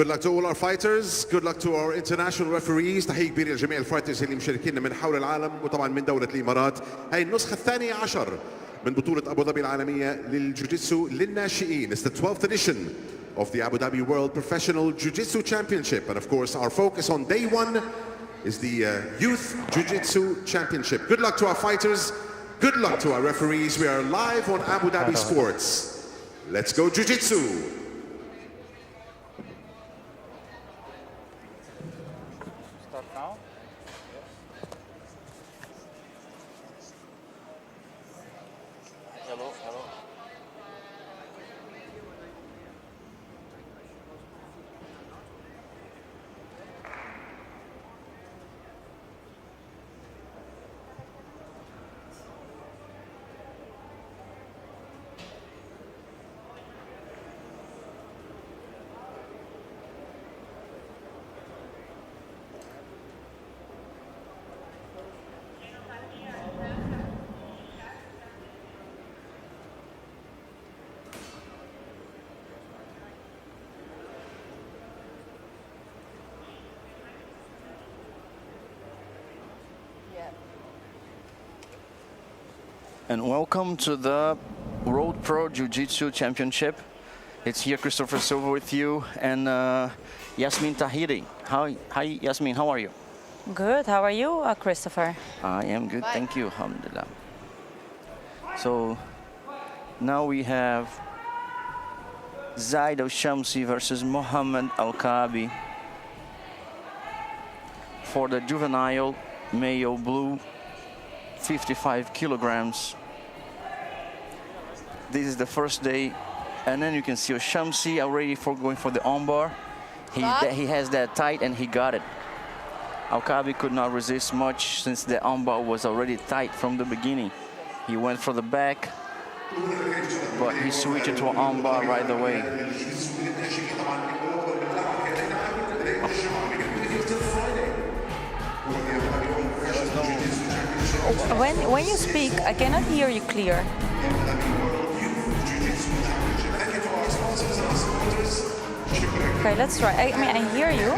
Good luck to all our fighters. Good luck to our international referees. تحية كبيرة لجميع الفايترز اللي مشاركين من حول العالم وطبعا من دولة الإمارات. هاي النسخة الثانية عشر من بطولة أبو ظبي العالمية للجوجيتسو للناشئين. It's the 12th edition of the Abu Dhabi World Professional Jiu-Jitsu Championship. And of course, our focus on day one is the Youth Jiu-Jitsu Championship. Good luck to our fighters. Good luck to our referees. We are live on Abu Dhabi Sports. Let's go Jiu-Jitsu. Start now. Hello, hello. And welcome to the World Pro Jiu-Jitsu Championship. It's here Christopher Silva with you and Yasmin Tahiri. Hi Yasmin, how are you? Good, how are you, Christopher? I am good, thank you, alhamdulillah. So now we have Zaid Al-Shamsi versus Mohammed Al-Kaabi for the juvenile male blue 55 kilograms. This is the first day, and then you can see Shamsi already going for the armbar. He has that tight, and he got it. Al-Kaabi could not resist much since the armbar was already tight from the beginning. He went for the back, but he switched to an armbar right away. When you speak, I cannot hear you clear. Okay, let's try. I mean, I hear you.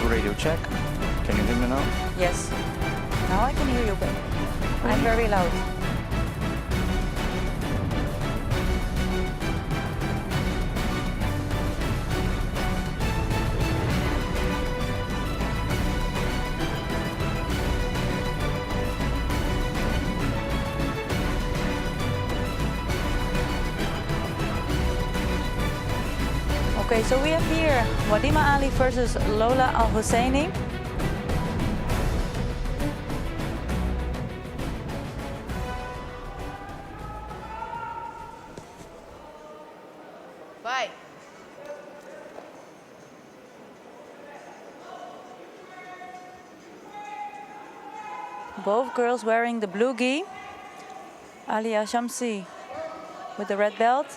Radio check. Can you hear me now? Yes. Now I can hear you, but I'm very loud. Okay, so we have here Wadima Ali versus Lola Al-Husseini. Bye. Both girls wearing the blue gi. Ali Al-Shamsi with the red belt.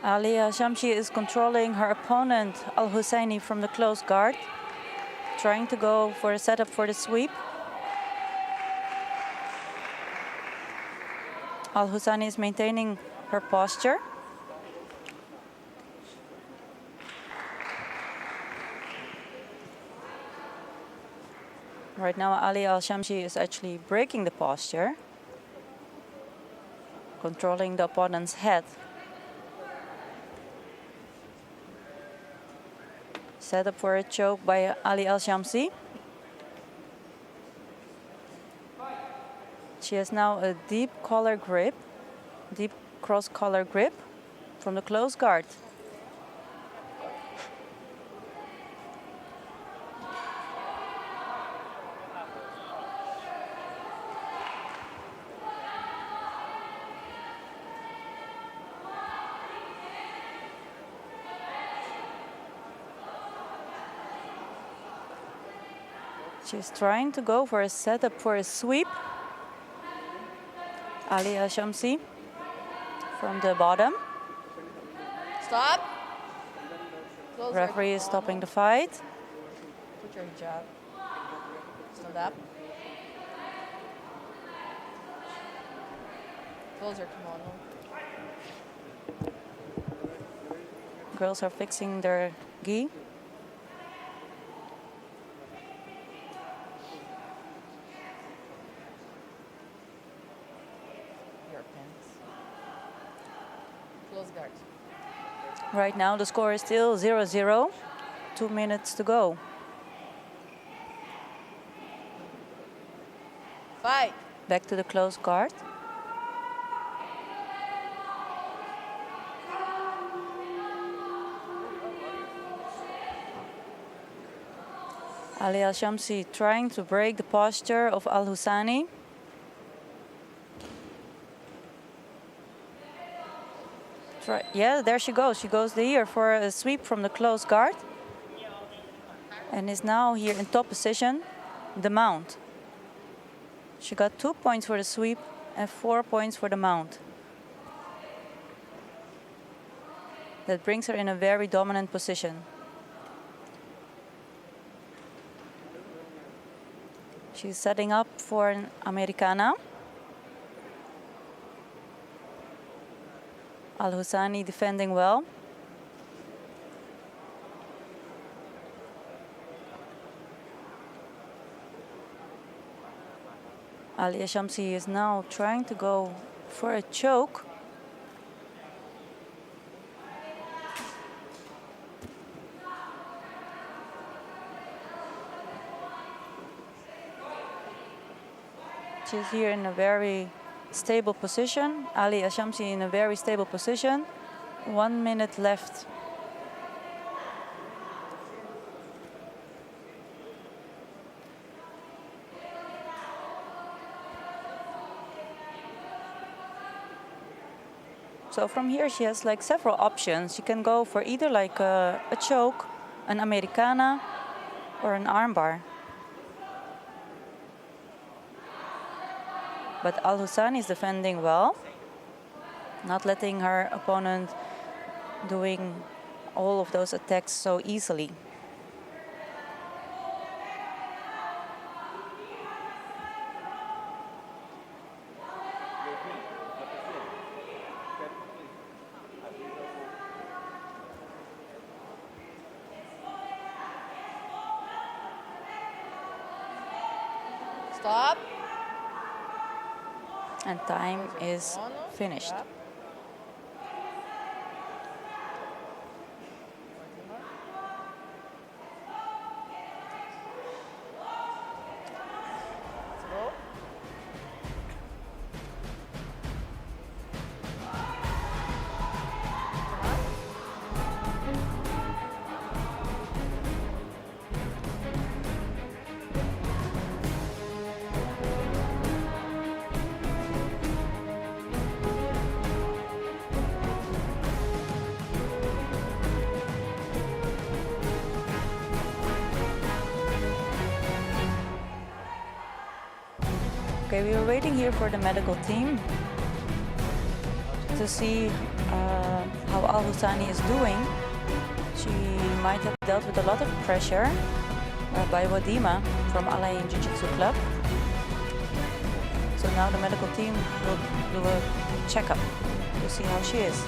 Ali Al-Shamsi is controlling her opponent Al-Husseini from the close guard, trying to go for a setup for the sweep. Al-Husseini is maintaining her posture. Right now, Ali Al-Shamsi is actually breaking the posture, controlling the opponent's head. Set up for a choke by Ali Al-Shamsi. She has now a deep collar grip, deep cross collar grip from the close guard. She's trying to go for a setup for a sweep. Ali Al-Shamsi from the bottom. Stop. Close your Referee is kimono. stopping the fight. Put your hijab. Stand up. Close your kimono. Girls are fixing their gi. Your pants. Close guard. Right now the score is still 0-0. 2 minutes to go. Fight. Back to the close guard. Ali Al-Shamsi trying to break the posture of Al-Husani. Yeah, there she goes. She goes here for a sweep from the close guard. And is now here in top position, the mount. She got 2 points for the sweep and 4 points for the mount. That brings her in a very dominant position. She's setting up for an Americana. Al-Husani defending well. Ali Al-Shamsi is now trying to go for a choke. She's here in a very stable position. Ali Al-Shamsi in a very stable position. 1 minute left. So from here she has like several options. She can go for either like a choke, an Americana, or an armbar. But Al-Husani is defending well, not letting her opponent doing all of those attacks so easily. Stop. And time is finished. Let's go. Okay, we were waiting here for the medical team to see how Al-Husani is doing. She might have dealt with a lot of pressure by Wadima from Al Jiu-Jitsu Club. So now the medical team will do a checkup to see how she is.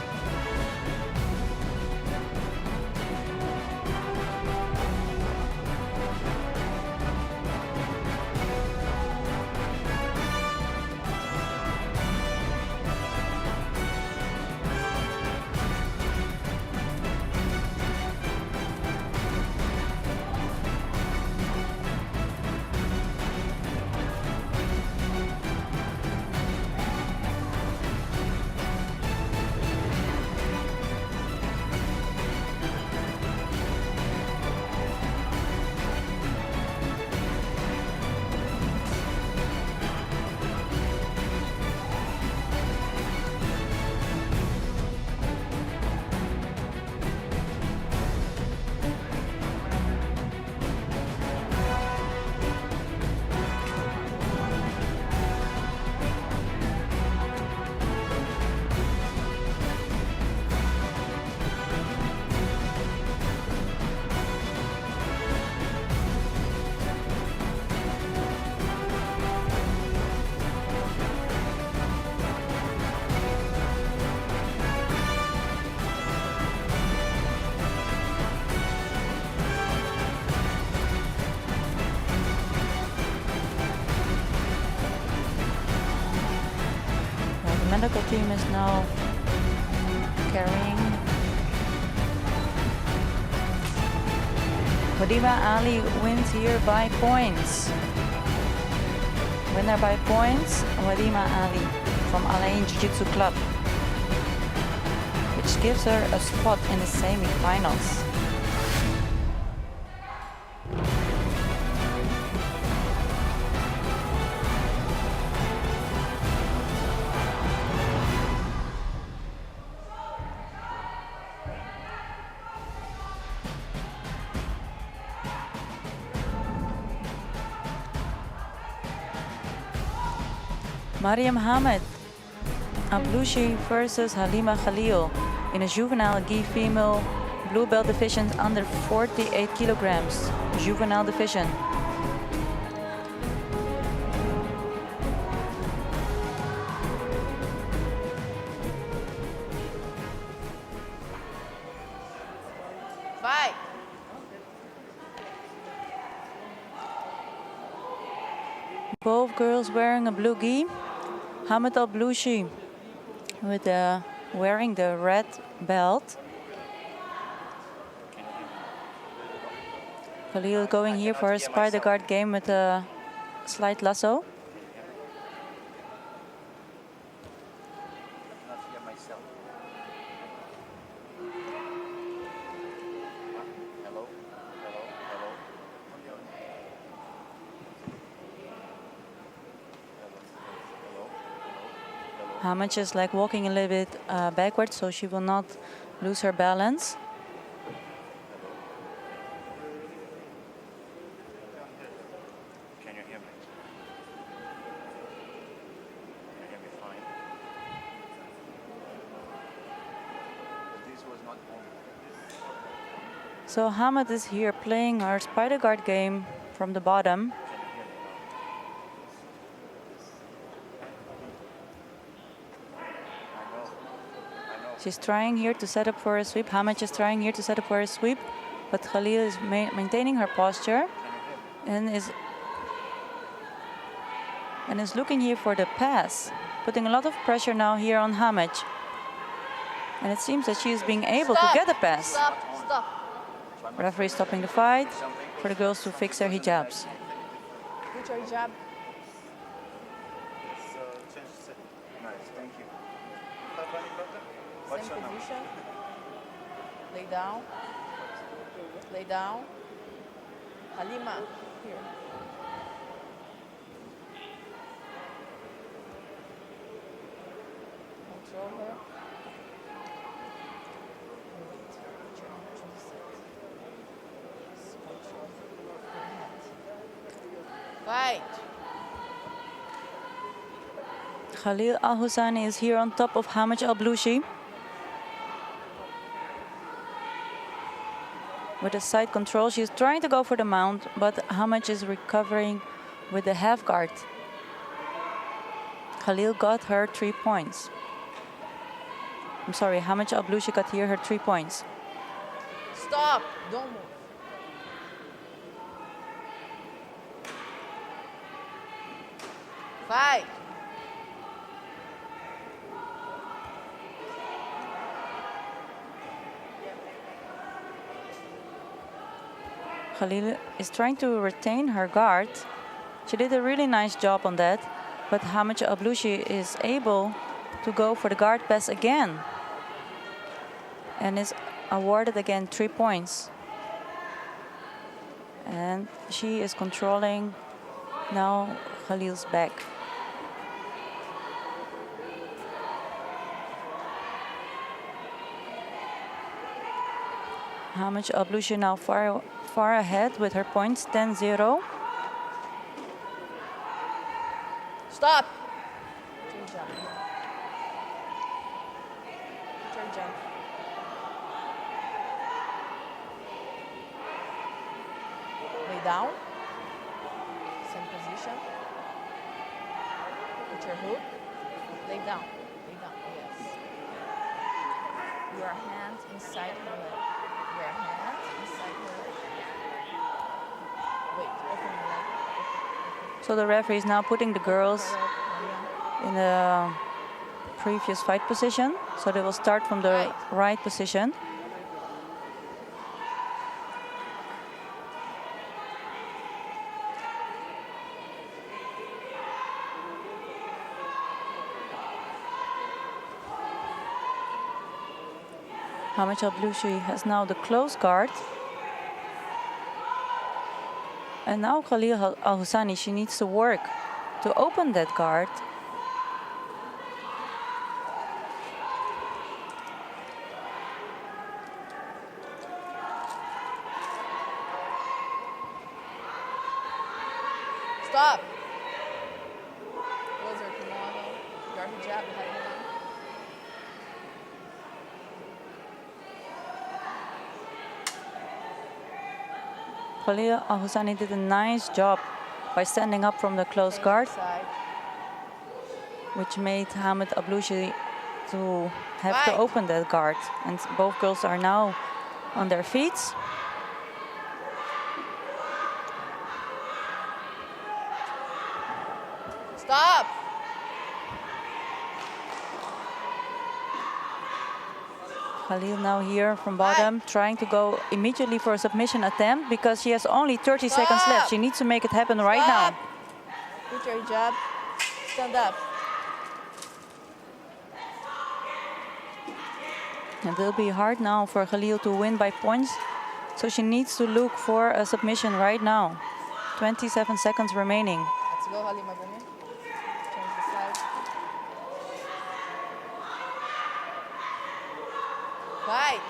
medical team is now carrying. Wadima Ali wins here by points. Winner by points, Wadima Ali from Alain Jiu-Jitsu Club, which gives her a spot in the semi-finals. Mariam Hamed Ablouchi versus Halima Khalil in a juvenile gi female blue belt division under 48 kilograms. Juvenile division. Fight. Both girls wearing a blue gi. Hamed Ablouchi with wearing the red belt. Khalil going here for a spider guard game with a slide lasso. Hamed is like walking a little bit backwards, so she will not lose her balance. Can you hear me? Can you hear me fine? This was not on. So Hamed is here playing her spider guard game from the bottom. She's trying here to set up for a sweep. Hamed is trying here to set up for a sweep, but Khalil is maintaining her posture and is looking here for the pass, putting a lot of pressure now here on Hamed. And it seems that she is being able to get a pass. Stop. Stop. Referee stopping the fight for the girls to fix their hijabs. Put your hijab. Nice, thank you. Same position. Lay down. Lay down. Halima, here. Control her. Wait. Put your hand to the side. Just control her hand. Fight. Khalil Al Husani is here on top of Hamed Ablouchi. With a side control, she's trying to go for the mount, but Hamed is recovering with the half guard. Khalil got her 3 points. I'm sorry, Hamed Ablouchi got here her 3 points. Stop. Don't move. Fight. Khalil is trying to retain her guard. She did a really nice job on that, but Hamed Ablouchi is able to go for the guard pass again and is awarded again 3 points. And she is controlling now Khalil's back. Hamed Ablouchi now far ahead with her points, 10-0. Stop. Put your jump. Put your jump. Lay down. Same position. Put your hook. Lay down. Lay down. Yes. Your hands inside her leg. Your hands inside her leg. Wait. Open your leg. So the referee is now putting the girls in a previous fight position. So they will start from the right position. Hamid Al-Blushi has now the close guard. And now Khalil Al-Husani, she needs to work to open that guard. Stop. Those are kimono. Guard hijab. Khalil Al-Husani did a nice job by standing up from the close guard, which made Hamid Al-Blushi to have to open that guard. And both girls are now on their feet. Stop. Khalil now here from bottom, trying to go immediately for a submission attempt because she has only 30 seconds left. She needs to make it happen right now. Put your hijab. Stand up. It will be hard now for Khalil to win by points, so she needs to look for a submission right now. 27 seconds remaining. Let's go, Halima Bumi. Change the side. Fight.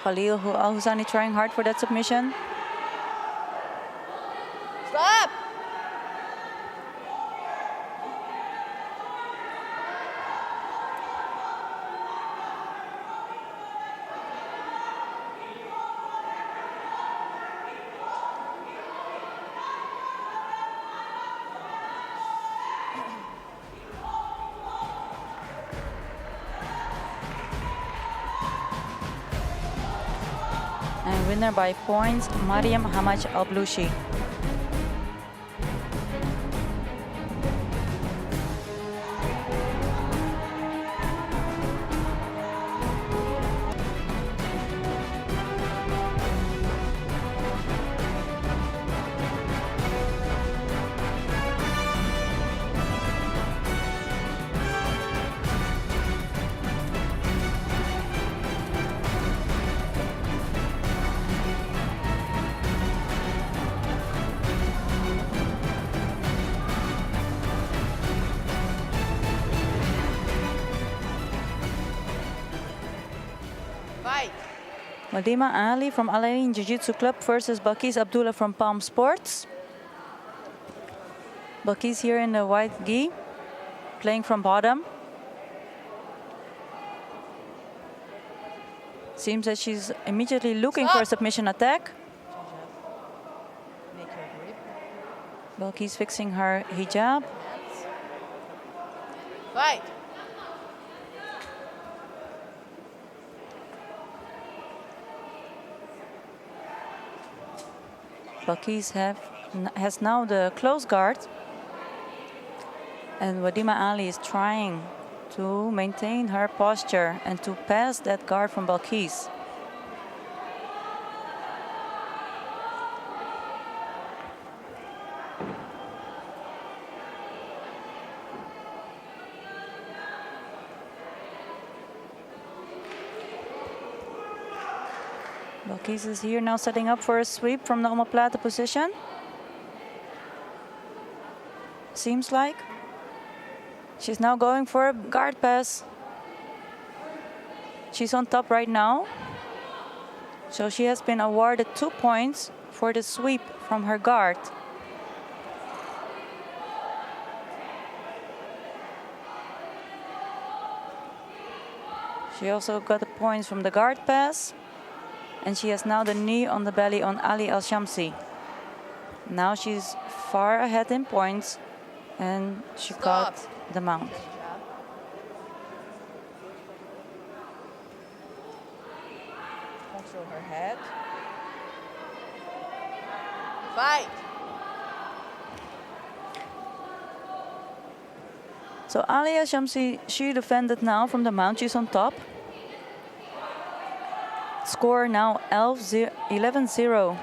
Khalil Al-Husani trying hard for that submission. Stop. And winner by points, Mariam Hamad Al-Blushi. Fight. Madima Ali from Al Ain Jiu-Jitsu Club versus Balkis Abdullah from Palm Sports. Balkis here in the white gi, playing from bottom. Seems that she's immediately looking for a submission attack. Make your grip. Balkis fixing her hijab. Fight. Balkis has now the close guard. And Wadima Ali is trying to maintain her posture and to pass that guard from Balkis. Balkis is here now setting up for a sweep from the omoplata position. Seems like. She's now going for a guard pass. She's on top right now. So she has been awarded 2 points for the sweep from her guard. She also got the points from the guard pass. And she has now the knee on the belly on Ali Al-Shamsi. Now she's far ahead in points, and she got the mount. Good job. Control her head. Fight. So Alia Shamsi, she defended now from the mount. She's on top. Score now 11-0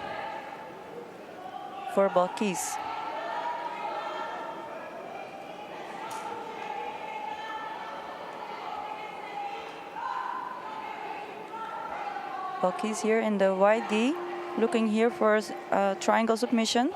for Balkis. Balkis here in the white gi, looking here for a triangle submission.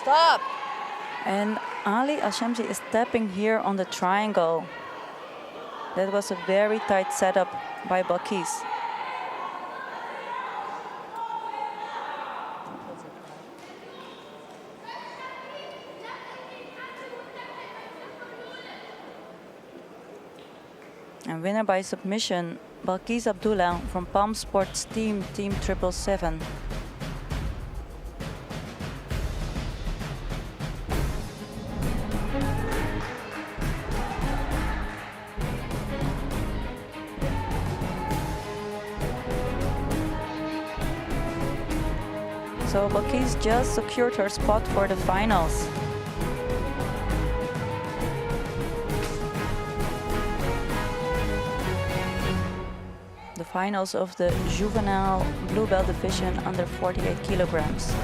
Stop. And Ali Al-Shamsi is tapping here on the triangle. That was a very tight setup by Balkis. And winner by submission, Balkis Abdullah from Palm Sports Team 777. So Balkis just secured her spot for the finals. The finals of the juvenile blue belt division under 48 kilograms.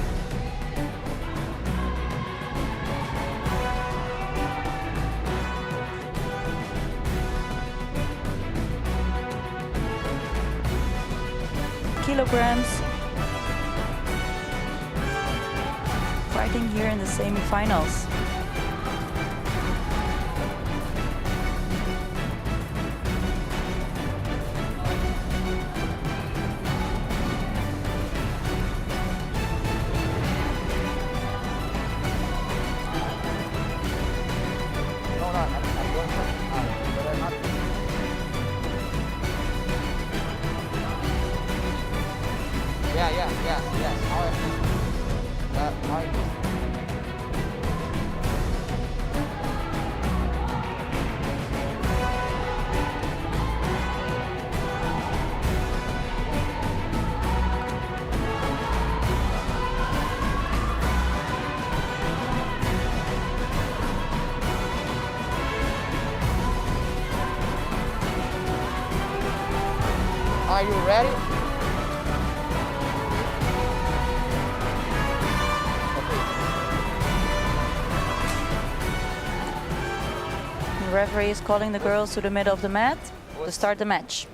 Kilograms. Fighting here in the semi-finals. Are you ready? The referee is calling the girls to the middle of the mat to start the match.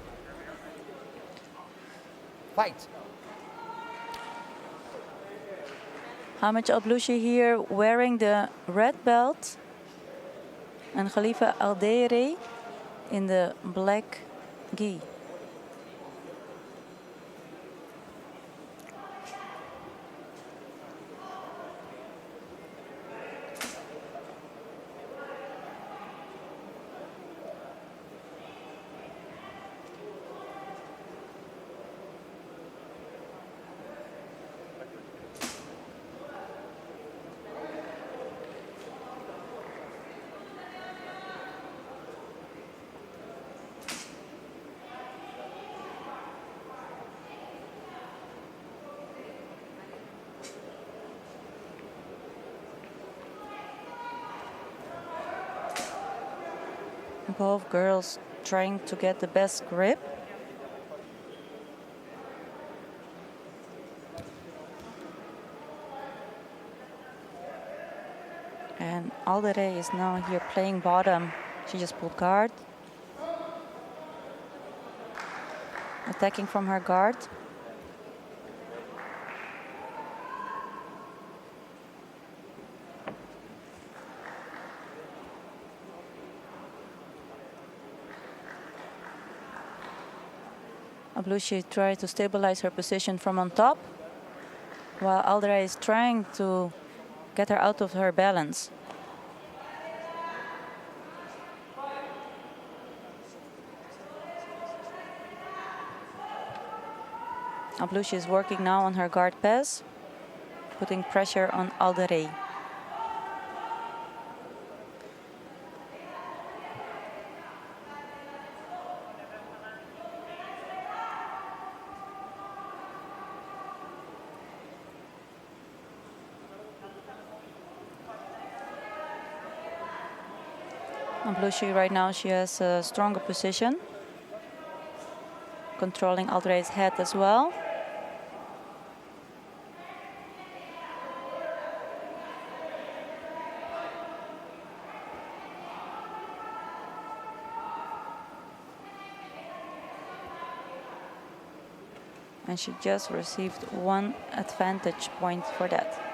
Fight. Hamid Al-Blouchi here wearing the red belt, and Khalifa Al-Dairi in the black gi. Both girls trying to get the best grip. And Aldere is now here playing bottom. She just pulled guard. Attacking from her guard. Ablushi tried to stabilize her position from on top, while Alderey is trying to get her out of her balance. Ablushi is working now on her guard pass, putting pressure on Alderey. Ablushi right now, she has a stronger position, controlling Alderey's head as well. And she just received 1 advantage point for that.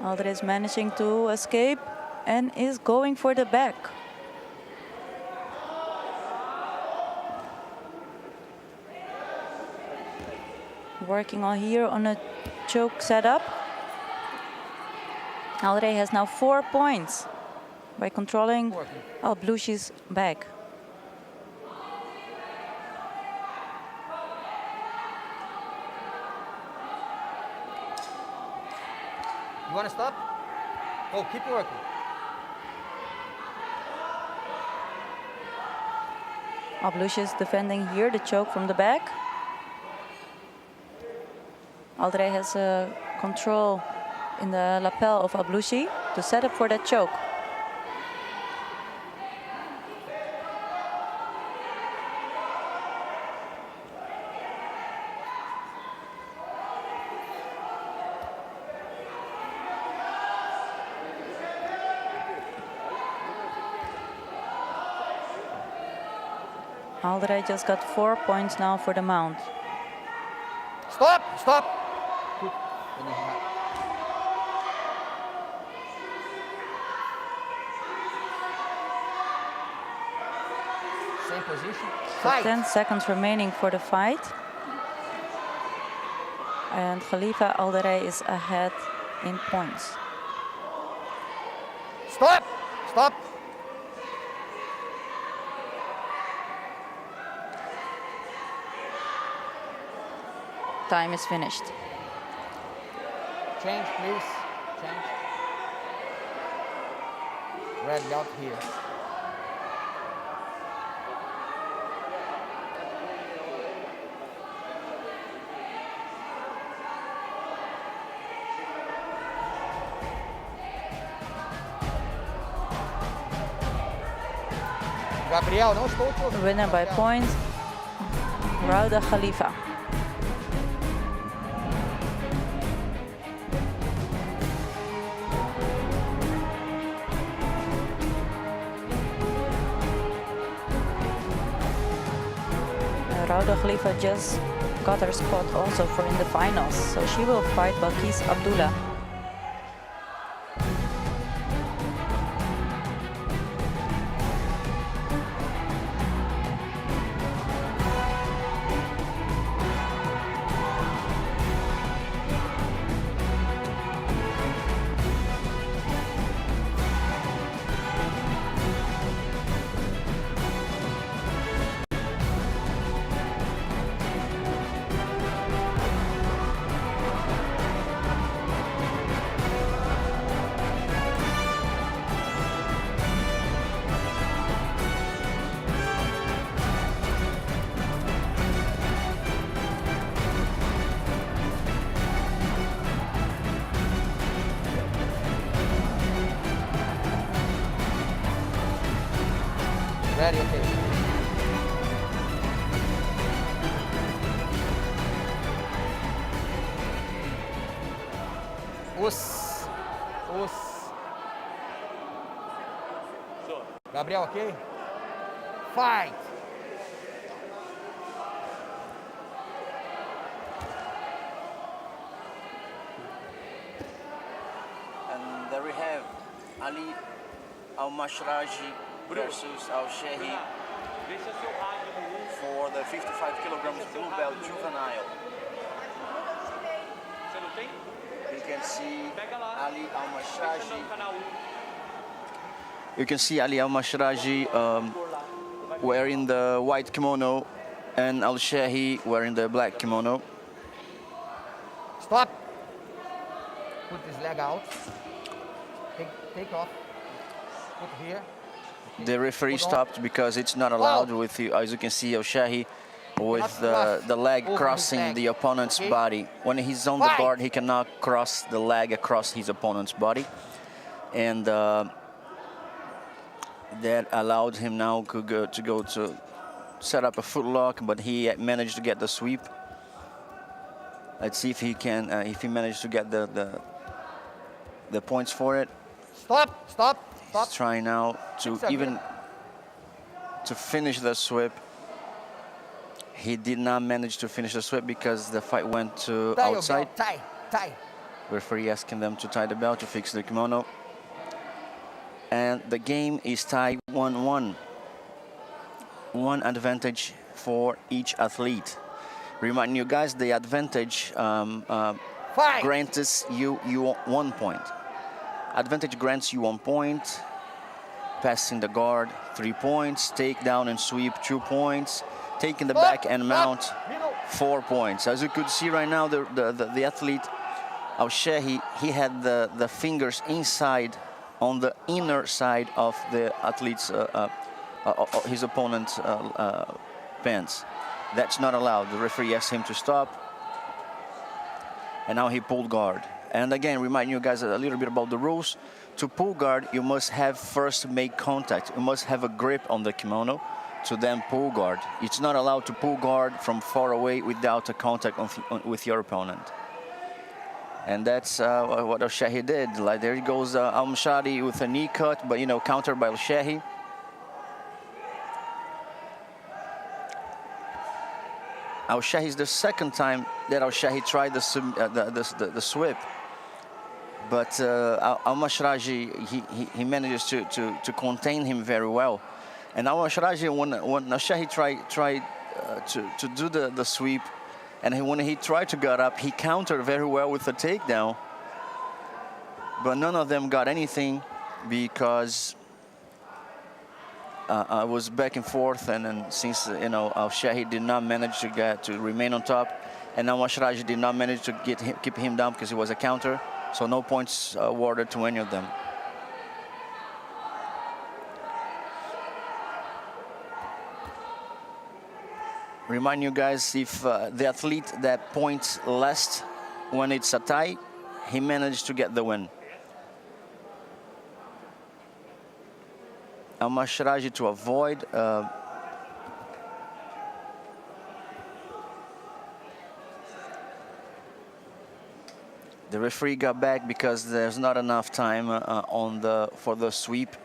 Alderey is managing to escape and is going for the back. Working on here on a choke setup. Alderey has now 4 points by controlling Ablushi's back. You want to stop? Oh, keep working. Ablushi is defending here the choke from the back. Alderey has control in the lapel of Ablushi to set up for that choke. Alderey just got 4 points now for the mount. Stop! Stop! Good. Then you have- Same position. Fight! 10 seconds remaining for the fight. And Khalifa Alderey is ahead in points. Stop! Stop! Time is finished. Change, please. Change. Red belt here. Gabriel, não estou te ouvindo. Winner by points, Rauda Khalifa. Rauda Khalifa just got her spot also for in the finals, so she will fight Balkis Abdullah. Ready, okay. Os. Gabriel, okay? Fight! And there we have Ali Al-Mashraji versus Al-Shehi for the 55 kilograms blue belt juvenile. You can see Ali Al-Mashraji. You can see Ali Al-Mashraji wearing the white kimono and Al-Shehi wearing the black kimono. Stop. Put this leg out. Take off. Put here. The referee stopped because it's not allowed with you, as you can see, Al-Shehi with the leg crossing the opponent's body. When he's on the guard, he cannot cross the leg across his opponent's body. And that allowed him now to go to set up a footlock, but he managed to get the sweep. Let's see if he can, if he managed to get the points for it. Stop. He's trying now to to finish the sweep. He did not manage to finish the sweep because the fight went to outside. Tie. Referee asking them to tie the belt to fix the kimono. And the game is tied 1-1. One advantage for each athlete. Reminding you guys, the advantage grants you 1 point. Advantage grants you 1 point. Passing the guard, 3 points. Takedown and sweep, 2 points. Taking the back and mount, 4 points. As you could see right now, the athlete Al-Shehi, he had the fingers inside on the inner side of the athlete's his opponent's pants. That's not allowed. The referee asked him to stop, and now he pulled guard. And again, remind you guys a little bit about the rules. To pull guard, you must have first make contact. You must have a grip on the kimono to then pull guard. It's not allowed to pull guard from far away without a contact with your opponent. And that's what Al-Shehi did. Like, there he goes Al-Mashraji with a knee cut, but countered by Al-Shehi. Al-Shehi is the second time that Al-Shehi tried the sweep. But Al-Mashraji, he manages to contain him very well. And Al-Mashraji, when Al-Shehi tried to do the sweep, and when he tried to get up, he countered very well with the takedown. But none of them got anything because I was back and forth, and then since Al-Shehi did not manage to remain on top, and Al-Mashraji did not manage to keep him down because it was a counter, so no points awarded to any of them. Remind you guys, if the athlete that points last when it's a tie, he managed to get the win. Al-Mashraji to avoid the referee got back because there's not enough time for the sweep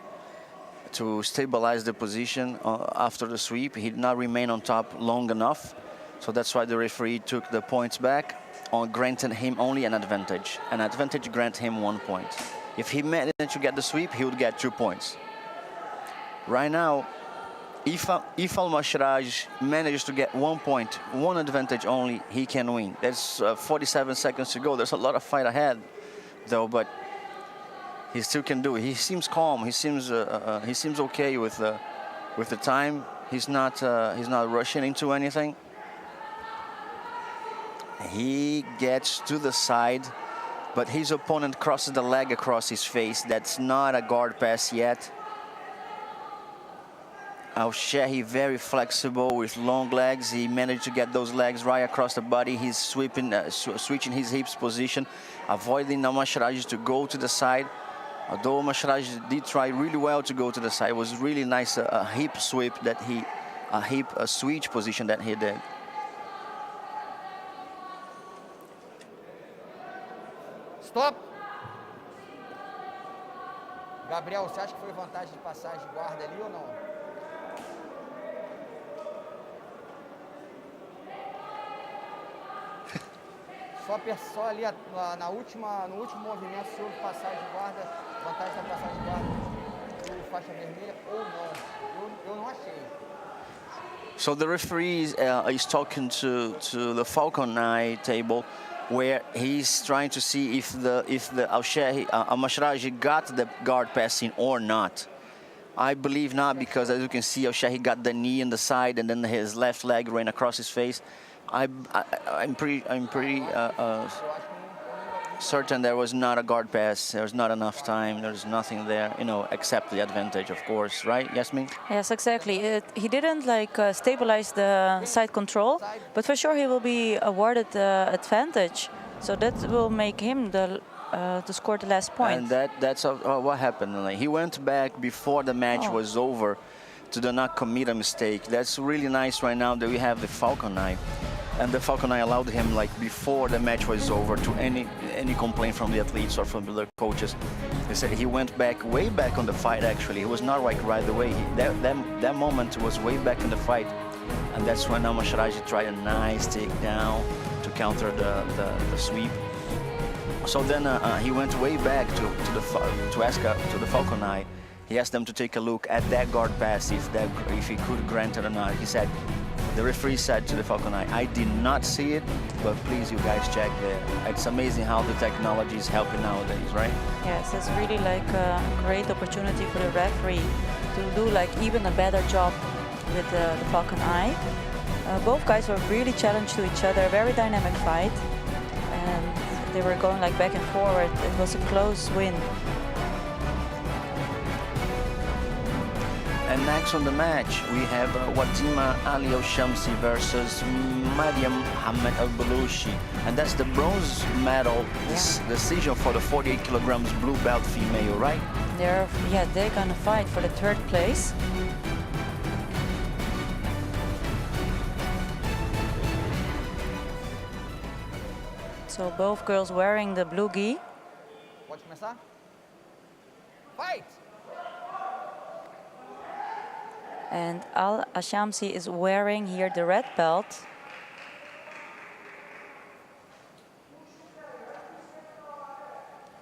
to stabilize the position after the sweep. He did not remain on top long enough, so that's why the referee took the points back, granted him only an advantage. An advantage grant him 1 point. If he managed to get the sweep, he would get 2 points. Right now, if Al-Mashraji manages to get 1 point, 1 advantage only, he can win. There's 47 seconds to go. There's a lot of fight ahead, though, but he still can do it. He seems calm. He seems okay with the time. He's not rushing into anything. He gets to the side, but his opponent crosses the leg across his face. That's not a guard pass yet. Al-Shehi very flexible with long legs. He managed to get those legs right across the body. He's switching his hips position, avoiding Al-Mashraji to go to the side. Although Al-Mashraji did try really well to go to the side, it was really nice a hip sweep that a switch position that he did. Stop. Gabriel, você acha que foi vantagem de passagem de guarda ali ou não? Só ali no último movimento, se houve passagem de guarda, vantagem da passagem de guarda. faixa vermelha ou não. Eu não achei. So the referee is talking to the Falcon Eye table, where he's trying to see if the Al-Mashraji got the guard passing or not. I believe not, because as you can see, Al-Shahi got the knee in the side and then his left leg ran across his face. I'm pretty certain there was not a guard pass. There was not enough time. There's nothing there, you know, except the advantage, of course, right, Yasmin? Yes, exactly. He didn't like stabilize the side control, but for sure he will be awarded the advantage. So that will make him to score the last point. And that's what happened. Like, he went back before the match was over to not commit a mistake. That's really nice right now that we have the Falcon Eye. And the Falcon Eye allowed him, like, before the match was over, to any complaint from the athletes or from the coaches. They said he went back, way back on the fight, actually. It was not like right away. That moment was way back in the fight. And that's when Al-Mashraji tried a nice takedown to counter the sweep. So then he went way back to ask to the Falcon Eye. He asked them to take a look at that guard pass, if he could grant it or not. He said, the referee said to the Falcon Eye, I did not see it, but please, you guys check there. It's amazing how the technology is helping nowadays, right? Yes, it's really like a great opportunity for the referee to do like even a better job with the Falcon Eye. Both guys were really challenged to each other, very dynamic fight, and they were going like back and forward. It was a close win. And next on the match, we have Wadima Ali Al-Shamsi versus Mariam Hamed Al-Balushi. And that's the bronze medal decision for the 48 kilograms blue belt female, right? They're gonna fight for the third place. So both girls wearing the blue gi. Pode começar? Fight! And Al-Shamsi is wearing here the red belt.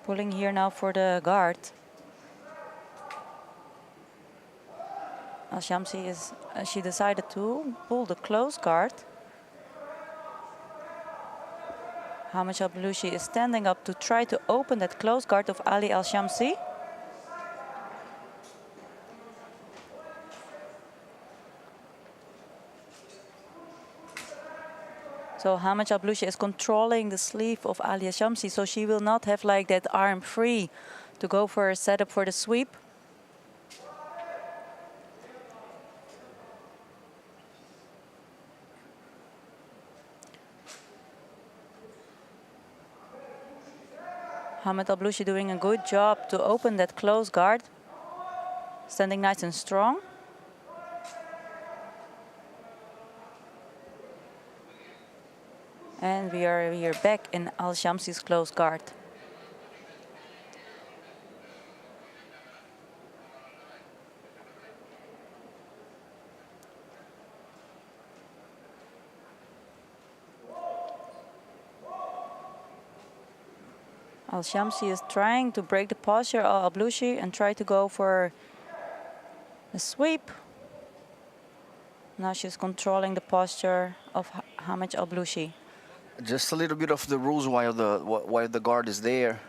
Pulling here now for the guard. Al-Shamsi she decided to pull the close guard. Hamed Al-Balushi is standing up to try to open that close guard of Ali Al-Shamsi. So Hamed Al-Balushi is controlling the sleeve of Ali Al-Shamsi, so she will not have like that arm free to go for a setup for the sweep. Hamed Al-Balushi doing a good job to open that close guard, standing nice and strong. And we are here back in Al-Shamsi's close guard. Al-Shamsi is trying to break the posture of Al-Balushi and try to go for a sweep. Now she's controlling the posture of Hamed Al-Balushi. Just a little bit of the rules while the guard is there.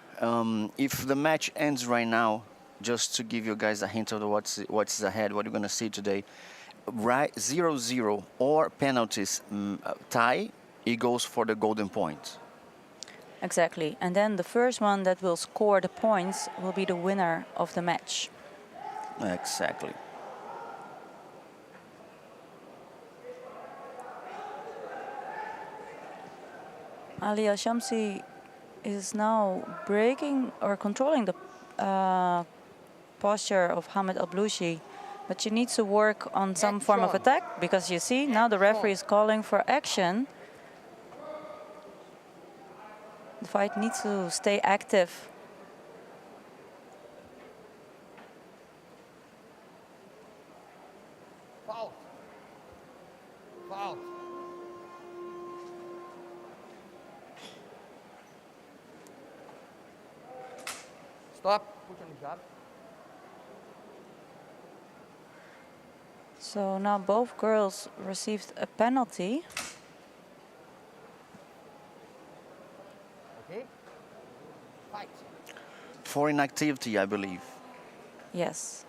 If the match ends right now, just to give you guys a hint of what's ahead, what you're going to see today, right, 0-0 or penalties tie, it goes for the golden point. Exactly. And then the first one that will score the points will be the winner of the match. Exactly. Ali Al-Shamsi is now breaking or controlling the posture of Hamed Al-Balushi, but she needs to work on some form of attack, because you see now the referee is calling for action. The fight needs to stay active. Fault. Fault. Stop. Put on the jab. So now both girls received a penalty. Okay. Fight. For inactivity, I believe. Yes.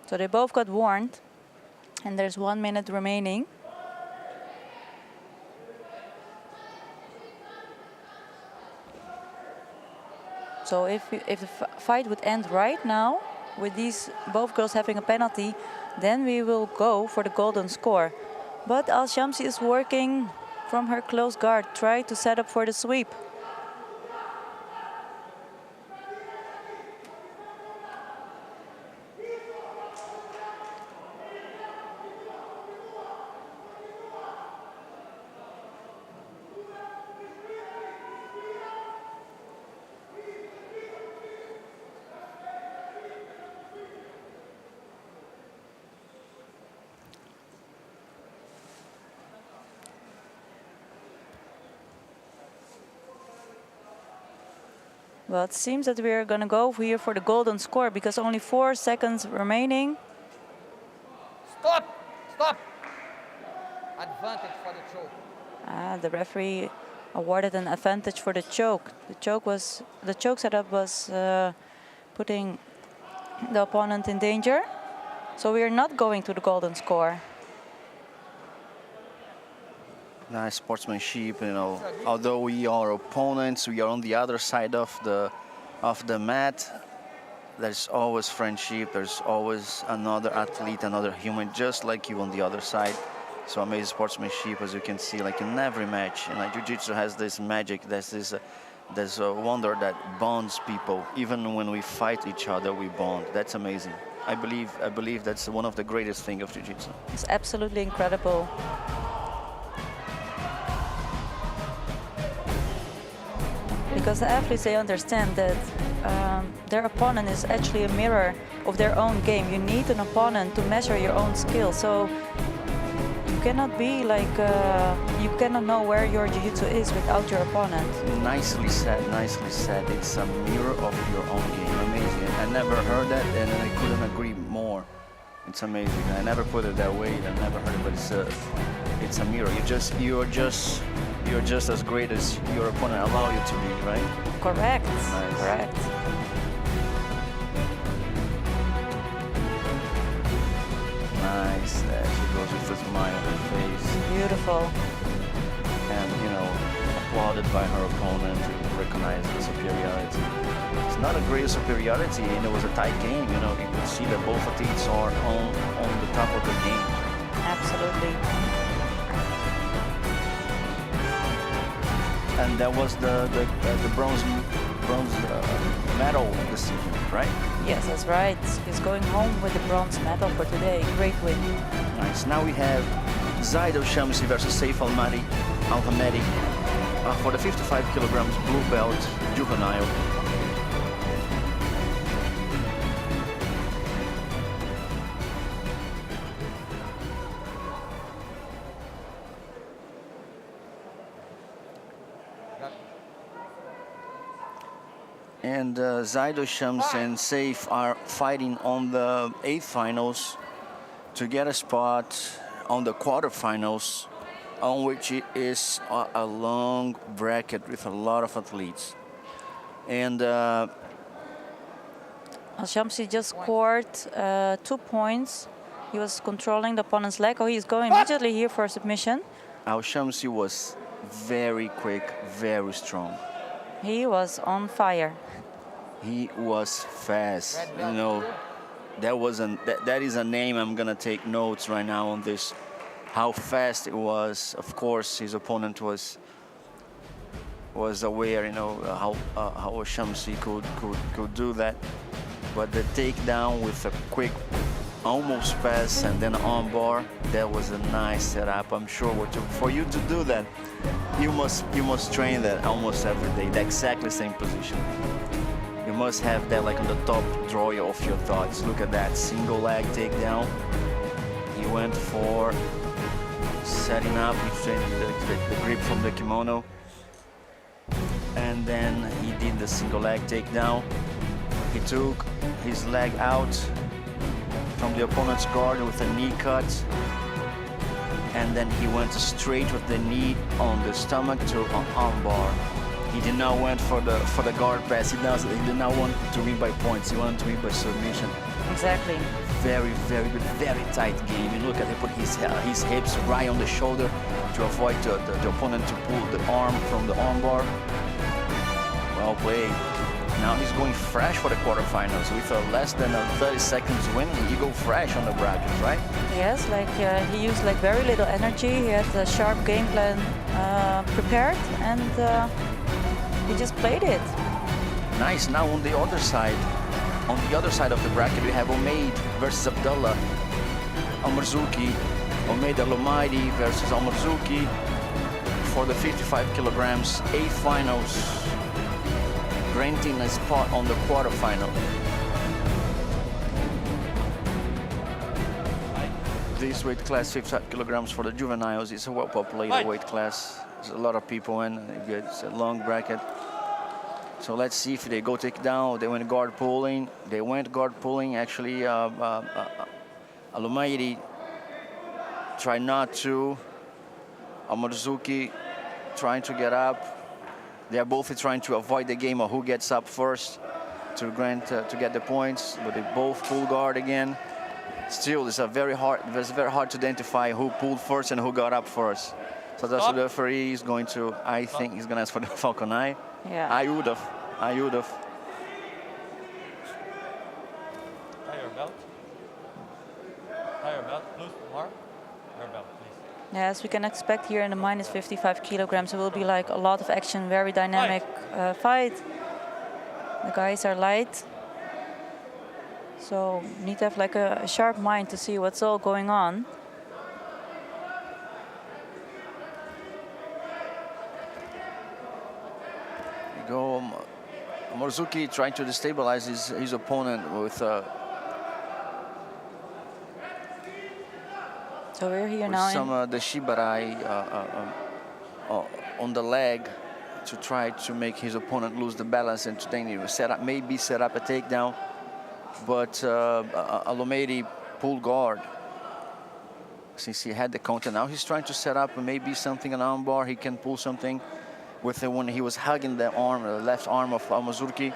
So they both got warned, and there's 1 minute remaining. So if the fight would end right now, with these both girls having a penalty, then we will go for the golden score. But Al Shamsi is working from her close guard, try to set up for the sweep. Well, it seems that we're going to go here for the golden score because only 4 seconds remaining. Stop! Stop! Advantage for the choke. The referee awarded an advantage for the choke. The choke setup was putting the opponent in danger. So we are not going to the golden score. Nice sportsmanship, you know. Although we are opponents, we are on the other side of the mat. There's always friendship. There's always another athlete, another human, just like you on the other side. So amazing sportsmanship, as you can see, like in every match. And Jiu-Jitsu has this magic. There's a wonder that bonds people. Even when we fight each other, we bond. That's amazing. I believe that's one of the greatest things of Jiu-Jitsu. It's absolutely incredible. Because the athletes, they understand that their opponent is actually a mirror of their own game. You need an opponent to measure your own skill. So you cannot be like, you cannot know where your jiu-jitsu is without your opponent. Nicely said, nicely said. It's a mirror of your own game. Amazing. I never heard that, and I couldn't agree more. It's amazing. I never put it that way. I never heard it, but it's a mirror. You're just as great as your opponent allow you to be, right? Correct. Nice. Correct. Nice. There she goes with a smile on her face. Beautiful. And, you know, applauded by her opponent, recognized the superiority. It's not a great superiority, and it was a tight game. You know, you could see that both athletes are on the top of the game. Absolutely. And that was the bronze medal decision, right? Yes, that's right. He's going home with the bronze medal for today. Great win. Nice. Now we have JIU-JITSU versus Saif Al-Hamedi for the 55 kilograms blue belt juvenile. And JIU-JITSU and Saif are fighting on the 8th finals to get a spot on the quarterfinals, on which it is a long bracket with a lot of athletes. And Al Shamsi just scored 2 points. He was controlling the opponent's leg. Oh, he's going immediately here for a submission. Al Shamsi was very quick, very strong. He was on fire. He was fast. You know, that is a name I'm gonna take notes right now on this. How fast it was. Of course, his opponent was aware, you know, how Shamsi could do that. But the takedown with a quick, almost pass and then on bar, that was a nice setup. I'm sure for you to do that, you must train that almost every day. The exactly same position. You must have that like on the top drawer of your thoughts. Look at that single leg takedown. He went for setting up, he changed the grip from the kimono. and then he did the single leg takedown. He took his leg out from the opponent's guard with a knee cut, and then he went straight with the knee on the stomach to an armbar. He did not went for the guard pass. He did not want to win by points. He wanted to win by submission. Exactly. Very, very good, very tight game. You look at he put his hips right on the shoulder to avoid the opponent to pull the arm from the armbar. Well played. Now he's going fresh for the quarterfinals with a less than 30 seconds win. He go fresh on the brackets, right? Yes, like he used like very little energy. He had a sharp game plan prepared, and he just played it. Nice. Now on the other side of the bracket, we have Omeid versus Abdullah Almarzuki. Omeid Al-Omaidi versus Almarzuki for the 55 kilograms, 8 finals, granting a spot on the quarterfinal. This weight class, 55 kilograms for the juveniles, is a well-populated weight class. There's a lot of people in. It's a long bracket. So let's see if they go take down. They went guard pulling. They went guard pulling. Actually, Al-Omaidi tried not to. Almarzuki trying to get up. They are both trying to avoid the game of who gets up first to get the points, but they both pull guard again. Still, it's very hard to identify who pulled first and who got up first. So that's what the referee is going to. I think he's going to ask for the falcon eye. Yeah. I would have. Tie your belt. Tie your belt. Loose, Mark. Your belt, please. Yes, we can expect here in the minus 55 kilograms, it will be like a lot of action, very dynamic fight. The guys are light, so need to have like a sharp mind to see what's all going on. Go Almarzuki trying to destabilize his opponent with So we're here now some the shibarai on the leg to try to make his opponent lose the balance and to then maybe set up a takedown. But Al-Omaidi pulled guard since he had the counter. Now he's trying to set up maybe something, an armbar. He can pull something with it when he was hugging the left arm of Almarzuki.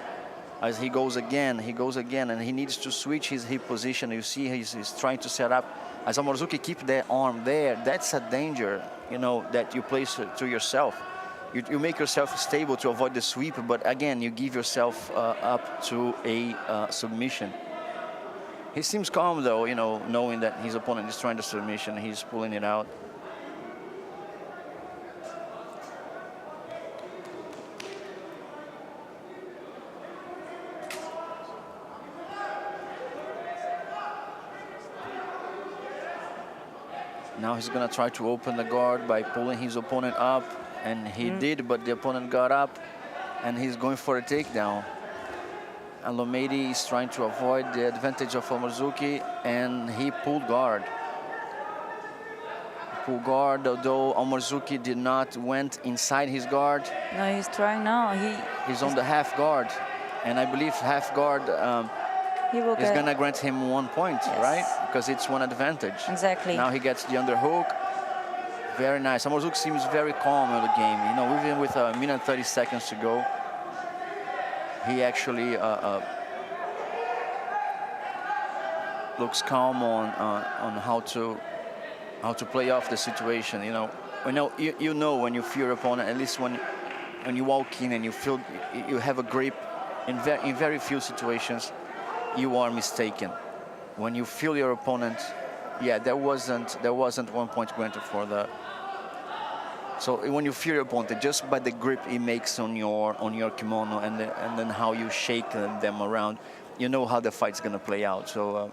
As he goes again, and he needs to switch his hip position. You see he's trying to set up. As Almarzuki keep that arm there, that's a danger, you know, that you place to yourself. You make yourself stable to avoid the sweep, but again, you give yourself up to a submission. He seems calm though, you know, knowing that his opponent is trying to submission. He's pulling it out. Now he's gonna try to open the guard by pulling his opponent up, and he did, but the opponent got up, and he's going for a takedown. Al-Omaidi is trying to avoid the advantage of Almarzuki, and he pulled guard. Although Almarzuki did not went inside his guard. No, he's trying now. He's on the half guard, and I believe half guard is gonna grant him 1 point, right? Because it's one advantage. Exactly. Now he gets the underhook. Very nice. Almarzuki seems very calm in the game. You know, even with a minute and 30 seconds to go, he actually looks calm on how to play off the situation. You know, you know when you feel your opponent. At least when you walk in and you feel you have a grip. In very few situations, you are mistaken. When you feel your opponent, yeah, there wasn't 1 point granted for the. So when you feel your opponent, just by the grip he makes on your kimono and then how you shake them around, you know how the fight's gonna play out. So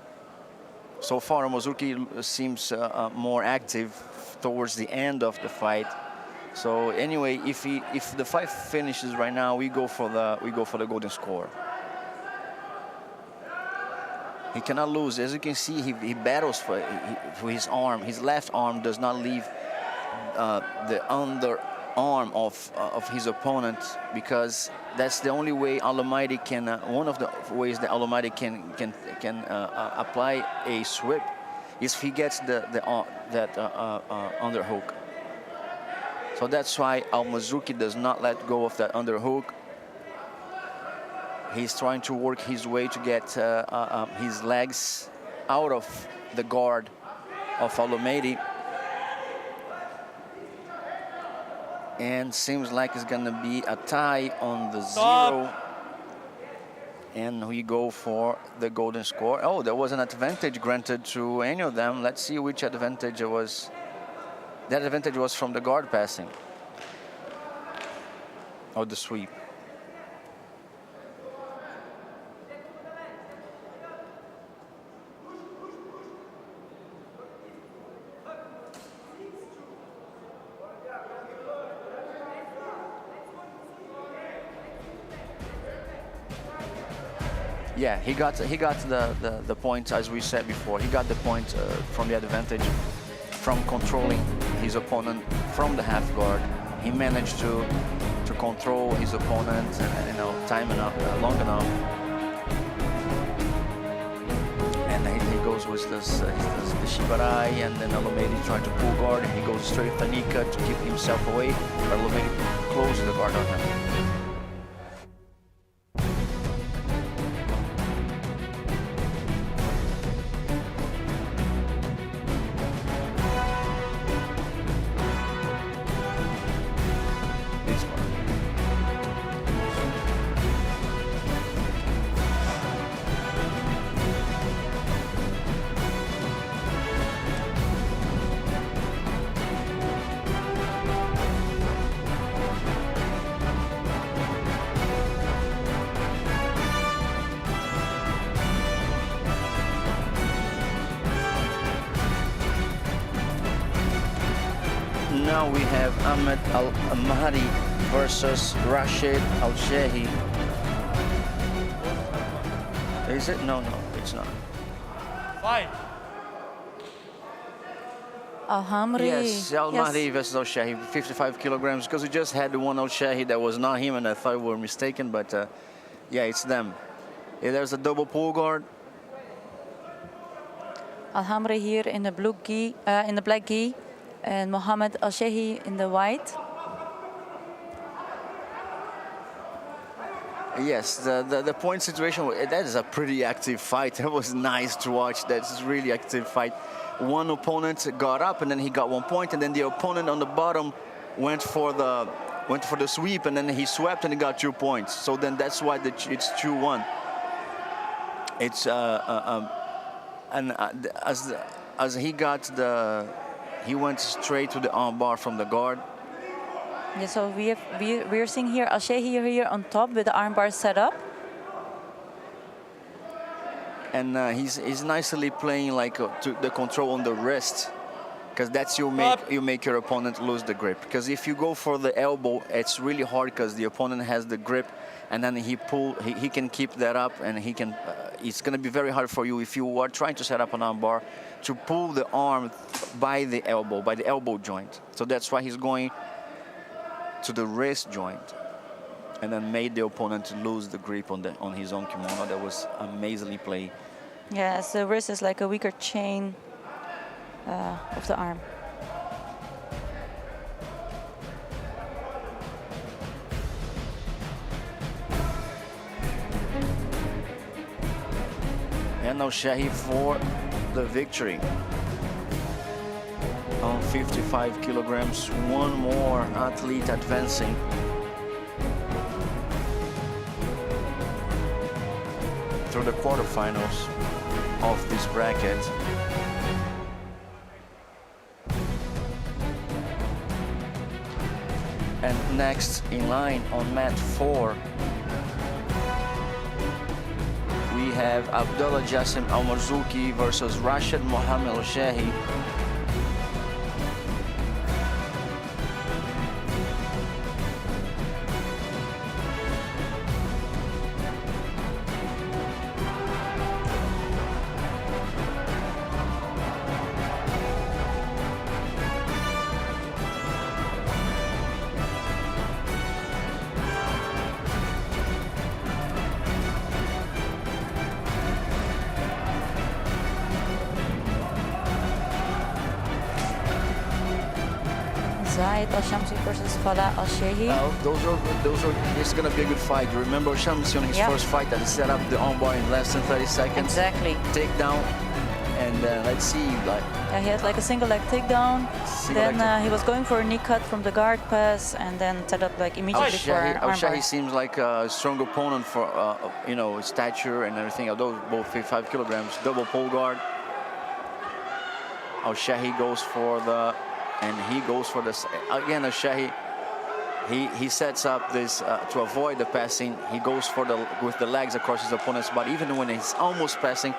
so far, Almarzuki seems more active towards the end of the fight. So anyway, if the fight finishes right now, we go for the golden score. He cannot lose. As you can see, he battles for his arm. His left arm does not leave the arm of his opponent, because that's the only way Almighty can, one of the ways that Almighty can apply a sweep is if he gets that underhook. So that's why Al-Mazuki does not let go of that underhook. He's trying to work his way to get his legs out of the guard of Almighty. And seems like it's gonna be a tie on the zero. And we go for the golden score. Oh, there was an advantage granted to any of them. Let's see which advantage it was. That advantage was from the guard passing. Or the sweep. Yeah, he got the point, as we said before. He got the point from the advantage, from controlling his opponent from the half guard. He managed to control his opponent, and time enough, long enough. And he goes with the Shibarai, and then Alomedi trying to pull guard, and he goes straight Tanika to keep himself away, but Alomedi closes the guard on him. Now we have Ahmed Al-Mahdi versus Rashid Al-Shehi. Is it? No, it's not. Fight. Al-Hamri. Yes, Al-Mahdi versus Al-Shehi, 55 kilograms, because we just had the one Al-Shehi that was not him, and I thought we were mistaken, but yeah, it's them. Yeah, there's a double pull guard. Al-Hamri here in the blue gi, in the black gi, and Mohammed Al-Shehi in the white. Yes, the point situation, that is a pretty active fight. That was nice to watch. That's a really active fight. One opponent got up and then he got 1 point, and then the opponent on the bottom went for the sweep, and then he swept and he got 2 points. So then that's why it's 2-1. It's as he got he went straight to the arm bar from the guard. Yeah, so we're seeing here Al-Shehi here on top with the armbar set up. And he's nicely playing like to the control on the wrist, because that's you make your opponent lose the grip. Because if you go for the elbow, it's really hard because the opponent has the grip, and then he can keep that up, and he can. It's going to be very hard for you if you are trying to set up an armbar to pull the arm by the elbow joint. So that's why he's going to the wrist joint, and then made the opponent lose the grip on his own kimono. That was amazingly played. Yes, the wrist is like a weaker chain of the arm. And now Shehi for the victory. On 55 kilograms, one more athlete advancing. Through the quarterfinals of this bracket. And next in line on mat 4, we have Abdullah Jassim Al-Marzuki versus Rashid Mohammed Al-Shehi. Zahid Al-Shamsi versus Fala Al-Shehi. Those are. It's gonna be a good fight. You remember Shamsi on his Yeah. first fight that he set up the armbar in less than 30 seconds. Exactly. Takedown, and let's see. Like Yeah, he had like a single leg takedown. Single leg Then he was going for a knee cut from the guard pass, and then set up like immediately for an Al-Shahi armbar. seems like a strong opponent for you know, stature and everything. Although both 55 kilograms, double pole guard. Al-Shahi goes for the, and he goes for this again. Al-Shahi, he sets up this to avoid the passing. He goes for the with the legs across his opponent's body. Even when he's almost passing,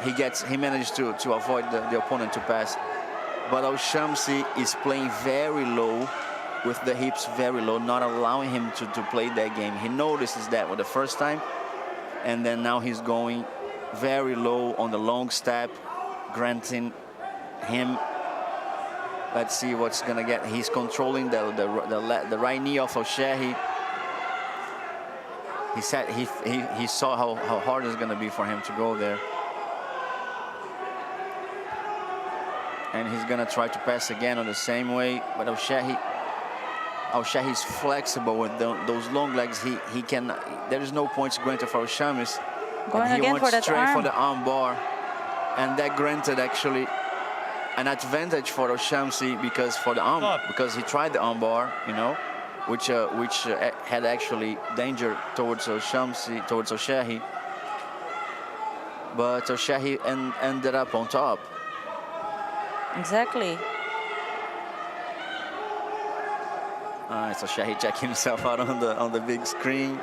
he manages to avoid the opponent to pass. But Al-Shamsi is playing very low, with the hips very low, not allowing him to play that game. He notices that for the first time, and then now he's going very low on the long step, granting him. Let's see what's gonna get. He's controlling the right knee of Al-Shahi. He said he saw how hard it's gonna be for him to go there. And he's gonna try to pass again on the same way, but Al-Shahi's flexible with those long legs. He can. There is no points granted for Al-Shamis. Going He again went for that straight for arm. the arm bar, and that granted actually an advantage for Al-Shamsi because for the arm, Stop. because he tried the arm bar, you know, which had actually danger towards Al-Shamsi, towards Al-Shahi. But Al-Shahi ended up on top. Exactly. So Shahi checking himself out on the big screen.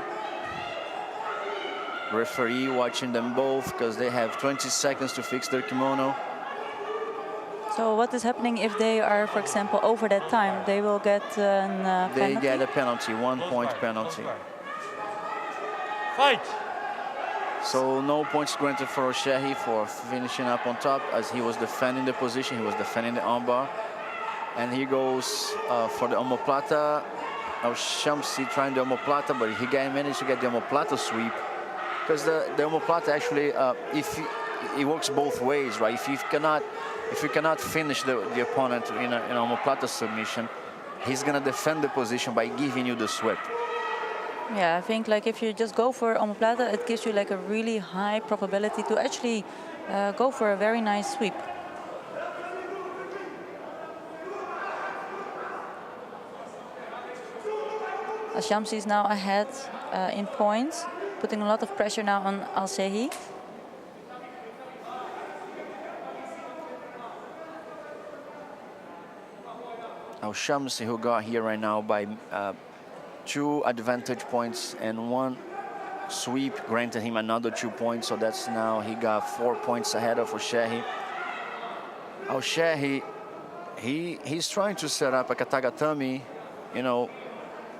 Referee watching them both because they have 20 seconds to fix their kimono. So what is happening if they are, for example, over that time? They will get a They penalty? get a penalty, 1 Close point guard, penalty. close guard. Fight! So no points granted for Al-Shahi for finishing up on top as he was defending the position. He was defending the armbar. And he goes for the omoplata. Al-Shamsi trying the omoplata, but he managed to get the omoplata sweep. Because the omoplata actually, it works both ways, right? If you cannot finish the opponent in an omoplata submission, he's gonna defend the position by giving you the sweep. Yeah, I think like if you just go for omoplata, it gives you like a really high probability to actually go for a very nice sweep. Al-Shamsi is now ahead in points, putting a lot of pressure now on Al-Shahi. Al-Shamsi, who got here right now by 2 advantage points and 1 sweep, granted him another 2 points, so that's now he got 4 points ahead of Al-Shahi. Al-Shahi, he's trying to set up a katagatame, you know,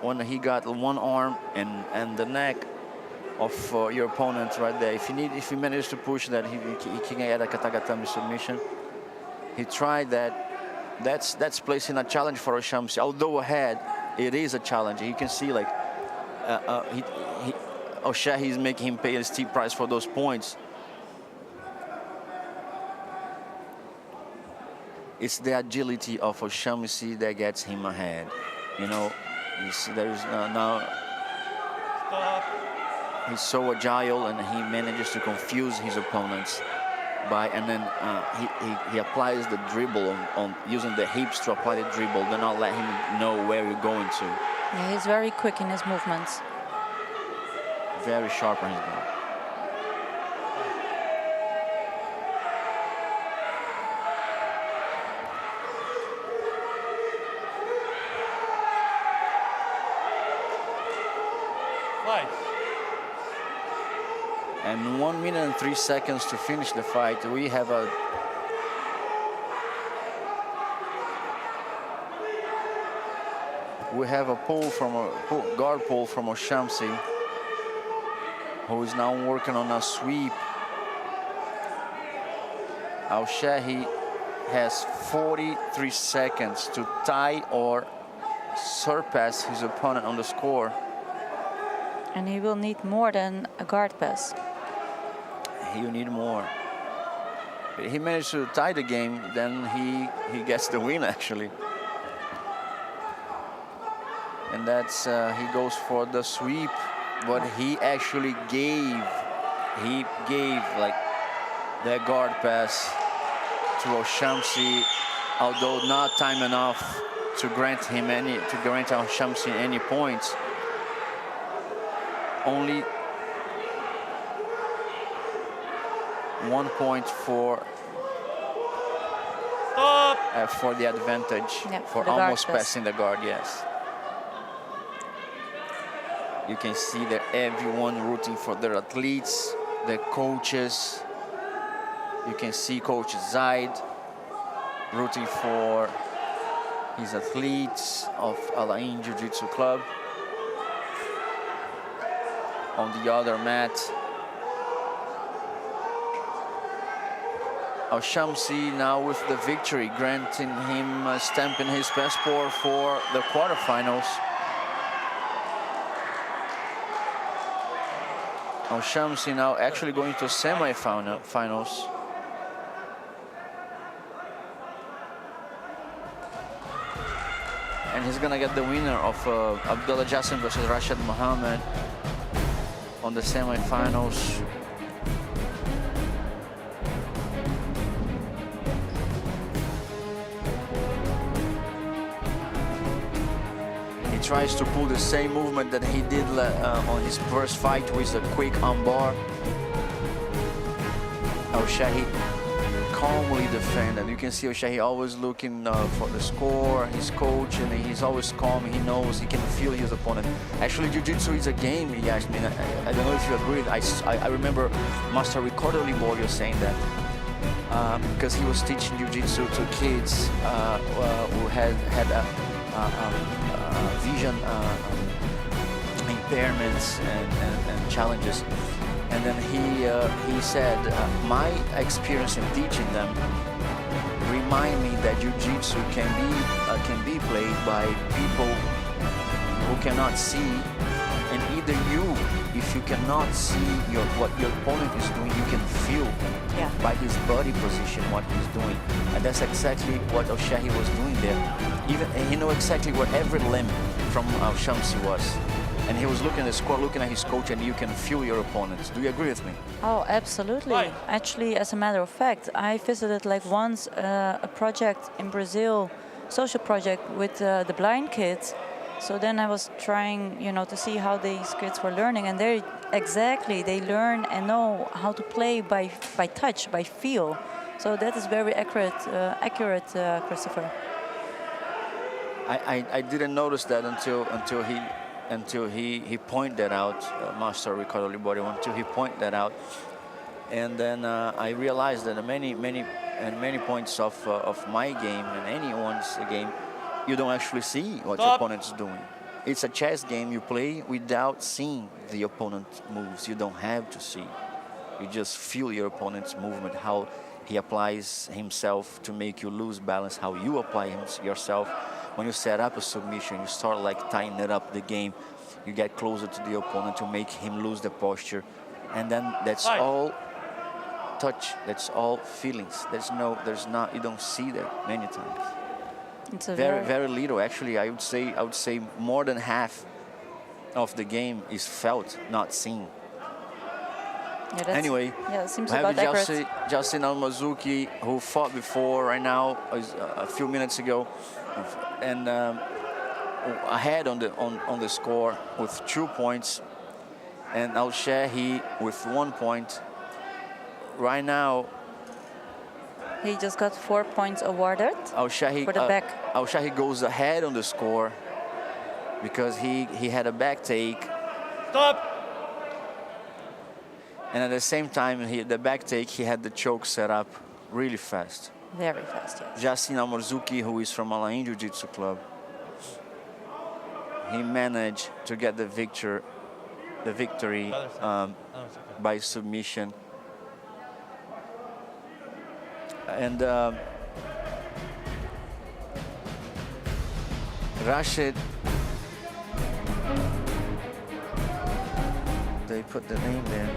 when he got one arm and the neck of your opponent right there. If he managed to push that, he can get a katagatame submission. He tried that. That's placing a challenge for Al-Shamsi. Although ahead, it is a challenge. You can see like Al-Shahi is making him pay a steep price for those points. It's the agility of Al-Shamsi that gets him ahead. You know, you see there's now Stop! he's so agile and he manages to confuse his opponents. And then he applies the dribble on using the hips to apply the dribble. Do not let him know where you're going to. Yeah, he's very quick in his movements. Very sharp on his game. Fight! And 1 minute and 3 seconds to finish the fight. We have a guard pull from Al-Shamsi, who is now working on a sweep. Al-Shahi has 43 seconds to tie or surpass his opponent on the score. And he will need more than a guard pass. He will need more. If he managed to tie the game, then he gets the win actually. And that's he goes for the sweep, but he actually gave like that guard pass to Al-Shamsi, although not time enough to grant Al-Shamsi any points. Only 1 point for the advantage, Yeah, for the guard almost pass. passing the guard, yes. You can see that everyone rooting for their athletes, their coaches. You can see Coach Zaid rooting for his athletes of Al Ain Jiu-Jitsu Club. On the other mat, Al-Shamsi now with the victory, granting him stamping his passport for the quarterfinals. Al-Shamsi now actually going to semi-finals. And he's gonna get the winner of Abdullah Jassim versus Rashad Muhammad on the semi-finals. He tries to pull the same movement that he did on his first fight with a quick armbar. Al-Shahi calmly defended. You can see Al-Shahi always looking for the score, his coach, and he's always calm. He knows, he can feel his opponent. Actually, Jiu-Jitsu is a game, he asked me. I don't know if you agree. I remember Master Ricardo Liborio saying that. Because he was teaching Jiu-Jitsu to kids who had vision impairments and challenges. And then he said, my experience in teaching them remind me that Jiu-Jitsu can be played by people who cannot see, and either you, if you cannot see what your opponent is doing, you can feel by his body position what he's doing, and that's exactly what Al-Shahi was doing there. Even he knew exactly where every limb from Al-Shamsi was. And he was looking at the score, looking at his coach, and you can feel your opponents. Do you agree with me? Oh, absolutely. Right. Actually, as a matter of fact, I visited like once a project in Brazil, social project with the blind kids. So then I was trying, to see how these kids were learning, and they learn and know how to play by touch, by feel. So that is very accurate, Christopher. I didn't notice that until he pointed that out, Master Ricardo Liborio, until he pointed that out. And then I realized that many points of my game and anyone's game, you don't actually see what your opponent's doing. It's a chess game you play without seeing the opponent's moves. You don't have to see. You just feel your opponent's movement, how he applies himself to make you lose balance, how you apply yourself. When you set up a submission, you start like tightening up the game. You get closer to the opponent to make him lose the posture. And then that's all touch, that's all feelings. You don't see that many times. It's a Very little. Actually, I would say more than half of the game is felt, not seen. Anyway, it seems we have about accurate. Justin Al-Mazuki, who fought before right now, a few minutes ago, and ahead on the score with 2 points, and Al-Shahi with 1 point. Right now, he just got 4 points awarded Al-Shahi for the back. Al-Shahi goes ahead on the score because he had a back take. Stop. And at the same time, the back take, he had the choke set up really fast. Very fast, yes. Justin Al-Marzuki, who is from Al Ain Jiu-Jitsu Club, he managed to get the victory by submission. And Rashid, they put the name there.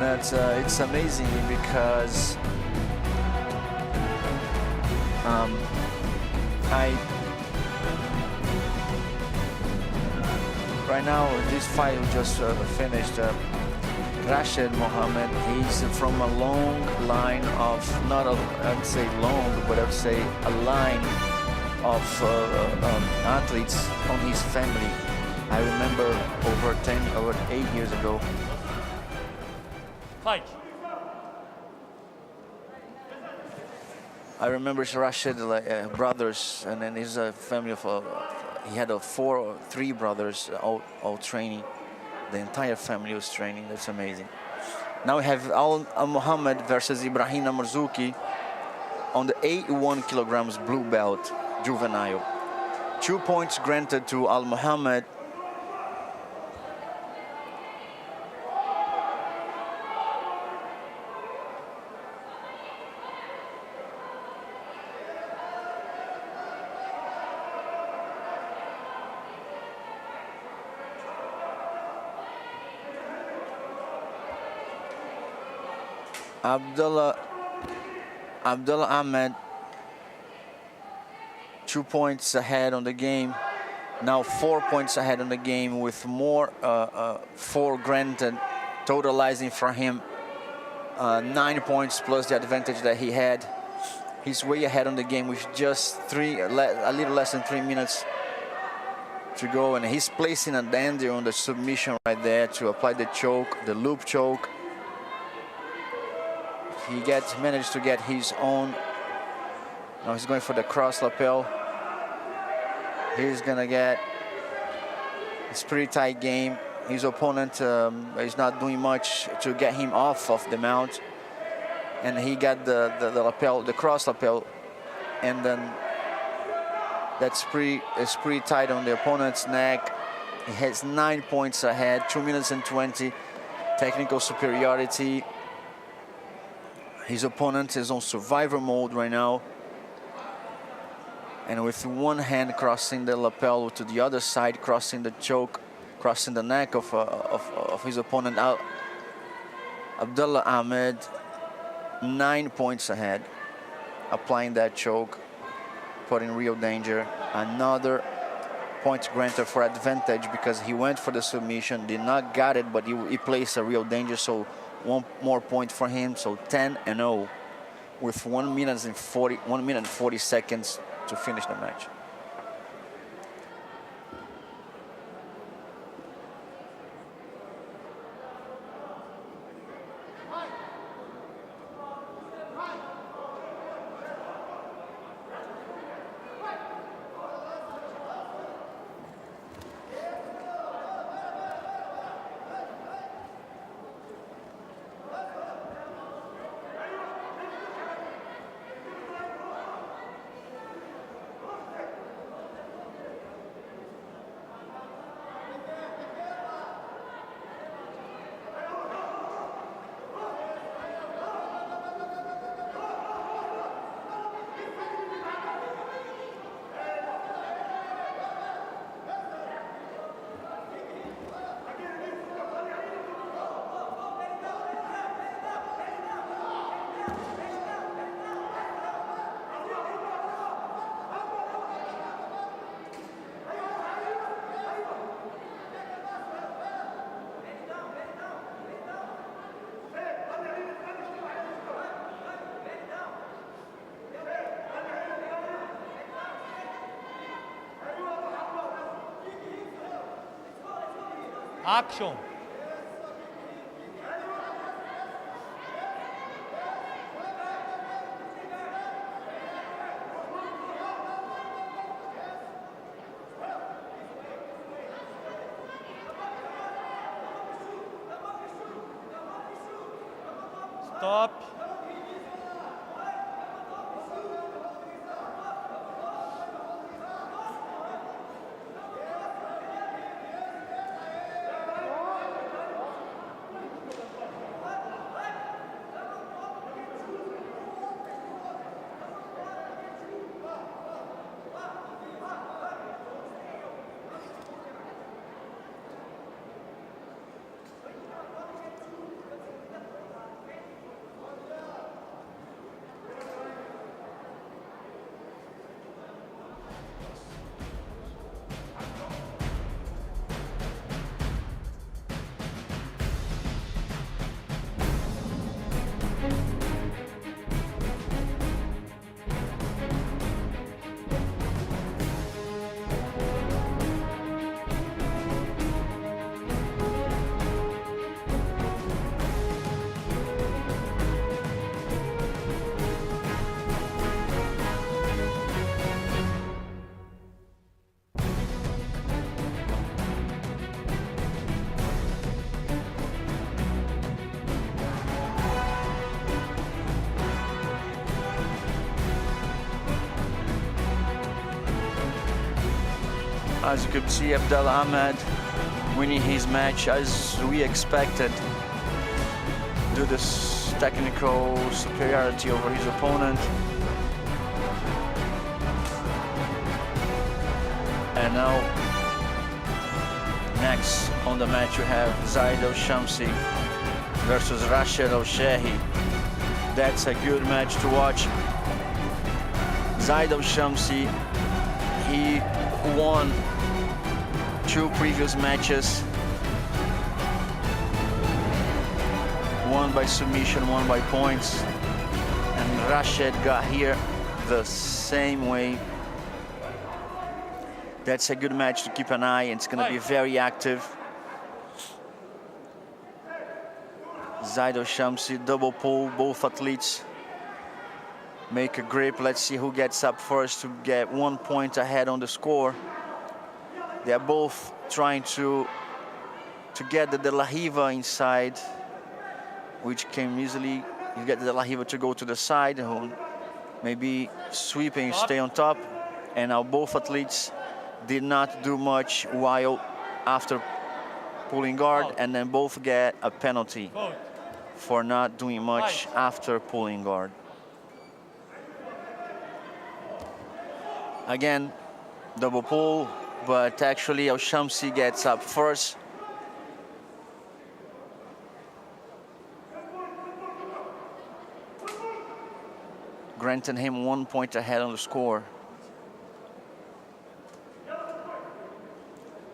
And it's amazing because right now this fight we just finished. Rashid Mohammed, he's from a long line of, not a, I'd say long, but I'd say a line of athletes on his family. I remember over 8 years ago. Fight. I remember Rashid brothers, and then his family of he had 3 brothers all training. The entire family was training. That's amazing. Now we have Al Muhammad versus Ibrahim Marzuki on the 81 kilograms blue belt juvenile. 2 points granted to Al Muhammad. Abdullah Ahmed, 2 points ahead on the game. Now 4 points ahead on the game with more 4 granted, totalizing for him 9 points plus the advantage that he had. He's way ahead on the game with just a little less than 3 minutes to go, and he's placing a dandy on the submission right there to apply the choke, the loop choke. He managed to get his own. Now he's going for the cross lapel. He's gonna get. It's pretty tight game. His opponent is not doing much to get him off of the mount, and he got the lapel, the cross lapel, and then it's pretty tight on the opponent's neck. He has 9 points ahead, 2 minutes and 20, technical superiority. His opponent is on survivor mode right now, and with one hand crossing the lapel to the other side, crossing the choke, crossing the neck of his opponent. Abdullah Ahmed, 9 points ahead, applying that choke, putting real danger. Another point granted for advantage because he went for the submission, did not got it, but he placed a real danger, so 1 more point for him, so 10-0 with 1 minute and 40 seconds to finish the match. Action. Stop. As you could see, Abdallah Ahmed winning his match as we expected, due to this technical superiority over his opponent. And now, next on the match, we have Zaid Al-Shamsi versus Rashid Al-Shehi. That's a good match to watch. Zaid Al-Shamsi, he won 2 previous matches. One by submission, one by points. And Rashid got here the same way. That's a good match to keep an eye. It's going to be very active. Zaid Al-Shamsi, double pull, both athletes make a grip. Let's see who gets up first to get 1 point ahead on the score. They're both trying to get the De La Riva inside, which can easily, you get the De La Riva to go to the side, who maybe sweeping, stay on top. And now both athletes did not do much while after pulling guard, and then both get a penalty for not doing much after pulling guard. Again, double pull, but actually Al-Shamsi gets up first. Granting him 1 point ahead on the score.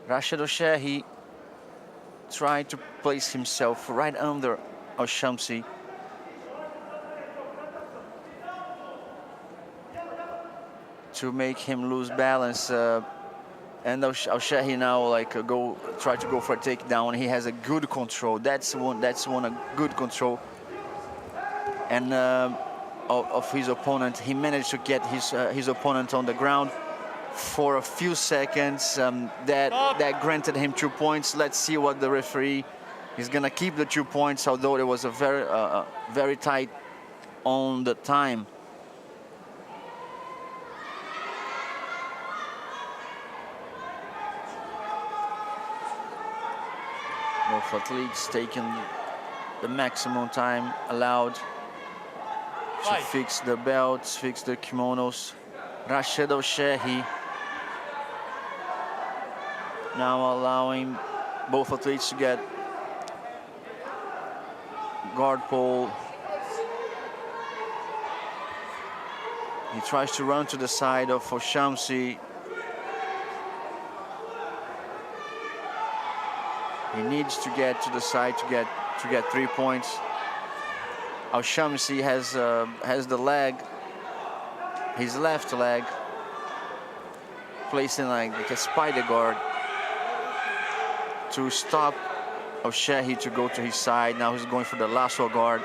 Rashid Al-Shehi tried to place himself right under Al-Shamsi. To make him lose balance. And Al-Shehi now try to go for a takedown. He has a good control. That's one a good control. And of his opponent, he managed to get his opponent on the ground for a few seconds. That granted him 2 points. Let's see what the referee is gonna keep the 2 points, although it was a very tight on the time. Both athletes taking the maximum time allowed to fix the belts, fix the kimonos. Rashid Al-Shehi now allowing both athletes to get guard pull. He tries to run to the side of Al-Shamsi. He needs to get to the side to get 3 points. Al-Shamsi has the leg, his left leg, placing like a spider guard to stop Al-Shehi to go to his side. Now he's going for the lasso guard.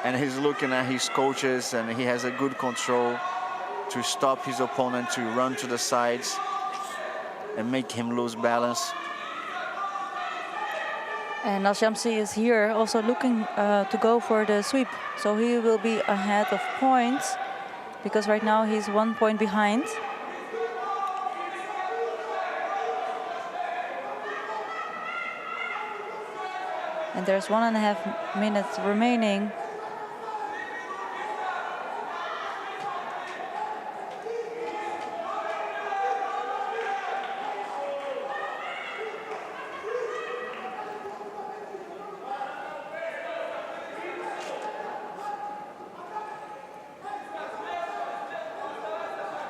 And he's looking at his coaches, and he has a good control to stop his opponent to run to the sides and make him lose balance. And Al-Shamsi is here also looking to go for the sweep. So he will be ahead of points because right now he's 1 point behind. And there's 1.5 minutes remaining.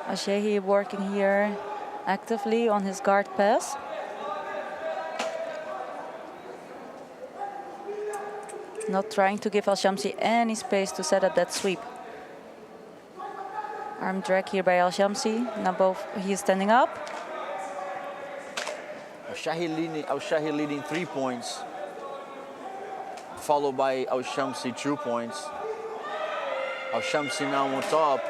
Al-Shehi working here actively on his guard pass. Not trying to give Al-Shamsi any space to set up that sweep. Arm drag here by Al-Shamsi. Now he is standing up. Al-Shehi leading 3 points, followed by Al-Shamsi 2 points. Al-Shamsi now on top.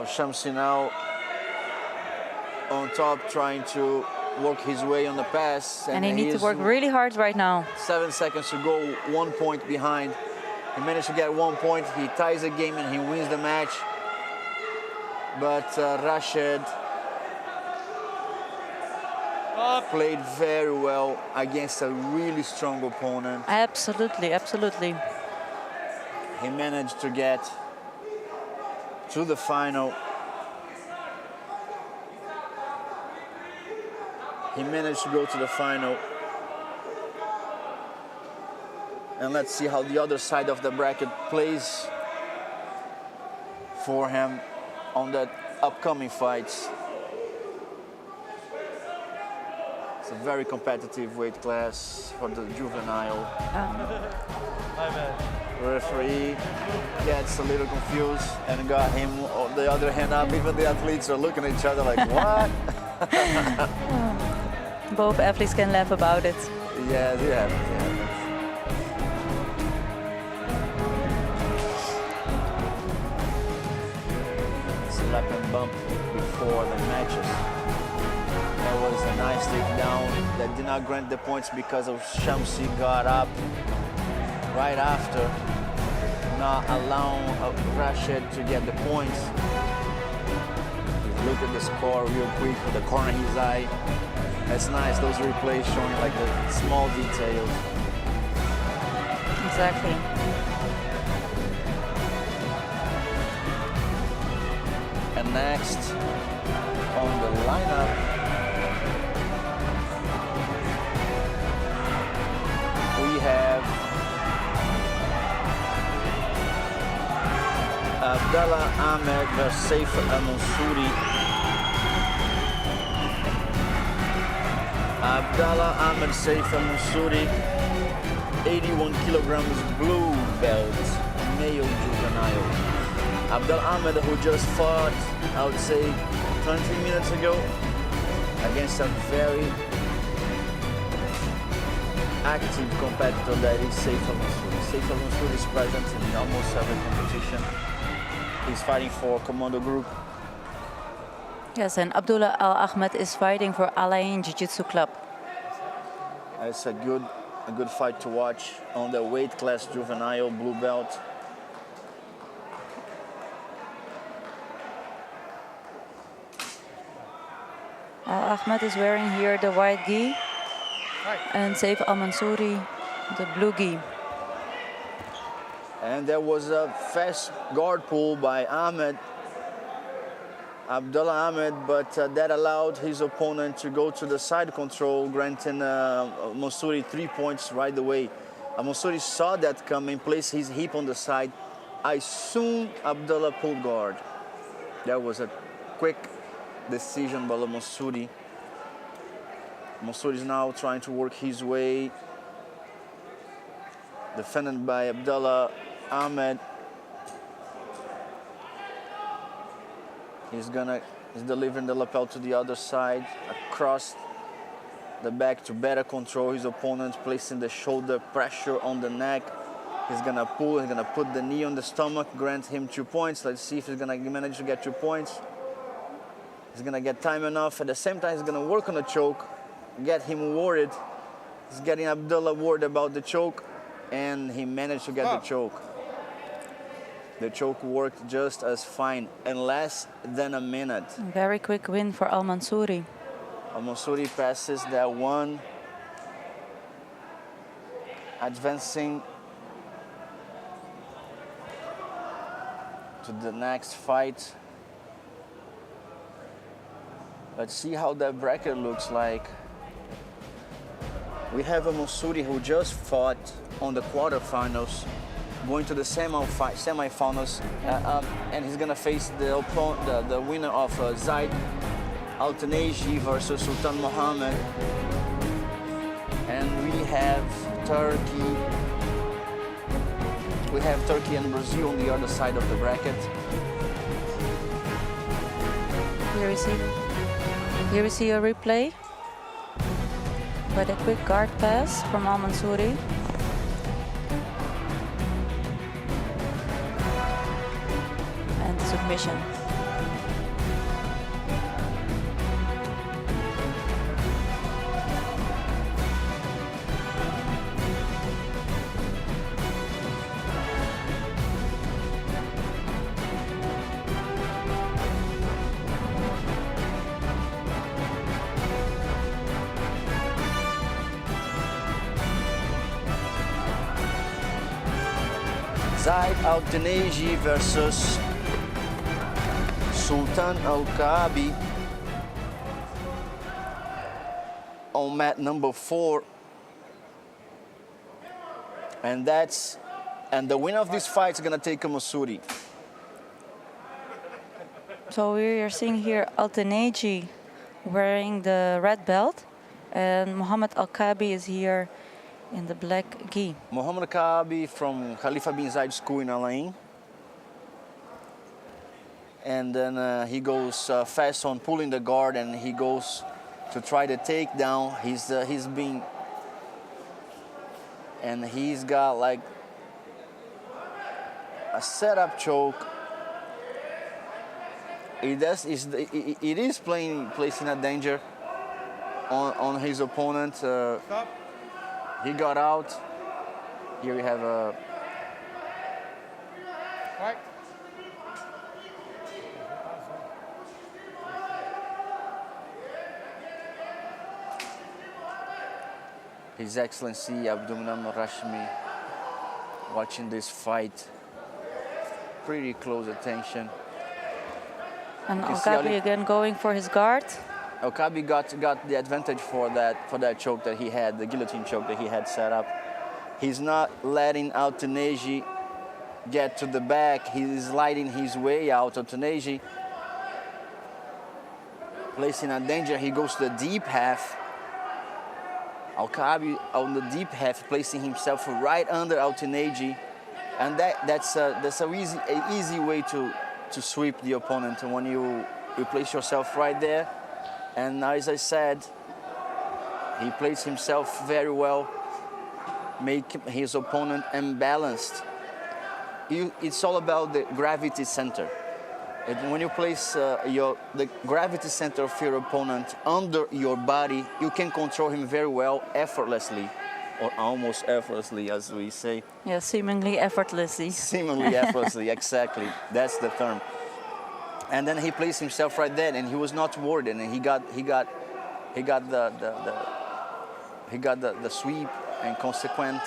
Shamsi now on top, trying to work his way on the pass. And he needs to is work really hard right now. 7 seconds to go, 1 point behind. He managed to get 1 point. He ties the game and he wins the match. But Rashid Stop. played very well against a really strong opponent. Absolutely, absolutely. He managed to get to the final. He managed to go to the final. And let's see how the other side of the bracket plays for him on the upcoming fights. It's a very competitive weight class for the juvenile. My bad. Referee gets a little confused and got him the other hand up. Even the athletes are looking at each other like, what? Both athletes can laugh about it. Yeah, they have. Slap and bump before the matches. That was a nice takedown that did not grant the points because of Shamsi got up right after, not allowing Rashid to get the points. Look at the score real quick with the corner of his eye. That's nice, those replays showing like the small details. Exactly. And next on the lineup, we have Abdallah Ahmed versus Saif Al-Mansouri. Abdallah Ahmed Saif Al-Mansouri, 81 kilograms blue belt, male juvenile. Abdallah Ahmed, who just fought, I would say, 20 minutes ago against a very active competitor that is Saif Al-Mansouri. Saif Al-Mansouri is present in almost every competition. He's fighting for Commando Group. Yes, and Abdullah Al Ahmed is fighting for Alain Jiu-Jitsu Club. It's a good fight to watch on the weight class juvenile blue belt. Al Ahmed is wearing here the white gi and Saif Al-Mansouri the blue gi. And there was a fast guard pull by Abdullah Ahmed, but that allowed his opponent to go to the side control, granting Mansouri 3 points right away. Mansouri saw that coming, placed his hip on the side. As soon Abdullah pulled guard. That was a quick decision by Mansouri. Mansouri is now trying to work his way, defended by Abdullah Ahmed. He's delivering the lapel to the other side, across the back to better control his opponent, placing the shoulder pressure on the neck. He's gonna pull, he's gonna put the knee on the stomach, grant him 2 points. Let's see if he's gonna manage to get 2 points. He's gonna get time enough. At the same time, he's gonna work on the choke, get him worried. He's getting Abdullah worried about the choke, and he managed to get the choke. The choke worked just as fine in less than a minute. Very quick win for Al-Mansouri. Al-Mansouri passes that one, advancing to the next fight. Let's see how that bracket looks like. We have a Mansouri who just fought on the quarterfinals, going to the semifinals, and he's gonna face the winner of Zaid Altaneji versus Sultan Mohammed. And we have Turkey. We have Turkey and Brazil on the other side of the bracket. Here we see a replay. But a quick guard pass from Al-Mansouri. And submission. Zaid Al-Taneji versus Sultan Al-Kaabi on mat number 4. And the winner of this fight is gonna take a Masuri. So we are seeing here Al-Taneji wearing the red belt, and Muhammad Al-Kaabi is here in the black gi. Muhammad Kaabi from Khalifa bin Zayed School in Al Ain. And then he goes fast on pulling the guard, and he goes to try to take down. He's got like a setup choke. It is placing a danger on his opponent. He got out. Here we have a Right. His Excellency Abdulmanam Rashmi watching this fight. Pretty close attention. And You can see Al-Kaabi again going for his guard. Al-Kaabi got the advantage for that choke that he had, the guillotine choke that he had set up. He's not letting Al-Taneji get to the back. He's sliding his way out. Al-Taneji placing a danger. He goes to the deep half. Al-Kaabi on the deep half, placing himself right under Al-Taneji, and that's an easy way to sweep the opponent when you place yourself right there. And as I said, he plays himself very well, make his opponent imbalanced. It's all about the gravity center. When you place the gravity center of your opponent under your body, you can control him very well, effortlessly, or almost effortlessly, as we say. Yeah, seemingly effortlessly. Seemingly effortlessly, exactly. That's the term. And then he placed himself right there, and he was not worried, and he got the sweep and consequent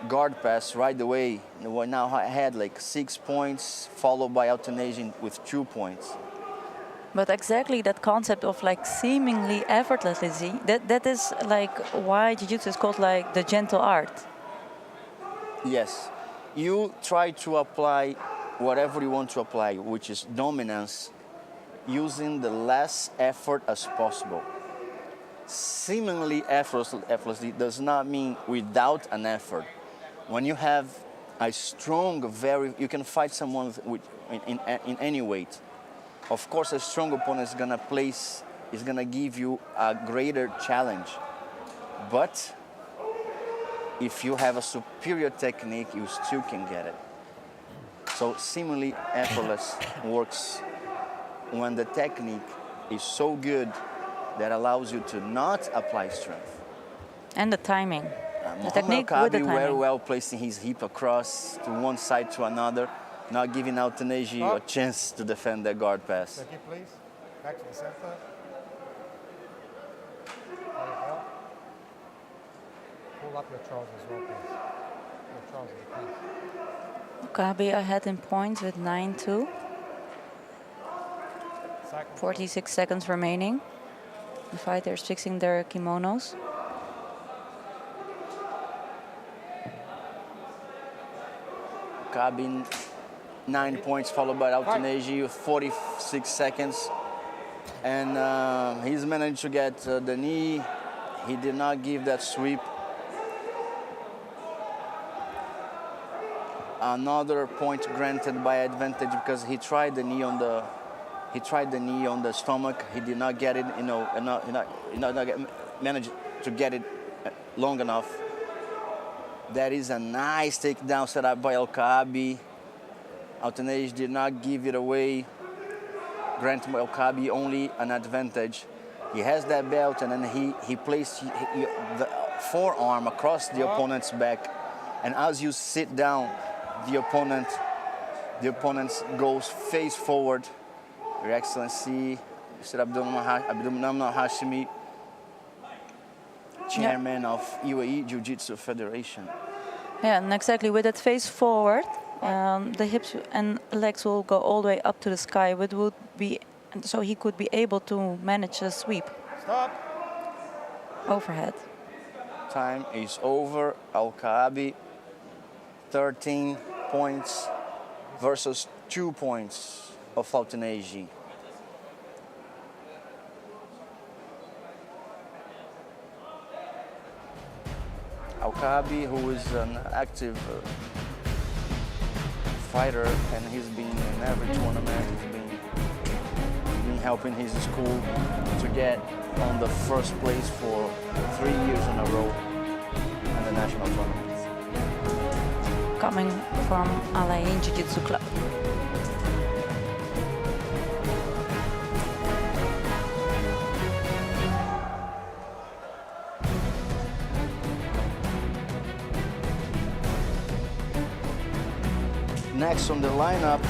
guard pass right away. Now I had like 6 points, followed by Al-Taneji with 2 points. But exactly that concept of like seemingly effortlessly, that is like why Jiu-Jitsu is called like the gentle art. Yes, you try to apply whatever you want to apply, which is dominance, using the less effort as possible. Seemingly effortlessly does not mean without an effort. When you have a strong, you can fight someone in any weight. Of course, a strong opponent is gonna give you a greater challenge. But if you have a superior technique, you still can get it. So seemingly effortless works when the technique is so good that allows you to not apply strength. And the timing. The technique Muhammad with the Kaabi very timing. well placing his hip across to one side to another, not giving Al-Taneji a chance to defend the guard pass. Thank you, please. Back to the center. There you go. Pull up your trousers as well, please. Your trousers, please. Kaabi ahead in points with 9-2. Second. 46 seconds remaining. The fighters fixing their kimonos. Kaabi 9 points, followed by Al-Taneji with 46 seconds. And he's managed to get the knee. He did not give that sweep. Another point granted by advantage because he tried the knee on the stomach. He did not get it, managed to get it long enough. That is a nice takedown set up by Al-Kaabi. Al-Taneji did not give it away. Granting Al-Kaabi only an advantage. He has that belt, and then he placed the forearm across the opponent's back. And as you sit down, the opponent goes face forward. Your Excellency, Mr. Abdulmanam Hashimi, Chairman of UAE Jiu-Jitsu Federation. Yeah, and exactly with that face forward, the hips and legs will go all the way up to the sky, which would be, so he could be able to manage a sweep Stop. overhead. Time is over. Al-Kaabi, 13 points versus 2 points of Altanegi. Al-Kaabi, who is an active fighter, and he's been in every tournament. He's been helping his school to get on the first place for 3 years in a row in the national tournaments. Coming from Alain Jiu-Jitsu Club. Next on the lineup,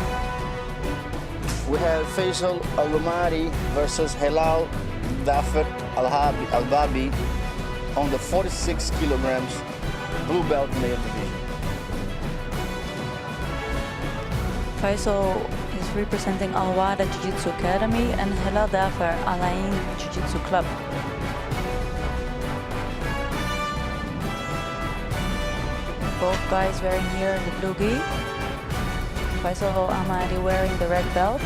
we have Faisal Al-Lumari versus Helal Dafir Al-Babi on the 46 kilograms blue belt male division. Faisal is representing Al-Wada Jiu-Jitsu Academy and Helal Dafir Alain Jiu-Jitsu Club. Both guys wearing here the blue gi. Faisal Al-Amadi wearing the red belt.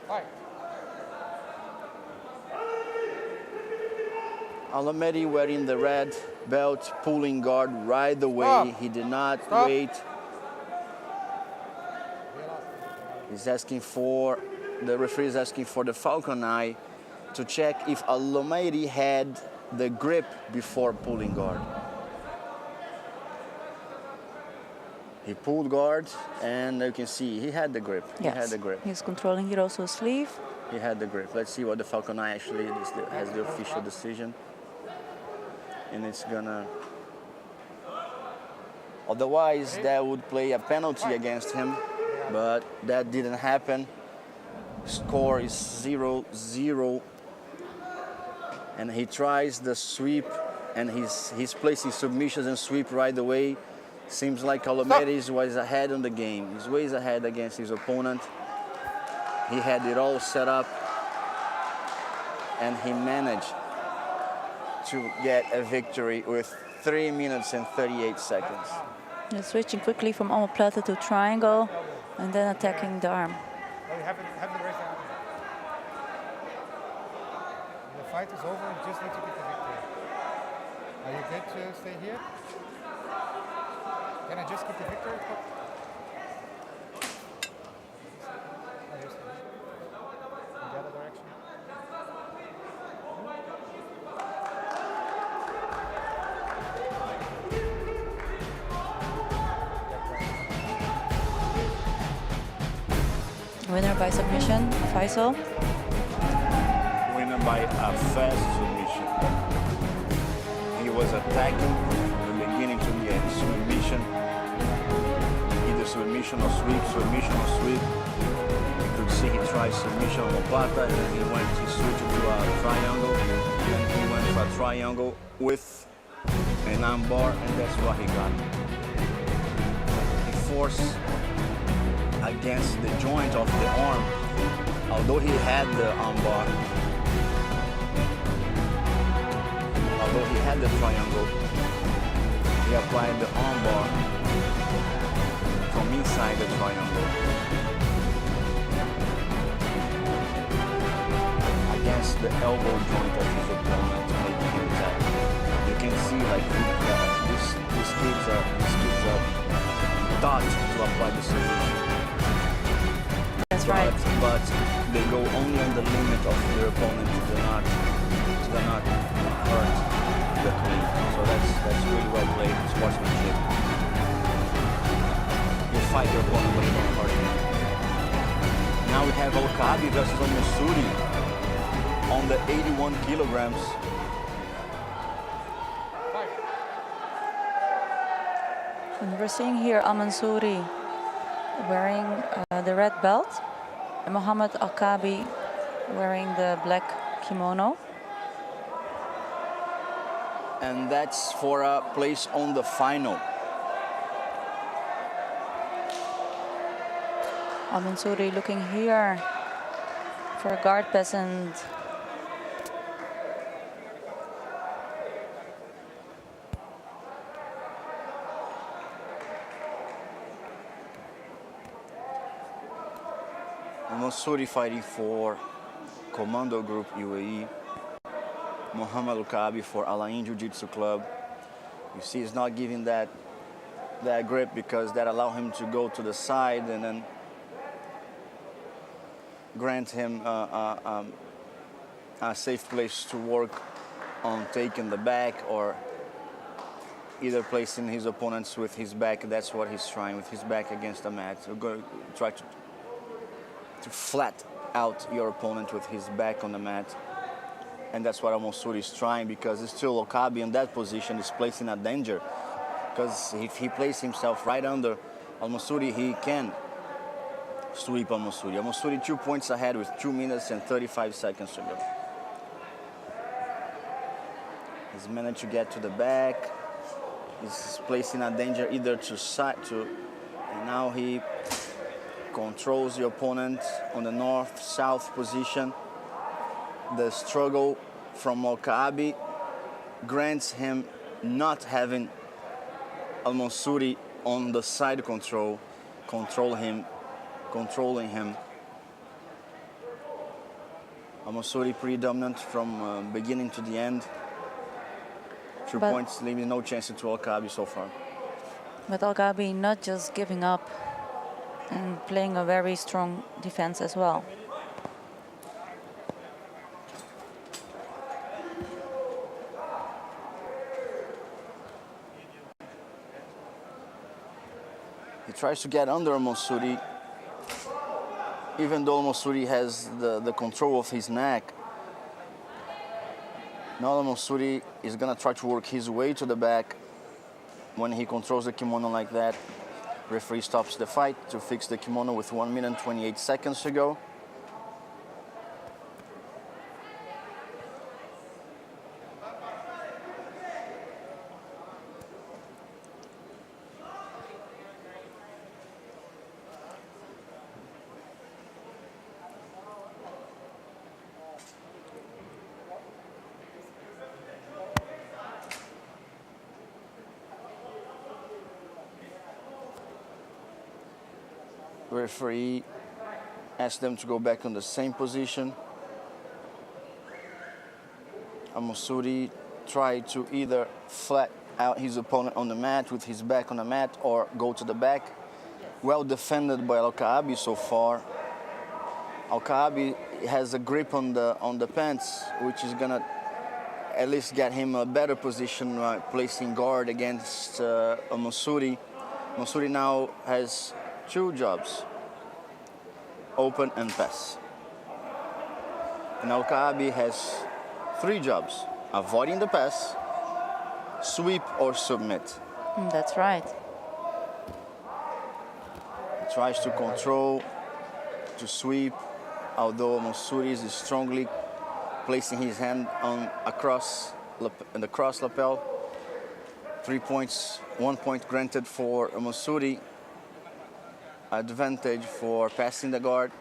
Fight. Al-Amadi wearing the red belt, pulling guard right away. Stop. He did not Stop. wait. He's asking for, the referee is asking for the falcon eye to check if Al-Lumari had the grip before pulling guard. He pulled guard, and you can see he had the grip. He had the grip. He's controlling here also sleeve. He had the grip. Let's see what the falcon eye actually has the official decision. And it's gonna... Otherwise, that would play a penalty against him, but that didn't happen. Score is 0-0. And he tries the sweep, and he's placing submissions and sweep right away. Seems like Al-Lumari was ahead on the game. He's ways ahead against his opponent. He had it all set up, and he managed to get a victory with 3 minutes and 38 seconds. They're switching quickly from omoplata to triangle and then attacking the arm. Oh, you haven't raised the arm. The fight is over. You just need to get the victory. Are you good to stay here? Can I just get the victory? Oh, yes. In the other direction. Winner by submission, Faisal. Winner by a fast submission. He was attacking from the beginning to the end. Submission, either submission or sweep, submission or sweep. You could see he tried submission on Plata, and then he switched to a triangle, and then he went for a triangle with an armbar, and that's what he got. He forced against the joint of the arm, although he had the armbar, although he had the triangle, he applied the armbar from inside the triangle against the elbow joint of his opponent to make him tap. You can see like these kids are taught to apply the solution. That's right. But they go only on the limit of their opponent to not hurt the clean. So that's really well played sportsmanship. You fight your opponent, but you don't hurt him. Now we have Al-Kaabi versus Al-Mansouri on the 81 kilograms. And we're seeing here Al-Mansouri wearing the red belt, and Mohammed Al-Kabi wearing the black kimono. And that's for a place on the final. Al-Mansouri looking here for a guard pass, and Mansouri fighting for Commando Group UAE. Mohammed Al-Kabi for Al Ain Jiu-Jitsu Club. You see, he's not giving that grip because that allow him to go to the side and then grant him a safe place to work on taking the back or either placing his opponents with his back. That's what he's trying, with his back against the mat. So go try to flat out your opponent with his back on the mat. And that's what Al-Mansouri is trying, because it's still Al-Kabi in that position is placing a danger. Because if he places himself right under Al-Mansouri, he can sweep Al-Mansouri. Al-Mansouri 2 points ahead with 2 minutes and 35 seconds to go. He's managed to get to the back. He's placing a danger either to side and now he controls the opponent on the north-south position. The struggle from Al-Kabi grants him not having Al-Mansouri on the side controlling him. Al-Mansouri pretty dominant from beginning to the end. 2 points, leaving no chance to Al-Kabi so far. But Al-Kabi not just giving up and playing a very strong defense as well. He tries to get under Al-Mansouri, even though Al-Mansouri has the control of his neck. Now Al-Mansouri is gonna try to work his way to the back. When he controls the kimono like that, referee stops the fight to fix the kimono with 1 minute and 28 seconds to go. Referee asks them to go back on the same position. Al-Mansouri tried to either flat out his opponent on the mat with his back on the mat or go to the back. Well defended by Al-Kabi so far. Al-Kabi has a grip on the pants, which is gonna at least get him a better position placing guard against Al-Mansouri. Al-Mansouri now has 2 jobs, open and pass. And Al-Kabi has 3 jobs, avoiding the pass, sweep or submit. That's right. He tries to control, to sweep, although Al-Mansouri is strongly placing his hand on the cross lapel. 3 points, 1 point granted for Al-Mansouri. Advantage for passing the guard.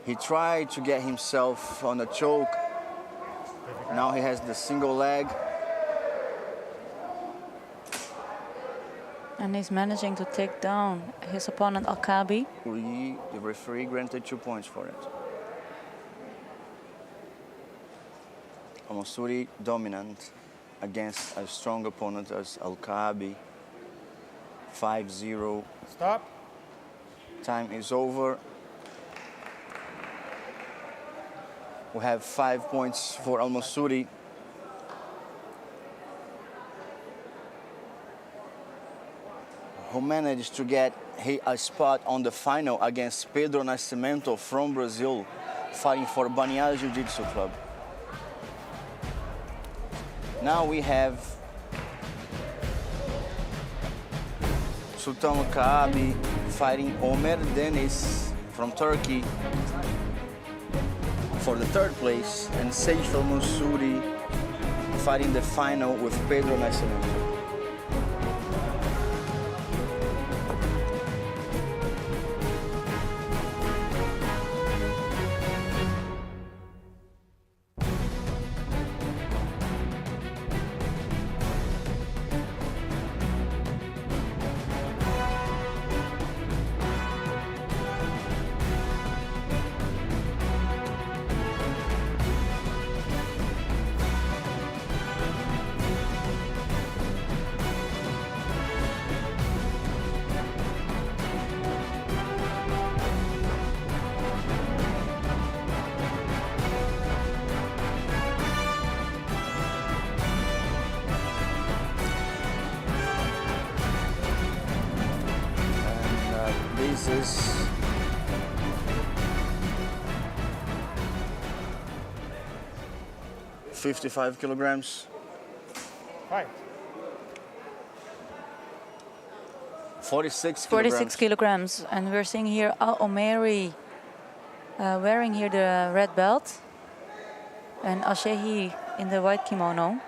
He tried to get himself on a choke. Now he has the single leg. And he's managing to take down his opponent Al-Kabi. The referee granted 2 points for it. Al-Mansouri dominant against a strong opponent as Al-Kabi. 5-0. Stop. Time is over. We have 5 points for Al-Mansouri. Who managed to get a spot on the final against Pedro Nascimento from Brazil, fighting for Baniá Jiu-Jitsu Club. Now we have Sultan Kaabi fighting Ömer Deniz from Turkey for the third place, and Seyfel Mansouri fighting the final with Pedro Nascimento. This is $55 kilograms. Fight. 46 kilograms. 46 kilograms. And we're seeing here Al Omeri wearing here the red belt. And Al-Shehi in the white kimono.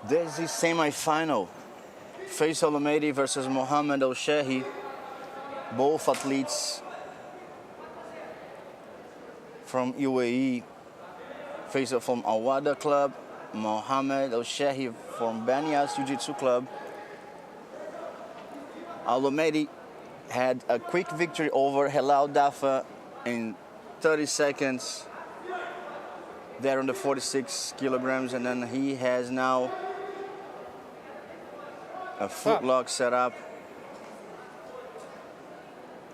There's the semi-final. Faisal Al-Omeri versus Mohammed Al-Shehi. Both athletes from UAE. Faisal from Al-Wada Club. Mohammed Al-Shehi from Banyas Jiu-Jitsu Club. Al-Omeri had a quick victory over Helal Dafa in 30 seconds. There on the 46 kilograms, and then he has now a footlock set up,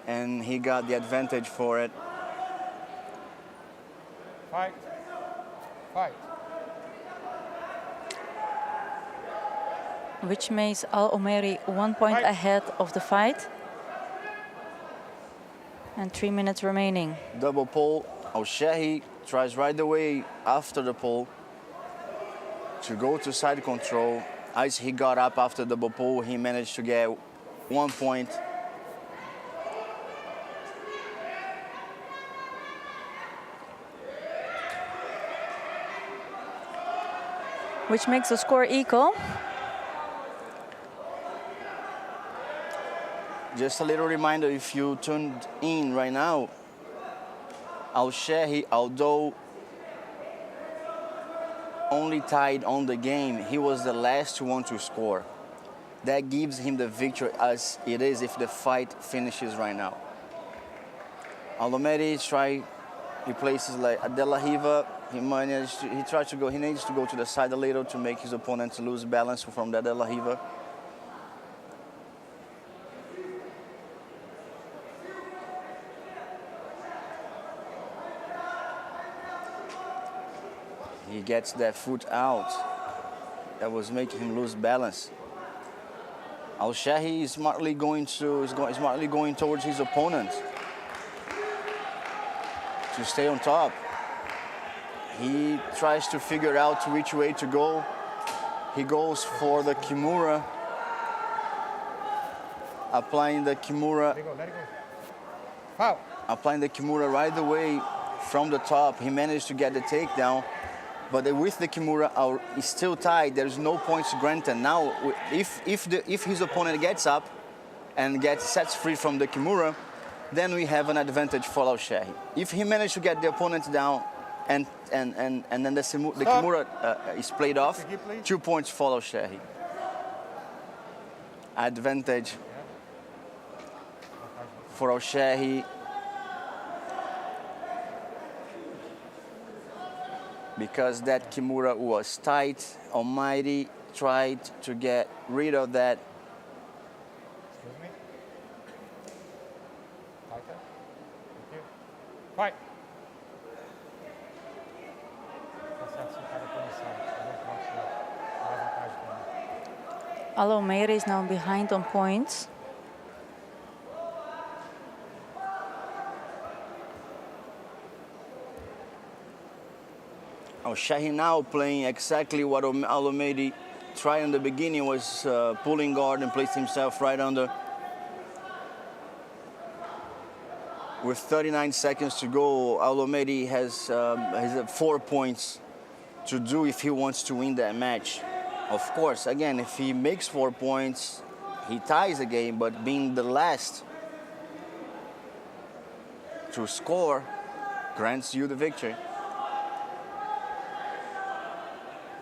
and he got the advantage for it. Fight. Fight. Which makes Al Omeri 1 point Fight. ahead of the fight. And 3 minutes remaining. Double pole. Al-Shehi tries right away after the pole to go to side control. As he got up after the double pole, he managed to get 1 point. Which makes the score equal. Just a little reminder, if you tuned in right now, Al-Shehi, although only tied on the game, he was the last one to score. That gives him the victory as it is if the fight finishes right now. Al-Omeri he places like De La Riva. He needs to go to the side a little to make his opponent lose balance from the De La Riva. He gets that foot out. That was making him lose balance. Al-Shehi is smartly going towards his opponent to stay on top. He tries to figure out which way to go. He goes for the Kimura, applying the Kimura. Let it go. Let it go. Foul. Applying the Kimura right away from the top. He managed to get the takedown. But with the Kimura is still tied, there's no points granted. Now, if his opponent gets up and sets free from the Kimura, then we have an advantage for Al-Shehi. If he managed to get the opponent down and then the Kimura is played off, 2 points for Al-Shehi. Advantage for Al-Shehi. Because that Kimura was tight, Almighty tried to get rid of that. Excuse me. Fighter. Thank you. Fight. Al Omeri is now behind on points. Al-Shahi now playing exactly what Al-Omedi tried in the beginning, was pulling guard and placed himself right under. With 39 seconds to go, Al-Omedi has 4 points to do if he wants to win that match. Of course, again, if he makes 4 points, he ties the game, but being the last to score grants you the victory.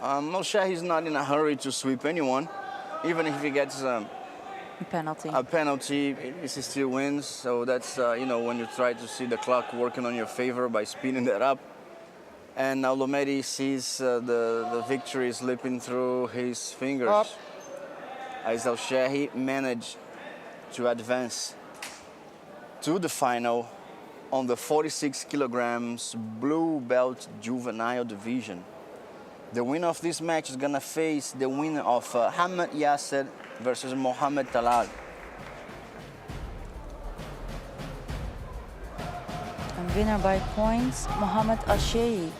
Al-Shahi is not in a hurry to sweep anyone. Even if he gets Penalty. a penalty, he still wins. So that's, when you try to see the clock working on your favor by speeding that up. And now Al-Omedi sees the victory slipping through his fingers. Up. As Al-Shahi managed to advance to the final on the 46 kilograms blue belt juvenile division. The winner of this match is gonna face the winner of Hamad Yasser versus Mohamed Talal. And winner by points, Mohamed Al-Shahi.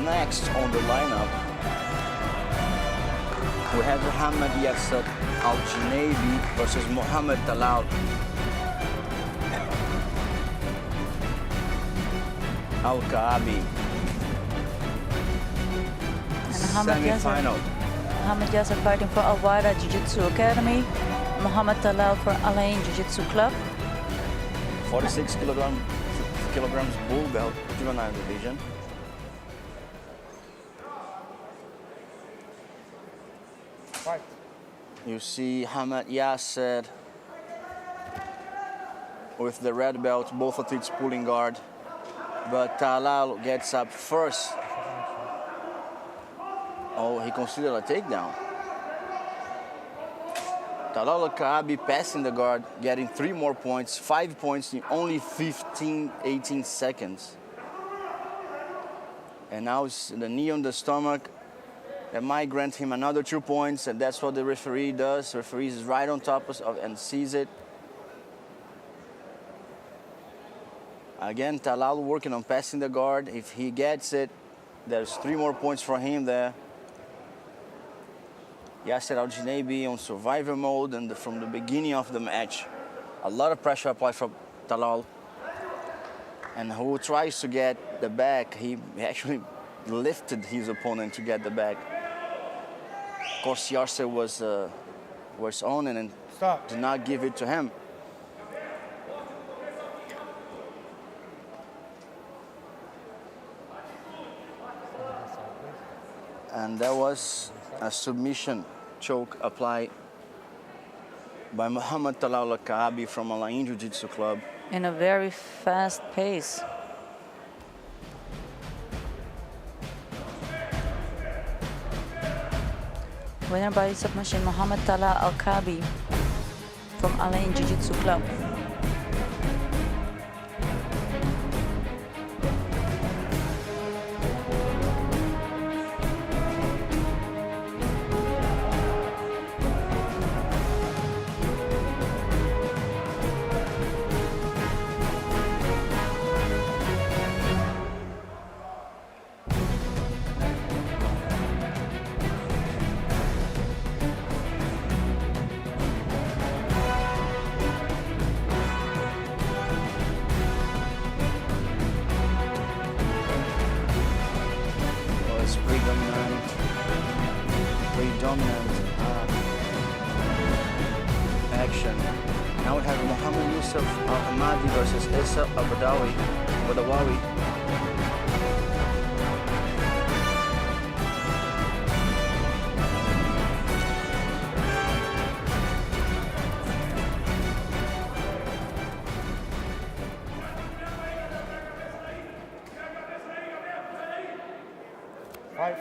Next on the lineup, we have Hamad Yasser Al-Junaidi versus Mohamed Talal. Al-Kaabi. And Semi-final. Mohamed Yasser fighting for Al-Wada Jiu-Jitsu Academy. Mohamed Talal for Al-Ain Jiu-Jitsu Club. 46 kilograms bull belt juvenile division. Fight. You see Hamad Yasser with the red belt, both athletes pulling guard. But Talal gets up first. Oh, he considered a takedown. Talal Al-Kaabi passing the guard, getting 3 more points, 5 points in only 18 seconds. And now it's the knee on the stomach. That might grant him another 2 points, and that's what the referee does. The referee is right on top of and sees it. Again, Talal working on passing the guard. If he gets it, there's 3 more points for him there. Yasser Al-Junaidi on survivor mode, and from the beginning of the match, a lot of pressure applied from Talal. And who tries to get the back, he actually lifted his opponent to get the back. Of course, Yasser was on and Stop. did not give it to him. And that was a submission choke applied by Mohamed Talal Al-Kaabi from Al-Ain Jiu-Jitsu Club. In a very fast pace. Winner by submission, Mohamed Talal Al-Kaabi from Al-Ain Jiu-Jitsu Club. Was predominant action Now we have Mohammed Yusuf Al-Hamadi versus Issa Al-Badawi. Five.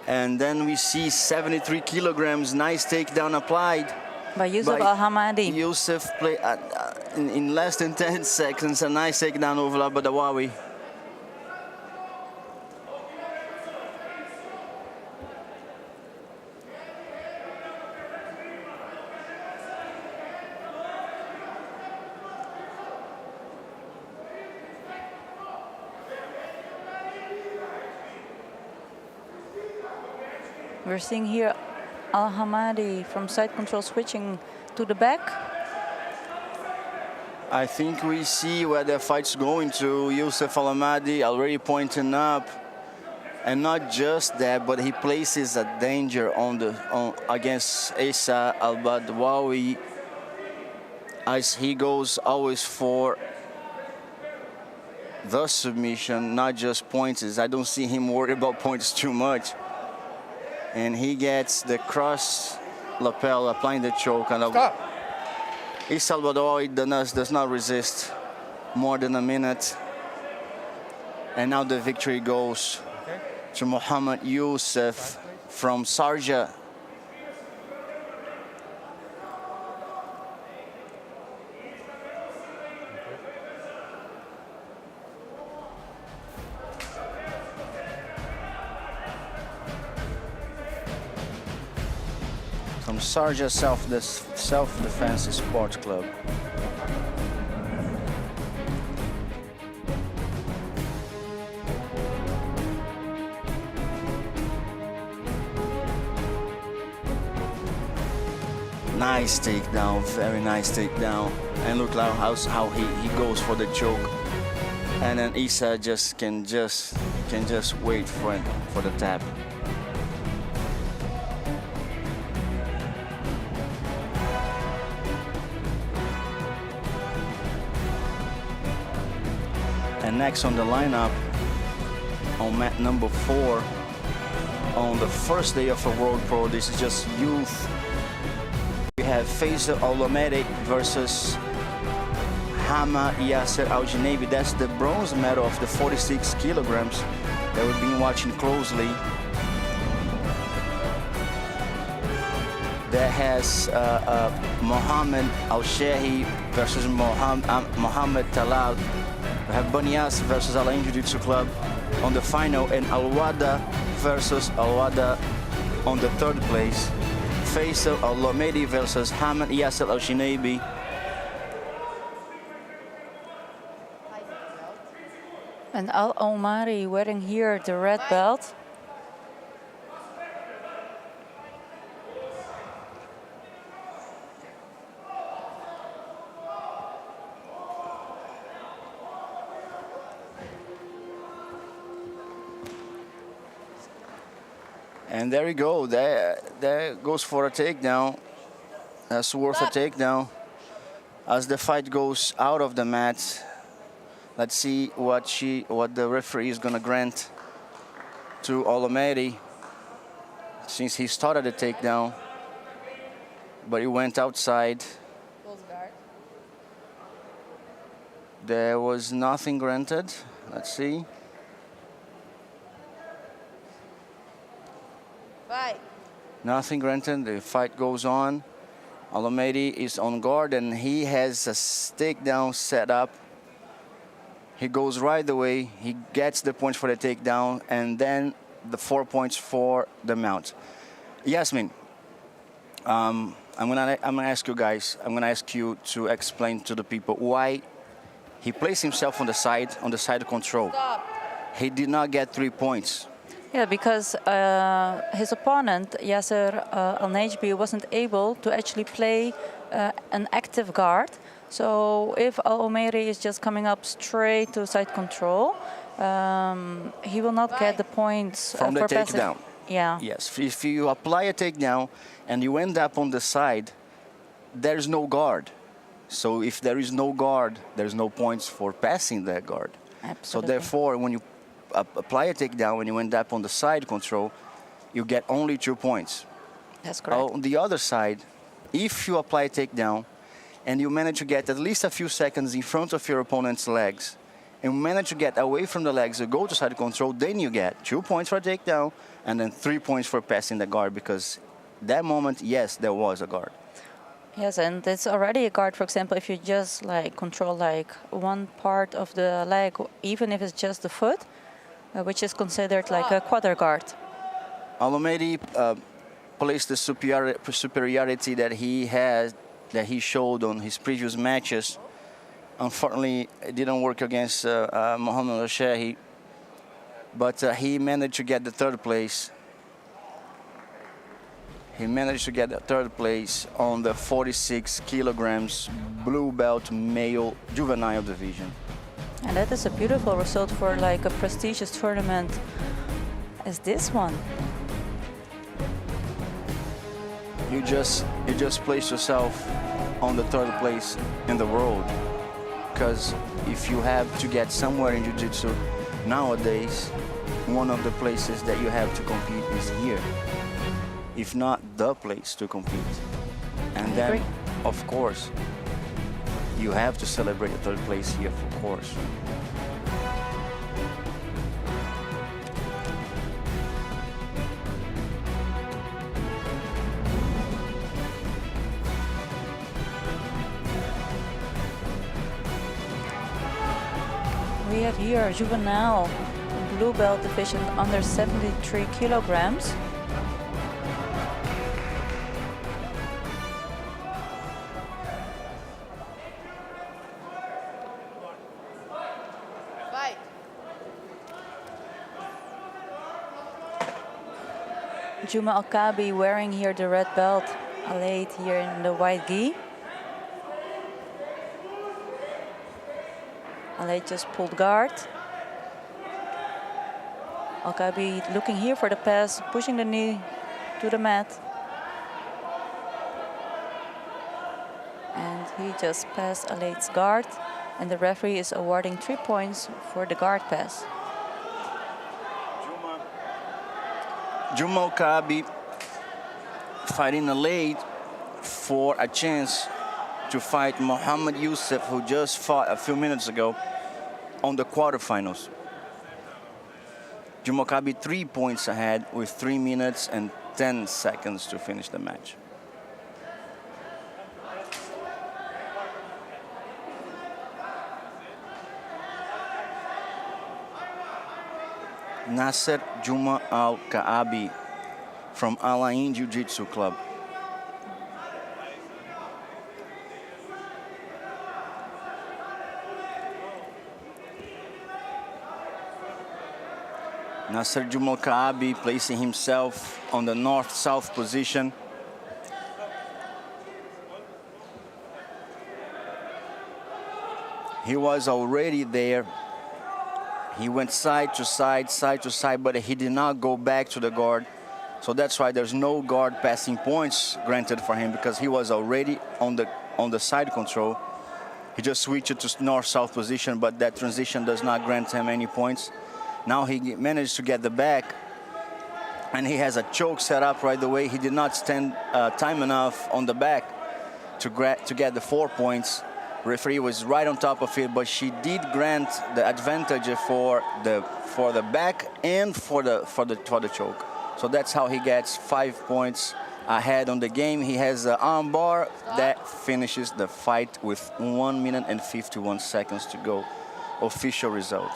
And then we see 73 kilograms, nice takedown applied. By Yusuf by Al-Hamadi. Yusuf play in less than 10 seconds, a nice takedown over Al-Badawi. We're seeing here Al-Hamadi from side control switching to the back. I think we see where the fight's going to. Yusuf Al-Hamadi already pointing up. And not just that, but he places a danger against Issa Al-Badawi as he goes always for the submission, not just points. I don't see him worried about points too much. And he gets the cross lapel, applying the choke. And Issa Al-Badawi does not resist more than a minute. And now the victory goes to Mohammed Yusuf from Sharjah. From Sharjah Self-Defense Sports Club. Nice takedown, very nice takedown. And look how he goes for the choke. And then Issa can just wait for the tap. And next on the lineup, on mat number 4, on the first day of a World Pro, this is just youth. We have Faisal Al-Lamedi versus Hama Yasser Al-Janabi. That's the bronze medal of the 46 kilograms that we've been watching closely. That has Mohammed Al-Shehi versus Mohammed Talal. We have Banias versus Al Ain Jiu-Jitsu Club on the final, and Al-Wada versus Al-Wada on the third place. Faisal Al-Lamedi versus Hamad Yasser Al-Shinabi. And Al-Omari wearing here the red belt. And there we go. There goes for a takedown. That's worth a takedown. As the fight goes out of the mat, let's see what the referee is gonna grant to Al-Lamedi, since he started the takedown, but he went outside. There was nothing granted. Let's see. Nothing granted. The fight goes on. Al-Lamedi is on guard, and he has a takedown set up. He goes right away. He gets the points for the takedown, and then the 4 points for the mount. Yasmin, I'm gonna ask you guys. I'm gonna ask you to explain to the people why he placed himself on the side control. He did not get 3 points. Yeah, because his opponent, Yasser Al-Najbi, wasn't able to actually play an active guard. So if Al-Omari is just coming up straight to side control, he will not get the points from the for passive. takedown. Yeah. Yes, if you apply a takedown and you end up on the side, there's no guard. So if there is no guard, there's no points for passing that guard. So Absolutely. therefore, when you apply a takedown, when you end up on the side control, you get only 2 points. That's correct. On the other side, if you apply a takedown and you manage to get at least a few seconds in front of your opponent's legs, and manage to get away from the legs to go to side control, then you get 2 points for a takedown and then 3 points for passing the guard, because that moment, yes, there was a guard. Yes, and it's already a guard. For example, if you just like control like one part of the leg, even if it's just the foot, which is considered like a quarter guard. Alomedi placed the superiority that he had, that he showed on his previous matches. Unfortunately, it didn't work against Mohamed Al-Shehi, but he managed to get the third place. He managed to get the third place on the 46 kilograms blue belt male juvenile division. And that is a beautiful result for like a prestigious tournament as this one. You just place yourself on the third place in the world, because if you have to get somewhere in jiu-jitsu nowadays, one of the places that you have to compete is here, if not the place to compete. And I then, agree. of course, you have to celebrate the third place here, of course. We have here juvenile blue belt division under 73 kilograms. Fight. Juma Al-Kabi wearing here the red belt, Alade here in the white gi. Alade just pulled guard. Al-Kabi looking here for the pass, pushing the knee to the mat. And he just passed Alade's guard, and the referee is awarding 3 points for the guard pass. Juma Al-Kabi fighting Alade for a chance to fight Mohammed Youssef, who just fought a few minutes ago on the quarterfinals. Juma Al-Kabi 3 points ahead with 3 minutes and 10 seconds to finish the match. Nasser Juma Al-Kaabi from Alain Jiu-Jitsu Club. Nasser Juma Al-Kaabi placing himself on the north-south position. He was already there. He went side to side, but he did not go back to the guard. So that's why there's no guard passing points granted for him, because he was already on the side control. He just switched to north-south position, but that transition does not grant him any points. Now he managed to get the back, and he has a choke set up right away. He did not stand time enough on the back to get the 4 points. Referee was right on top of it, but she did grant the advantage for the back and for the choke. So that's how he gets 5 points ahead on the game. He has an arm bar that finishes the fight with 1 minute and 51 seconds to go. Official result.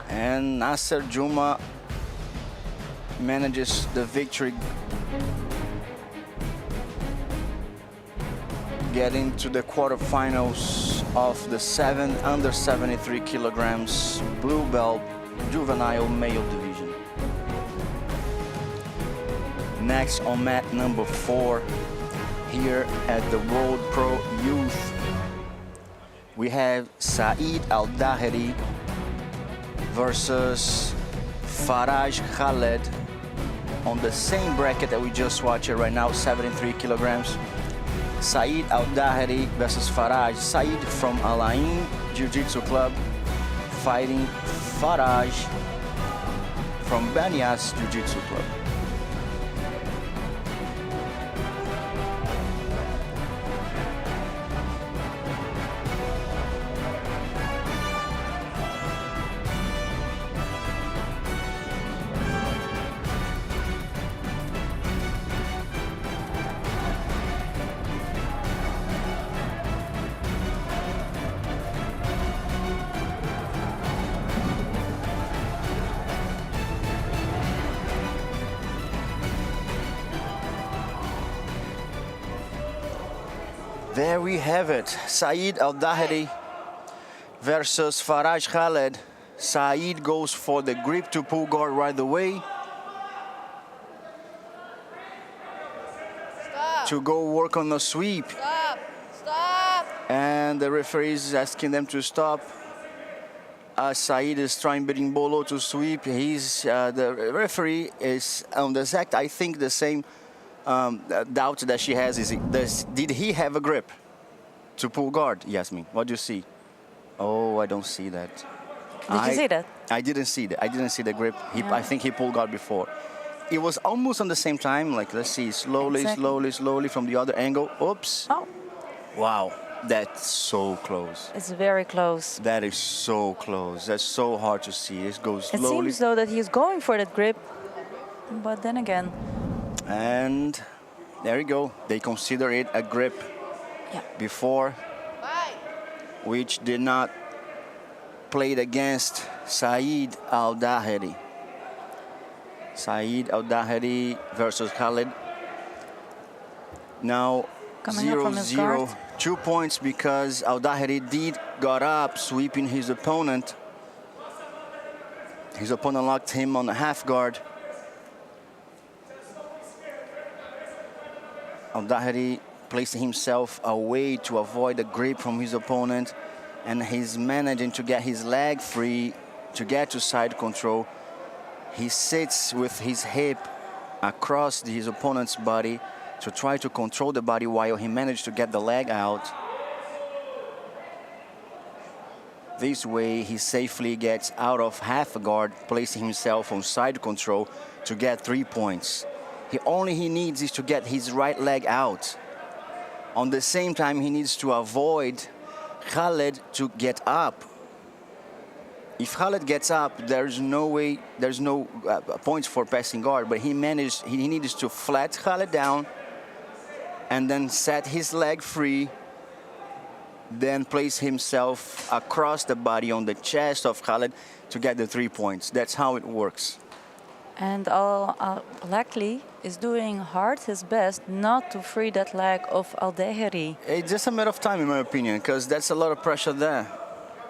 And Nasser Juma manages the victory, getting to the quarterfinals of the under 73 kilograms blue belt juvenile male division. Next on mat number 4 here at the World Pro Youth, we have Saeed Al-Dahiri versus Faraj Khaled on the same bracket that we just watched right now, 73 kilograms. Saeed Al-Dahiri versus Faraj. Saeed from Al Ain Jiu-Jitsu Club fighting Faraj from Banyas Jiu-Jitsu Club. There we have it. Saeed Al-Dahiri versus Faraj Khaled. Saeed goes for the grip to pull guard right away. Stop. To go work on the sweep. Stop. Stop. And the referee is asking them to stop. Saeed is trying berimbolo to sweep. The referee is on the exact, I think, the same doubt that she has is, did he have a grip to pull guard? Yasmin, what do you see? Oh, I don't see that. Did you see that? I didn't see that. I didn't see the grip. I think he pulled guard before. It was almost on the same time. Like, let's see, slowly, Exactly. slowly from the other angle. Oops. Oh, Wow, that's so close. it's very close. That is so close. That's so hard to see. It goes It slowly. seems though that he's going for that grip, but then again, And there you go. They consider it a grip yeah. before, Fight. which did not play against Saeed Al-Dahiri. Saeed Al-Dahiri versus Khalid. Now Coming up from his 0-0. guard. 2 points because Al-Dahiri got up, sweeping his opponent. His opponent locked him on the half guard. Al-Dahiri placed himself away to avoid the grip from his opponent, and he's managing to get his leg free to get to side control. He sits with his hip across his opponent's body to try to control the body while he managed to get the leg out. This way, he safely gets out of half guard, placing himself on side control to get 3 points. All he needs is to get his right leg out. On the same time, he needs to avoid Khaled to get up. If Khaled gets up, there's no points for passing guard, but he needs to flat Khaled down and then set his leg free, then place himself across the body on the chest of Khaled to get the 3 points. That's how it works. And Al-Lakli is doing hard his best not to free that leg of Al-Dahiri. It's just a matter of time, in my opinion, because that's a lot of pressure there.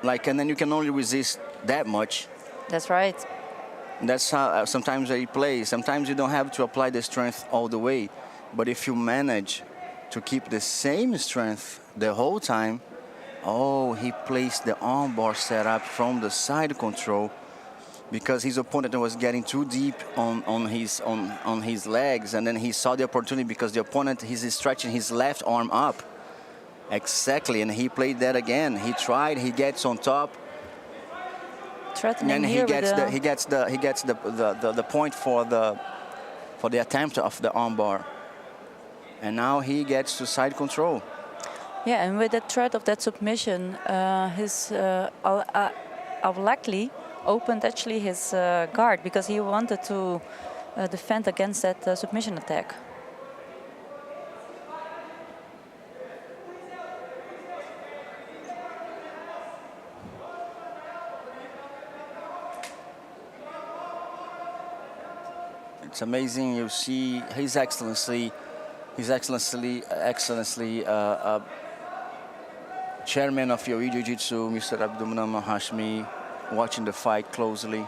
And then you can only resist that much. That's right. That's how sometimes he plays. Sometimes you don't have to apply the strength all the way. But if you manage to keep the same strength the whole time, he placed the armbar setup from the side control because his opponent was getting too deep on his legs, and then he saw the opportunity because the opponent is stretching his left arm up. Exactly, and he played that again. He tried, he gets on top, Threatening and here he gets the point for the attempt of the armbar. And now he gets to side control. Yeah, and with that threat of that submission, Al-Lakli opened actually his guard because he wanted to defend against that submission attack. It's amazing. You see His Excellency, Chairman of JIU-JITSU, Mr. Abdulmanam Hashmi, watching the fight closely.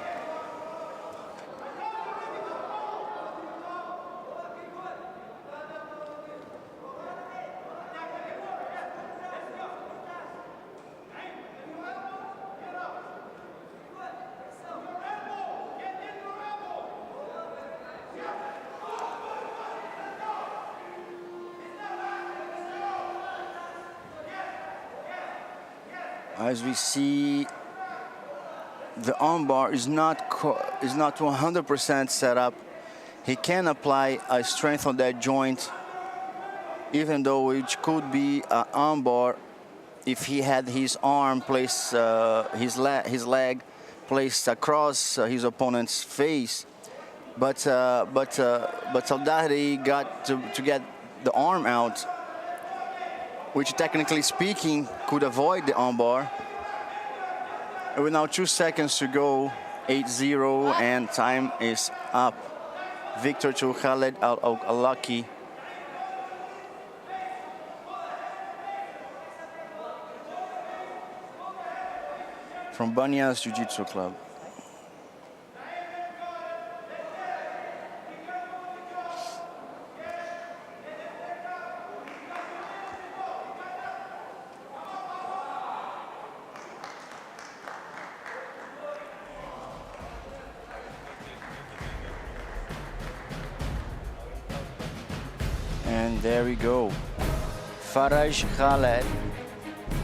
As we see, the armbar is not 100% set up. He can apply a strength on that joint, even though it could be an armbar if he had his arm placed, his leg placed across his opponent's face. But Saldari got to get the arm out, which technically speaking could avoid the armbar. With now 2 seconds to go, 8-0, and time is up. Victor to Khaled Al-Awlaki. From Banyas Jiu-Jitsu Club. And there we go. Faraj Khaled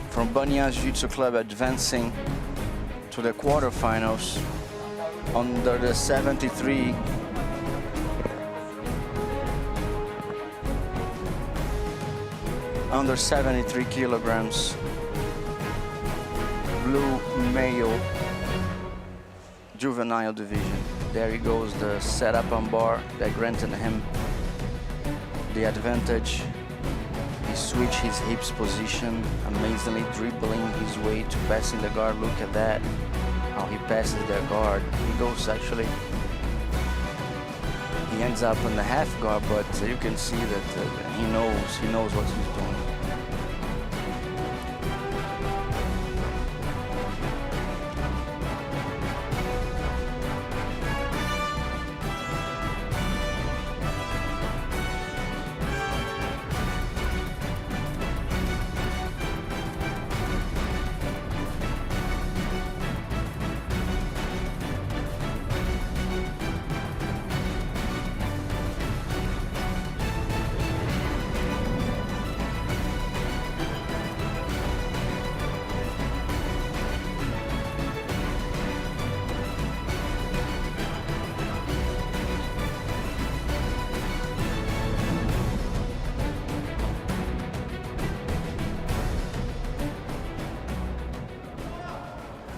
from Banyas Jiu-Jitsu Club advancing to the quarterfinals under the 73. Under 73 kilograms. Blue male juvenile division. There he goes, the setup on bar that granted him the advantage. He switched his hips position, amazingly dribbling his way to passing the guard. Look at that, how he passes the guard. He goes actually, he ends up in the half guard, but you can see that he knows what he's doing.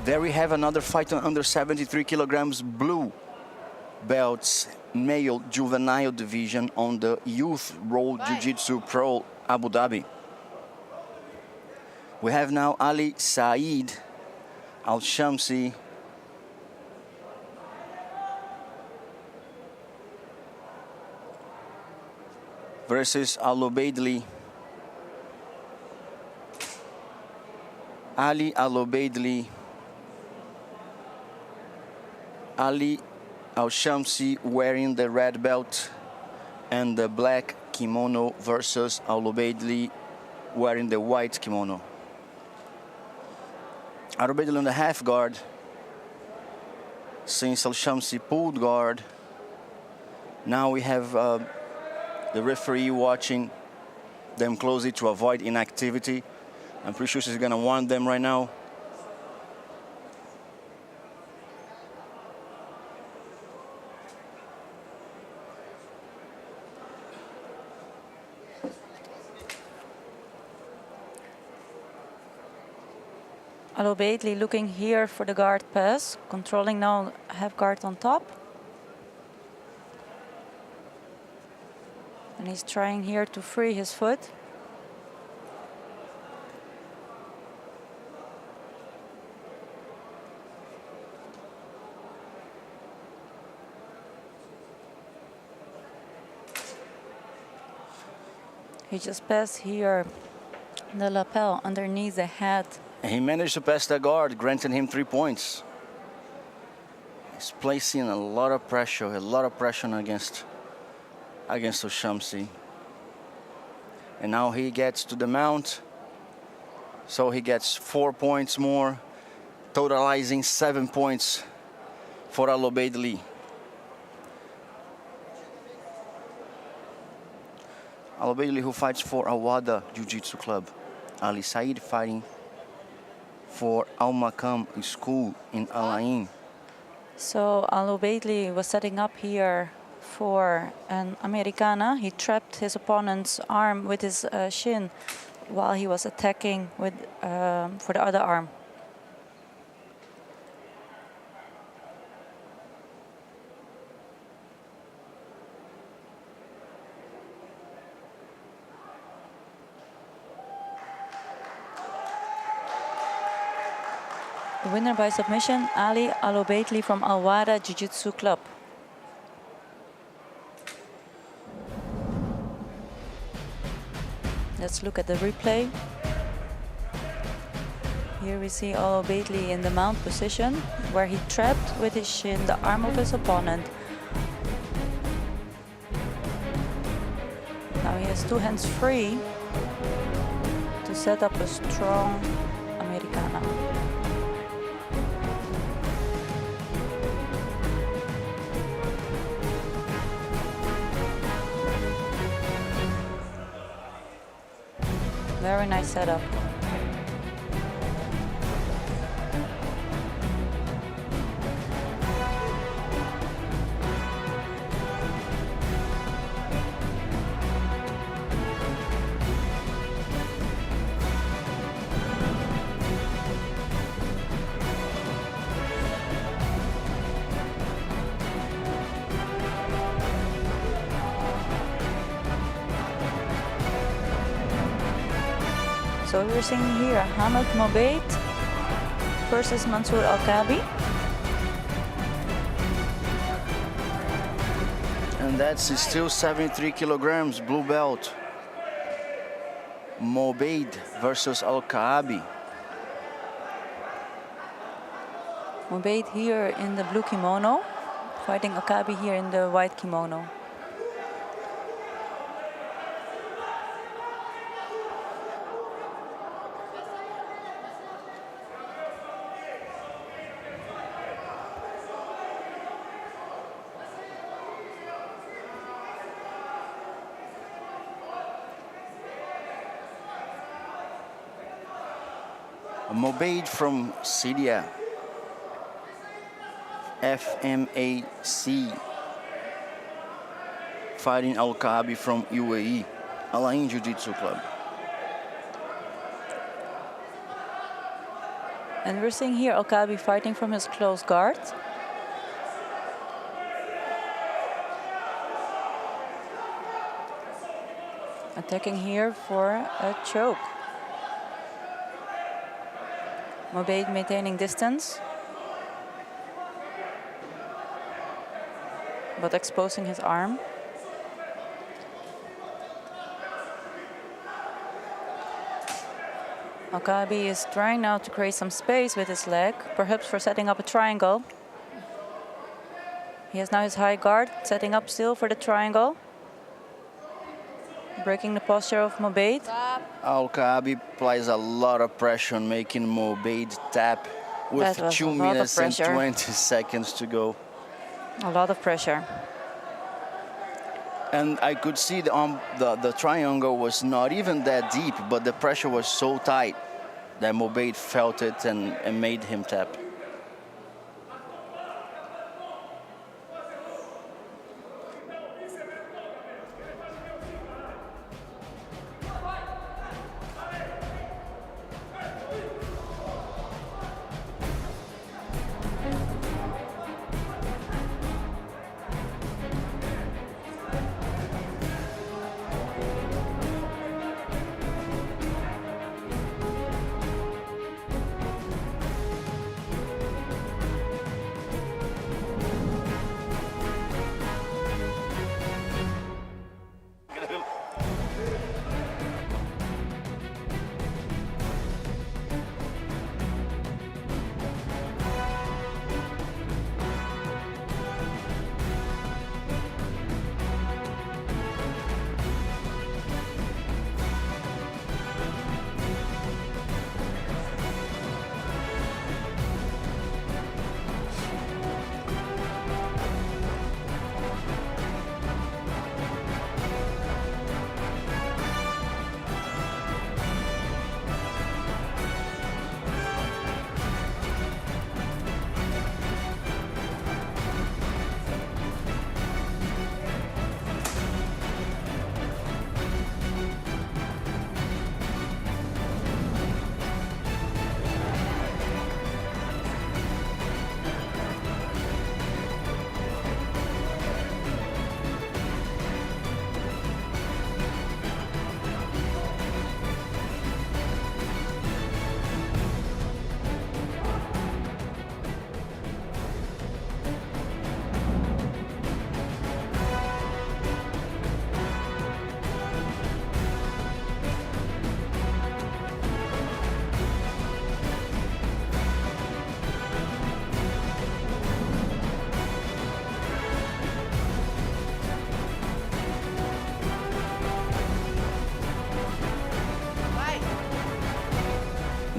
There we have another fight on under 73 kilograms blue belts male juvenile division on the Youth Road Jiu-Jitsu Pro Abu Dhabi. We have now Ali Saeed Al-Shamsi versus Al-Obeidli. Ali Al-Obeidli. Ali Al-Shamsi wearing the red belt and the black kimono versus Al-Obeidli wearing the white kimono. Al-Obeidli on the half guard, since Al-Shamsi pulled guard. Now we have the referee watching them closely to avoid inactivity. I'm pretty sure she's gonna warn them right now. Al-Obeidli looking here for the guard pass, controlling now half guard on top. And he's trying here to free his foot. He just passed here the lapel underneath the head. He managed to pass the guard, granting him 3 points. He's placing a lot of pressure against Al-Shamsi. And now he gets to the mount, so he gets 4 points more, totalizing 7 points for Al-Obeidli. Al-Obeidli, who fights for Awada Jiu-Jitsu Club. Ali Saeed fighting for Al Makam School in Al Ain. So Al Ubaidli was setting up here for an Americana. He trapped his opponent's arm with his shin while he was attacking with for the other arm. The winner by submission, Ali Al Ubaidli from Al Wada Jiu-Jitsu Club. Let's look at the replay. Here we see Al Ubaidli in the mount position, where he trapped with his shin the arm of his opponent. Now he has two hands free to set up a strong Americana. Very nice setup. So we're seeing here Hamad Mobaid versus Mansour Al-Kabi. And that's still 73 kilograms, blue belt. Mobaid versus Al-Kabi. Mobaid here in the blue kimono, fighting Al-Kabi here in the white kimono. Mobaid from Syria, FMAC, fighting Al-Kabi from UAE, Al Ain Jiu-Jitsu Club. And we're seeing here Al-Kabi fighting from his close guard. Attacking here for a choke. Mobaid maintaining distance, but exposing his arm. Al-Kabi is trying now to create some space with his leg, perhaps for setting up a triangle. He has now his high guard, setting up still for the triangle. Breaking the posture of Mobaid. Al-Kabi applies a lot of pressure on making Mobaid tap with That was 2 a lot of minutes and pressure. 20 seconds to go. A lot of pressure. And I could see the triangle was not even that deep, but the pressure was so tight that Mobaid felt it and made him tap.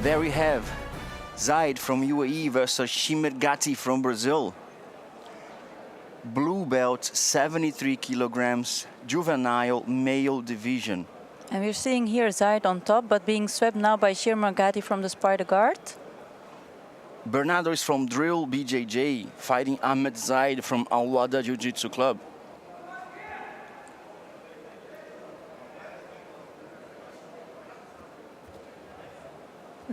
there we have Zaid from UAE versus Shimer Gatti from Brazil. Blue belt, 73 kilograms, juvenile male division. And we're seeing here Zaid on top, but being swept now by Shirma Gatti from the spider guard. Bernardo is from Drill BJJ, fighting Ahmed Zaid from Al Wada Jiu-Jitsu Club.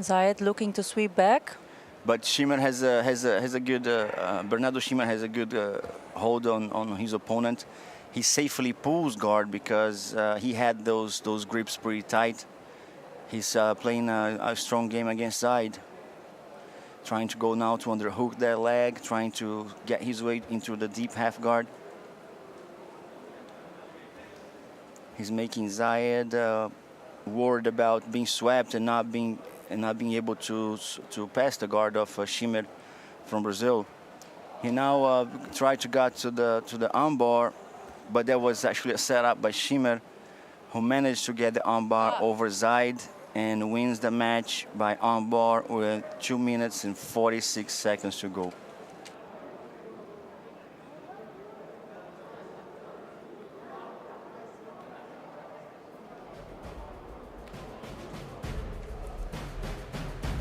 Zaid looking to sweep back. But Shimer has a good Bernardo Shimer has a good hold on his opponent. He safely pulls guard because he had those grips pretty tight. He's playing a strong game against Zaid. Trying to go now to underhook that leg, trying to get his way into the deep half guard. He's making Zaid worried about being swept and not being able to pass the guard of Shimer from Brazil. He now tried to get to the armbar, but that was actually a setup by Shimer, who managed to get the armbar over Zaid and wins the match by armbar with 2 minutes and 46 seconds to go.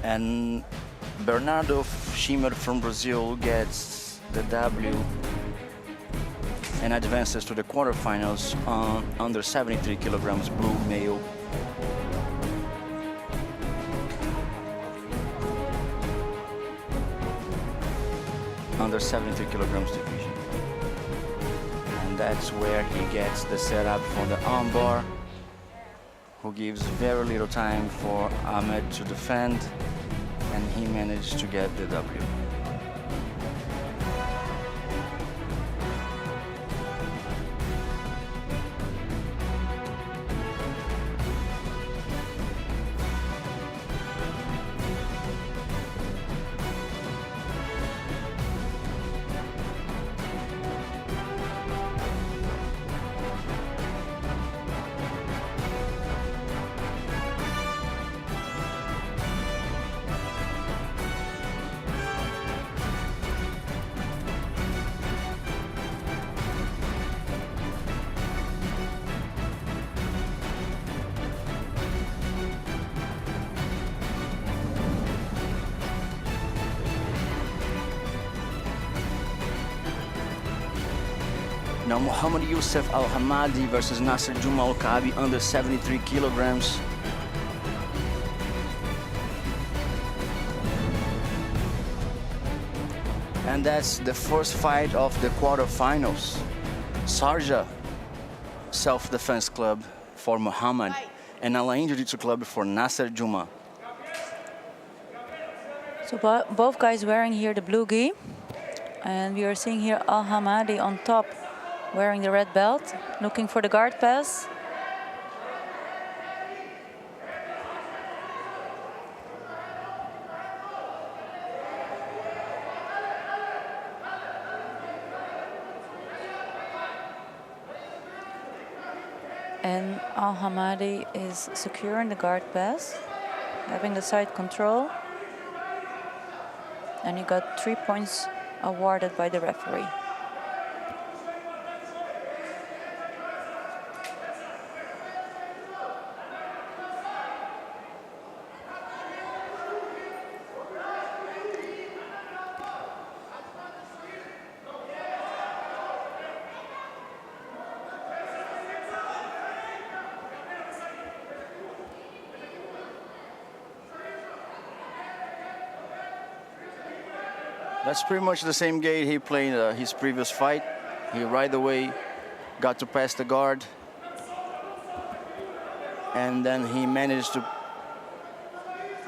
And Bernardo Shimer from Brazil gets the W and advances to the quarterfinals on under 73 kilograms blue male. Under 73 kilograms division. And that's where he gets the setup for the armbar, who gives very little time for Ahmed to defend, and he managed to get the W. Now Muhammad Youssef Al-Hamadi versus Nasser Juma Al-Kaabi under 73 kilograms. And that's the first fight of the quarterfinals. Sharjah Self-Defense Club for Muhammad and Al Ain Jiu-Jitsu Club for Nasser Juma. So both guys wearing here the blue gi. And we are seeing here Al-Hamadi on top, wearing the red belt, looking for the guard pass. And Al-Hamadi is securing the guard pass, having the side control. And he got 3 points awarded by the referee. That's pretty much the same gate he played his previous fight. He right away got to pass the guard, and then he managed to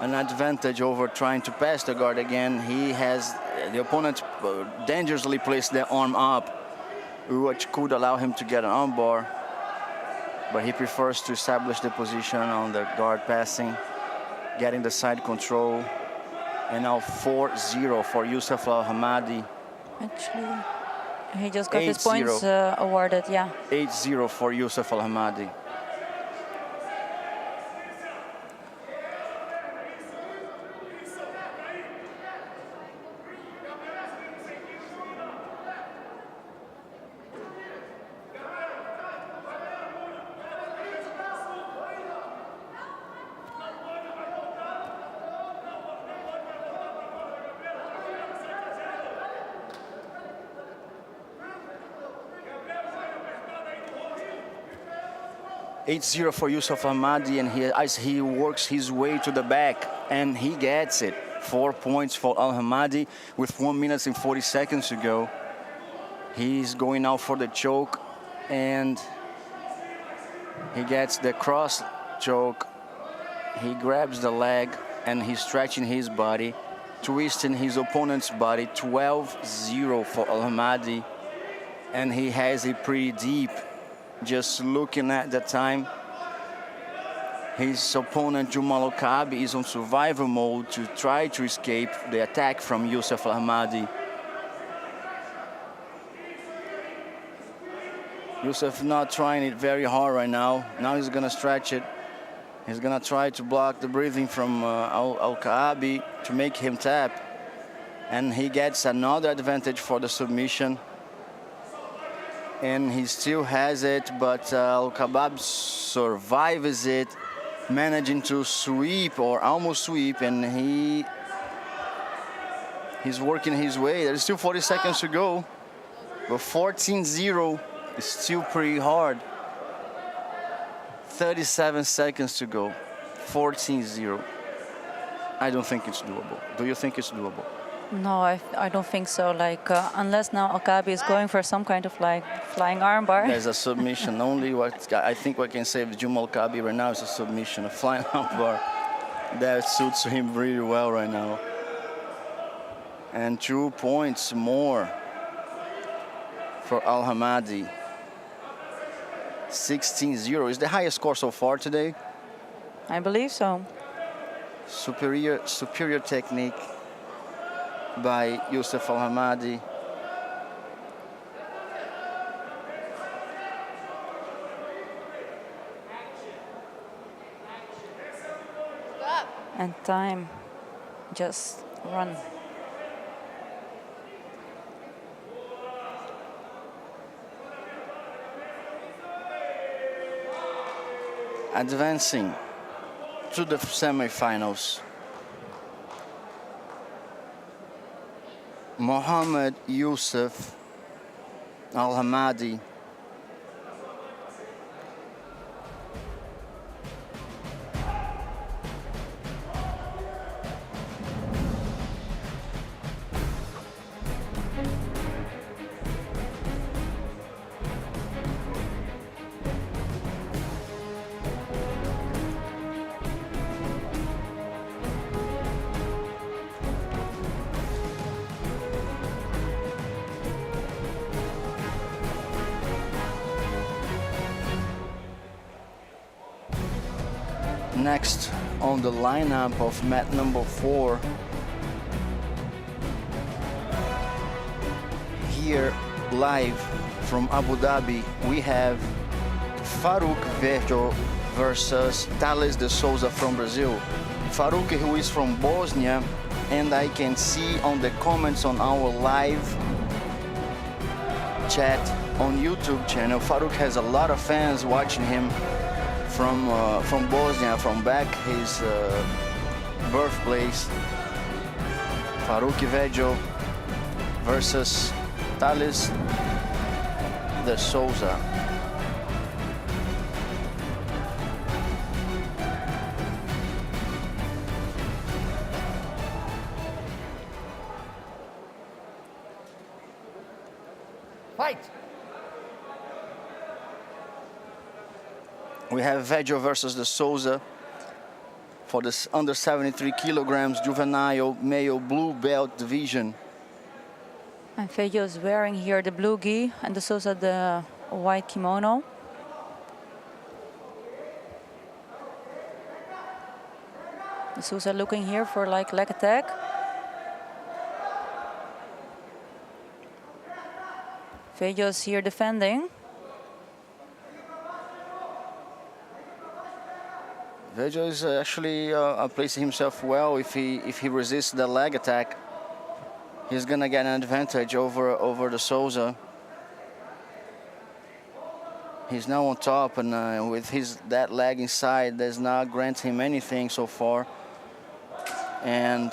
an advantage over trying to pass the guard again. He has the opponent dangerously placed their arm up, which could allow him to get an armbar, but he prefers to establish the position on the guard passing, getting the side control. And now 4-0 for Youssef Al-Hamadi. Actually, he just got his points awarded, yeah. 8-0 for Youssef Al-Hamadi. 8-0 for Yusuf Ahmadi, and as he works his way to the back, and he gets it. 4 points for Al-Hamadi with 1 minute and 40 seconds to go. He's going out for the choke, and he gets the cross choke. He grabs the leg, and he's stretching his body, twisting his opponent's body. 12-0 for Al-Hamadi, and he has it pretty deep. Just looking at the time, his opponent Jumal Al-Kaabi is on survival mode to try to escape the attack from Yusuf Al-Hamadi. Yusuf not trying it very hard right now. Now he's gonna stretch it. He's gonna try to block the breathing from Al-Kaabi to make him tap. And he gets another advantage for the submission. And he still has it, but Al-Kaabi survives it, managing to sweep or almost sweep, and he's working his way. There's still 40 seconds to go, but 14-0 is still pretty hard. 37 seconds to go, 14-0. I don't think it's doable. Do you think it's doable? No, I don't think so. Like, unless now Al-Kaabi is going for some kind of like flying armbar. There's a submission. Only what I think what can save Jumal Al-Kaabi right now is a submission, a flying armbar. That suits him really well right now. And 2 points more for Al-Hamadi. 16-0 is the highest score so far today. I believe so. Superior technique by Yusuf Al-Hamadi. And time just run. Advancing to the semifinals, Mohammed Yusuf Al-Hamadi. Next on the lineup of mat number 4, here live from Abu Dhabi, we have Farouk Verjo versus Thales de Souza from Brazil. Farouk, who is from Bosnia, and I can see on the comments on our live chat on YouTube channel, Farouk has a lot of fans watching him from Bosnia, from back his birthplace. Farouk Verjo versus Thales de Souza. Fight! We have Verjo versus de Souza for this under 73 kilograms juvenile male blue belt division. And Verjo is wearing here the blue gi and de Souza the white kimono. De Souza looking here for like leg attack. Verjo is here defending. Verjo is actually placing himself well. If he resists the leg attack, he's gonna get an advantage over de Souza. He's now on top, and with that leg inside, does not grant him anything so far. And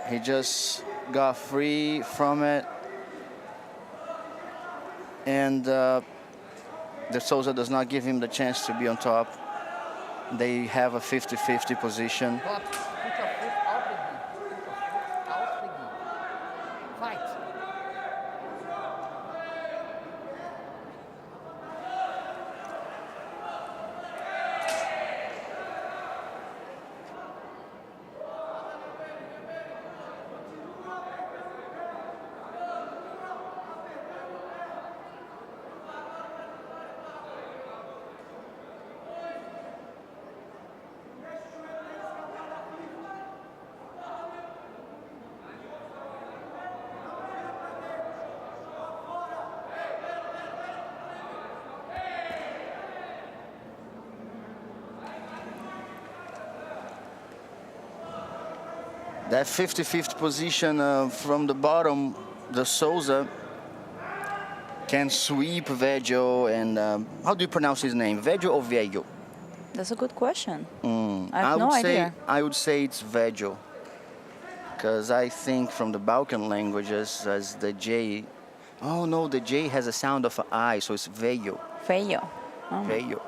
he just got free from it. And De Souza does not give him the chance to be on top. They have a 50-50 position. But put your foot out the gi. Put your foot out the gi. Fight. That 50-50 position from the bottom, De Souza can sweep Veggio and how do you pronounce his name? Veggio or Veggio? That's a good question. I have no would idea. I would say it's Veggio, because I think from the Balkan languages as the J. Oh no, the J has a sound of an I, so it's Veggio. Feio. Oh. Veggio.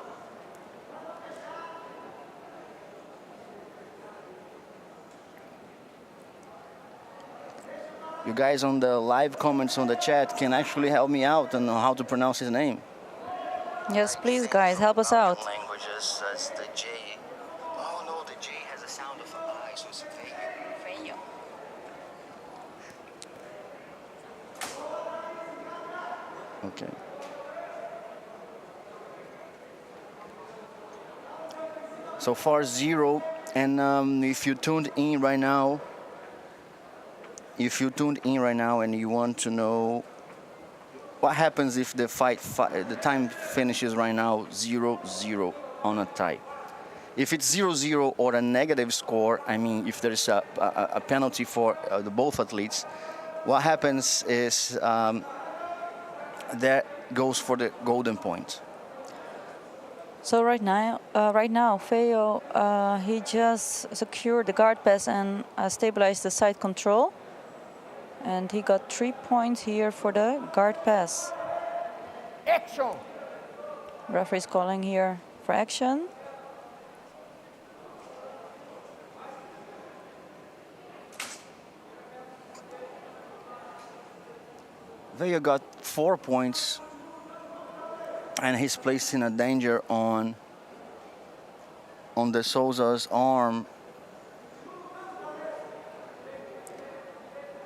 You guys on the live comments on the chat can actually help me out on how to pronounce his name. Yes, please, guys, help us out. Languages as the J. Oh no, the J has a sound of an I, so it's Veggio. Okay. So far 0, and if you tuned in right now, and you want to know what happens if the the time finishes right now 0-0 on a tie. If it's 0-0 or a negative score, I mean, if there's a penalty for the both athletes, what happens is that goes for the golden point. So right now, Feio, he just secured the guard pass and stabilized the side control. And he got 3 points here for the guard pass. Action! Referee's calling here for action. Veggio got 4 points, and he's placed in a danger on De Souza's arm.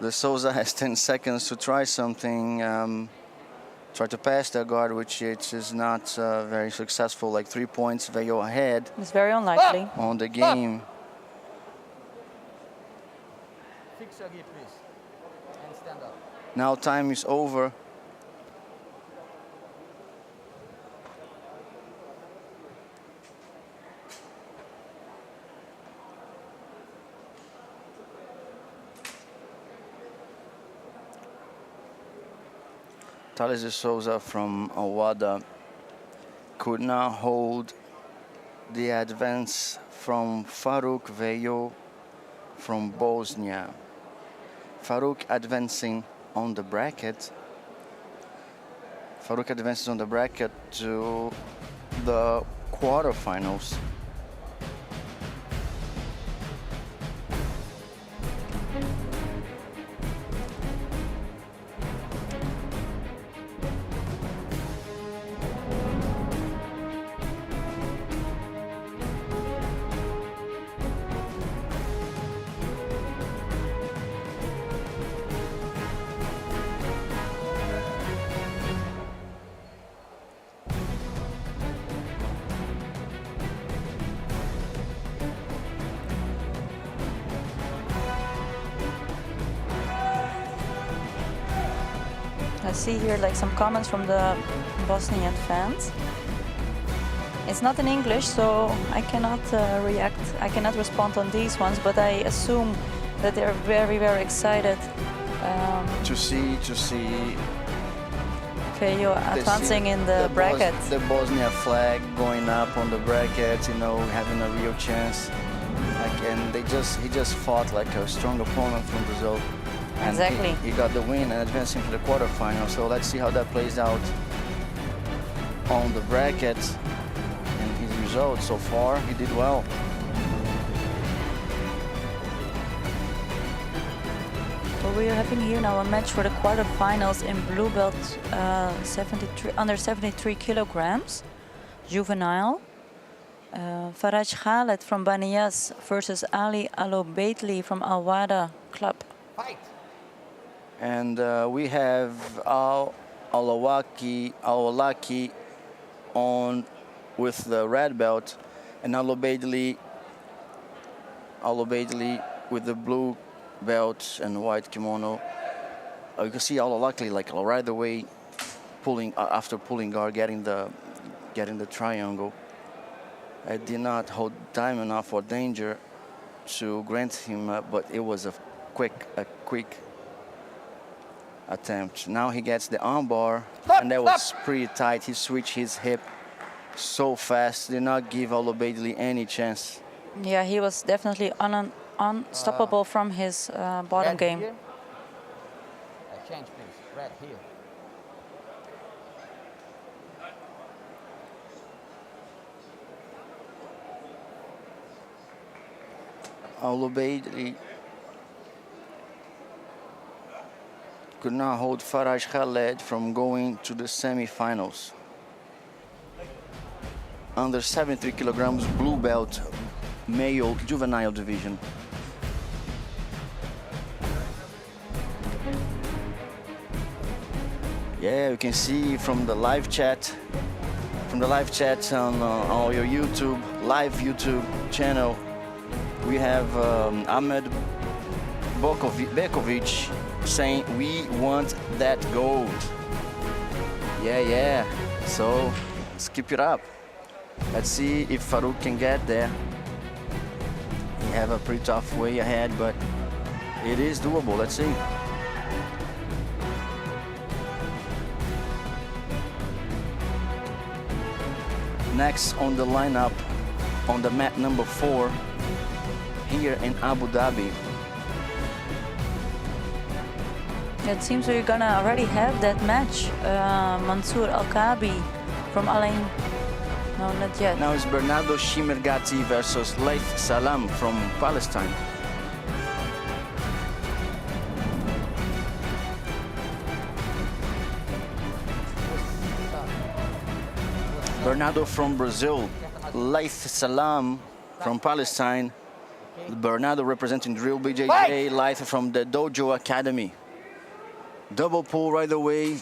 De Souza has 10 seconds to try something, try to pass the guard, which it is not very successful, like 3 points Veggio ahead It's very unlikely. on the game. Fix your gi, please. And stand up. Now time is over. Thales de Souza from Awada could not hold the advance from Faruk Veggio from Bosnia. Faruk advancing on the bracket. Faruk advances on the bracket to the quarterfinals. I see here like some comments from the Bosnian fans. It's not in English, so I cannot react. I cannot respond on these ones, but I assume that they're very, very excited To see Feio advancing in the bracket. The Bosnia flag going up on the bracket, you know, having a real chance. Like, and he just fought like a strong opponent from Brazil. And Exactly. he got the win and advancing to the quarterfinal. So let's see how that plays out. on the bracket and his results so far. He did well. So we are having here now a match for the quarterfinals in blue belt 73, under 73 kilograms, juvenile. Faraj Khaled from Baniyas versus Ali Alobaitli from Al Wada Club. Fight. And we have Alawaki on with the red belt, and Alobaitli with the blue belt and white kimono. You can see Alawaki like right away pulling after pulling guard, getting the triangle. I did not hold time enough for danger to grant him, but it was a quick attempt. Now he gets the armbar, and that was pretty tight. He switched his hip so fast, did not give Alobaitli any chance. Yeah, he was definitely unstoppable from his bottom Red game. Here. Change, please. Red here. Alobaitli could not hold Faraj Khaled from going to the semi-finals. Under 73 kilograms, blue belt, male juvenile division. Yeah, you can see from the live chat, on your live YouTube channel, we have Ahmed Bekovic saying, "We want that gold." Yeah. So let's keep it up. Let's see if Farouk can get there. We have a pretty tough way ahead, but it is doable. Let's see. Next on the lineup, on the mat number 4, here in Abu Dhabi. It seems we're gonna already have that match. Mansour Al-Kabi from Alain. No, not yet. Now it's Bernardo Shimergati versus Laith Salam from Palestine. Bernardo from Brazil, Laith Salam from Palestine. Bernardo representing Drill BJJ, Laith from the Dojo Academy. Double pull right away.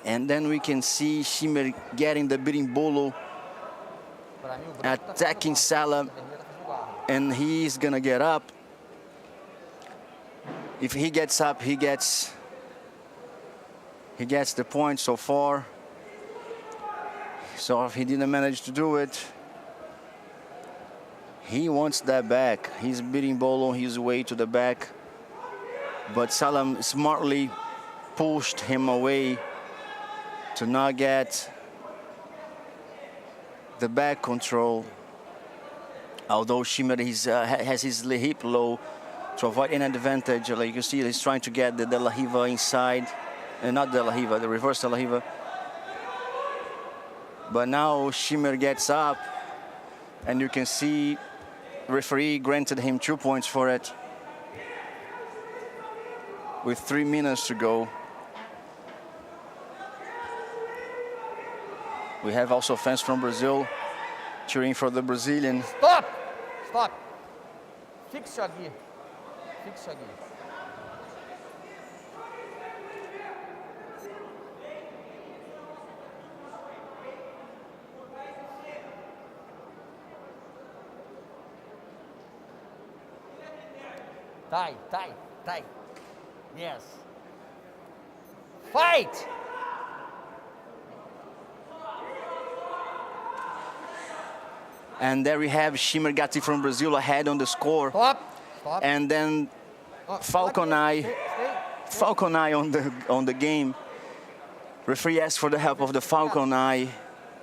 And then we can see Shimer getting the beating bolo, attacking Salam, and he's gonna get up. If he gets up, he gets the point so far. So if he didn't manage to do it, he wants that back. He's beating bolo his way to the back, but Salam smartly pushed him away to not get the back control. Although Shimer has his hip low to avoid any advantage. Like you can see, he's trying to get the De La Riva inside, and not De La Riva, the reverse De La Riva. But now Shimer gets up, and you can see referee granted him 2 points for it with 3 minutes to go. We have also fans from Brazil cheering for the Brazilian. Stop! Fix your gear. Tight. Yes. Fight! And there we have Shimergati from Brazil ahead on the score. Stop. And then Falcon Eye on the game. Referee asked for the help of the Falcon Eye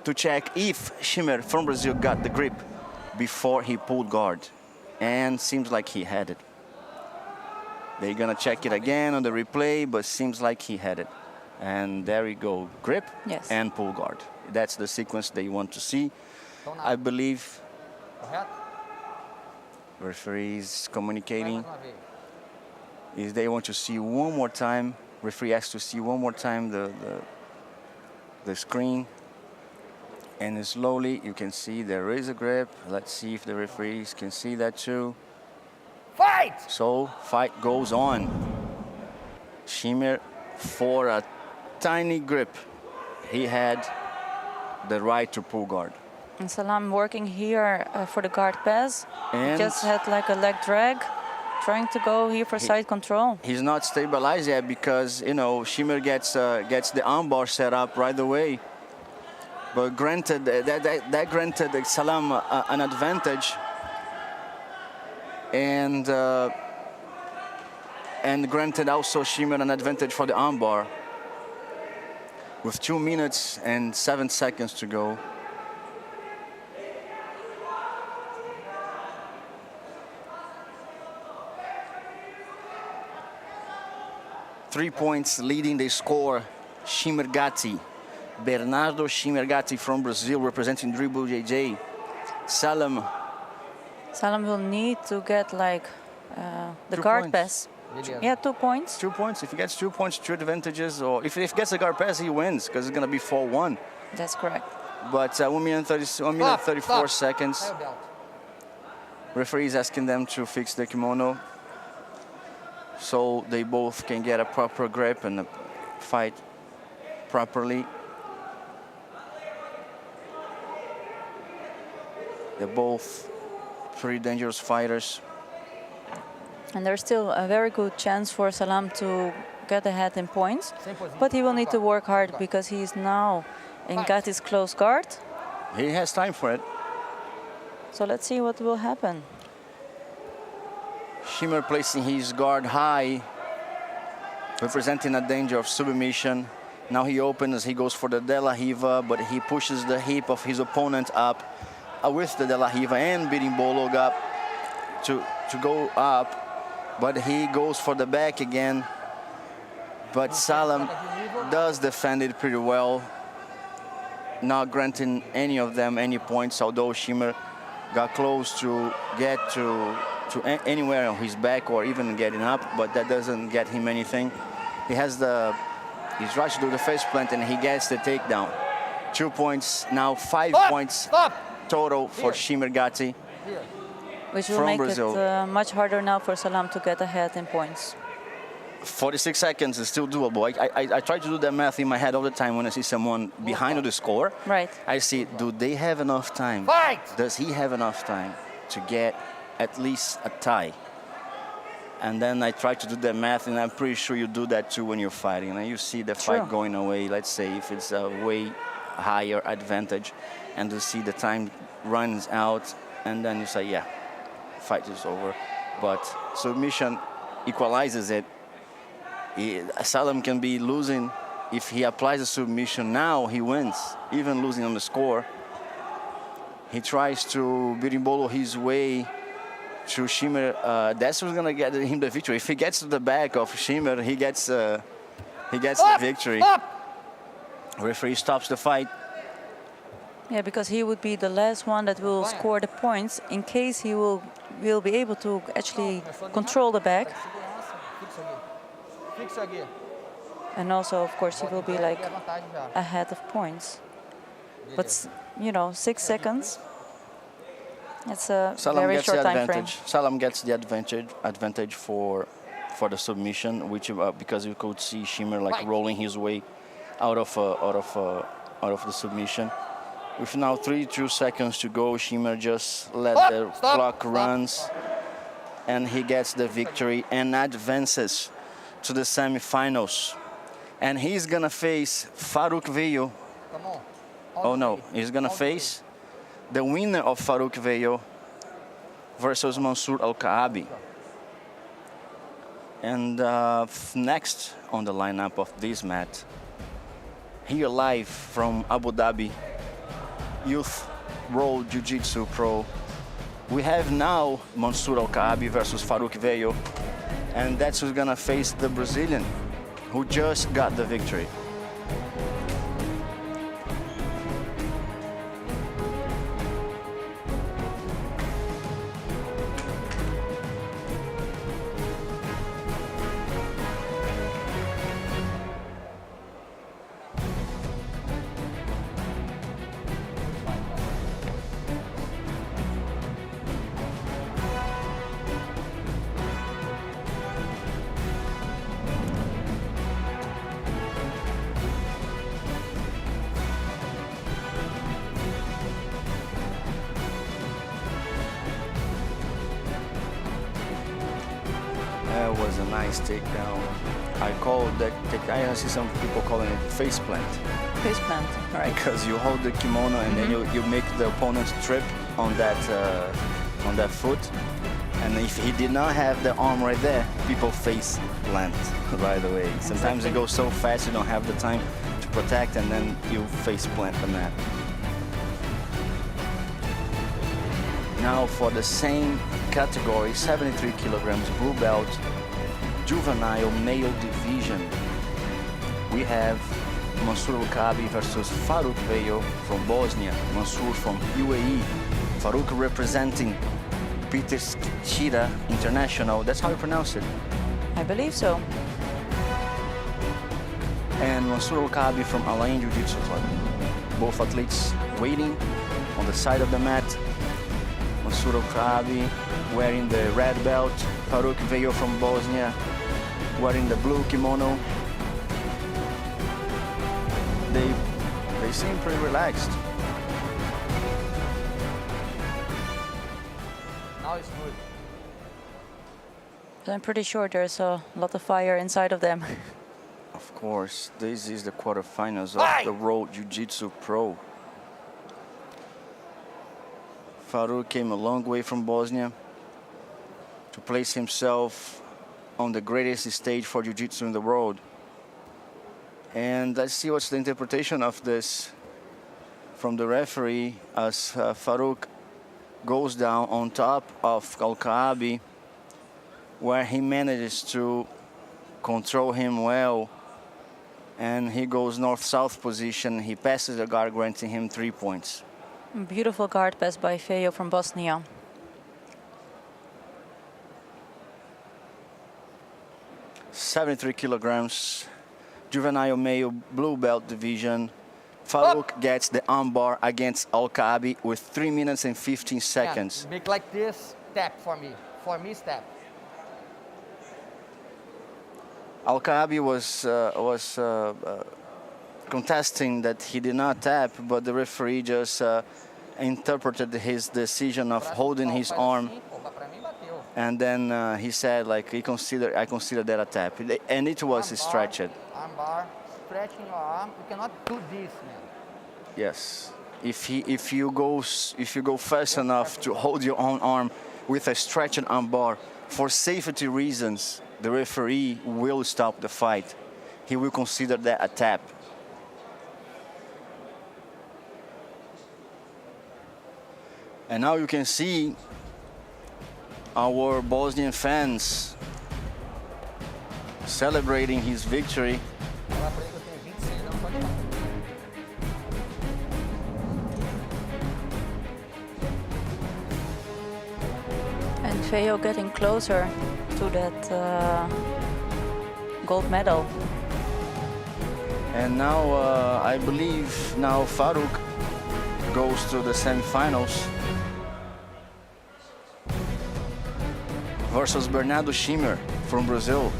to check if Shimer from Brazil got the grip before he pulled guard. And seems like he had it. They're gonna check it again on the replay, but seems like he had it. And there we go, grip Yes. and pull guard. That's the sequence they want to see. Então I nada. believe Correto? referees Vai communicating. mais uma vez. Is they want to see one more time. Referee has to see one more time the screen. And slowly you can see there is a grip. Let's see if the referees can see that too. Fight! So fight goes on. Shimmer for a tiny grip. He had the right to pull guard. And Salam working here for the guard pass. He And just had like a leg drag, trying to go here for side control. he's not stabilized yet because, you know, Shimmer gets the armbar set up right away. But granted, that granted Salam an advantage. And granted also Shimmer an advantage for the armbar. With 2 minutes and 7 seconds to go. Three points leading the score, Shimergati. Bernardo Shimergati from Brazil representing Dribble JJ. Salam, Salam will need to get like the 2 guard points. pass. Beleza. Yeah, 2 points. 2 points. If he gets 2 points, 2 advantages, or if he gets a guard pass, he wins because it's going to be 4-1. That's correct. But 1 minute 34 seconds. Sai o belt. Referee is asking them to fix the kimono so they both can get a proper grip and fight properly. They're both pretty dangerous fighters. And there's still a very good chance for Salam to get ahead in points. Sem posição. But he will need to work hard because he is now in Gati's close guard. He has time for it. So let's see what will happen. Shimmer placing his guard high, representing a danger of submission. Now he opens, he goes for the De La Riva, but he pushes the hip of his opponent up with the De La Riva and Berimbolo up to go up. But he goes for the back again. But Salam does defend it pretty well, not granting any of them any points, although Shimmer got close to get to anywhere on his back or even getting up, but that doesn't get him anything. He tries to do the face plant and he gets the takedown. 2 points, now 5 points Stop! total for Shimergati. Here. Which will From make Brazil. it much harder now for Salam to get ahead in points. 46 seconds is still doable. I try to do that math in my head all the time when I see someone behind on the score. Right. I see, do they have enough time? Fight! Does he have enough time to get at least a tie? And then I try to do that math, and I'm pretty sure you do that too when you're fighting. And you see the fight True. going away, let's say if it's a way higher advantage, and you see the time runs out, and then you say, yeah, fight is over. But submission equalizes it. Salam can be losing. If he applies a submission now, he wins, even losing on the score. He tries to Berimbolo his way to Shimmer. That's what's gonna get him the victory. If he gets to the back of Shimmer, he gets the victory. Stop! Referee stops the fight. Yeah, because he would be the last one that will score the points in case he will be able to actually control the back. Segurança. Fixa aqui. Fixa aqui. And also, of course, he will be like Aqui é vantagem já. ahead of points. But, you know, 6 seconds. It's a Salam very gets short the time frame. advantage. Salam gets the advantage for the submission, which because you could see Shimmer like rolling his way out of the submission. With now 32 seconds to go, Shimmer just let the clock runs, and he gets the victory and advances to the semifinals. And he's gonna face Farouk Veyo. Come on. Oh no, he's gonna face the winner of Farouk Veyo versus Mansour Al-Kaabi. And next on the lineup of this match, here live from Abu Dhabi, Youth World Jiu-Jitsu Pro, we have now Mansour Al-Kaabi versus Farouk Veyo, and that's who's gonna face the Brazilian who just got the victory. was a nice takedown. I call that, I see some people calling it face plant. Face plant, right? Because you hold the kimono and then you make the opponent trip on that foot. And if he did not have the arm right there, people face plant right away. Sometimes it goes so fast you don't have the time to protect, and then you face plant the mat. Now for the same category, 73 kilograms blue belt, juvenile male division, we have Mansur Al-Kaabi versus Faruk Vejo from Bosnia, Mansur from UAE, Faruk representing Peter Shira International, that's how you pronounce it. I believe so. And Mansur Al-Kaabi from Alain Jiu-Jitsu Club. Both athletes waiting on the side of the mat. Mansur Al-Kaabi wearing the red belt, Faruk Vejo from Bosnia wearing the blue kimono. They seem pretty relaxed. Now it's good. But I'm pretty sure there's a lot of fire inside of them. Of course, this is the quarterfinals of the World Jiu-Jitsu Pro. Faruk came a long way from Bosnia to place himself on the greatest stage for Jiu-Jitsu in the world. And let's see what's the interpretation of this from the referee as Faruk goes down on top of Al-Kaabi, where he manages to control him well, and he goes north-south position. He passes the guard, granting him 3 points. Beautiful guard pass by Vejo from Bosnia. .73 kilograms, juvenile male blue belt division. Faruk gets the armbar against Al-Kaabi with 3 minutes and 15 seconds. Yeah, make like this, tap for me. For me, step. Al-Kaabi was contesting that he did not tap, but the referee just interpreted his decision of holding his arm, and then he said, like, I consider that a tap, and it was stretched. Armbar, stretching your arm. You cannot do this, man. Yes, if you go fast enough to hold your own arm with a stretched armbar, for safety reasons, the referee will stop the fight. He will consider that a tap. And now you can see our Bosnian fans celebrating his victory. Ela falei que eu tenho 26, não pode falar. And Vejo getting closer to that gold medal. And now I believe now Faruk goes to the semifinals versus Bernardo Schimmer from Brazil.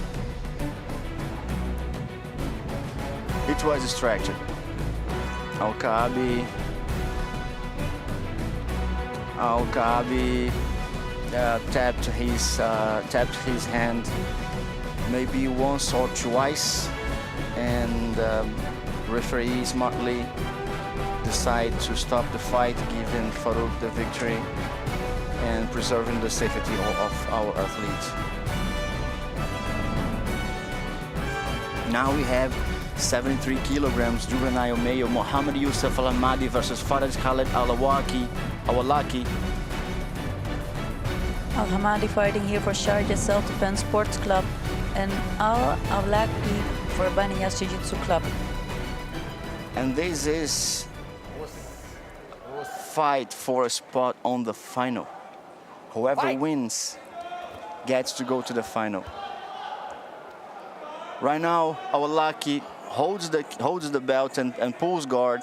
It was stretched. Al-Kaabi tapped his hand maybe once or twice, and referee smartly decide to stop the fight, giving Faruk the victory and preserving the safety of our athletes. Now we have 73 kilograms juvenile male Mohamed Youssef Al-Ahmadi versus Faraj Khaled Al-Awlaki. Al-Ahmadi fighting here for Sharjah Self-Defense Sports Club and Al-Awlaki for Baniyas Jiu-Jitsu Club. And this is fight for a spot on the final. Whoever wins gets to go to the final. Right now, Al-Awlaki holds the belt and pulls guard,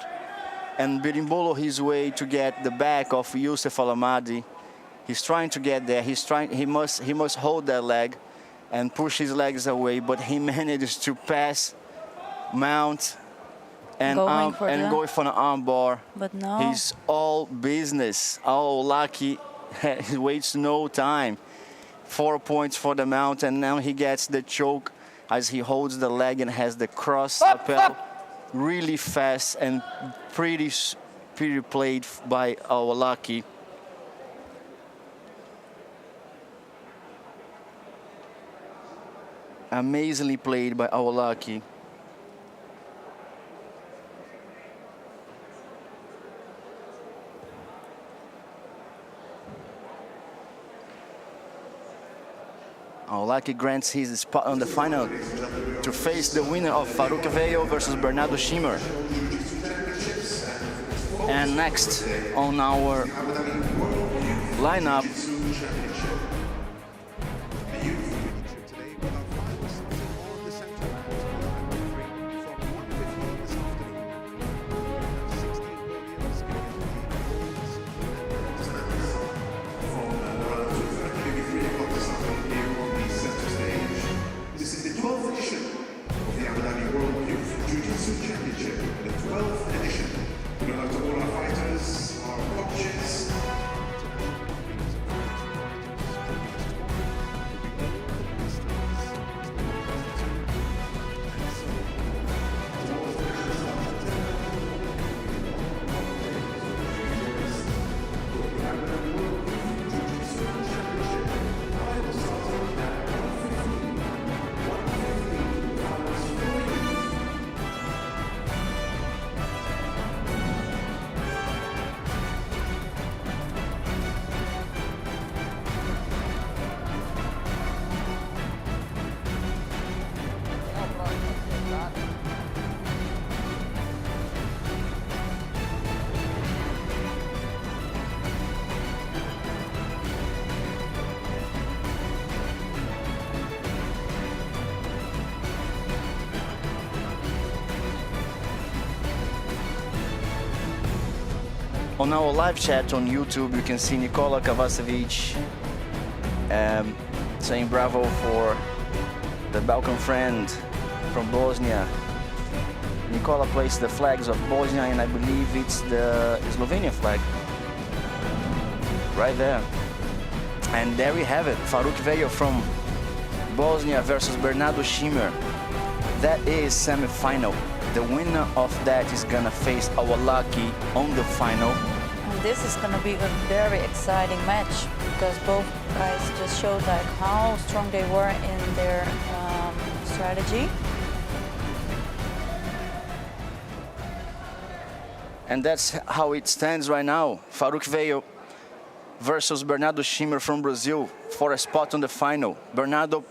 and Birimbolo his way to get the back of Youssef Al-Ahmadi. He's trying to get there. He must hold that leg and push his legs away, but he manages to pass, mount, and go for an arm bar. But no. He's all business. Al-Awlaki waits no time. 4 points for the mount, and now he gets the choke as he holds the leg and has the cross lapel really fast and pretty played by Awolaki. Amazingly played by Awolaki. Awolaki grants his spot on the final to face the winner of Farouk Veio versus Bernardo Schimmer. And next on our lineup, This is the 12th edition of the Abu Dhabi World Youth Jiu-Jitsu Championship, the 12th edition. Good luck to all our fighters, our coaches. on our live chat on YouTube, you can see Nikola Kovacevic saying bravo for the Balkan friend from Bosnia. Nikola placed the flags of Bosnia, and I believe it's the Slovenia flag right there. And there we have it, Farouk Veio from Bosnia versus Bernardo Schimmer. That is semi-final. The winner of that is gonna face Awolaki on the final. And this is going to be a very exciting match because both guys just showed like how strong they were in their strategy. And that's how it stands right now. Farouk Veio versus Bernardo Schimmer from Brazil for a spot on the final. Bernardo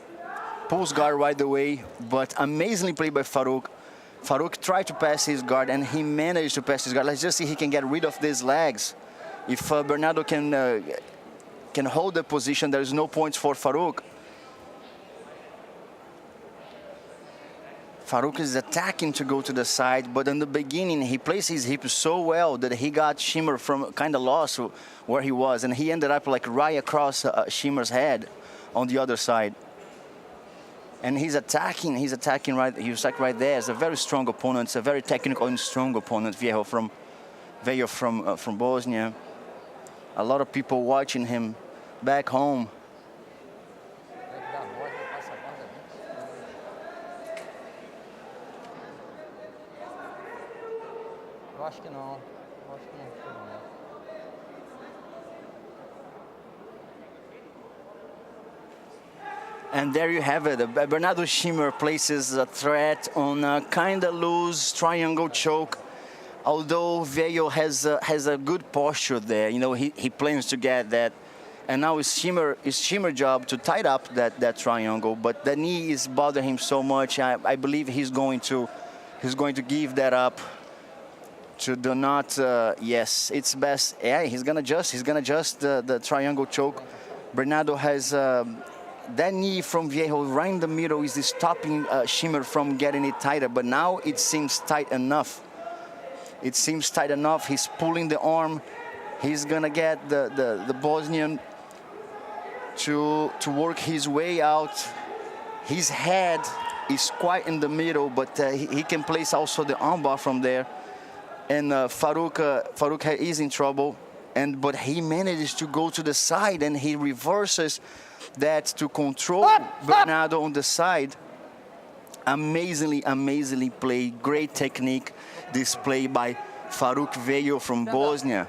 pulls guard right away, but amazingly played by Farouk. Farouk tried to pass his guard, and he managed to pass his guard. Let's just see if he can get rid of these legs. If Bernardo can hold the position, there is no points for Farouk. Farouk is attacking to go to the side, but in the beginning, he placed his hips so well that he got Schimmer from kind of lost where he was, and he ended up like right across Schimmer's head on the other side. And he's attacking right, he was like right there. It's a very strong opponent. It's a very technical and strong opponent, Veio from Bosnia. A lot of people watching him back home. Eu acho que não. Eu acho que não chega, não. And there you have it. Bernardo Schimmer places a threat on a kind of loose triangle choke. Although Veio has a good posture there, you know, he plans to get that. And now it's Schimmer's job to tie up that triangle. But the knee is bothering him so much. I believe he's going to give that up. To do not, yes, it's best. Yeah, he's gonna adjust the triangle choke. Bernardo has that knee from Veio right in the middle is stopping Schimmer from getting it tighter. But now it seems tight enough. It seems tight enough. He's pulling the arm. He's gonna get the Bosnian to work his way out. His head is quite in the middle, but he can place also the armbar from there. And Farouk is in trouble. but he manages to go to the side and he reverses that to control Bernardo on the side. Amazingly played, great technique display by Farouk Veio from Bosnia.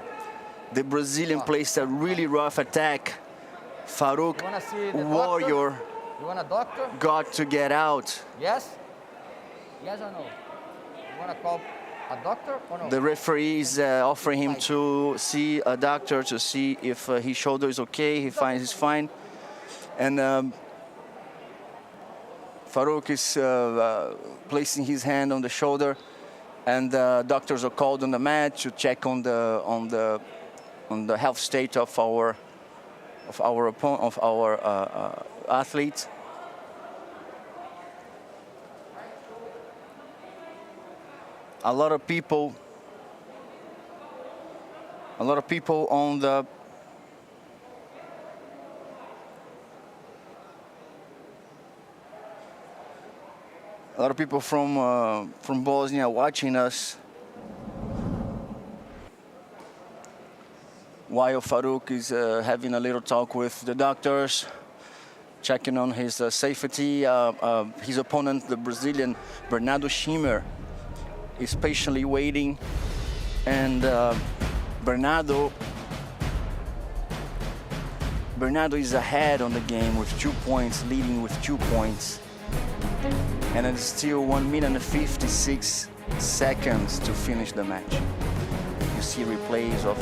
The Brazilian placed a really rough attack. Farouk, You wanna see the warrior, doctor? You want a doctor? got to get out. Yes? Yes or no? You wanna call a doctor or no? The referee is offering him to see a doctor to see if his shoulder is okay. He finds he's fine. And Farouk is placing his hand on the shoulder, and doctors are called on the mat to check on the health state of our athlete. A lot of people on the a lot of people from Bosnia watching us while Farouk is having a little talk with the doctors, checking on his safety. His opponent, the Brazilian Bernardo Schimmer, is patiently waiting, and Bernardo is ahead on the game with 2 points, leading with 2 points. And it's still 1 minute and 56 seconds to finish the match. You see replays of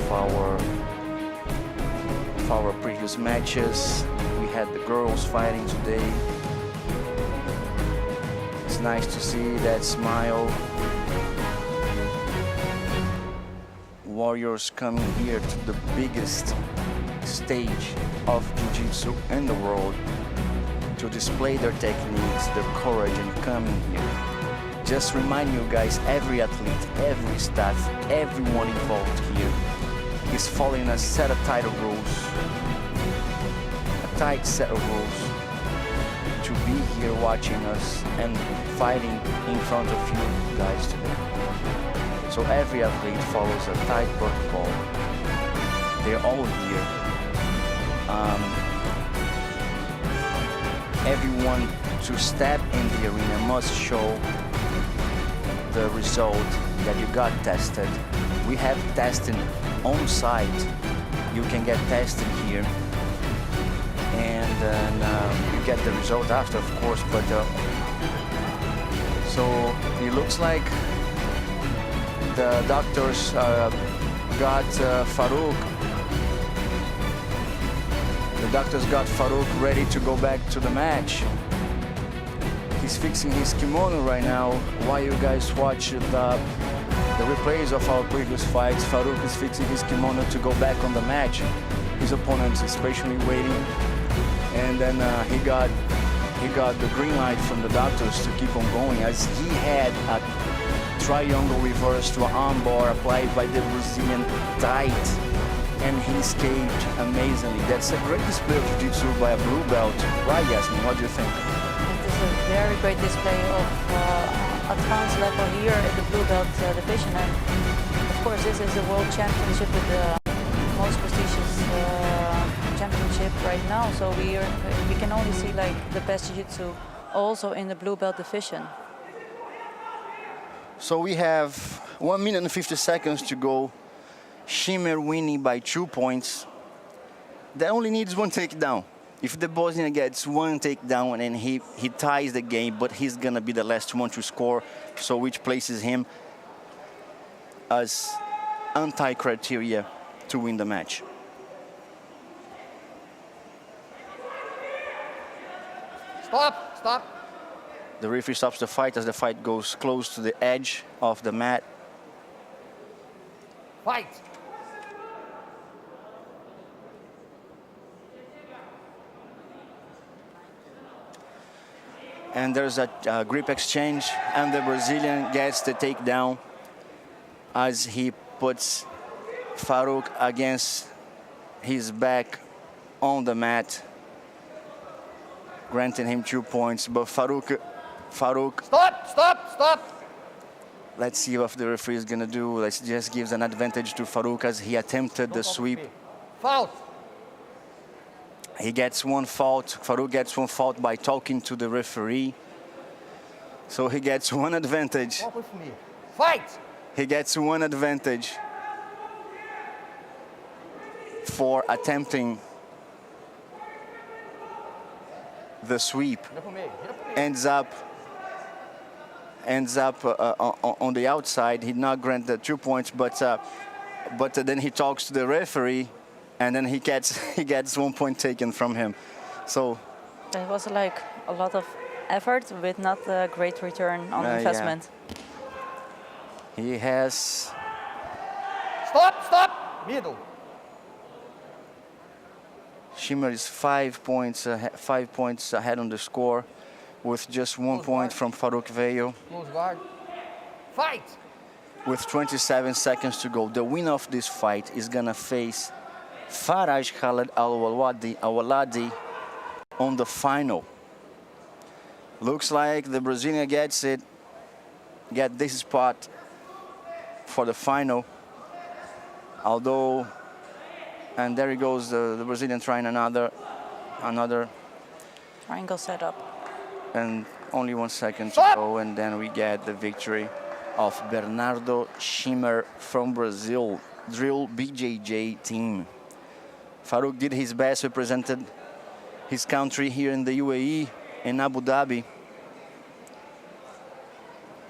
our previous matches. We had the girls fighting today. It's nice to see that smile. Warriors coming here to the biggest stage of Jiu-Jitsu in the world to display their techniques, their courage, and coming here. Just remind you guys, every athlete, every staff, everyone involved here is following a set of tight rules, a tight set of rules to be here watching us and fighting in front of you guys today. So every athlete follows a tight protocol. They're all here. Everyone to step in the arena must show the result that you got tested. We have testing on site. You can get tested here, and then you get the result after, of course. But so it looks like the doctors got Farouk. The doctors got Farouk ready to go back to the match. He's fixing his kimono right now. While you guys watch the replays of our previous fights, Farouk is fixing his kimono to go back on the match. His opponent is patiently waiting, and then he got the green light from the doctors to keep on going, as he had a triangle reverse to an armbar applied by the Brazilian tight, and he escaped amazingly. That's a great display of Jiu-Jitsu by a blue belt. Right, Yasmin? What do you think? It is a very great display of advanced level here in the blue belt division, and of course this is the world championship with the most prestigious championship right now. So we can only see like the best jiu-jitsu also in the blue belt division. So we have 1 minute and 50 seconds to go. Schimmer winning by 2 points. That only needs one takedown. If the Bosnian gets one takedown and he ties the game, but he's gonna be the last one to score, so which places him as anti-criteria to win the match. Stop. The referee stops the fight as the fight goes close to the edge of the mat. Fight. And there's a grip exchange, and the Brazilian gets the takedown as he puts Farouk against his back on the mat, granting him 2 points. But Farouk. Stop. Let's see what the referee is gonna do. Let's just gives an advantage to Farouk as he attempted the sweep. Fault. He gets one fault. Farouk gets one fault by talking to the referee. So he gets one advantage. Walk with me. Fight. He gets one advantage for attempting the sweep. Vira pro meio. Vira pro meio. Ends up on the outside. He did not grant the 2 points, but then he talks to the referee, and then he gets 1 point taken from him. So It was like a lot of effort with not a great return on investment. Yeah. He has Stop. Middle. Shimmer is 5 points ahead on the score, with just 1 point from Farouk Veil. Close guard. Fight. With 27 seconds to go, the winner of this fight is gonna face Faraj Khaled Al-Waladi on the final. Looks like the Brazilian gets this spot for the final. Although, and there he goes, the Brazilian trying another Triangle setup. and only 1 second to go, and then we get the victory of Bernardo Schimmer from Brazil, Drill BJJ team. Farouk did his best, represented his country here in the UAE, in Abu Dhabi,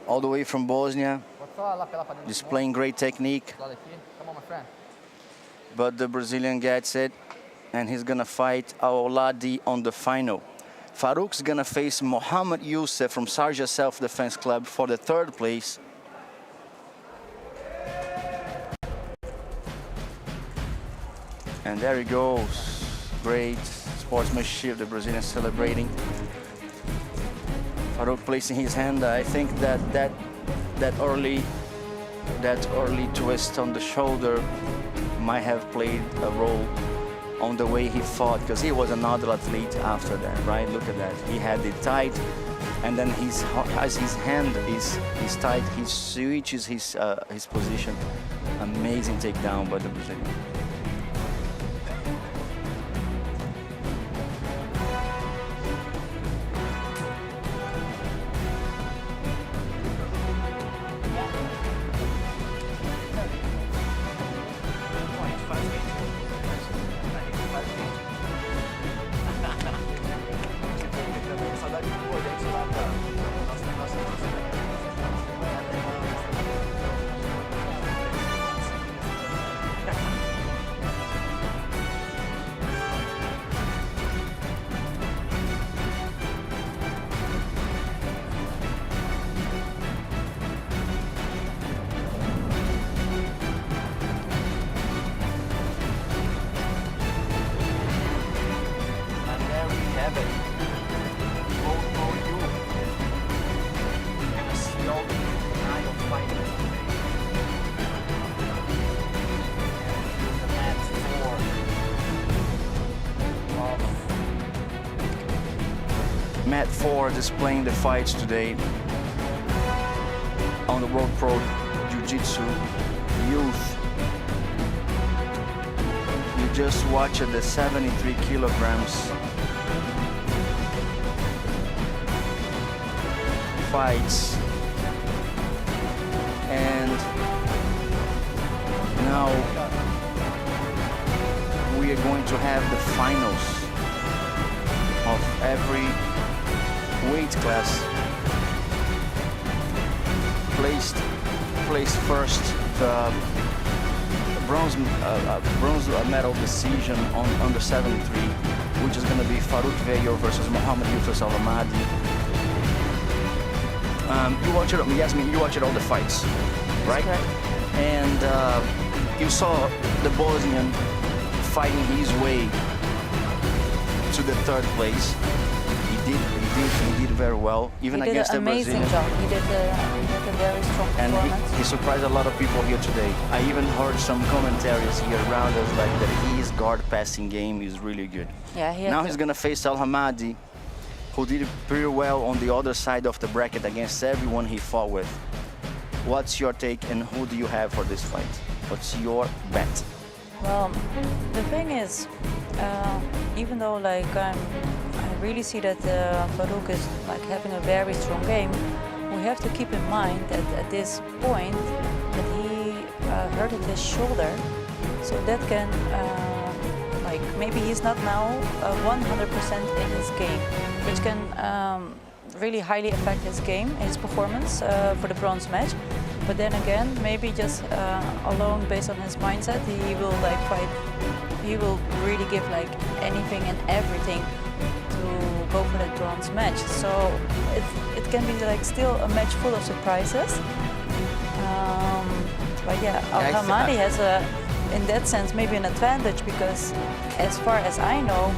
all the way from Bosnia, Pode só lapelar pra dentro. displaying great technique, Do lado aqui. Come on, my friend. but the Brazilian gets it, and he's gonna fight Al-Waladi on the final. Farouk's gonna face Mohammed Youssef from Sharjah Self-Defense Club for the 3rd place. And there he goes. Great sportsmanship, the Brazilian celebrating. Farouk placing his hand. I think that early twist on the shoulder might have played a role on the way he fought, because he was another athlete after that, right? Look at that. He had it tight, and then as his hand is tight, he switches his position. Amazing takedown by the Brazilian. Mat 4 displaying the fights today on the World Pro Jiu-Jitsu Youth. You just watched the 73 kilograms fights, and now we are going to have the finals of every weight class. Placed first the bronze medal decision on under 73, which is going to be Farouk Veil versus Mohammed Youssef Al-Ahmadi. You watched it, Yasmin, you watched all the fights, right? Correct. And you saw the Bosnian fighting his way to the 3rd place. He did very well, even against the Brazilian. Brazilian. Job. He did a very strong And performance. he surprised a lot of people here today. I even heard some commentaries here around us like that his guard passing game is really good. Yeah, he had Now to- he's gonna face Al-Hamadi, who did pretty well on the other side of the bracket against everyone he fought with. What's your take and who do you have for this fight? What's your bet? Well, the thing is, even though like I really see that Farouk is like having a very strong game, we have to keep in mind that at this point that he hurted his shoulder, so that can like maybe he's not now 100% in his game, which can really highly affect his game, his performance for the bronze match. But then again, maybe just alone based on his mindset, he will like fight. He will really give like anything and everything to go for that bronze match. So it can be like still a match full of surprises. But yeah, Al Hamadi has a, in that sense, maybe an advantage because as far as I know,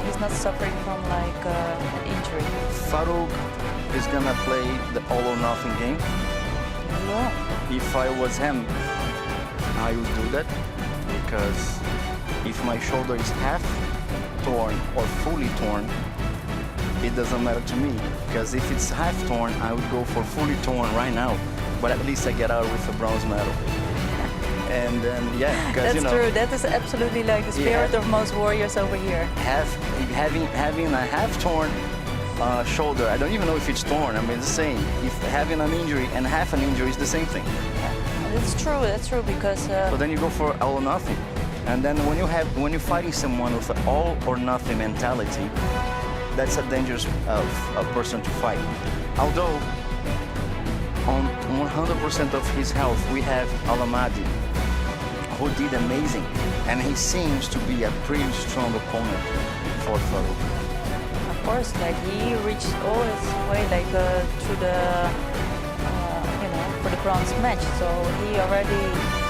he's not suffering from like an injury. Farouk is gonna play the all or nothing game. Yeah. If I was him, I would do that because if my shoulder is half torn or fully torn, it doesn't matter to me. Because if it's half torn, I would go for fully torn right now. But at least I get out with a bronze medal. And then yeah, because That's true. That is absolutely like the spirit of most warriors over here. Having a half torn shoulder, I don't even know if it's torn. I mean, it's the same. If having an injury and half an injury is the same thing. That's true. That's true because. So then you go for all or nothing, and then when you're fighting someone with an all or nothing mentality, that's a dangerous person to fight. Although on 100% of his health, we have Al Hamadi, who did amazing, and he seems to be a pretty strong opponent for Farouk. Of course, like he reached all his way like through the for the bronze match. So he already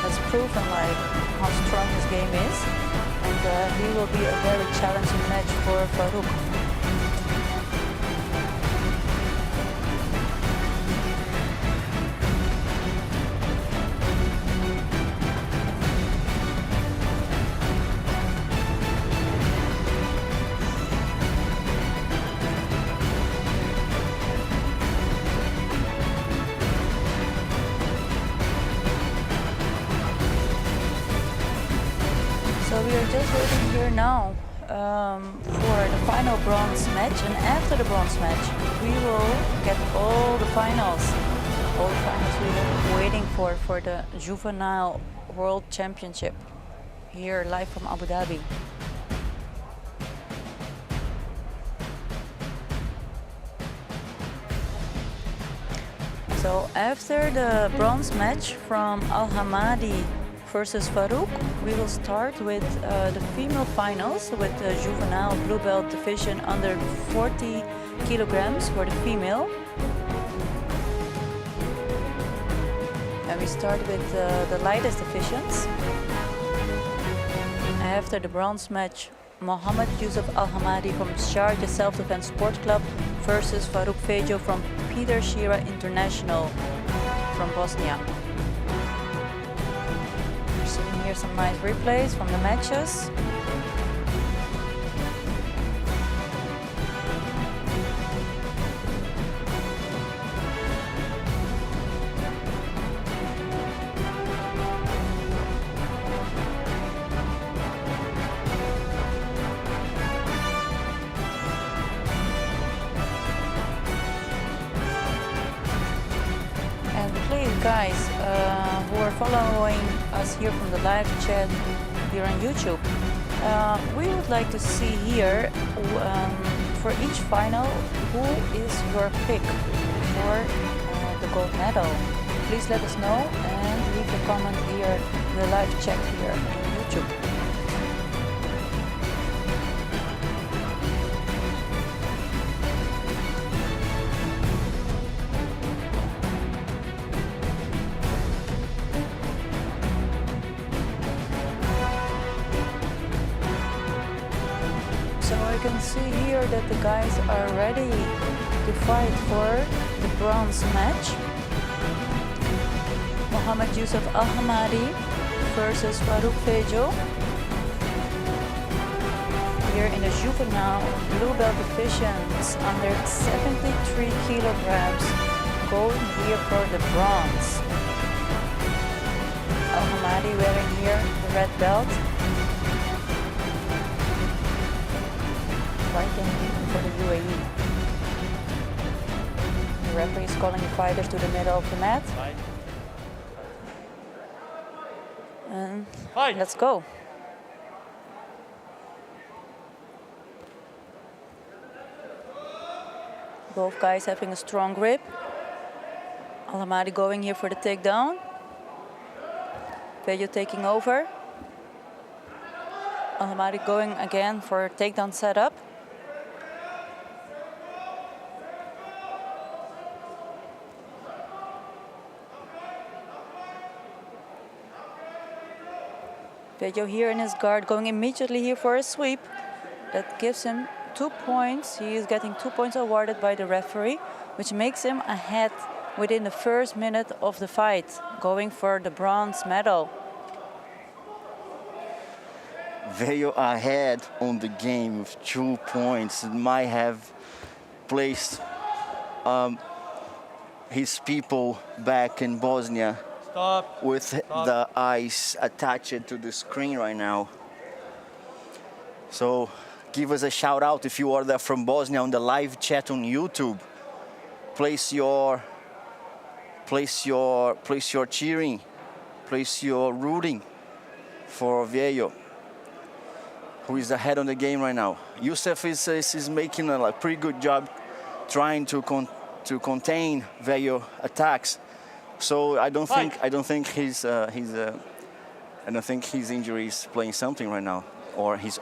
has proven like how strong his game is, and he will be a very challenging match for Farouk. So we are just waiting here now for the final bronze match, and after the bronze match we will get all the finals. All the finals we are waiting for the Juvenile World Championship here live from Abu Dhabi. So after the bronze match from Al Hamadi versus Farouk, we will start with the female finals with the juvenile blue belt division under 40 kilograms for the female. And we start with the lightest divisions. After the bronze match, Mohammed Yusuf Al Hamadi from Sharjah Self-Defense Sport Club versus Farouk Fejo from Peter Shira International from Bosnia. Here's some nice replays from the matches. And please, guys, who are following us here from the live chat here on YouTube, we would like to see here for each final who is your pick for the gold medal. Please let us know and leave a comment here in the live chat here on YouTube. So I can see here that the guys are ready to fight for the bronze match. Mohammed Yusuf Al Hamadi versus Farouk Fejo. Here in the juvenile blue belt divisions under 73 kilograms going here for the bronze. Al-Hamadi wearing here the red belt. Fighting for the UAE. The referee is calling the fighters to the middle of the mat. And let's go. Both guys having a strong grip. Al-Hamadi going here for the takedown. Veljo taking over. Al-Hamadi going again for a takedown setup. Veljo here in his guard, going immediately here for a sweep. That gives him 2 points. He is getting 2 points awarded by the referee, which makes him ahead within the first minute of the fight, going for the bronze medal. Veljo ahead on the game with 2 points. It might have placed his people back in Bosnia with the eyes attached to the screen right now. So give us a shout out if you are there from Bosnia on the live chat on YouTube. Place your cheering, place your rooting for Veljo, who is ahead on the game right now. Youssef is making a pretty good job trying to contain Veljo attacks. So I don't think his injury is playing something right now, or his.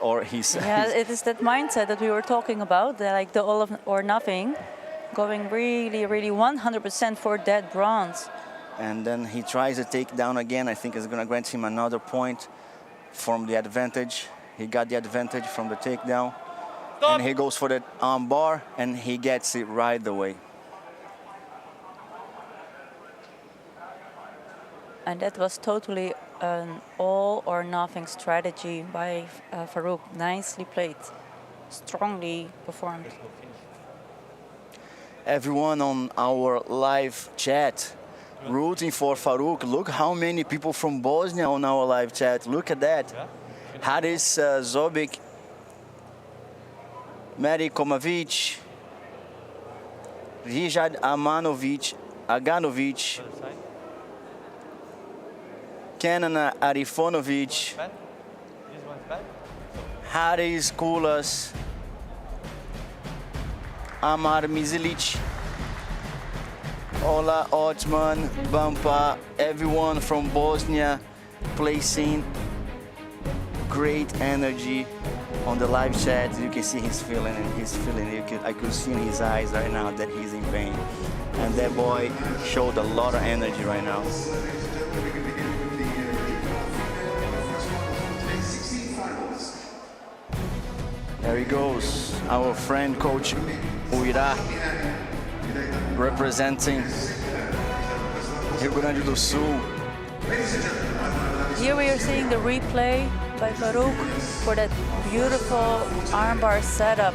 Yeah, it is that mindset that we were talking about, like the all or nothing, going really 100% for that bronze. And then he tries a takedown again. I think it's going to grant him another point from the advantage. He got the advantage from the takedown. And he goes for that arm bar, and he gets it right away. And that was totally an all or nothing strategy by Farouk. Nicely played, strongly performed. Everyone on our live chat rooting for Farouk. Look how many people from Bosnia on our live chat. Look at that. Haris Zobic, Meri Komavic, Rijad Aganovic, Kenan Arifonovic, Haris Kulas, Amar Mizilic, Ola Otman, Bampa, everyone from Bosnia placing great energy on the live chat. You can see he's feeling it. I could see in his eyes right now that he's in pain. And that boy showed a lot of energy right now. There he goes, our friend Coach Uira, representing Rio Grande do Sul. Here we are seeing the replay by Farouk for that beautiful armbar setup.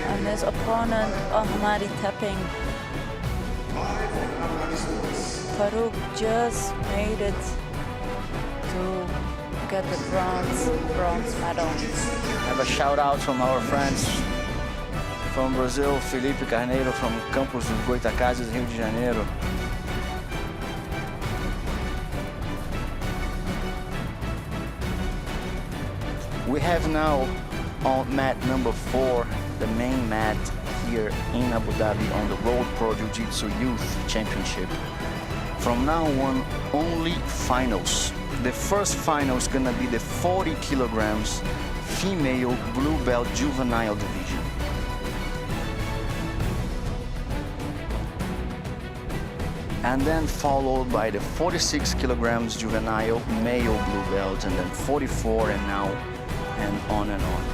And his opponent, Al-Hamadi, tapping. Farouk just made it to get the bronze medal. Have a shout out from our friends from Brazil, Felipe Carneiro from Campos dos Goitacazes, Rio de Janeiro. We have now on mat number 4, the main mat here in Abu Dhabi on the World Pro Jiu-Jitsu Youth Championship. From now on, only finals. The first final is gonna be the 40 kilograms female blue belt juvenile division. And then followed by the 46 kilograms juvenile male blue belt, and then 44, and now, and on and on.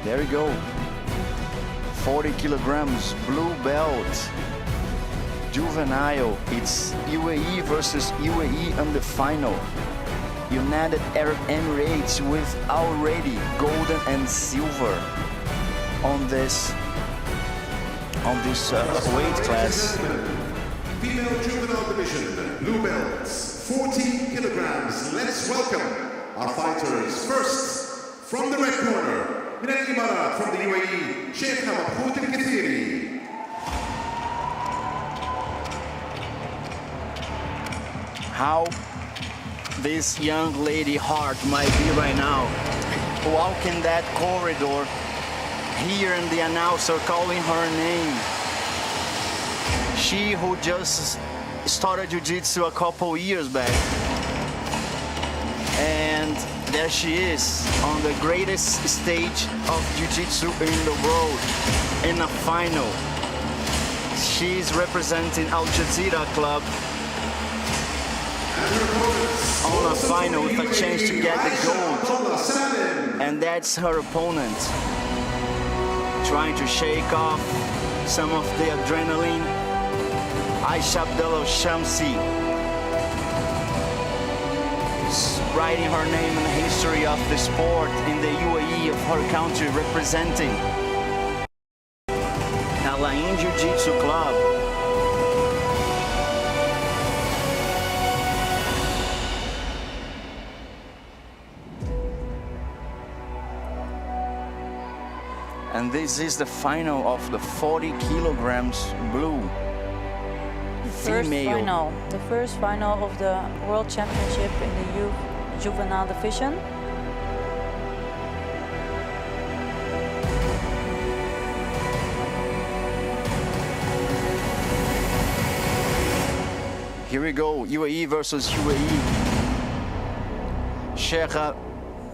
There we go. 40 kilograms blue belt. Juvenile, it's UAE versus UAE on the final. United Arab Emirates with already golden and silver on this weight class. Female juvenile division, blue belts, 40 kilograms. Let's welcome our fighters. First, from the red corner, من الإمارات, from the UAE, شيخ مبخوت الكثيري. How this young lady heart might be right now, walking that corridor, hearing the announcer calling her name. She who just started jiu-jitsu a couple years back. And there she is on the greatest stage of jiu-jitsu in the world, in a final. She's representing Al Jazeera Club on a final with a chance to get the gold. And that's her opponent, trying to shake off some of the adrenaline. Aisha Abdullah Shamsi, writing her name in the history of the sport in the UAE of her country, representing Al Ain Jiu-Jitsu Club. And this is the final of the 40 kilograms blue female. The first final of the World Championship in the juvenile division. Here we go, UAE versus UAE. Sheikha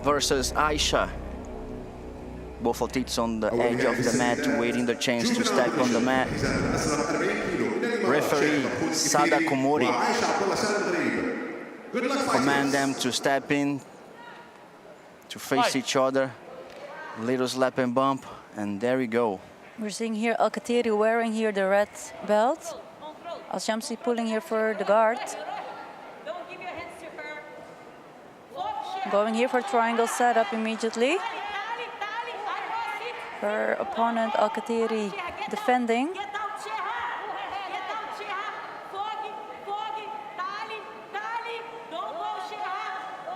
versus Aisha. Both athletes on the edge of the mat, waiting the chance to step on the mat. Referee Sada Komori command them to step in, to face each other. Little slap and bump, and there we go. We're seeing here Al Katiri wearing here the red belt. Al Shamsi pulling here for the guard. Going here for triangle setup immediately. Her opponent Al Katiri defending.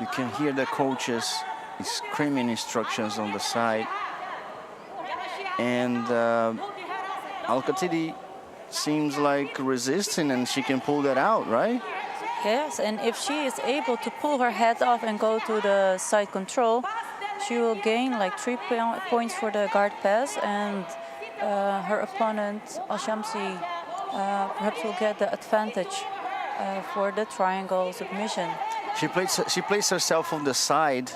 You can hear the coaches screaming instructions on the side. And Al Katiri seems like resisting, and she can pull that out, right? Yes, and if she is able to pull her head off and go to the side control, she will gain like 3 points for the guard pass, and her opponent, Al Shamsi, perhaps will get the advantage for the triangle submission. She placed herself on the side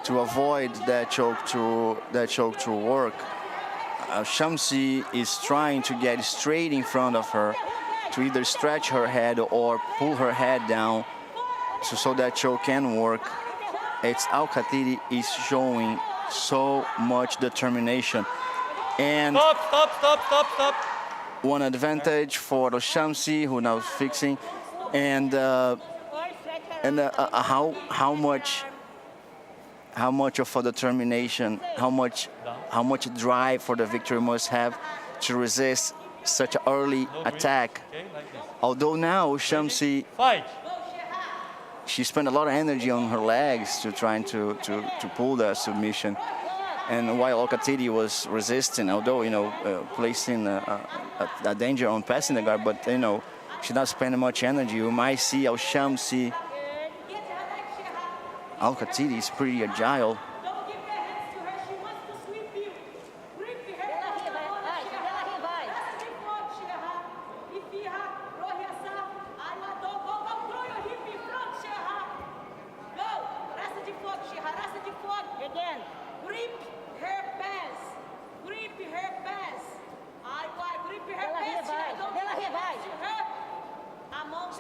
to avoid that choke to work. Shamsi is trying to get straight in front of her to either stretch her head or pull her head down so that choke can work. It's Al Katiri is showing so much determination. And Stop. one advantage for Al Shamsi, who now is fixing. And how much of a determination, how much drive for the victory must have to resist such an early attack. Although now Shamsi, she spent a lot of energy on her legs to trying to pull that submission, and while Al Katiri was resisting, although placing a danger on passing the guard, but she not spending much energy. You might see Al Shamsi. Al Katiri is pretty agile.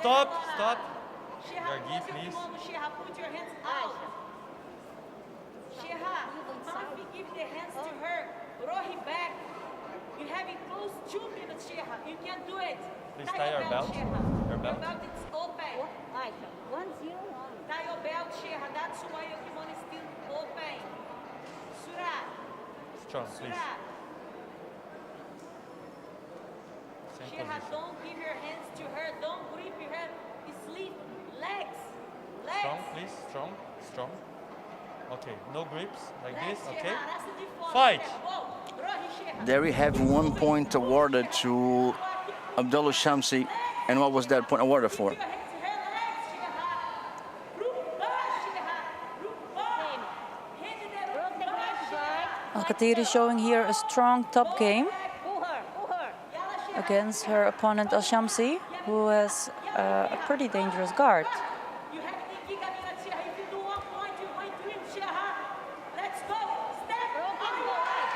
Stop. Gargi, please. Put your hands out. Sheha, Mafi, give the hands to her. Roll him back. You have it close 2 minutes, Sheha. You can do it. Please tie your belt. Sheha. Your belt. Your belt is open. Aisha, 101. Tie strong, please. Same Sheha, position. don't give your hands to her. Don't grip her sleeve. Legs. Legs. Strong, please. Strong, strong. Okay, no grips, like Legs, this, okay? Sheha, raça de fora, Fight. Sheha. Whoa. Rohi, Sheha. There we have 1 point awarded to Abdullah Shamsi. And what was that point awarded for? Your hands to her legs, Sheha. Group bar, Sheha. Group bar. Hand that bar, Sheha. Al-Khateeri showing here a strong top game Pull her. Pull her. Yalla, Sheha. against her opponent Al-Shamsi, who has a pretty dangerous guard. You have to kick at Sheha. If you do 1 point, you're going to win, Sheha. Let's go. Step. Broken go right.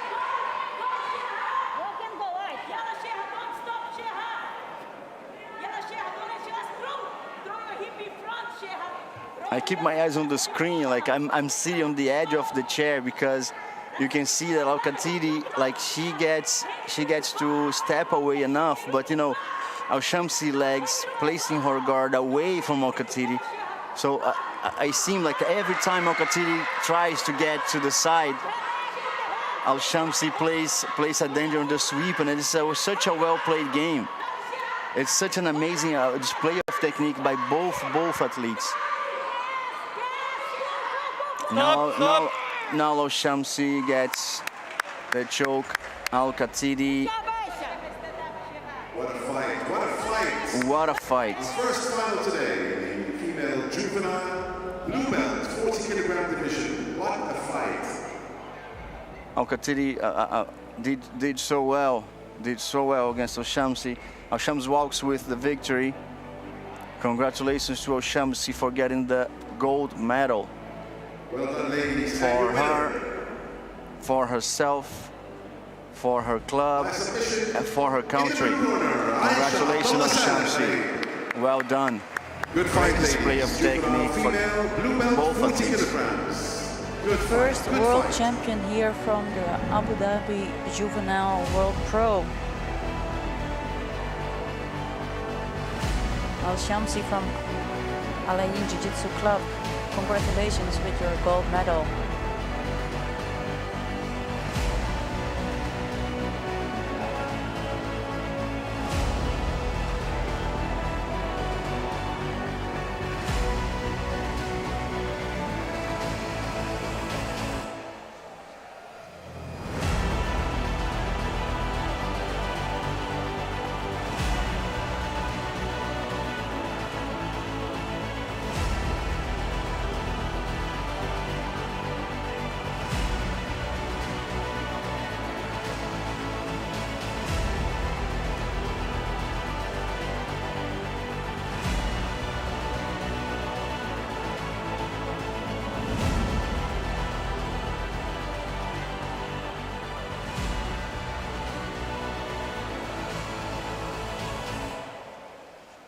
Go, Sheha. Broken go right. Yalla, Sheha. Don't stop, Sheha. Yalla, Sheha. Don't let Sheha throw. Throw your hip in front, Sheha. I keep my eyes on the screen, like I'm sitting on the edge of the chair because you can see that Al-Khateeri, like she gets to step away enough, but you know, Al-Shamsi legs placing her guard away from Al-Khateeri. So I seem like every time Al-Khateeri tries to get to the side, Al-Shamsi plays a danger on the sweep, and it's such a well-played game. It's such an amazing display of technique by both athletes. Now Al-Shamsi gets the choke. Al-Khateeri. What a fight, what a fight. What a fight. First final today in the female juvenile blue belt 40 kilogram division. What a fight. Al-Khateeri did so well against Al-Shamsi. Al-Shamsi walks with the victory. Congratulations to Al-Shamsi for getting the gold medal. Well done, ladies. For her, for herself, for her club, and for her country. Congratulations, Al-Shamsi. Well done. Good fight, Display of technique for both athletes. Good First fight, good world fight. champion here from the Abu Dhabi Juvenile World Pro. Al-Shamsi from JIU-JITSU Club. Congratulations with your gold medal.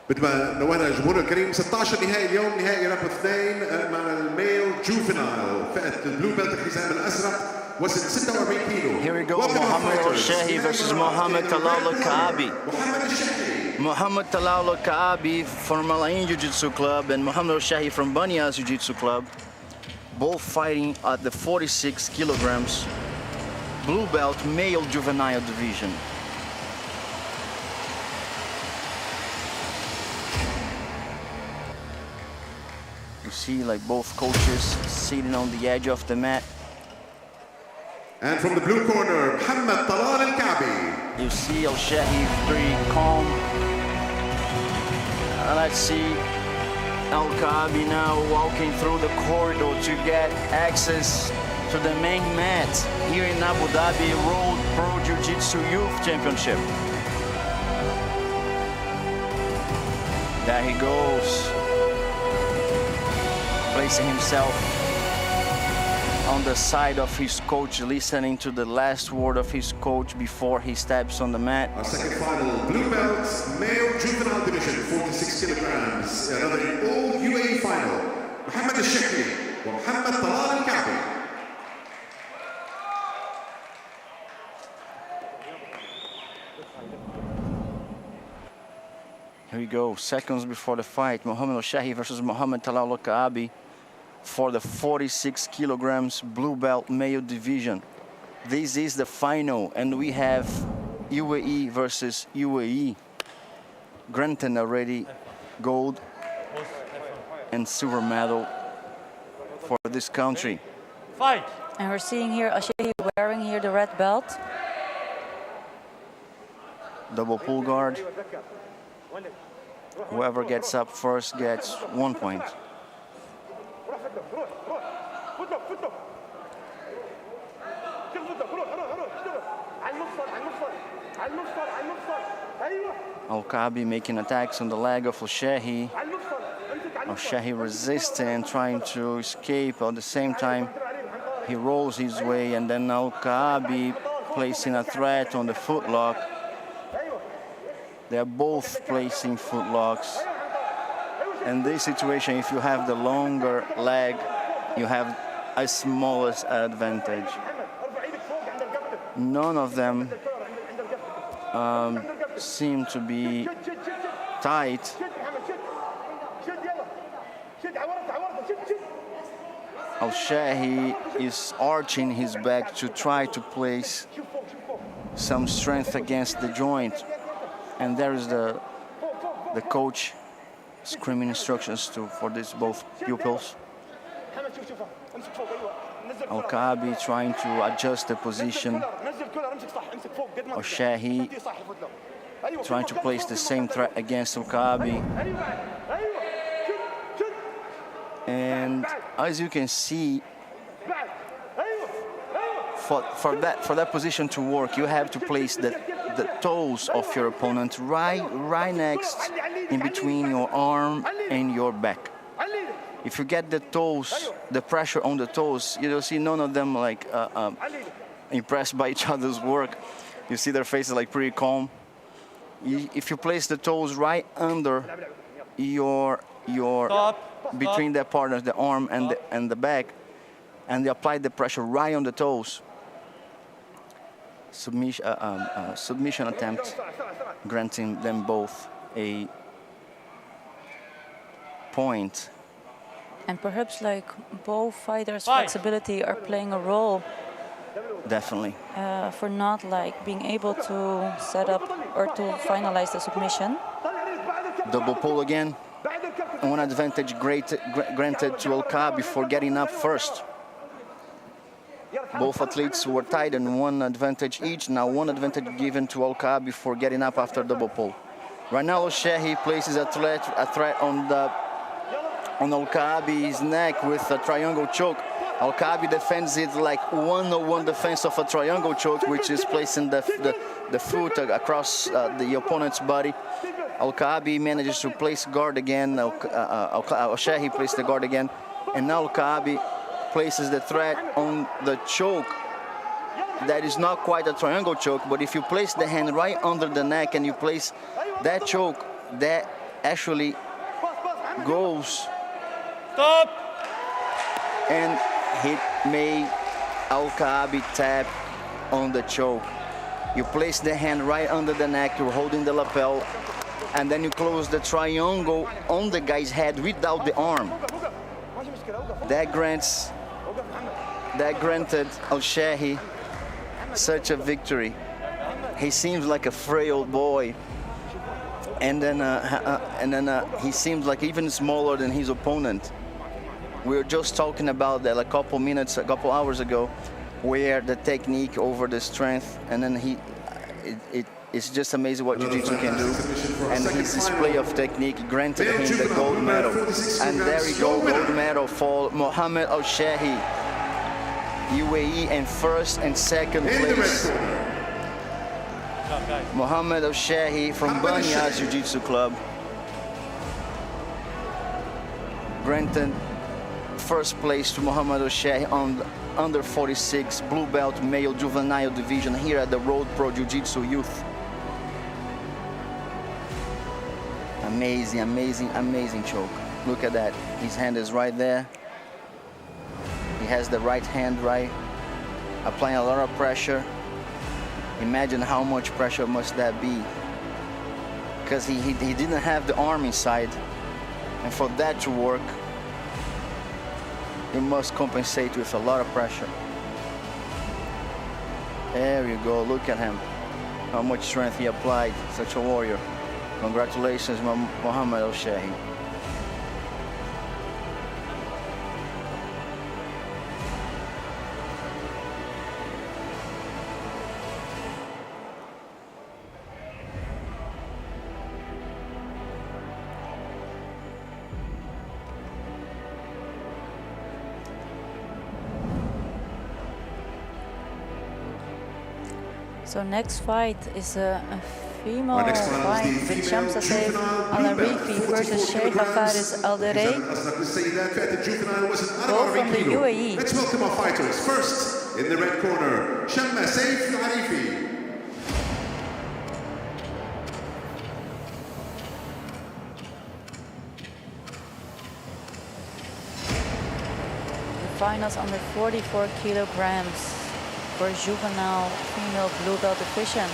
مثل ما نوهنا الجمهور الكريم 16 نهائي اليوم، نهائي رقم 2 معنا الميل جوفينال فئة البلو بيلت الحزام الازرق وزن 46 كيلو. Here we go, Mohammed Al-Shahi versus Mohammed Talal Al-Kaabi. محمد الشهري. Mohammed Talal Al-Kaabi from Al Jiu-Jitsu Club and Mohammed Al-Shahi from Banias Jiu-Jitsu Club. Both fighting at the 46 kilograms blue belt male juvenile division. You see like both coaches sitting on the edge of the mat. And from the blue corner, Mohammed Talal Al-Kaabi. You see Al-Shahi pretty calm. Let's see Al-Kaabi now walking through the corridor to get access to the main mat here in Abu Dhabi World Pro Jiu-Jitsu Youth Championship. There he goes, placing himself on the side of his coach, listening to the last word of his coach before he steps on the mat. Our second final, blue belt, male juvenile division, 46 kilograms. Another all UAE final, Mohammed Al-Shahi and Mohammed Talal Al-Kaabi. Here we go, seconds before the fight, Mohammed Al-Shahi versus Mohammed Talal Al-Kaabi for the 46 kilograms blue belt male division. This is the final, and we have UAE versus UAE. Granted already gold and silver medal for this country. Fight! And we're seeing here Ashehi wearing here the red belt. Double pull guard. Whoever gets up first gets 1 point. Al-Kaabi making attacks on the leg of Al-Shehi. Al-Shehi resisting, trying to escape. At the same time, he rolls his way, and then Al-Kaabi placing a threat on the footlock. They're both placing footlocks. In this situation, if you have the longer leg, you have a smallest advantage. None of them seem to be tight. Al-Shehi is arching his back to try to place some strength against the joint. And there is the coach screaming instructions for these both pupils. Al-Kaabi trying to adjust the position. Al-Shehi trying to place the same threat against Al-Kaabi. And as you can see, for that position to work, you have to place the toes of your opponent right next in between your arm and your back. If you get the toes, the pressure on the toes, you'll see none of them like impressed by each other's work. You see their faces like pretty calm. If you place the toes right under your between the partners, the arm and the back, and you apply the pressure right on the toes, submission attempt, granting them both a point. And perhaps like both fighters' flexibility are playing a role. Definitely. For not like being able to set up or to finalize the submission. Double pull again. One advantage granted to Al-Kaabi for getting up first. Both athletes were tied and one advantage each. Now one advantage given to Al-Kaabi for getting up after double pull. Right now Al-Shehi places a threat on Al-Kaabi's neck with a triangle choke. Al-Kaabi defends it like one-on-one defense of a triangle choke, which is placing the foot across the opponent's body. Al-Kaabi manages to place guard again. Al-Shehi placed the guard again. And now Al-Kaabi places the threat on the choke. That is not quite a triangle choke, but if you place the hand right under the neck and you place that choke, that actually goes. Stop! And he made Al-Kaabi tap on the choke. You place the hand right under the neck, you're holding the lapel, and then you close the triangle on the guy's head without the arm. That granted Al-Shehi such a victory. He seems like a frail boy, and then he seems like even smaller than his opponent. We were just talking about that a couple hours ago, where the technique over the strength, and then it's just amazing what Jiu-Jitsu can do. And his display of technique granted him the gold medal. And there we go, gold medal for Mohammed Al-Shehi, UAE in first and second place. Mohammed Al-Shehi from Banyas Jiu-Jitsu Club granted first place to Mohammed Al-Shehi on under 46 blue belt male juvenile division here at the Road Pro Jiu-Jitsu Youth. Amazing, amazing, amazing choke. Look at that. His hand is right there. He has the right hand right, applying a lot of pressure. Imagine how much pressure must that be, because he didn't have the arm inside, and for that to work, you must compensate with a lot of pressure. There you go, look at him. How much strength he applied, such a warrior. Congratulations, Mohammed El-Shehi. So next fight is a female Our next fight fight is the with female Shamsa juvenile blue belt, Al-Arifi versus 44 Sheikha kilograms. Faris Al-Derey. Both Both from the UAE. Let's welcome our fighters. First, in the red corner, Shamma Saif Al-Arifi. The finals under 44 kilograms for juvenile female blue belt division.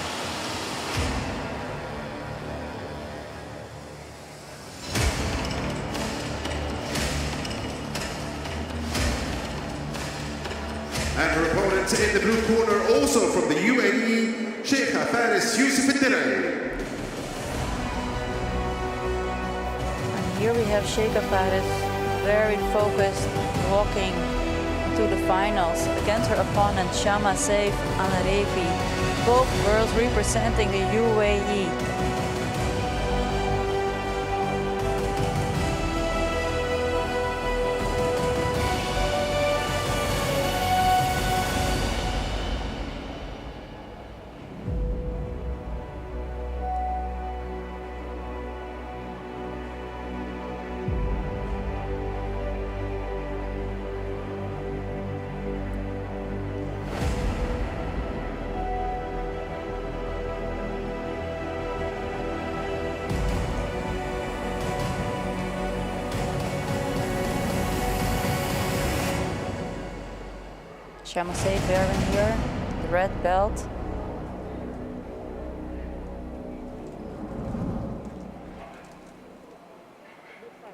And her opponent in the blue corner, also from the UAE, Sheikha Faris Yusuf Al-Derey. And here we have Sheikha Faris, very focused, walking to the finals against her opponent Shamma Saif Al-Arifi, both girls representing the UAE. Shamma Saif wearing here the red belt.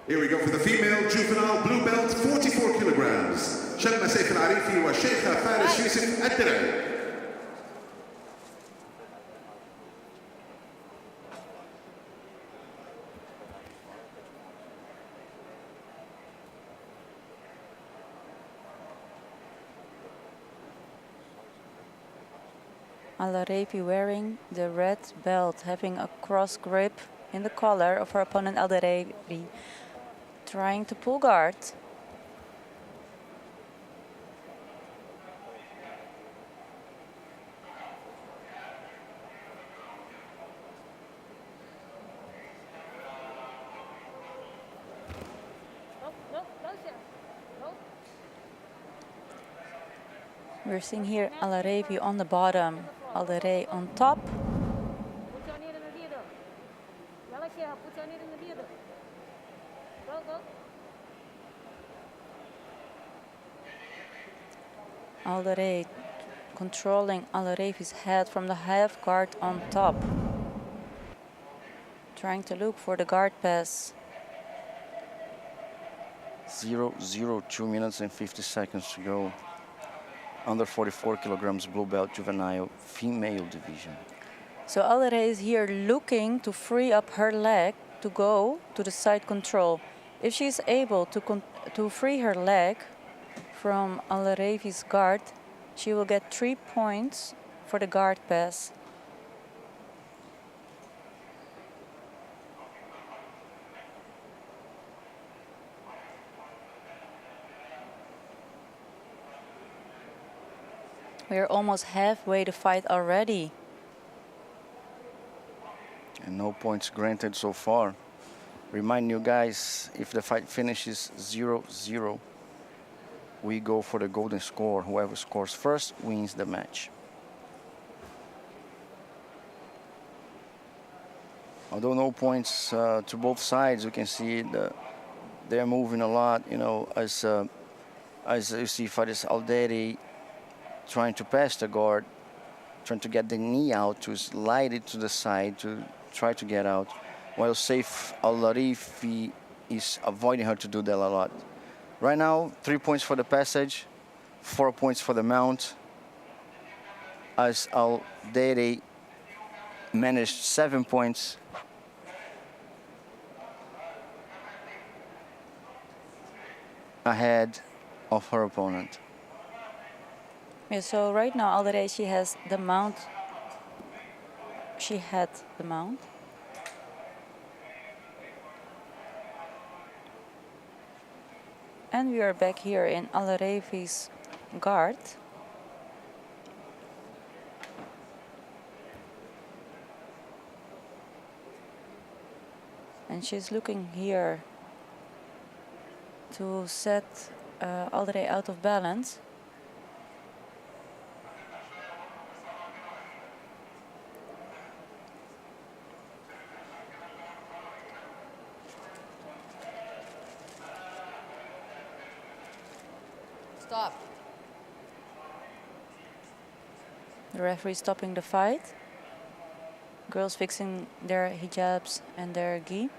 Here we go for the female juvenile blue belt, 44 kilograms. Shamma Saif Al-Arifi wa Sheikha Faris Yusuf Al-Derey. Al-Arifi wearing the red belt, having a cross grip in the collar of her opponent Al-Derey, trying to pull guard. We're seeing here Al-Arifi on the bottom, Al-Derey on top. Put your knee in the middle. Yalla Sheikha, put your knee in the middle. Go, go. Al-Derey controlling Al-Arifi's head from the half guard on top. Trying to look for the guard pass. 2 minutes and 50 seconds to go. Under 44 kilograms blue belt juvenile female division. So Al-Derey is here looking to free up her leg to go to the side control. If she's able to free her leg from Al-Arifi's guard, she will get 3 points for the guard pass. We're almost halfway the fight already. And no points granted so far. Remind you guys, if the fight finishes 0-0, we go for the golden score. Whoever scores first wins the match. Although no points to both sides, you can see they're moving a lot. You know, as you see Faris Al-Derey trying to pass the guard, trying to get the knee out to slide it to the side to try to get out, while Saif Al-Arifi is avoiding her to do that a lot. Right now, 3 points for the passage, 4 points for the mount. as Aldeire managed 7 points. Ahead of her opponent. Yeah, so right now Aldeire, she has the mount. She had the mount. And we are back here in Alderevi's guard. And she's looking here to set Aldeire out of balance. Stop. The referee stopping the fight. Girls fixing their hijabs and their gi.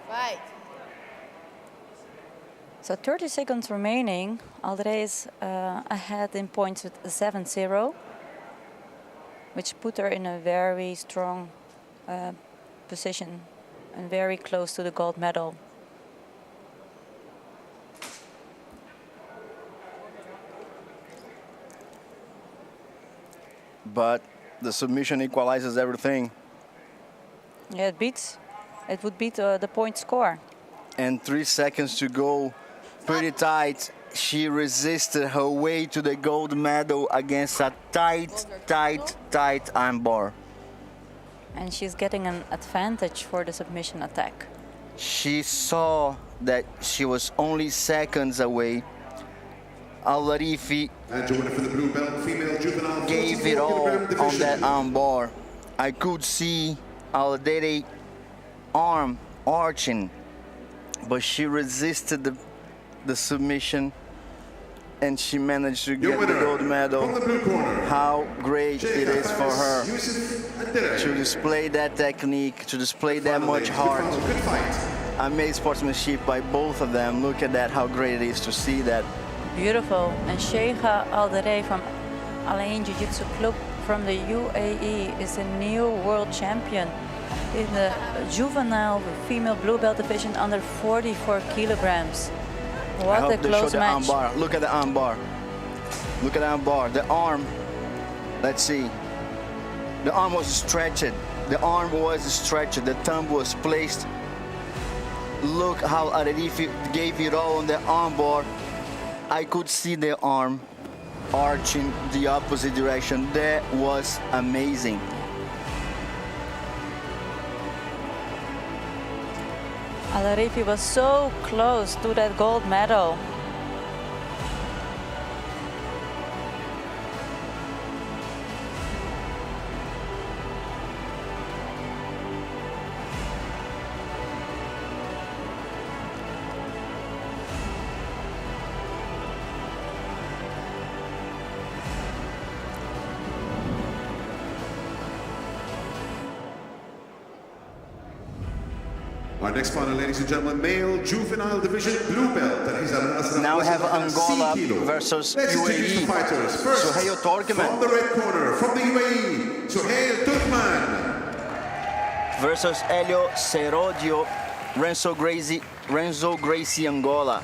Fight. So 30 seconds remaining. Aldeire is ahead in points with 7-0, which put her in a very strong position and very close to the gold medal. But the submission equalizes everything. Yeah, it would beat the point score. And 3 seconds to go, pretty tight. She resisted her way to the gold medal against a tight armbar. And she's getting an advantage for the submission attack. She saw that she was only seconds away. Alarifi And joining for the blue belt, female juvenile gave it 44 all kilogram on division. that armbar. I could see Aldeire arm arching, but she resisted the submission and she managed to Your get the winner, gold medal. from the blue corner, How great it is for her JIU-JITSU to display that technique, to display that much heart. Good fight. Amazing sportsmanship by both of them. Look at that, how great it is to see that. Beautiful. And Sheikha Aldeire from Alain Jiu-Jitsu Club from the UAE is the new world champion in the juvenile female blue belt division under 44 kilograms. I What a hope they show close the match. armbar. Look at the armbar. Look at the armbar. The arm. Let's see. The arm was stretched. The arm was stretched. The thumb was placed. Look how Alarifi gave it all on the armbar. I could see the arm arching the opposite direction. That was amazing. Alarifi was so close to that gold medal. Our next final, ladies and gentlemen, male juvenile division blue belt. Now we have Angola versus Let's introduce the UAE. fighters. First, Suhail Turkmen from the red corner, from the UAE, Suhail Turkmen. versus Helio Serodio, Renzo Gracie Angola.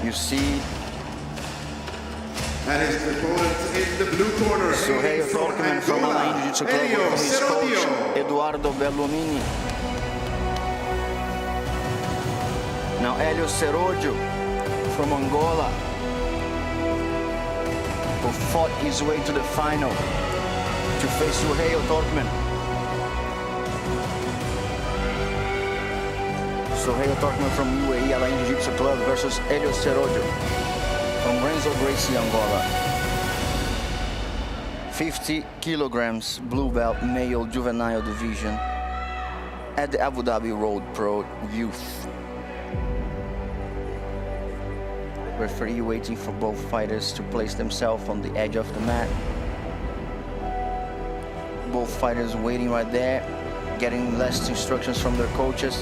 You see And his opponent in the blue corner, Suhail Turkmen from Alain Jiu-Jitsu Club Helio with his coach Serodio. Eduardo Bellomini. Now Helio Serodio from Angola, who fought his way to the final to face Suhail Turkmen. Suhail Turkmen from UAE Alain Jiu-Jitsu Club versus Helio Serodio from Renzo Gracie, Angola. 50 kilograms blue belt male juvenile division at the Abu Dhabi Road Pro Youth. Referee waiting for both fighters to place themselves on the edge of the mat. Both fighters waiting right there, getting last instructions from their coaches.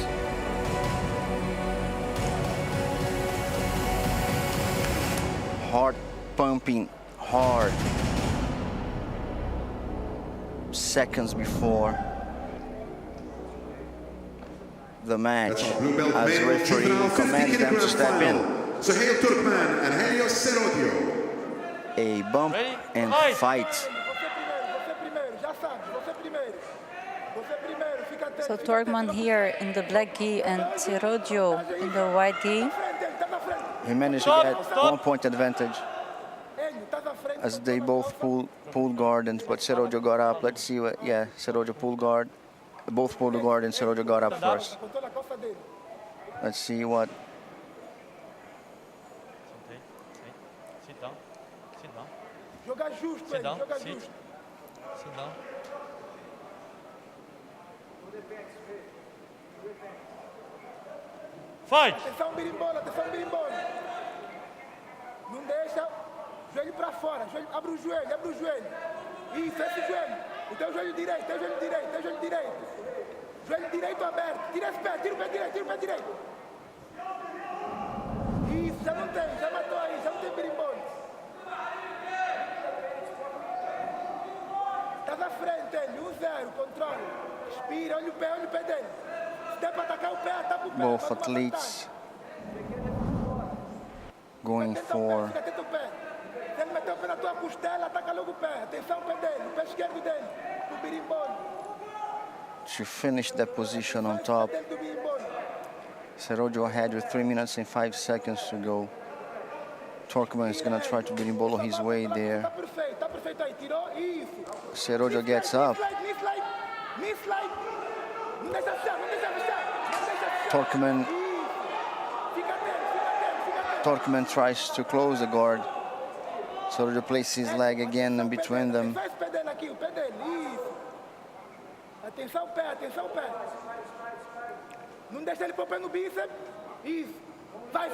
Heart pumping hard. Seconds before the match, as referee commands them to step in. Suhail Turkman and Helios Serodio. A bump and fight. So Turkman here in the black gi and Serodio in the white gi. He managed to get 1 point advantage as they both pulled guard, but Serodio got up. Let's see what, yeah, Serodio pulled guard. Both pulled guard and Serodio got up first. Let's see what. Sit down. Sit down. Jogar justo, Sit down. jogar Sit. justo. Sit down. Fight! Atenção, birimbola, atenção, birimbola. Não deixa. Joelho pra fora. Joelho, abre o joelho, abre o joelho. Isso, esse joelho. O teu joelho direito, teu joelho direito, teu joelho direito. Joelho direito aberto. Tira esse pé, tira o pé direito, tira o pé direito. Isso, já não tem, já matou aí, já não tem birimbola. Estás à frente, ele, 1-0, controle. Respira, olha o pé dele. Se der para atacar o pé, ataca o pé. Both athletes going for Fica atento ao pé. Se ele meter o pé na tua costela, ataca logo o pé. Atenção ao pé dele, o pé esquerdo dele. Do birimbolo. to finish that position on top. Dele do birimbolo. Serodio ahead with 3 minutes and 5 seconds to go. Turkman is going to try to birimbolo his way there. Tá perfeito aí. Tirou, isso. Serodio gets up. Me slide. Não deixa fechar, não deixa fechar. Não deixa fechar. Turkman, Isso. Fica atento, fica atento, fica atento. Turkman tries to close the guard. Serodio places his leg again in between them. Faz o pé dele aqui, o pé dele. Isso. Atenção ao pé, atenção ao pé. Não deixa ele pôr o pé no bíceps. Isso. Vai.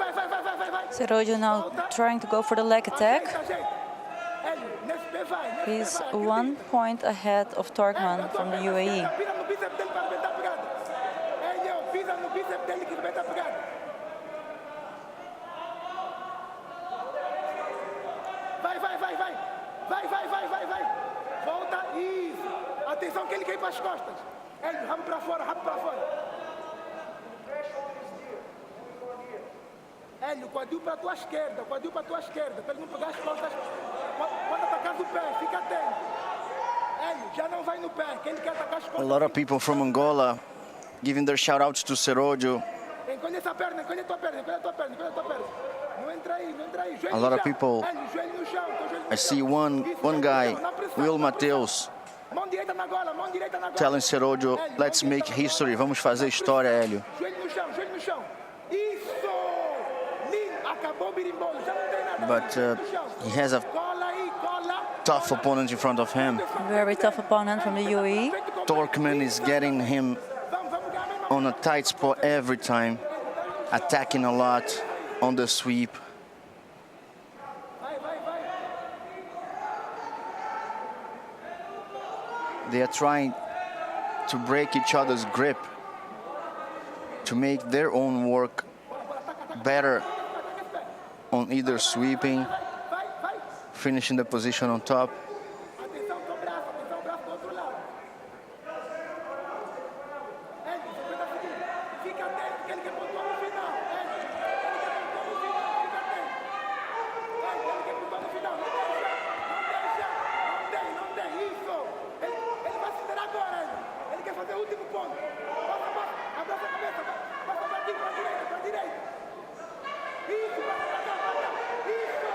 Serodio now trying to go for the leg attack. Ajeita. Hélio, nesse pé vai. He's 1 point ahead of Turkman from the UAE. Pisa no bíceps dele para arrebentar a pegada. Hélio, pisa no bíceps dele que arrebenta a pegada. Vai. Volta, isso. Atenção que ele cai para as costas. Hélio, rabo para fora. Hélio, quadril para a tua esquerda, para ele não pegar as costas. Quando atacar o pé, fica atento. Hélio, já não vai no pé, que ele quer atacar as costas. A lot of people from Angola giving their shout outs to Serodio. Encolhe essa perna, encolhe a tua perna. Não entra aí. Joelho A no lot of chão. people- Hélio, joelho no chão, teu joelho no I see chão. one Isso, guy, não pressão, Will não Mateus, pressão. Mão direita na gola. telling Serodio, Hélio, let's mão make direita na history, gola. vamos fazer história, Hélio. Joelho no chão. Isso! Lindo, acabou o birimbolo, já não tem nada. But Joelho no chão. he has a Cola aí, cola. tough opponent in front of him. Very tough opponent from the UAE. Turkman is getting him Vamos ganhar a mesma on a tight spot every time, attacking a lot on the sweep. Vai. They are trying to break each other's grip to make their own work better on either sweeping, Vai. finishing the position on top. Atenção com o braço do outro lado. Hélio, 50 segundos. Fica atento que ele quer pontuar no final. Hélio, ele quer pontuar no final. Fica atento. Hélio, ele quer pontuar no final. Não deixa. Isso. Ele vai acelerar agora, Hélio. Ele quer fazer o último ponto. Passa. Abraça a cabeça. Passa pra direita. Isso, passa pra cá. Tira.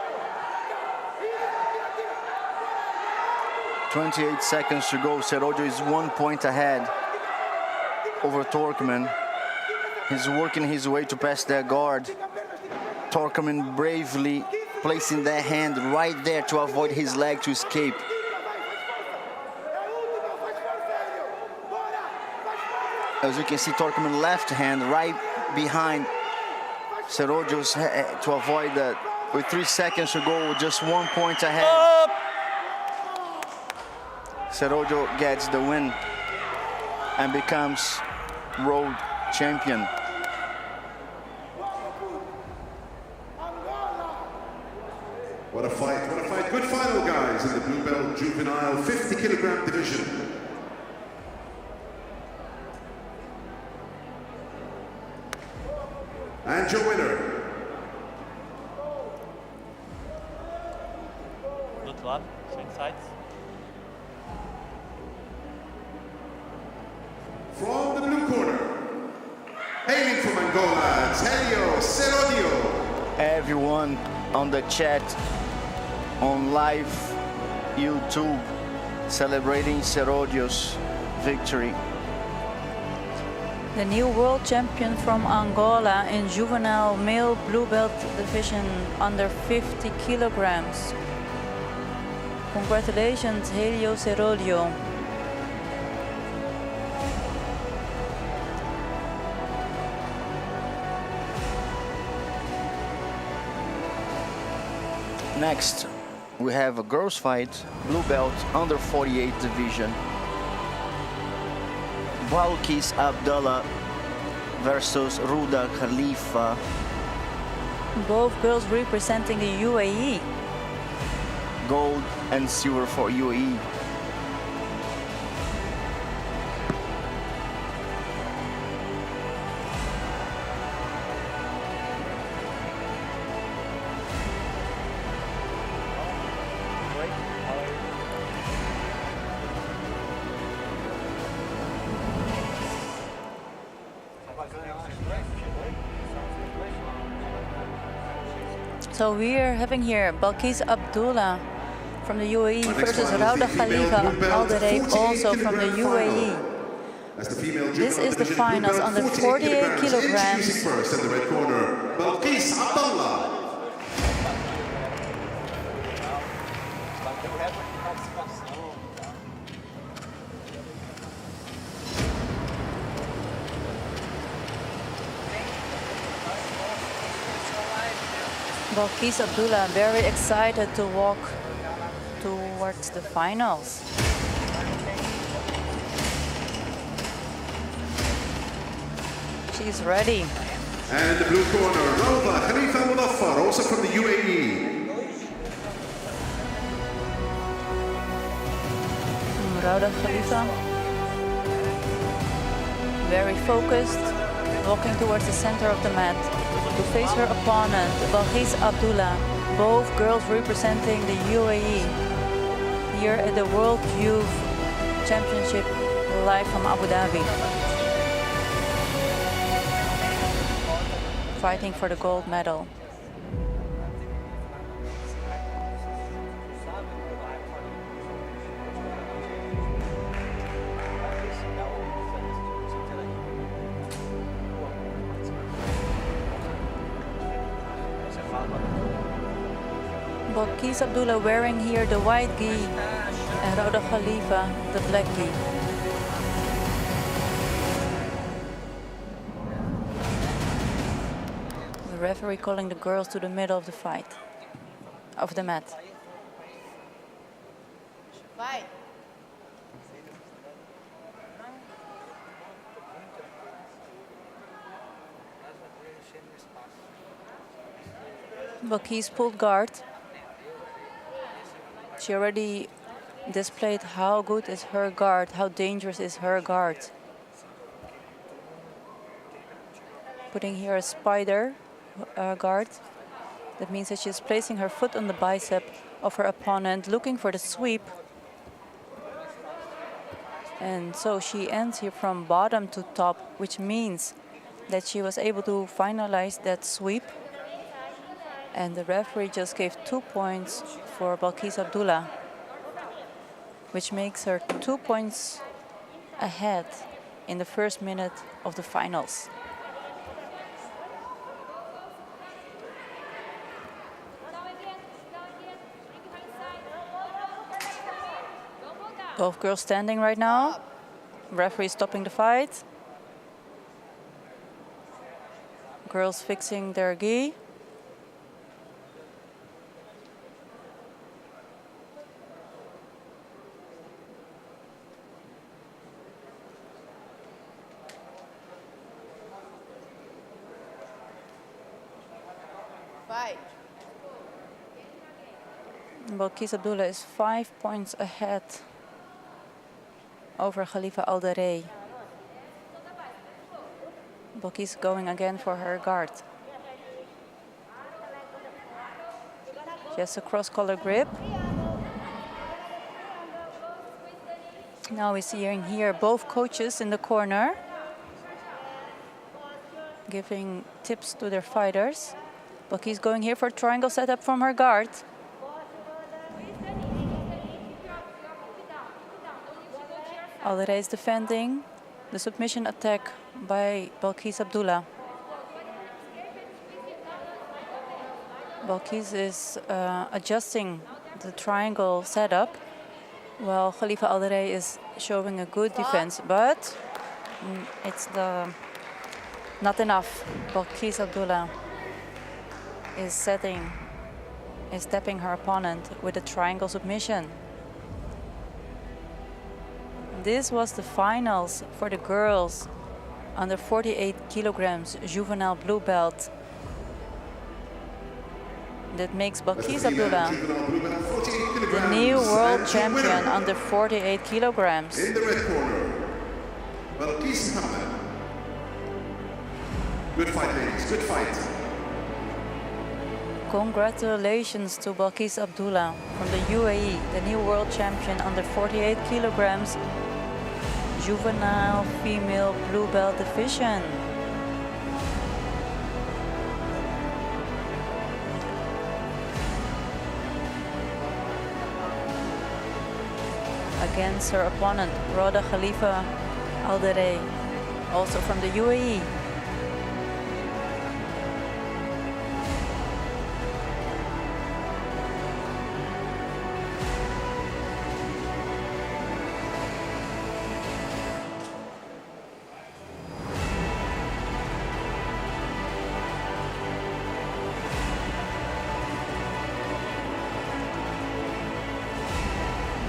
28 seconds to go. Serodio is 1 point ahead over Turkman. He's working his way to pass their guard. Turkman bravely placing their hand right there to avoid his leg to escape. As you can see, Turkman left hand right behind Serodio's head to avoid that. With 3 seconds to go, just 1 point ahead. Serodio gets the win and becomes world champion. What a fight, what a fight. Good final, guys, in the blue belt juvenile 50 kilogram division. And your winner. Good one. Swing sides. From the blue corner, hailing from Angola, Telio Serodio. Everyone on the chat on live YouTube celebrating Serodio's victory. The new world champion from Angola in juvenile male blue belt division under 50 kilograms. Congratulations, Helio Serodio. Next, we have a girls fight, blue belt under 48 division. Balkis Abdullah versus Ruda Khalifa. Both girls representing the UAE. Gold and silver for UAE. So we are having here Balkis Abdullah from the UAE versus Rauda Khalifa Alderete, also from the UAE. This is the finals under 48 kilograms. First in the red corner, Balkis Abdullah. Balkis Abdullah very excited to walk towards the finals. She's ready. And in the blue corner, Rauda Khalifa Mudaffar, also from the UAE. Rauda Khalifa, very focused, walking towards the center of the mat to face her opponent, Balkis Abdullah, both girls representing the UAE here at the World Youth Championship live from Abu Dhabi. Fighting for the gold medal. Balkis Abdullah wearing here the white gi and Rauda Khalifa the black gi. The referee calling the girls to the middle of the fight, of the mat. Vai. Balkis pulled guard. She already displayed how good is her guard, how dangerous is her guard. Putting here a spider guard. That means that she's placing her foot on the bicep of her opponent, looking for the sweep. And so she ends here from bottom to top, which means that she was able to finalize that sweep. And the referee just gave 2 points for Balkis Abdullah, which makes her 2 points ahead in the first minute of the finals. Both girls standing right now. Referee stopping the fight. Girls fixing their gi. Vai. Balkis Abdullah is 5 points ahead over Khalifa Aldarey. Balkis going again for her guard. She has a cross-collar grip. Now we're seeing here both coaches in the corner giving tips to their fighters. Balkis going here for triangle setup from her guard. Aldarey is defending the submission attack by Balkis Abdullah. Balkis is adjusting the triangle setup while Khalifa Aldarey is showing a good defense, but it's not enough. Balkis Abdullah is stepping her opponent with a triangle submission. This was the finals for the girls under 48 kilograms juvenile blue belt. That makes Balkis Abdullah the new world champion under 48 kilograms. In the red corner, Balkis Muhammad. Good fight, ladies, good fight. Congratulations to Balkis Abdullah from the UAE, the new world champion under 48 kilograms juvenile female blue belt division. Against her opponent, Roda Khalifa Aldarey, also from the UAE.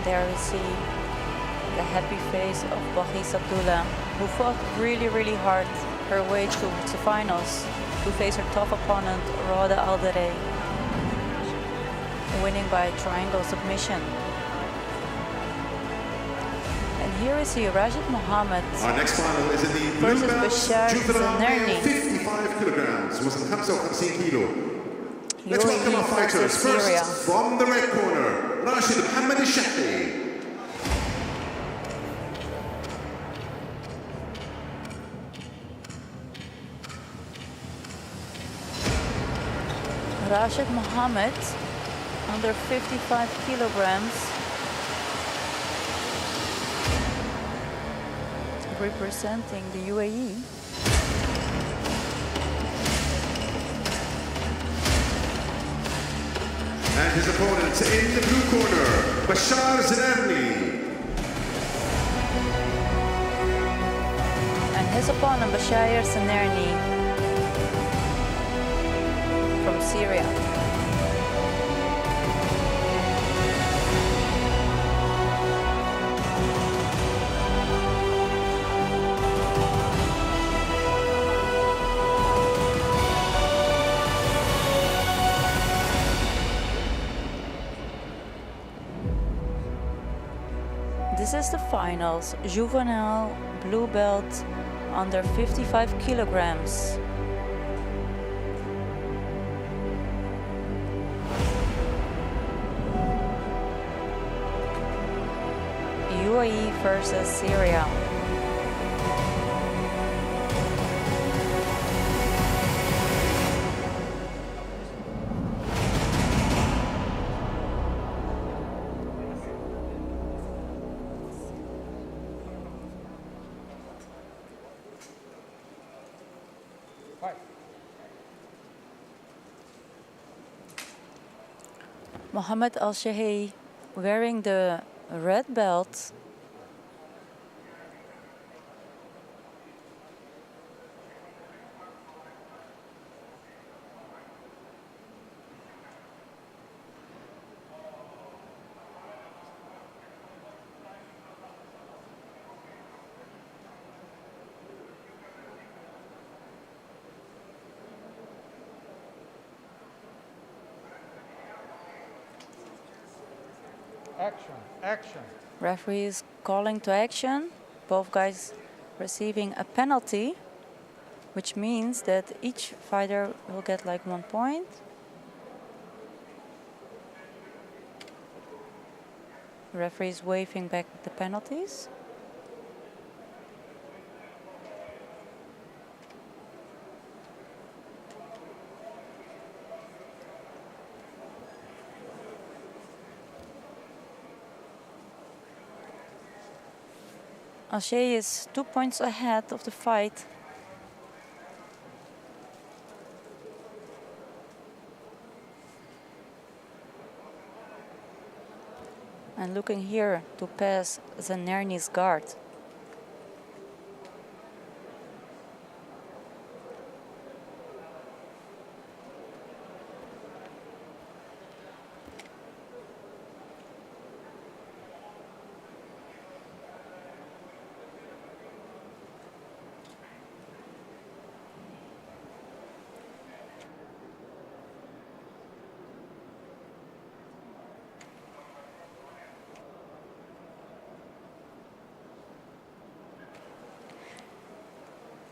There we see the happy face of Balkis Abdullah, who fought really, really hard her way to the finals to face her tough opponent, Roda Aldarey, winning by triangle submission. And here we see Rashid Mohammed Our next final is in the blue versus belt, Bashar juvenile male, Zanerni. 55 kilograms, was 55 kilo. Let's UAE welcome our fighters. versus Syria. First, from the red corner, Rashid Mohammed al-Shahri. Rashid Mohammed, under 55 kilograms, representing the UAE. And his opponent in the blue corner, Bashar Zanerni. And his opponent, Bashar Zanerni, from Syria. This is the finals, juvenile blue belt under 55 kilograms. UAE versus Syria. Mohammed Al-Shahi wearing the red belt. Action. Action. Referee is calling to action. Both guys receiving a penalty, which means that each fighter will get like 1 point. Referee is waving back the penalties. Alshay is 2 points ahead of the fight. And looking here to pass Zanerney's guard.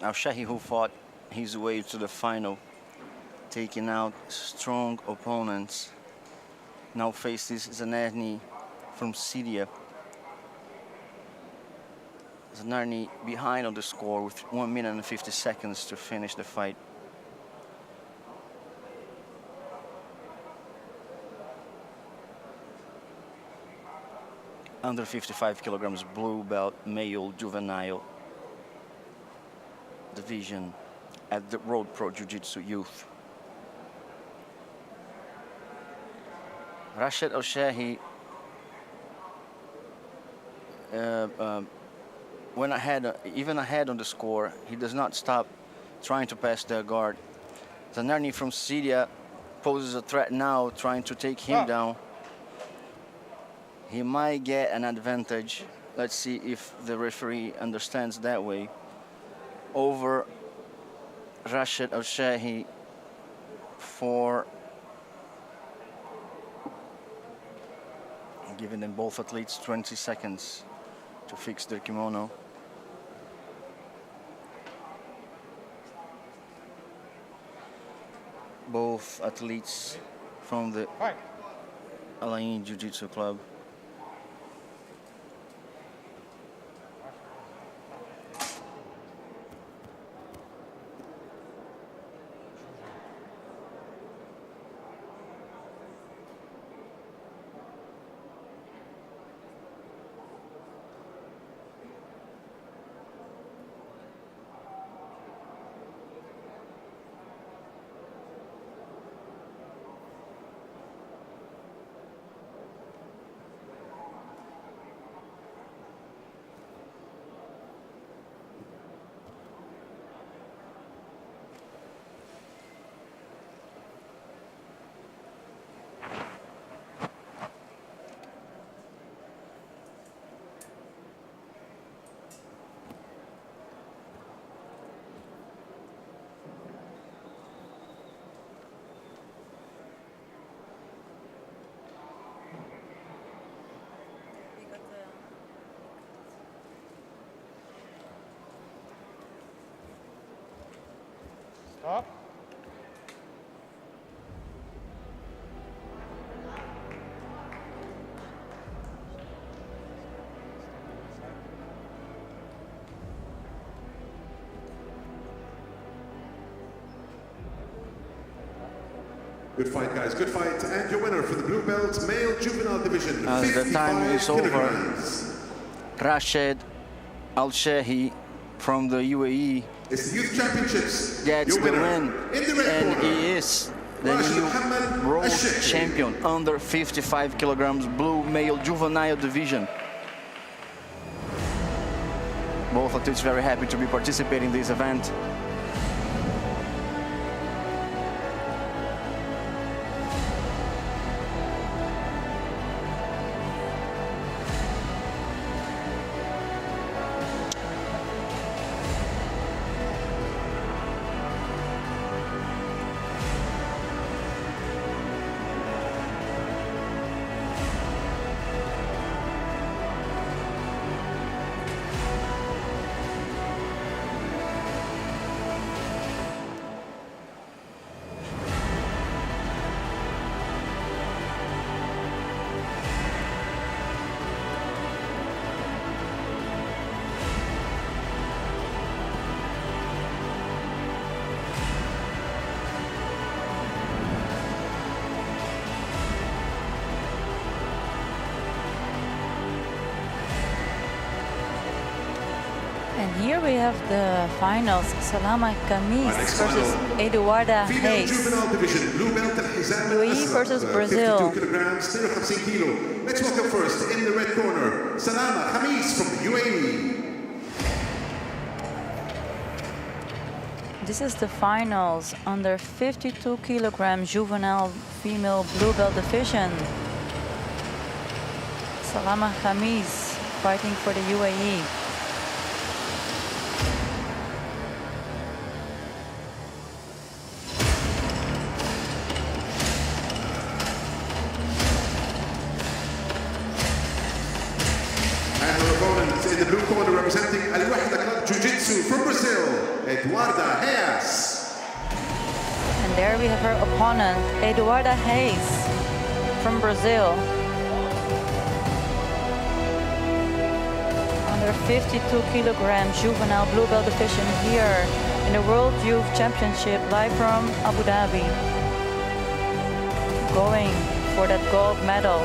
Al-Shahi, who fought his way to the final, taking out strong opponents, now faces Zanerney from Syria. Zanerney behind on the score with 1 minute and 50 seconds to finish the fight. Under 55 kilograms blue belt male juvenile division at the Road Pro Jiu-Jitsu Youth. Rashid Al-Shahi went ahead, even ahead on the score. He does not stop trying to pass the guard. Zanerney from Syria poses a threat now, trying to take him down. He might get an advantage. Let's see if the referee understands that way. Over Rashid Al-Shahi for giving them both athletes 20 seconds to fix their kimono. Both athletes from the Alain Jiu-Jitsu Club. Stop. Good fight, guys. Good fight. And your winner for the blue belt male juvenile division. As the time is over, kilograms. Rashid Al-Shahi from the UAE It's the Youth Championships. gets Your the winner win, in the red and corner. he is the Rashid new Mohammed world Al-Shahi. champion under 55 kilograms blue male juvenile division. Both athletes very happy to be participating in this event. Here we have the finals. Salama Kamis versus Eduarda Female Hayes. juvenile division, blue belt الحزام UAE الأزرق, versus Brazil. 52 kilograms, 52 kilo. Let's welcome first in the red corner, Salama Khamis from the UAE. This is the finals under 52 kilogram juvenile female blue belt division. Salama Khamis fighting for the UAE. And her opponent in the blue corner representing Al-Wahda Club Jiu-Jitsu from Brazil, Eduarda Hayes. And there we have her opponent, Eduarda Hayes from Brazil. Under 52 kilogram juvenile blue belt division here in the World Youth Championship live from Abu Dhabi. Going for that gold medal.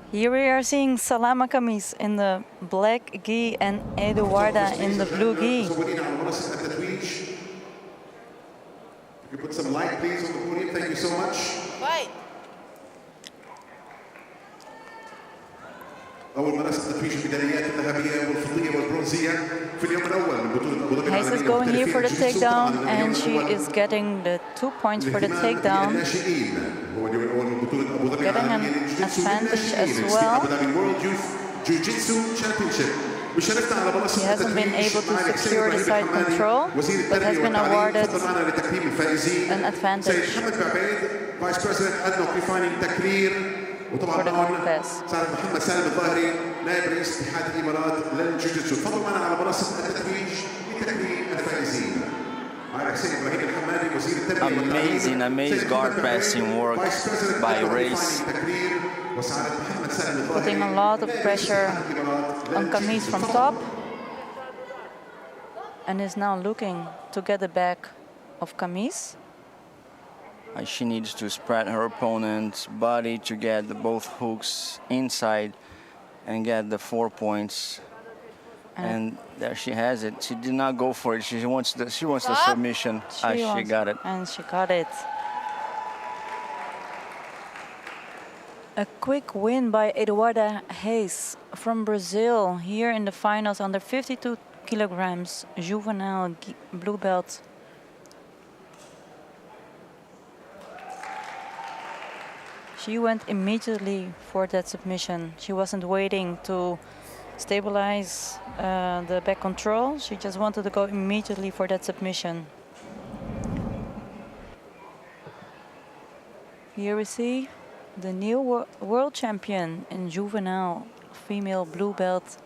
Here we are seeing Salama Kamis in the black gi and Eduarda in the blue gi. مصورين على منصة التتويج. If you put some light please on the podium, thank you so much. أول منصة تتويج الميداليات الذهبية والفضية والبرونزية في اليوم الأول من بطولة أبو ظبي Hayes is العالمية going here for the للمحترفين takedown طبعاً and she اليوم is getting the 2 points for the الاهتمام takedown. بالناشئين. هو اليوم الأول من بطولة أبو ظبي Getting العالمية an للجوجيتسو advantage as للناشئين. well. أبو ظبي World Youth Jiu-Jitsu Championship. وشاركنا على منصة He hasn't been التتويج able to معنا secure the إبراهيم side الحمادي، control, وزير but has التربية been والتعليم. awarded تفضل معنا لتكريم الفائزين. an advantage سيد محمد بعبيد فايس بريزيدنت ادنوك ريفايننج تكرير. وطبعا for the هون contest. سالم محمد سالم الظاهري نائب رئيس اتحاد الامارات للجوجيتسو. تفضل معنا على منصه التتويج لتكريم الفائزين. معنا حسين ابراهيم الحمادي وزير التربيه والتعليم. Amazing guard passing work by Race. وسعادة محمد سالم الظاهري Putting a lot of pressure on Kamis from top and is now looking to get the back of Kamis. She needs to spread her opponent's body to get both hooks inside and get the 4 points. And there she has it. She did not go for it. She wants the submission. She got it. And she got it. A quick win by Eduarda Hayes from Brazil here in the finals under 52 kilograms juvenile blue belt. She went immediately for that submission. She wasn't waiting to stabilize the back control. She just wanted to go immediately for that submission. Here we see the new world champion in juvenile female blue belt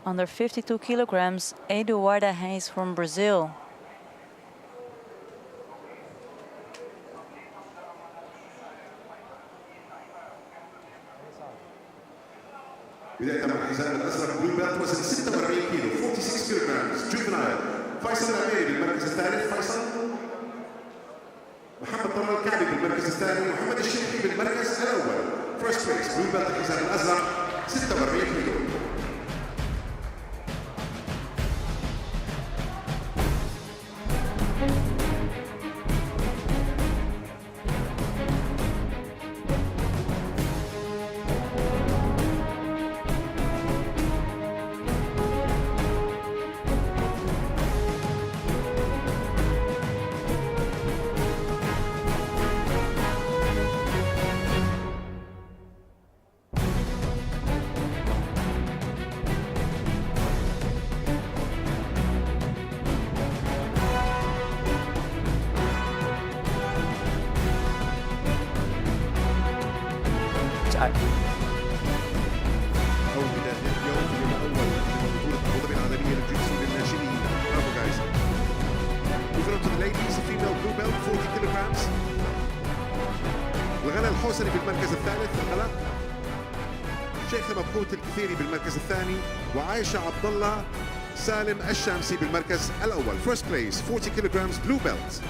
under 52 kilograms, Eduarda Hayes from Brazil. بداية مع الحزام الأزرق بلو بيلت وزن 46 كيلو 46 كيلوغرامز جوفنايل. فيصل العبيري بالمركز الثالث. فيصل محمد طلال الكعبي بالمركز الثاني. محمد الشيخي بالمركز الأول. فيرست بليس بلو بيلت الحزام الأزرق 46 كيلو. أول بداية اليوم في اليوم الأول من بطولة أبو ظبي العالمية للجيتسو للناشئين. برافو guys. Moving on to the ladies, female blue belt 40 kilograms. الغلا الحوسني بالمركز الثالث. الغلا شيخة مبخوت الكثيري بالمركز الثاني، وعائشة عبد الله سالم الشامسي بالمركز الأول. First place 40 kilograms blue belt.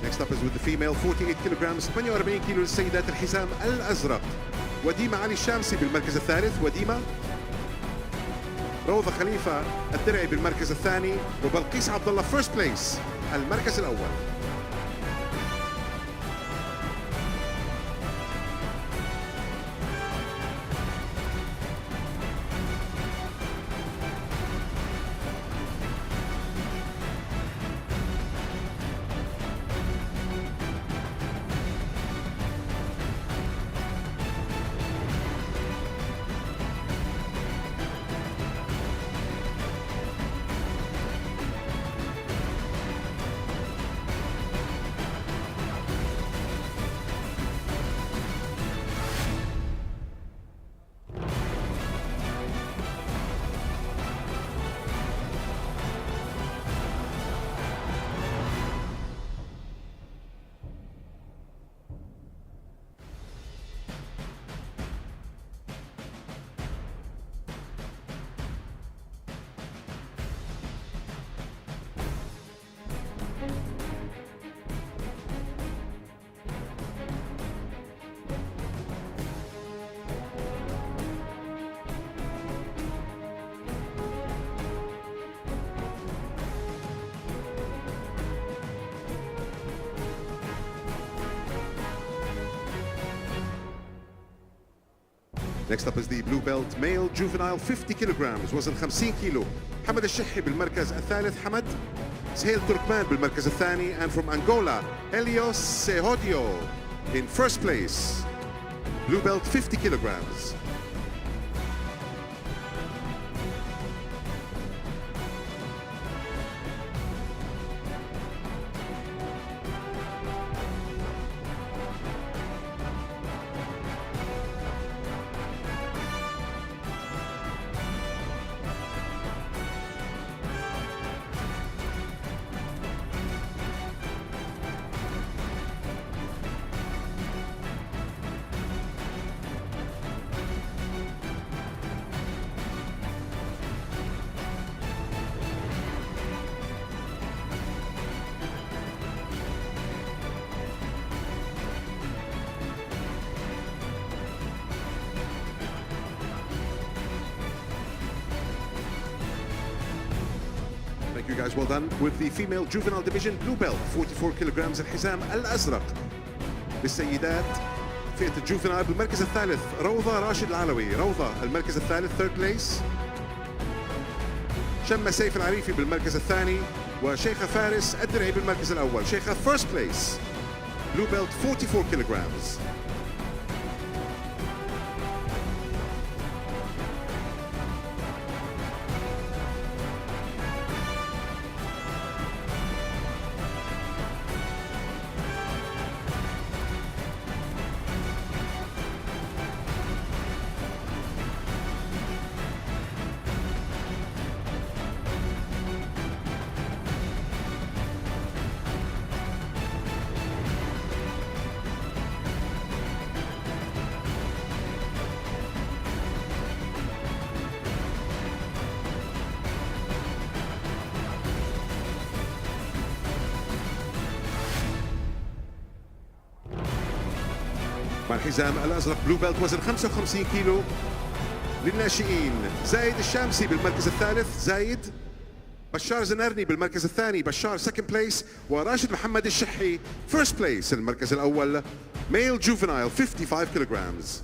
Next up is with the female 48 kilograms 48 كيلو للسيدات الحزام الأزرق. وديمة علي الشامسي بالمركز الثالث. وديمة. روضة خليفة الدرعي بالمركز الثاني، وبلقيس عبد الله first place المركز الأول. Next up is the blue belt male juvenile 50 kilograms وزن 50 كيلو. حمد الشحي بالمركز الثالث. حمد. سهيل تركمان بالمركز الثاني. And from Angola, Helios Sehodio in first place. Blue belt 50 kilograms. Thank you guys, well done. With the female juvenile division blue belt 44 kilograms الحزام الأزرق للسيدات فئة الجوفنايل بالمركز الثالث روضة راشد العلوي. روضة المركز الثالث third place. شمة سيف العريفي بالمركز الثاني، وشيخة فارس الدرعي بالمركز الأول. شيخة first place blue belt 44 kilograms. مع الحزام الأزرق بلو بيلت وزن 55 كيلو للناشئين زايد الشامسي بالمركز الثالث، زايد بشار زنرني بالمركز الثاني، بشار second place، وراشد محمد الشحي first place المركز الأول. male juvenile 55 kilograms.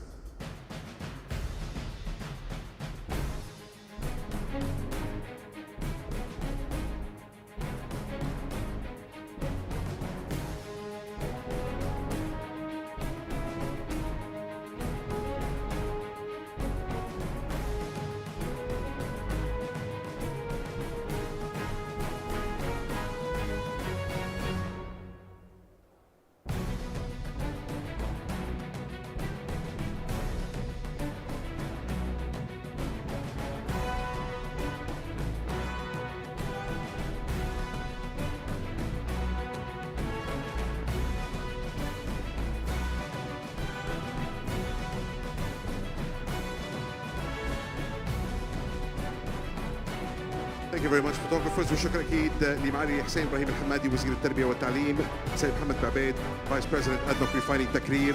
Thank you very much photographers. وشكرا اكيد لمعالي حسين ابراهيم الحمادي وزير التربيه والتعليم، سيد محمد بعبيد فايس بريزيدنت ادنوك ريفايننج تكرير،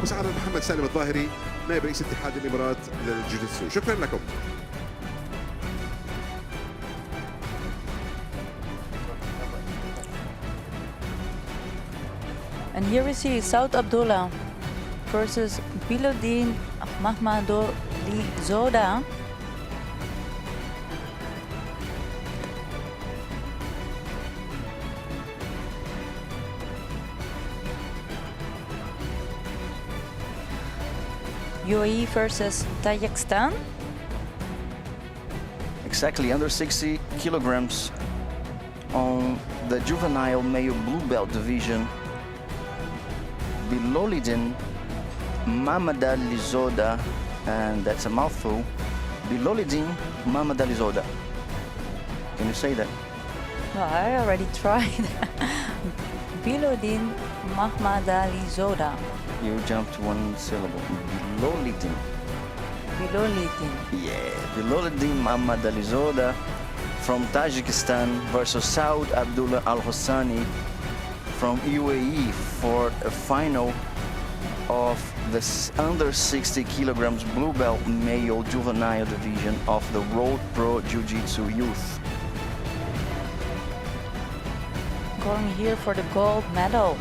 وسعادة محمد سالم الظاهري نائب رئيس اتحاد الامارات للجوجيتسو. شكرا لكم. And here we see Saud Abdullah versus Bilodin Mahmadoli Zoda. UAE versus Tajikistan. Exactly, under 60 kilograms on the juvenile male blue belt division. Bilolidin Mamadali Zoda, and that's a mouthful. Bilolidin Mamadali Zoda. Can you say that? No, I already tried. Bilodin Mahmadali Zoda. You jumped one syllable. Bilolidin. Bilolidin. Yeah, Bilolidin Mamadali Zoda from Tajikistan versus Saud Abdullah Al Hossani from UAE for a final of the under 60 kilograms blue belt male juvenile division of the World Pro Jiu-Jitsu Youth. Going here for the gold medal.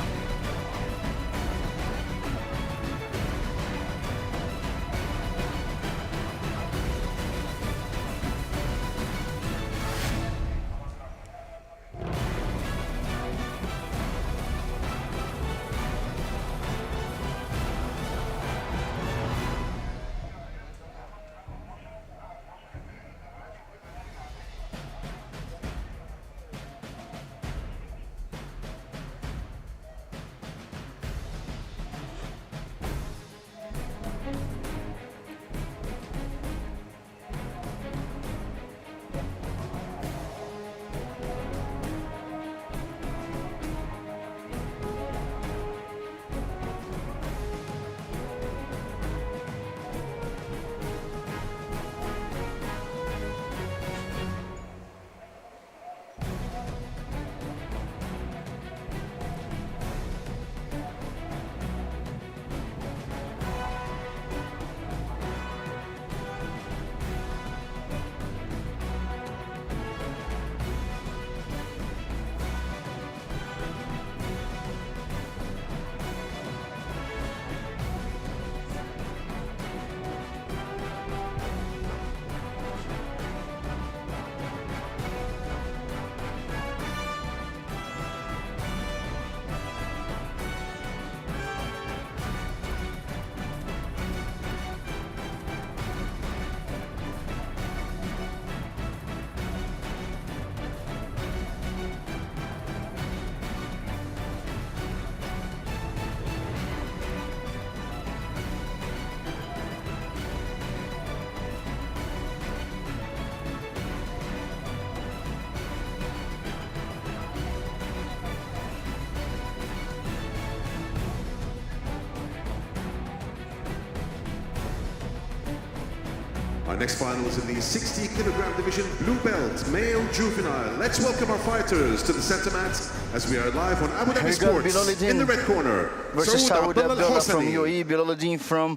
Our next final is in the 60 kilogram division blue belt male juvenile. Let's welcome our fighters to the center mat as we are live on Abu Dhabi Sports. In the red corner, versus Saud Abdullah from Al-Hossani. UAE, Bilolidin from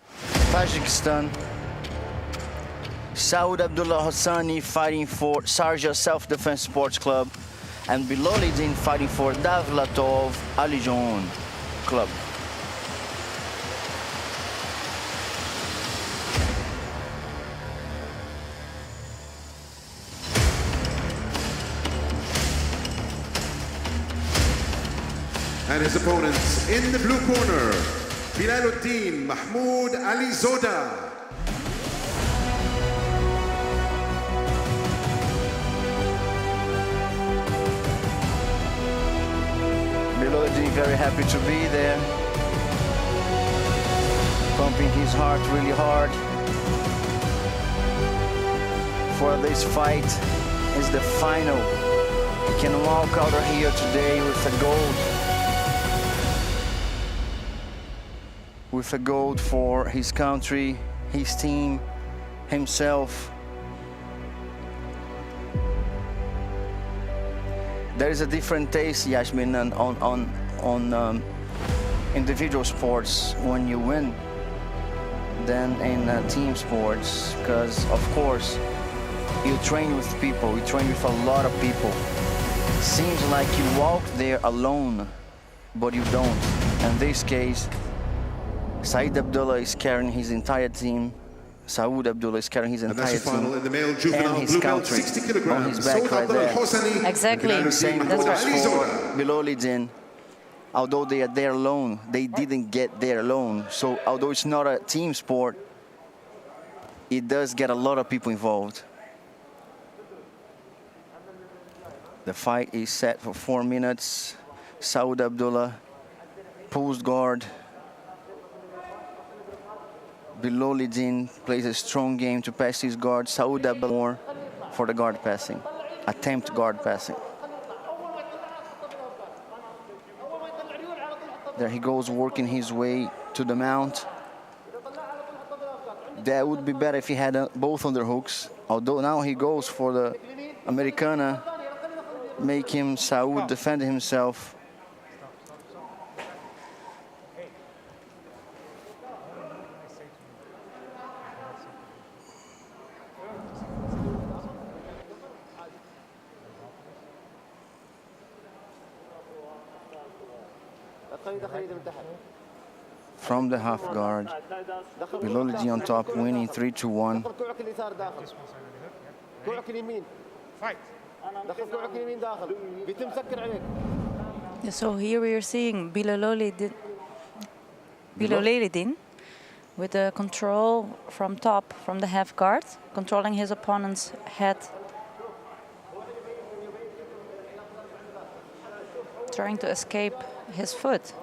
Tajikistan. Saud Abdullah Hassani fighting for Sharjah Self-Defense Sports Club, and Bilolidin fighting for Davlatov Alijon Club. And his opponents in the blue corner, Bilaluddin Mahmoud Ali Zoda. Bilolidin very happy to be there, pumping his heart really hard for this fight. Is the final. He can walk out of here today with a gold. With a gold for his country, his team, himself. There is a different taste, Yasmin, on individual sports when you win than in team sports, because of course you train with people, you train with a lot of people. Seems like you walk there alone, but you don't. In this case, Said Abdullah is carrying his entire team. Saud Abdullah is carrying his entire team In the male juvenile and his blue belt, country 60 on kilograms. his back right there. Exactly. Same That's goes right. for Bilolidin. Although they are there alone, they didn't get there alone. So although it's not a team sport, it does get a lot of people involved. The fight is set for 4 minutes. Saud Abdullah pulls guard. Bilolidin plays a strong game to pass his guard. Saud Abdullah for the guard passing, attempt guard passing. There he goes, working his way to the mount. That would be better if he had both underhooks. Although now he goes for the Americana, make him Saud defend himself. From the half guard, Bilolidin on top, winning 3-1. Yeah, so here we are seeing Bilolidin with the control from top, from the half guard, controlling his opponent's head, trying to escape his foot.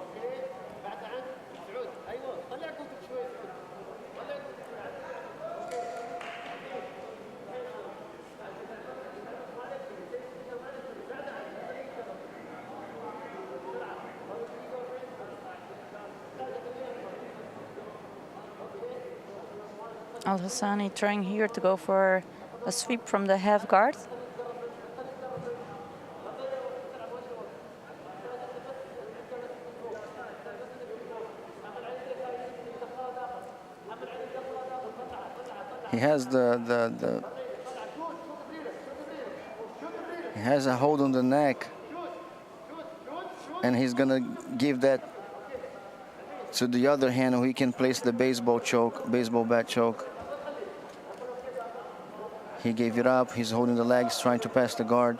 Al-Hassani trying here to go for a sweep from the half guard. He has he has a hold on the neck, and he's gonna give that to the other hand, who he can place the baseball bat choke. He gave it up. He's holding the legs, trying to pass the guard.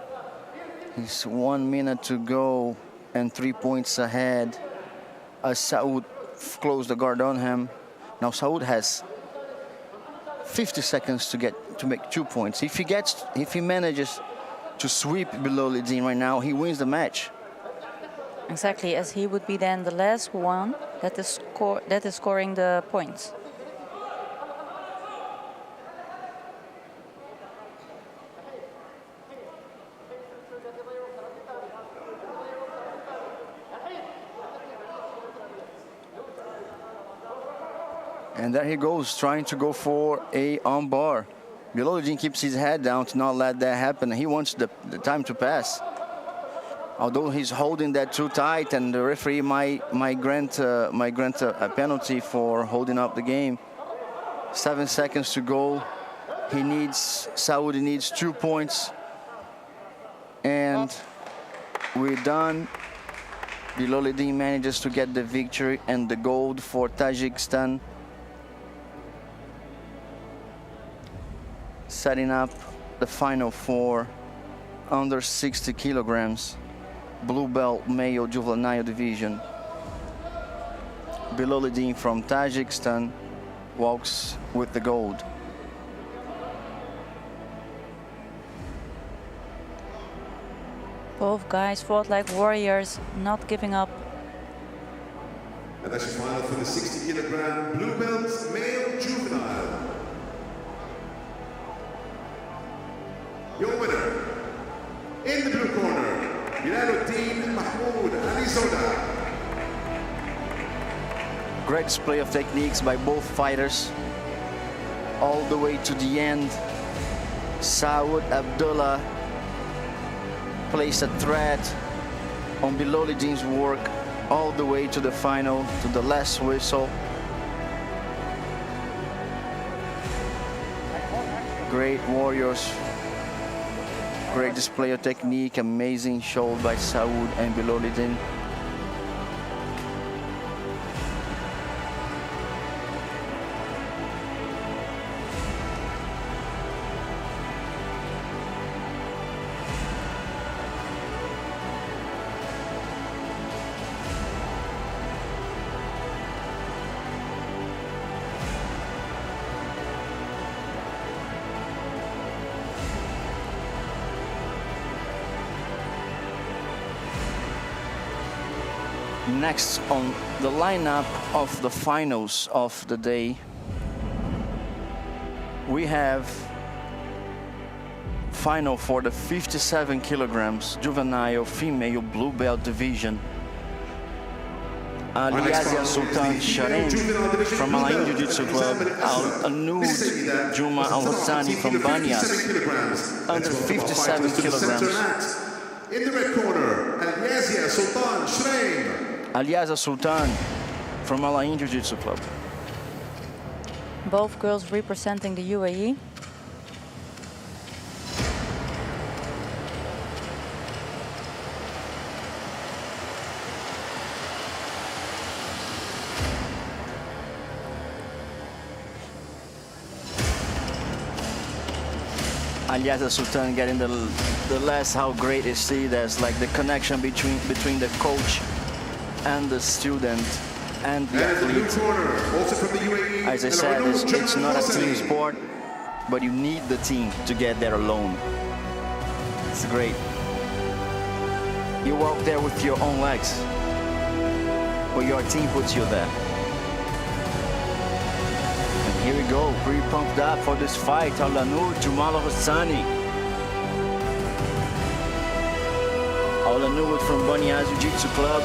He's 1 minute to go and 3 points ahead as Saud closed the guard on him. Now Saud has 50 seconds to make 2 points. If he manages to sweep Bilolidin right now, he wins the match. Exactly, as he would be then the last one that is scoring the points. And there he goes, trying to go for a armbar. Bilolidin keeps his head down to not let that happen. He wants the time to pass. Although he's holding that too tight, and the referee might grant a penalty for holding up the game. 7 seconds to go. Saudi needs 2 points. And we're done. Biloledin manages to get the victory and the gold for Tajikistan. Setting up the final for under 60 kilograms, blue belt male juvenile division. Biloledin from Tajikistan walks with the gold. Both guys fought like warriors, not giving up. And that's your final for the 60 kilogram blue belt male juvenile. Your winner, in the blue corner, Bilaluddin Mahmoud Ali Zoda. Great display of techniques by both fighters. All the way to the end, Saud Abdullah placed a threat on Biloledin's work all the way to the final, to the last whistle. Great warriors, great display of technique, amazing show by Saud and Biloledin. Next on the lineup of the finals of the day, we have final for the 57 kilograms juvenile female blue belt division. Aliasia Sultan Sharem from Al-Ain Jiu-Jitsu Club, Al-Anud Juma Al-Hassani from Banyas, under 57 kilograms. In the red corner, Aliasia Sultan Sharem. Aliasia Sultan from Al-Ain Jiu-Jitsu Club. Both girls representing the UAE. Aliasia Sultan getting the last, how great is she? There's like the connection between the coach and the student and the athlete. As I said, it's not a team sport, but you need the team to get there alone. It's great. You walk there with your own legs, but your team puts you there. And here we go, pretty pumped up for this fight. Al-Anud Juma Al-Hassani. Al-Anud from Banyas Jiu-Jitsu Club.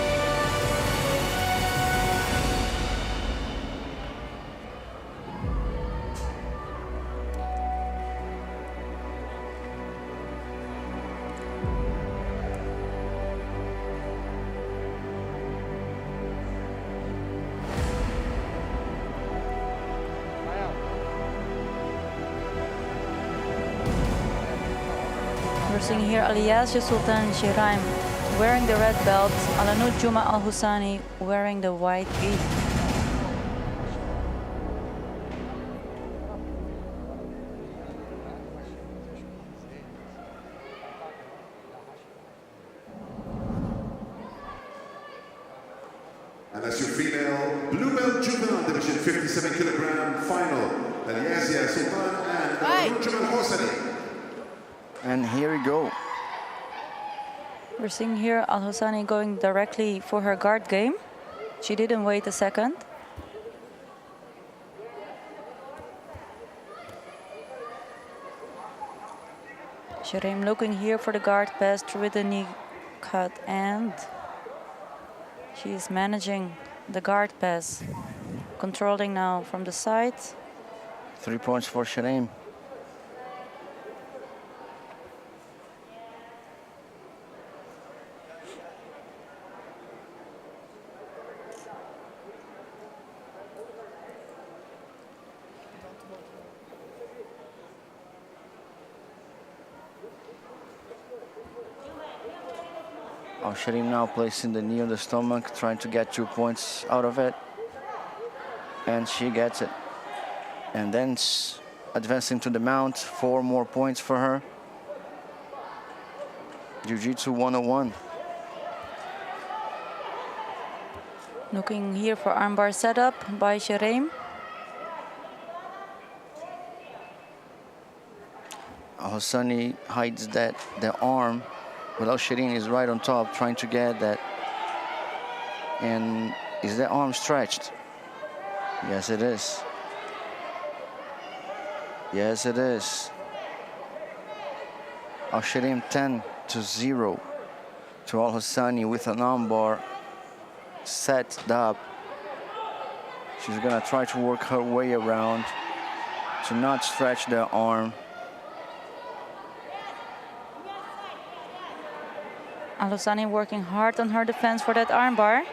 We're seeing here Aliasia Sultan Shiraim wearing the red belt, Al-Anud Juma Al-Hassani wearing the white gi. And that's your female blue belt juvenile division 57 kilogram final. Aliasia Sultan and Al-Anud Juma Al-Hassani. And here we go. We're seeing here Al-Hassani going directly for her guard game. She didn't wait a second. Shiraim looking here for the guard pass through the knee cut, and she is managing the guard pass. Controlling now from the side. 3 points for Shiraim. Al-Sharim now placing the knee on the stomach, trying to get 2 points out of it. And she gets it. And then advancing to the mount, 4 more points for her. Jiu-Jitsu 101. Looking here for armbar setup by Sharim. Al-Hassani hides the arm, but Al-Shirin is right on top, trying to get that. And is the arm stretched? Yes, it is. Yes, it is. Al-Shirin 10-0 to Al-Hassani with an armbar set up. She's gonna try to work her way around to not stretch the arm. Al-Hassani working hard on her defense for that armbar.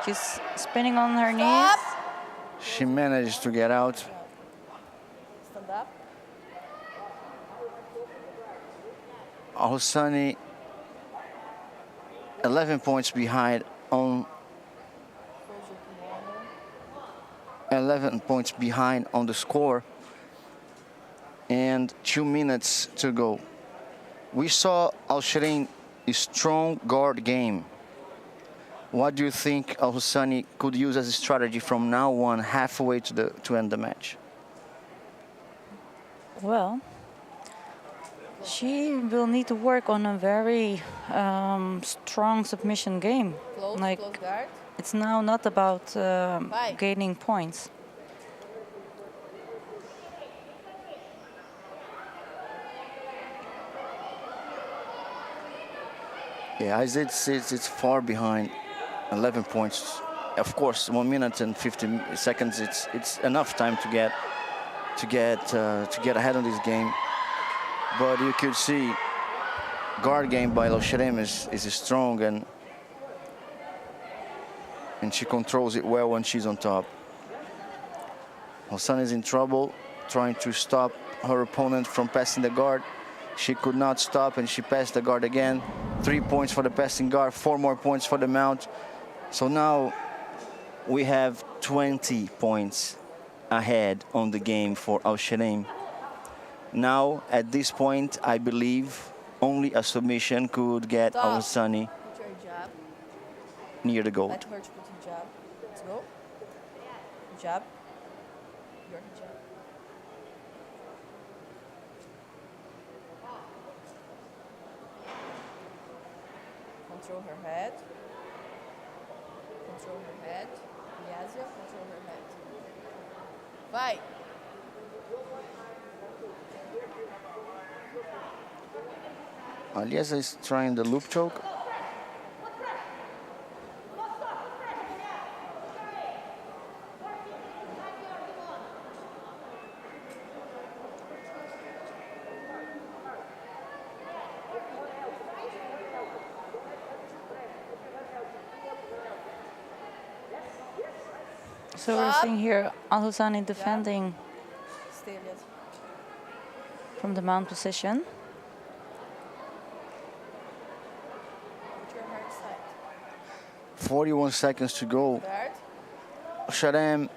She's spinning on her knees. She managed to get out. Stand up. Al-Hassani 11 points behind on 11 points behind on the score and 2 minutes to go. We saw Al-Shirin a strong guard game. What do you think Al-Hassani could use as a strategy from now on halfway to end the match? Well, she will need to work on a very strong submission game. Close, Like, close guard. it's now not about gaining points. Yeah, it's far behind. 11 points. Of course, 1 minute and 50 seconds. It's enough time to get ahead of this game. But you could see guard game by Al-Shirim is strong and she controls it well when she's on top. Hassan is in trouble, trying to stop her opponent from passing the guard. She could not stop and she passed the guard again. 3 points for the passing guard, 4 more points for the mount. So now we have 20 points ahead on the game for Al-Shirim. Now, at this point, I believe only a submission could get Stop. Al-Hassani Put your jab. near the gold. Let her to put your jab. Let's go. Jab. Your jab. Control her head. Control her head. Yazia, control her head. Vai. Aliasa is trying the loop choke. So we're seeing here Al-Hassani defending Stay, Yazia. from the mount position. Put your heart side. 41 seconds to go. Guard. Sharam,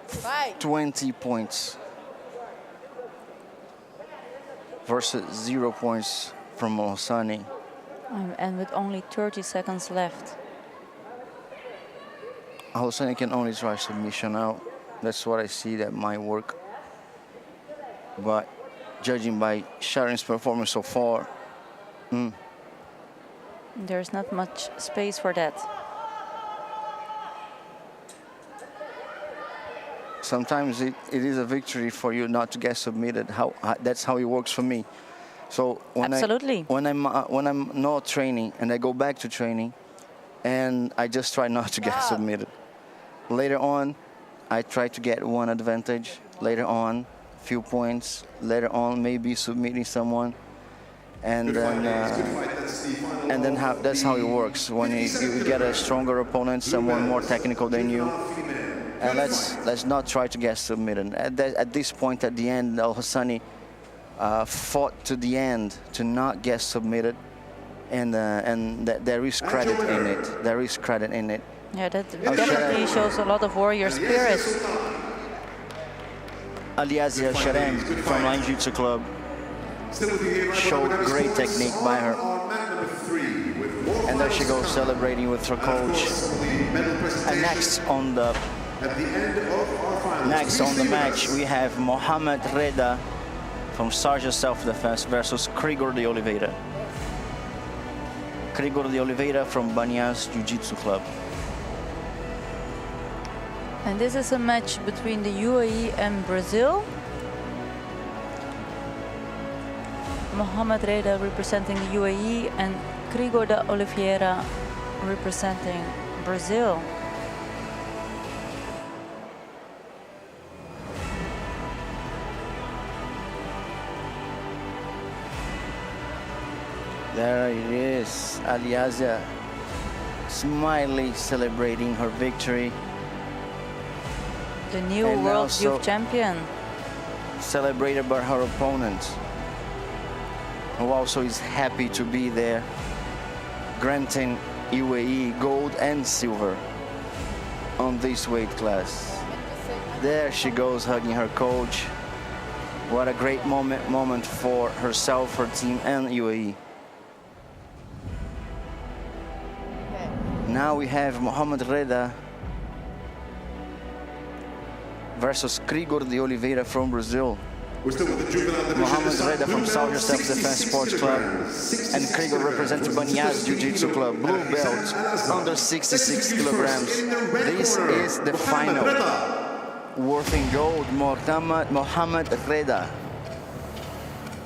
Vai. 20 points versus 0 points from Al-Hassani. And with only 30 seconds left. Al-Hassani can only try submission now. That's what I see that might work. But judging by Sharon's performance so far, There's not much space for that. sometimes it is a victory for you not to get submitted. That's how it works for me. So Absolutely. when I'm not training and I go back to training, and I just try not to get submitted. Later on, I try to get one advantage. Later on, few points. Later on, maybe submitting someone, and then that's how it works. When you get a stronger opponent, someone more technical than you, and let's not try to get submitted. At this point, at the end, Al-Hassani fought to the end to not get submitted, and there is credit in it. There is credit in it. Yeah, that definitely shows a lot of warrior spirit. Aliasia Sharem from Line Jiu-Jitsu Club showed great technique by her. And there she goes celebrating with her coach. And next on the match we have Mohamed Reda from Sarja Self-Defense versus Krigor de Oliveira. Krigor de Oliveira from Banyas Jiu-Jitsu Club. And this is a match between the UAE and Brazil. Mohamed Reda representing the UAE and Krigor de Oliveira representing Brazil. There it is, Aliasia smiley celebrating her victory. The new And World also Youth Champion. Celebrated by her opponent, who also is happy to be there, granting UAE gold and silver on this weight class. There she goes hugging her coach. What a great moment for herself, her team, and UAE. Now we have Mohamed Reda versus Krigor de Oliveira from Brazil. Mohamed Reda from Sarja Self-Defense Sports Club and Krigor representing Banyas Jiu-Jitsu Club, blue belt, under 66 kilograms. This is the final. Worth in gold, Mohamed Reda.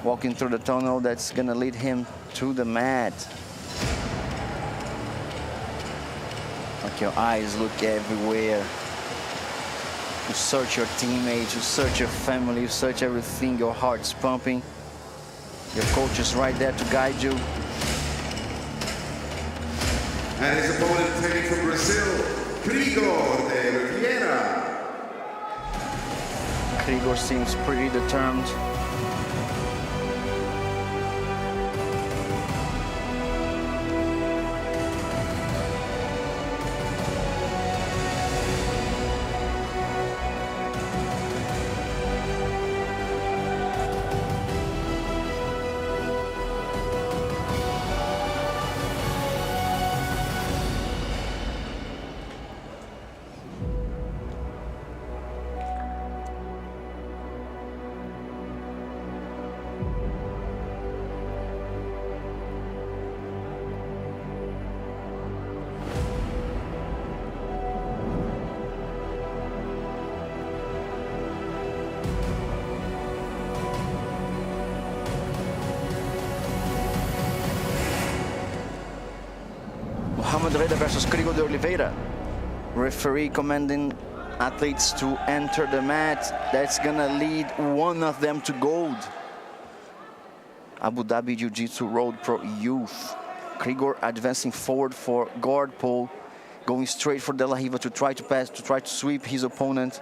Walking through the tunnel that's gonna lead him to the mat. Like your eyes look everywhere. You search your teammates, you search your family, you search everything, your heart's pumping. Your coach is right there to guide you. And his opponent taking from Brazil, Krigor de Oliveira. Krigor seems pretty determined. Mohamed Reda versus Krigor de Oliveira. Referee commanding athletes to enter the mat. That's gonna lead one of them to gold. Abu Dhabi Jiu-Jitsu Road Pro Youth. Krigor advancing forward for guard pole, going straight for De La Riva to try to pass, to try to sweep his opponent.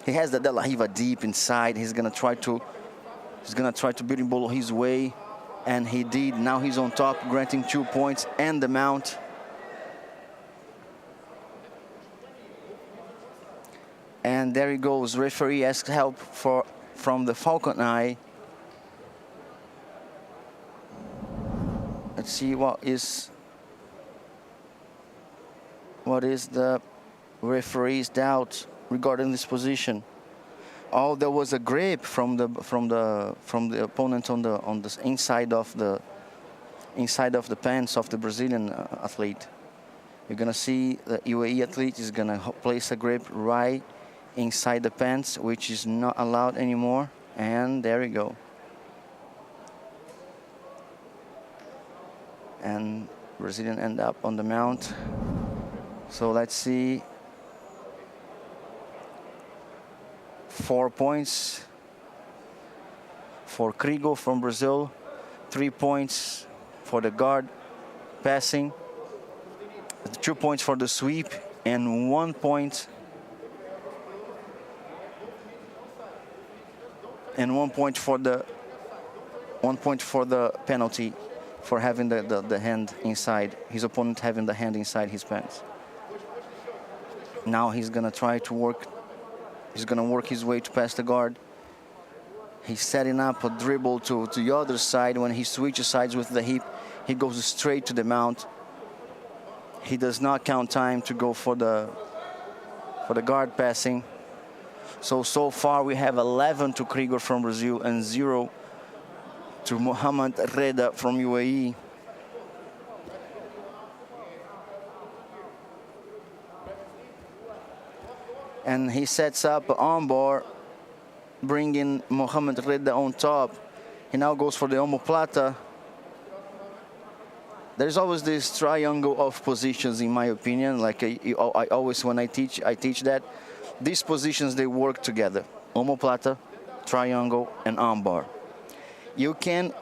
He has the De La Riva deep inside. He's gonna try to beating ball his way, and he did. Now he's on top, granting 2 points and the mount. And there he goes. Referee asks help from the Falcon Eye. Let's see what is the referee's doubt regarding this position. Oh, there was a grip from the opponent on the inside of the pants of the Brazilian athlete. You're gonna see the UAE athlete is gonna place a grip right inside the pants, which is not allowed anymore. And there we go. And Brazilian end up on the mount. So let's see. 4 points for Krigor from Brazil. 3 points for the guard passing. 2 points for the sweep and 1 point. And 1 point for the penalty for having the hand inside, his opponent having the hand inside his pants. Now he's gonna try to work, he's gonna work his way to pass the guard. He's setting up a dribble to the other side. When he switches sides with the hip, he goes straight to the mount. He does not count time to go for the guard passing. So far we have 11 to Krigor from Brazil and 0 to Mohamed Reda from UAE. And he sets up an armbar, bringing Mohamed Reda on top. He now goes for the omoplata. There's always this triangle of positions, in my opinion. Like I always, when I teach that. These positions, they work together. Omoplata, triangle, and armbar. You can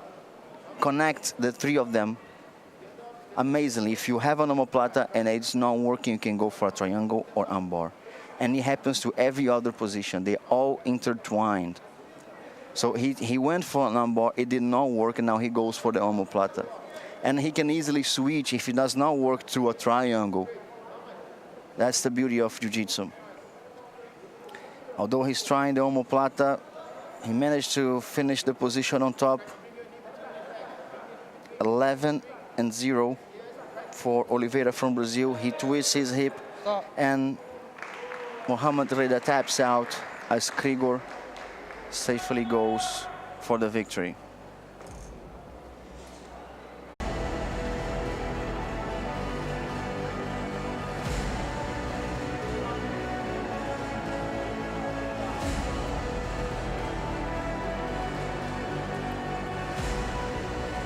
connect the three of them amazingly. If you have an omoplata and it's not working, you can go for a triangle or armbar. And it happens to every other position. They're all intertwined. So he went for an armbar, it did not work, and now he goes for the omoplata. And he can easily switch if it does not work to a triangle. That's the beauty of jiu-jitsu. Although he's trying the omoplata, he managed to finish the position on top. 11-0 for Oliveira from Brazil. He twists his hip and Mohamed Reda taps out as Krigor safely goes for the victory.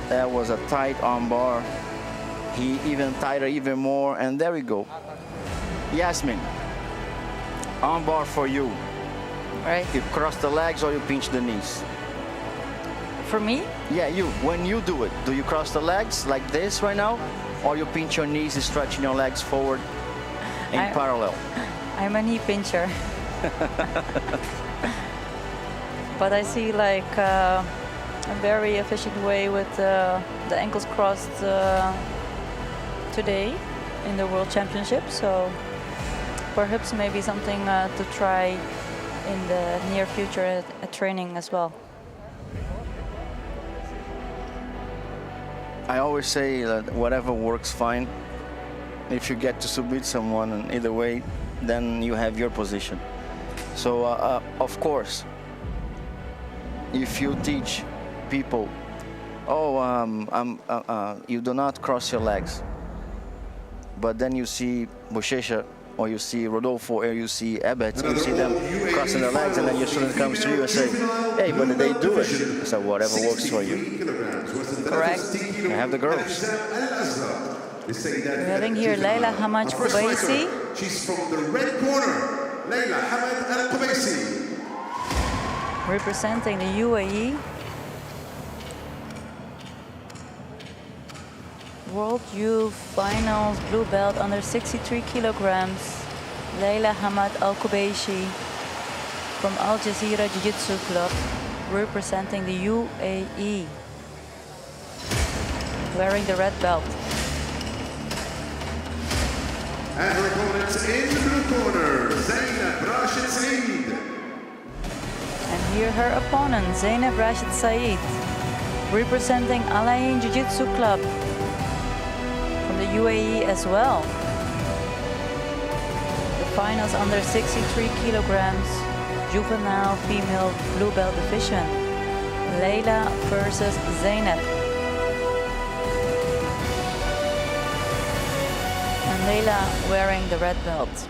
That was a tight armbar. He even tighter, even more, and there we go. Yasmin, armbar for you. Right. You cross the legs or you pinch the knees? For me? Yeah, you. When you do it, do you cross the legs like this right now? Or you pinch your knees, stretching your legs forward in parallel? I'm a knee pincher. But I see like a very efficient way with the ankles crossed today in the World Championship. So perhaps maybe something to try in the near future at training as well. I always say that whatever works fine. If you get to submit someone in either way, then you have your position. So of course, if you teach people, you do not cross your legs, but then you see Bochecha, or you see Rodolfo, or you see Abbott, you see them crossing their legs, and then your student comes to you and say, hey, but they do it. So whatever works for you. Correct. You have the girls. We're having here Leila Hamad Koubaisi. She's from the red corner, Leila Hamad Al-Koubaisi. Representing the UAE. World U Finals blue belt under 63 kilograms. Leila Hamad Al-Koubaisi from Al Jazeera Jiu-Jitsu Club, representing the UAE. Wearing the red belt. And her opponents in the blue corner, Zainab Rashid Saeed. And here her opponent, Zainab Rashid Saeed, representing Al Ain Jiu-Jitsu Club from the UAE as well. The finals under 63 kilograms, juvenile female blue belt division. Leila versus Zainab. And Leila wearing the red belt.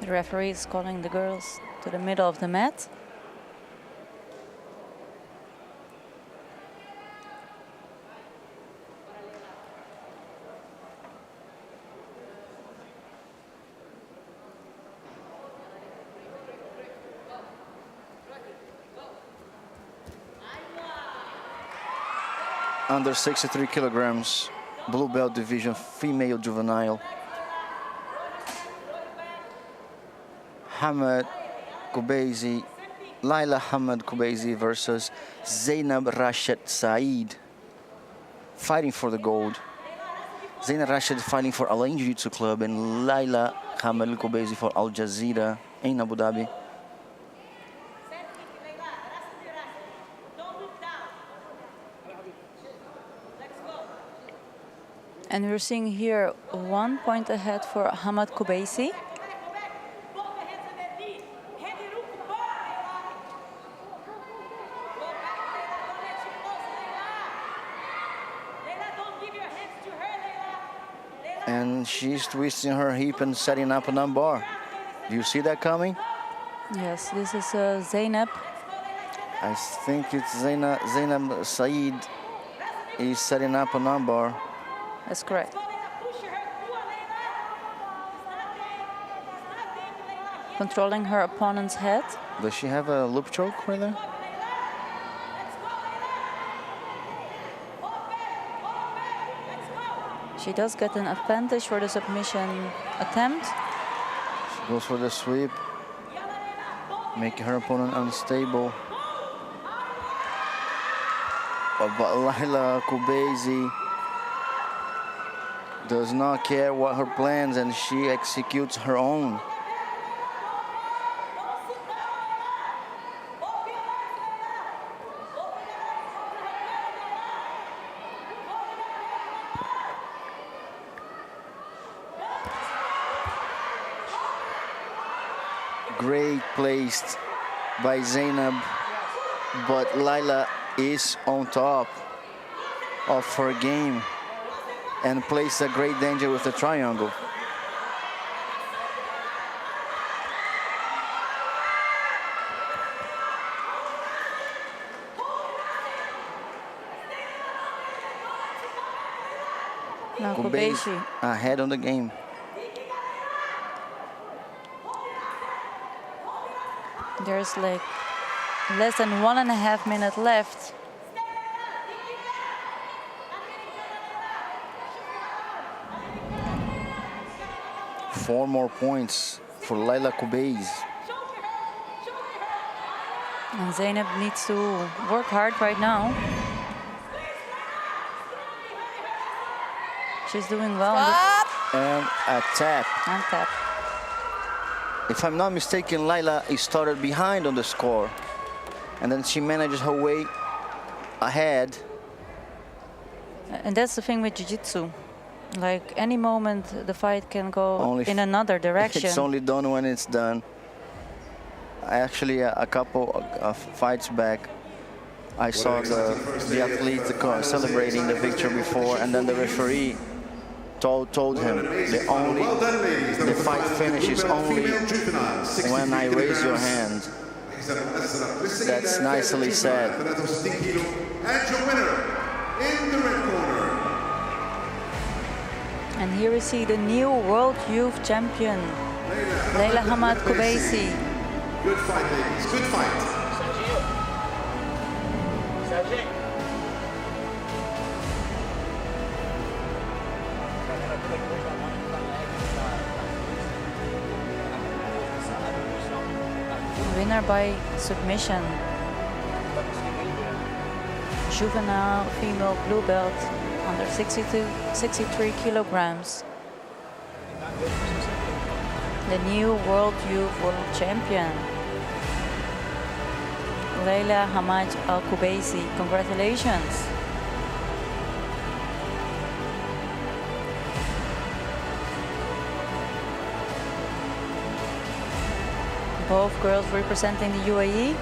The referee is calling the girls to the middle of the mat. under 63 kilograms, blue belt division, female juvenile. Hamad Kubaisi, Laila Hamad Kubaisi versus Zainab Rashid Saeed, fighting for the gold. Zainab Rashid fighting for Al Ain Jiu-Jitsu Club and Laila Hamad Kubaisi for Al Jazeera in Abu Dhabi. And we're seeing here 1 point ahead for Hamad Kubaisi. And she's twisting her hip and setting up an armbar. Do you see that coming? Yes, this is Zainab. I think it's Zainab Saeed is setting up an armbar. That's correct. Controlling her opponent's head. Does she have a loop choke right there? She does get an advantage for the submission attempt. She goes for the sweep, making her opponent unstable. But Laila Kubaisi does not care what her plans, and she executes her own. Great placed by Zainab, but Laila is on top of her game and plays a great danger with the triangle. Now Kubaisi Kubaisi. ahead on the game. There's like less than 1.5 minutes left. Four more points for Laila Kubaisi. And Zainab needs to work hard right now. She's doing well. And a tap. And tap. If I'm not mistaken, Laila started behind on the score, and then she manages her way ahead. And that's the thing with Jiu-Jitsu. Like any moment, the fight can go Only in another direction. It's only done when it's done. Actually, a couple of fights back, I saw the athletes celebrating the victory before, and then the referee told him the fight finishes only when I raise your hand. That's nicely said. And your winner in the red corner. And here we see the new World Youth Champion, Laila Hamad Kubaisi. Good fight, ladies. Good fight. Winner by submission. Juvenile female blue belt under 63 kilograms. The new World Youth World Champion, Laila Hamad Al-Kubaisi. Congratulations. Both girls representing the UAE.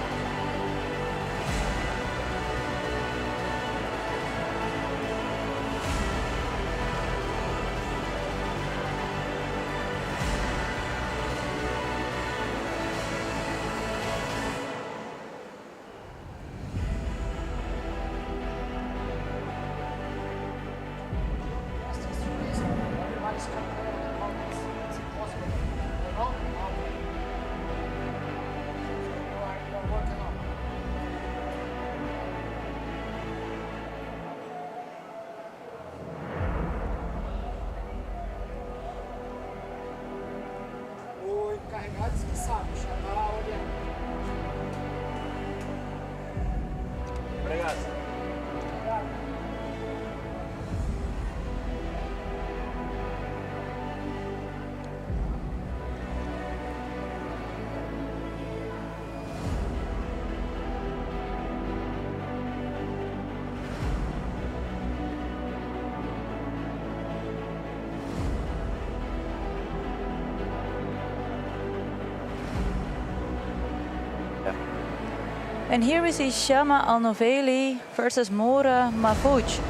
And here we see Shama Al-Noveli versus Moura Mahfouz.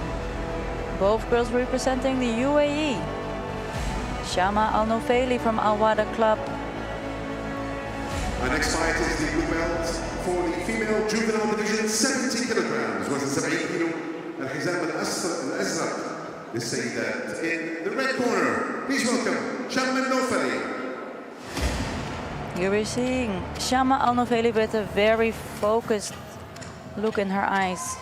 Both girls representing the UAE. Shama Al-Noveli from Al Wada Club. Our next fight is the blue belt for the female juvenile division, 70 kilograms, وزن 70 كيلو. الحزام الأزرق للسيدات. In the red corner, please welcome Shama Al-Noveli. Here we're seeing Shama Al-Noveli with a very focused look in her eyes.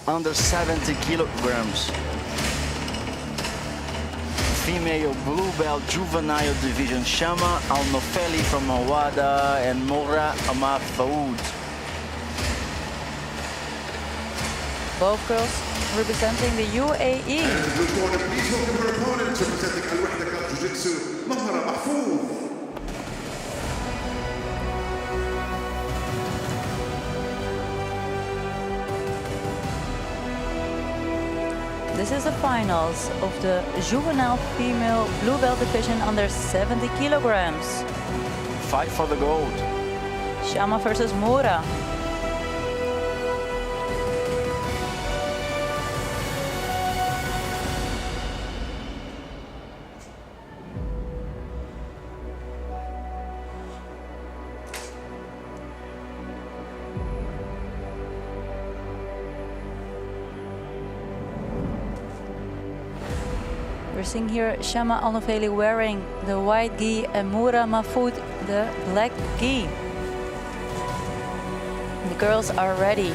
Under 70 kilograms. Female blue belt juvenile division, Shama Al-Noveli from Awada and Moura Mahfouz. Both girls representing the UAE. And in the blue corner, please welcome her opponent representing Al Wahda Club Jiu-Jitsu, Moura Mahfouz. This is the finals of the juvenile female blue belt division under 70 kilograms. Fight for the gold. Shama versus Moura. We're seeing here Shama Al-Noveli wearing the white gi and Moura Mahfouz the black gi. The girls are ready.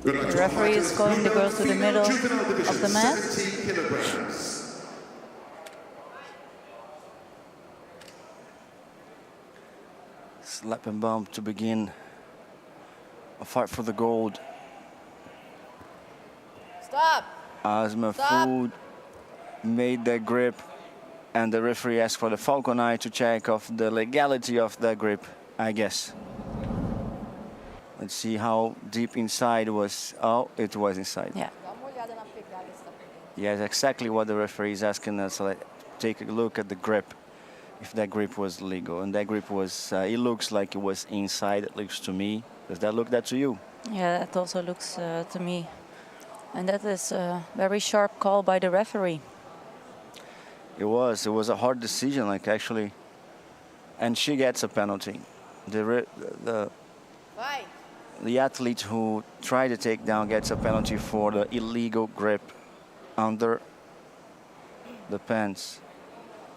The referee is calling the girls to the middle of the mat. Slap and bump to begin a fight for the gold. Stop. As Mahfouz made that grip, and the referee asked for the falcon eye to check of the legality of that grip, I guess. Let's see how deep inside was. Oh, it was inside. Yeah. Dá uma olhada na pegada que está pegando. Yeah, exactly what the referee is asking us. Like, take a look at the grip, if that grip was legal. And that grip was, it looks like it was inside, it looks to me. Does that look that to you? Yeah, that also looks to me. And that is a very sharp call by the referee. It was a hard decision, like actually. And she gets a penalty. The athlete who tried to take down gets a penalty for the illegal grip under the pants.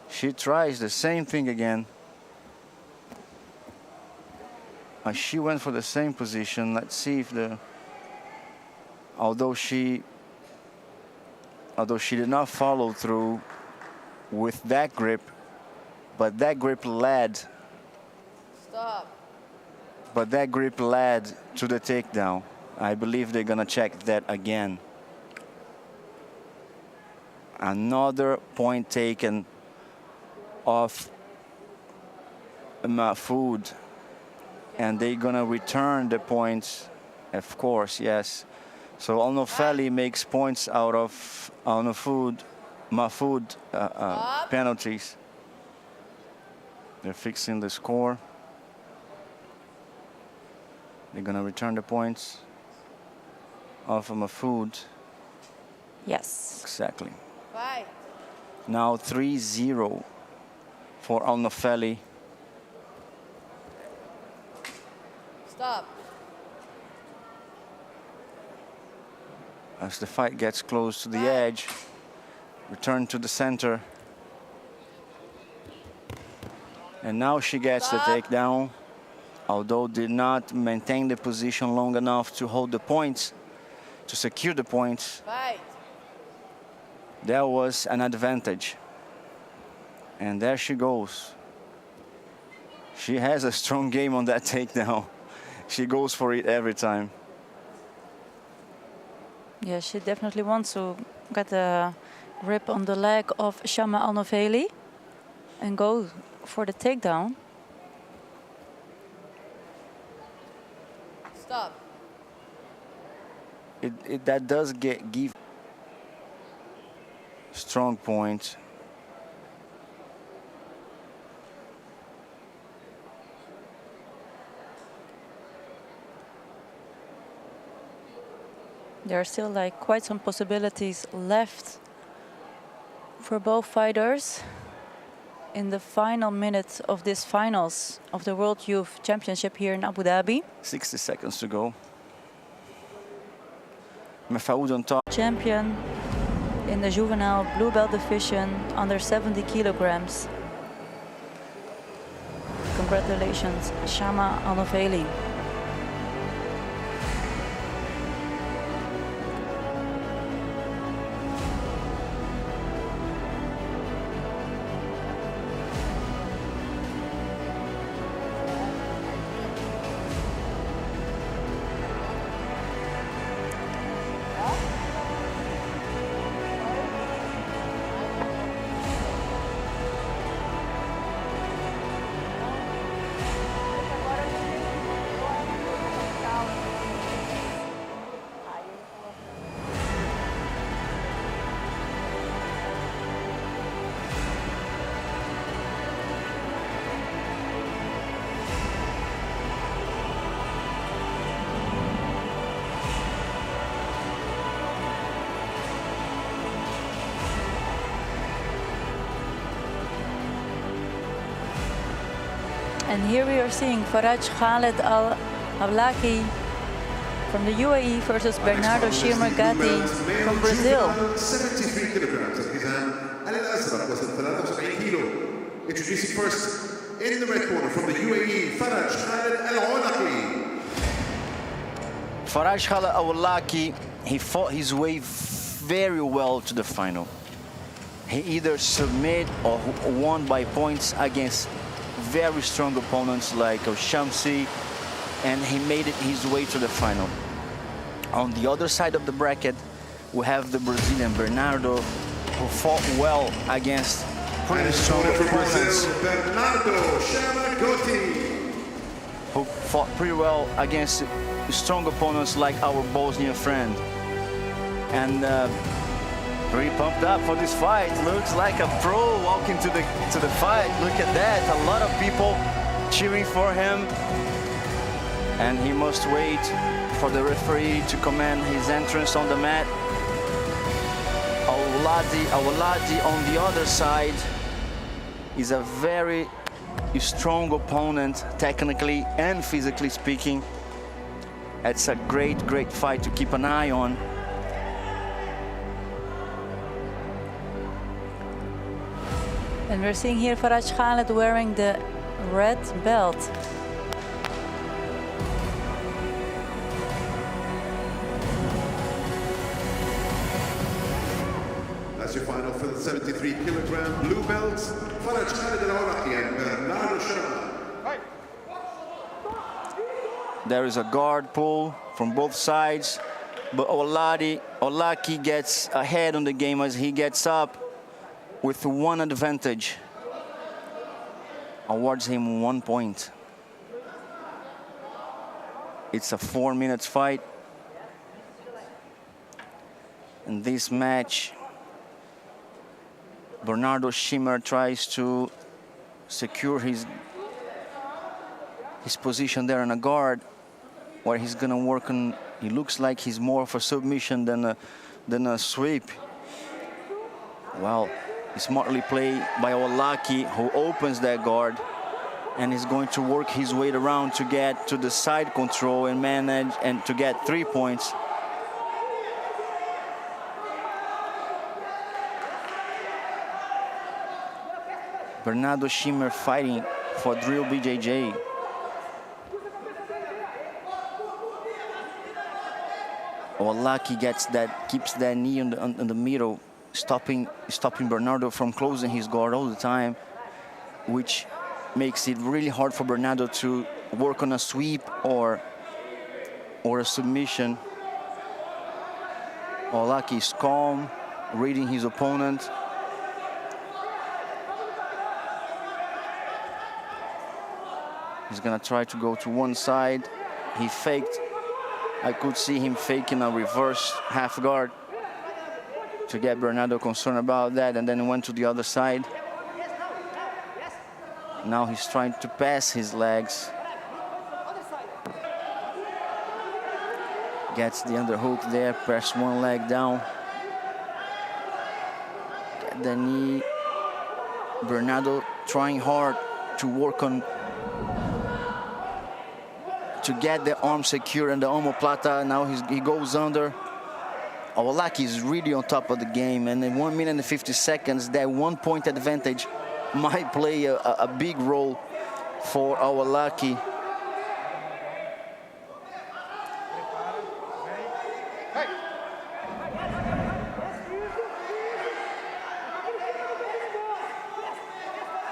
She tries the same thing again. She went for the same position. Let's see if although she did not follow through with that grip, but that grip led. Stop. But that grip led to the takedown. I believe they're gonna check that again. Another point taken off Mahfouz, and they're gonna return the points, of course, yes. So Al-Noveli makes points out of Mahfouz penalties. They're fixing the score. They're gonna return the points off of Mahfouz. Yes. Exactly. Vai. Now 3-0 for Al-Noveli. Stop. As the fight gets close to the edge, return to the center. And now she gets the takedown, although did not maintain the position long enough to hold the points, to secure the points. Vai. There was an advantage. And there she goes. She has a strong game on that takedown. She goes for it every time. Yeah, she definitely wants to get a grip on the leg of Shama Alnoveli and go for the takedown. Stop. That does give strong points. There are still like quite some possibilities left for both fighters in the final minutes of this finals of the World Youth Championship here in Abu Dhabi. 60 seconds to go. Mafaoud on top. Champion in the juvenile blue belt division under 70 kilograms. Congratulations, Shama Alnoveli. And here we are seeing Faraj Khaled Al-Awlaki from the UAE versus Bernardo Shirmagati from Brazil. 73 kilograms of Hizam Al-Azraq was 73 kilo. Introducing first in the red corner from the UAE, Faraj Khaled Al-Awlaki. Faraj Khaled Al-Awlaki, he fought his way very well to the final. He either submit or won by points against very strong opponents like Shamsi, and he made it his way to the final. On the other side of the bracket, we have the Brazilian Bernardo, who fought well against pretty strong opponents. Bernardo Shamagotti, who fought pretty well against strong opponents like our Bosnian friend. And pretty pumped up for this fight. Looks like a pro walking to the fight. Look at that, a lot of people cheering for him. And he must wait for the referee to command his entrance on the mat. Awlaki on the other side is a very strong opponent, technically and physically speaking. It's a great fight to keep an eye on. And we're seeing here Faraj Khaled wearing the red belt. That's your final for the 73 kilogram blue belts. Faraj Khaled Al-Awlaki and Bernardo Shama. There is a guard pull from both sides, but Awlaki gets ahead on the game as he gets up with one advantage. Awards him 1 point. It's a 4-minute fight. In this match, Bernardo Shimmer tries to secure his position there on a guard, where he's gonna work on. He looks like he's more of a submission than a sweep. Well, smartly played by Awlaki, who opens that guard and is going to work his way around to get to the side control and manage and to get 3 points. Bernardo Shimmer fighting for drill BJJ. Awlaki keeps that knee in the middle, stopping Bernardo from closing his guard all the time, which makes it really hard for Bernardo to work on a sweep or a submission. Awlaki is calm, reading his opponent. He's gonna try to go to one side. He faked. I could see him faking a reverse half guard to get Bernardo concerned about that, and then went to the other side. Now he's trying to pass his legs. Gets the underhook there, press one leg down. Get the knee. Bernardo trying hard to work on to get the arm secure in the omoplata. Now he goes under. Awolaki is really on top of the game, and in 1 minute and 50 seconds, that 1 point advantage might play a big role for Awolaki.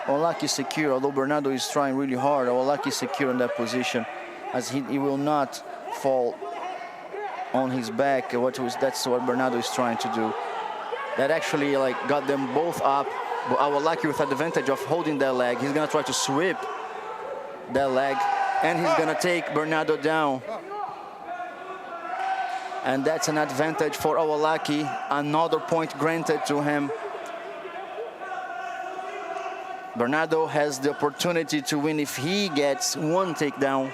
Awolaki is secure, although Bernardo is trying really hard. Awolaki is secure in that position, as he will not fall on his back. That's what Bernardo is trying to do. That actually got them both up, but Awolaki with advantage of holding that leg. He's gonna try to sweep that leg, and he's gonna take Bernardo down. And that's an advantage for Awolaki. Another point granted to him. Bernardo has the opportunity to win if he gets one takedown,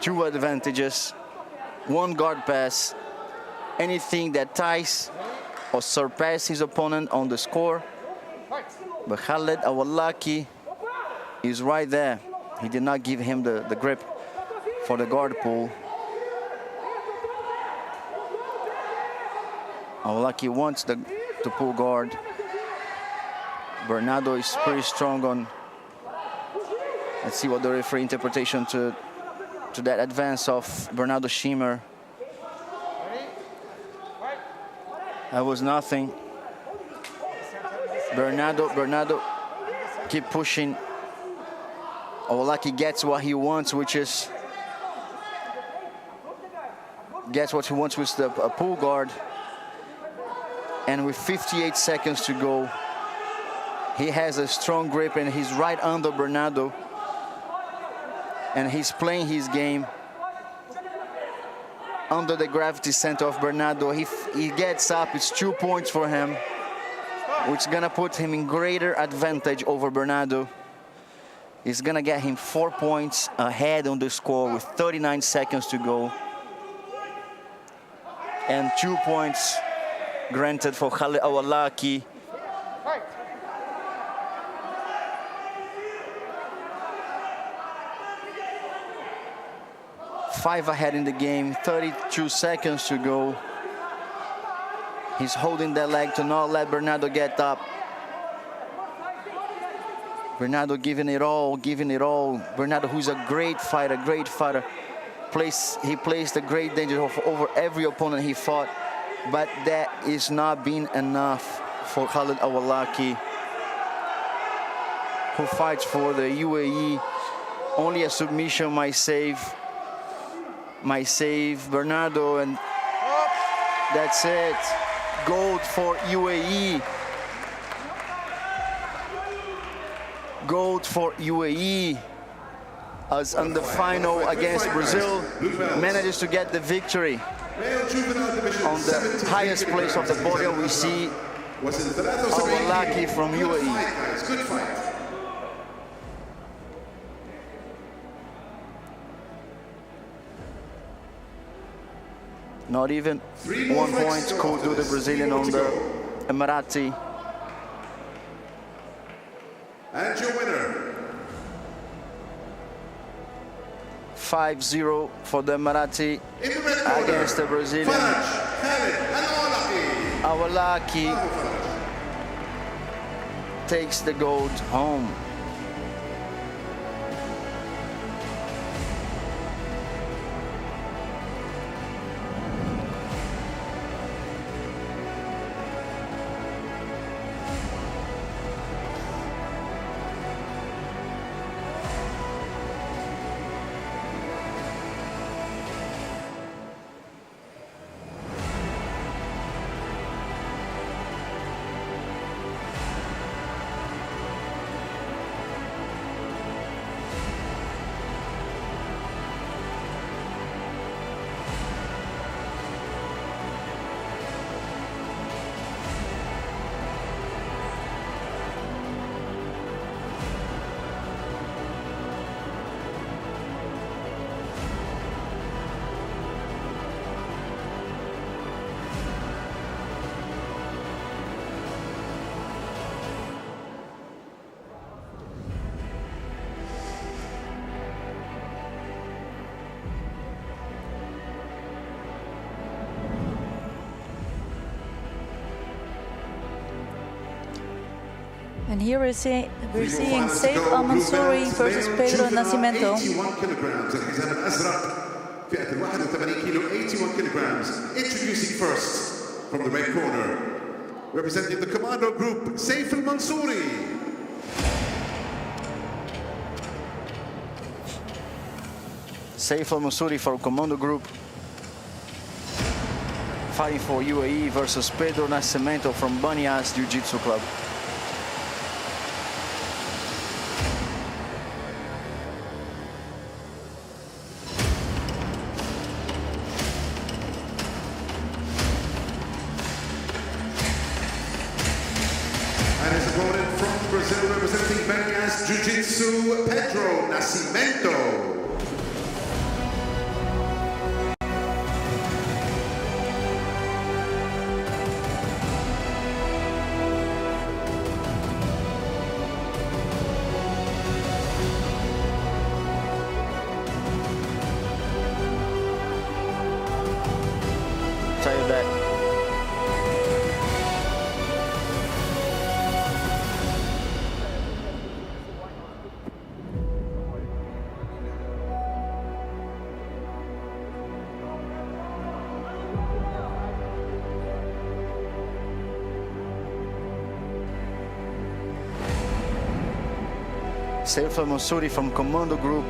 2 advantages, 1 guard pass, anything that ties or surpasses his opponent on the score. But Khaled Awolaki is right there. He did not give him the grip for the guard pull. Awolaki wants the pull guard. Bernardo is pretty strong on. Let's see what the referee interpretation to that advance of Bernardo Schimmer. That was nothing. Bernardo keep pushing. Awolaki gets what he wants, which is with a pull guard. And with 58 seconds to go, he has a strong grip and he's right under Bernardo. And he's playing his game under the gravity center of Bernardo. He gets up, it's 2 points for him, which is gonna put him in greater advantage over Bernardo. It's gonna get him 4 points ahead on the score with 39 seconds to go. And 2 points granted for Khaled Awolaki. Five ahead in the game, 32 seconds to go. He's holding that leg to not let Bernardo get up. Bernardo giving it all, giving it all. Bernardo, who's a great fighter, he placed a great danger over every opponent he fought, but that is not been enough for Khaled Awolaki, who fights for the UAE. Only a submission might save Bernardo, and that's it. Gold for UAE. Gold for UAE, as on the final against Brazil manages to get the victory. On the highest place of the podium, we see Awolaki from UAE. Good fight. Not even 1 point could do the Brazilian on the Emirati. And your winner, 5-0 for the Emirati against the Brazilian. Awolaki takes the gold home. And here we're seeing finals to Saif go. Al-Mansouri Blue belt, versus male Pedro juvenile, Nascimento. 81 kilograms. الحزام الأزرق فئة ال 81 كيلو 81 kilograms. Introducing first from the red corner, representing the commando group, Saif Al-Mansouri. Saif Al-Mansouri for Commando Group, fighting for UAE versus Pedro Nascimento from Banyas Jiu-Jitsu Club. And his opponent from Brazil, representing Banyas Jiu-Jitsu, Pedro Nascimento. Tell you that. Saif Al-Mansouri from Commando Group,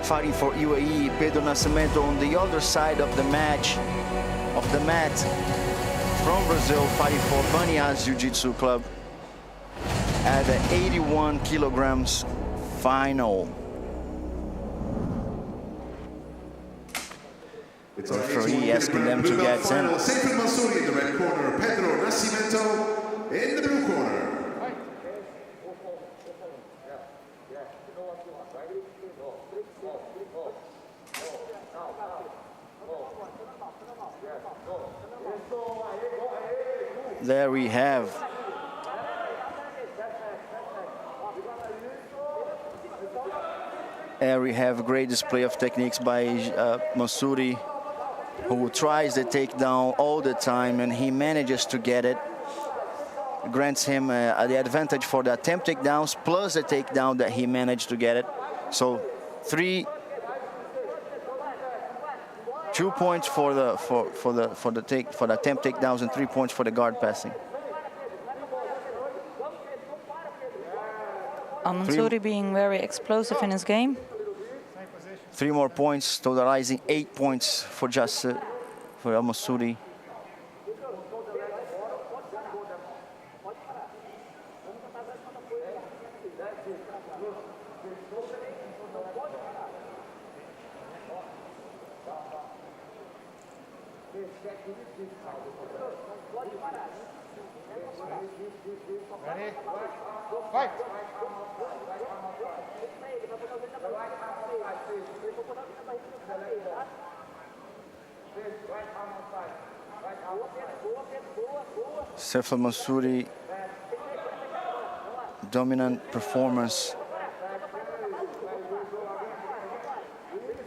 fighting for UAE. Pedro Nascimento on the other side of the mat, from Brazil, fighting for Banyas Jiu-Jitsu Club at the 81 kilograms final. It's our Referee asking them to get in. Saif Al-Mansouri in the red corner, Pedro Nascimento in the blue corner. There we have a great display of techniques by Mansouri, who tries the takedown all the time, and he manages to get it. Grants him the advantage for the attempt takedowns plus the takedown that he managed to get it. So 2 points for the attempt takedowns and 3 points for the guard passing. Al-Mansouri being very explosive in his game. 3 more points, totalizing 8 points for Al-Mansouri. Ready? Fight! Saif Al-Mansouri, dominant performance,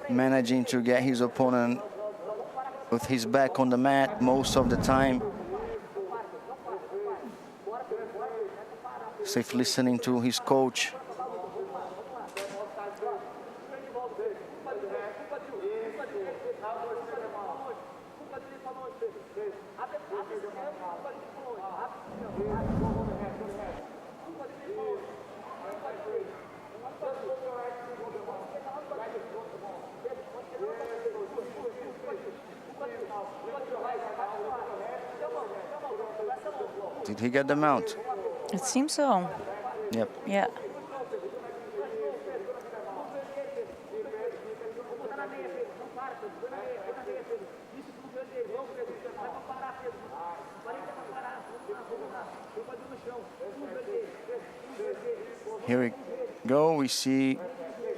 managing to get his opponent with his back on the mat most of the time. Saif listening to his coach. Did he get the mount? It seems so. Yep. Yeah. Here we go. We see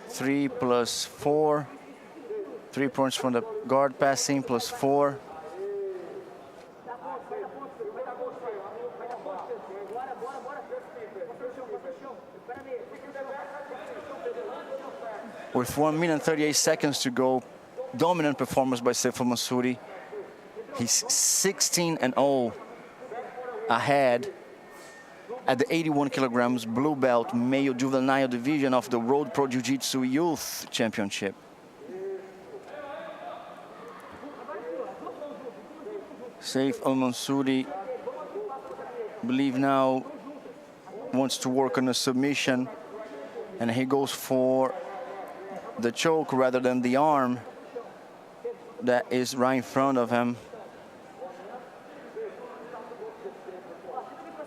3 plus 4. 3 points from the guard passing plus 4. With 1 minute and 38 seconds to go, dominant performance by Saif Al-Mansouri. He's 16-0 ahead at the 81 kilograms blue belt male juvenile division of the World Pro Jiu-Jitsu Youth Championship. Saif Al-Mansouri, believe now, wants to work on a submission, and he goes for the choke rather than the arm that is right in front of him.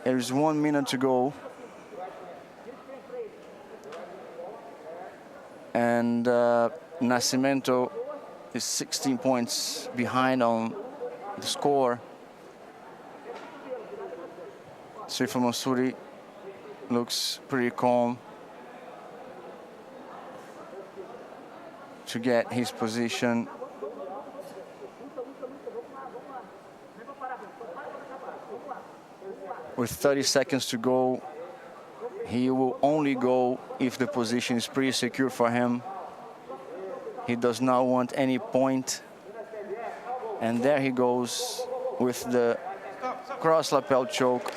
There is 1 minute to go. And Nascimento is 16 points behind on the score. Saif Al-Mansouri looks pretty calm to get his position. With 30 seconds to go, he will only go if the position is pretty secure for him. He does not want any point. And there he goes with the cross lapel choke.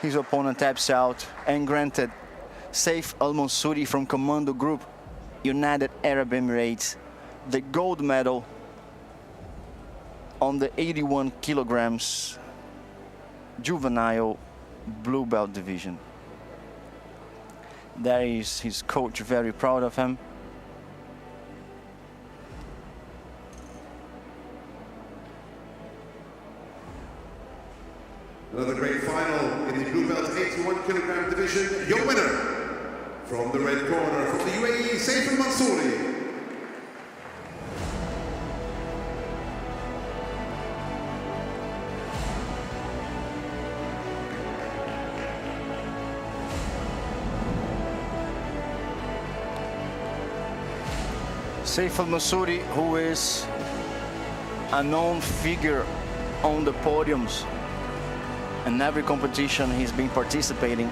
His opponent taps out, and granted, Saif Al-Mansouri from Commando Group, United Arab Emirates, the gold medal on the 81 kilograms juvenile blue belt division. There is his coach, very proud of him. Another great final in the blue belt 81 kilogram division. Your winner from the red corner, from the UAE, Saif Al-Mansouri. Saif Al-Mansouri, who is a known figure on the podiums in every competition he's been participating.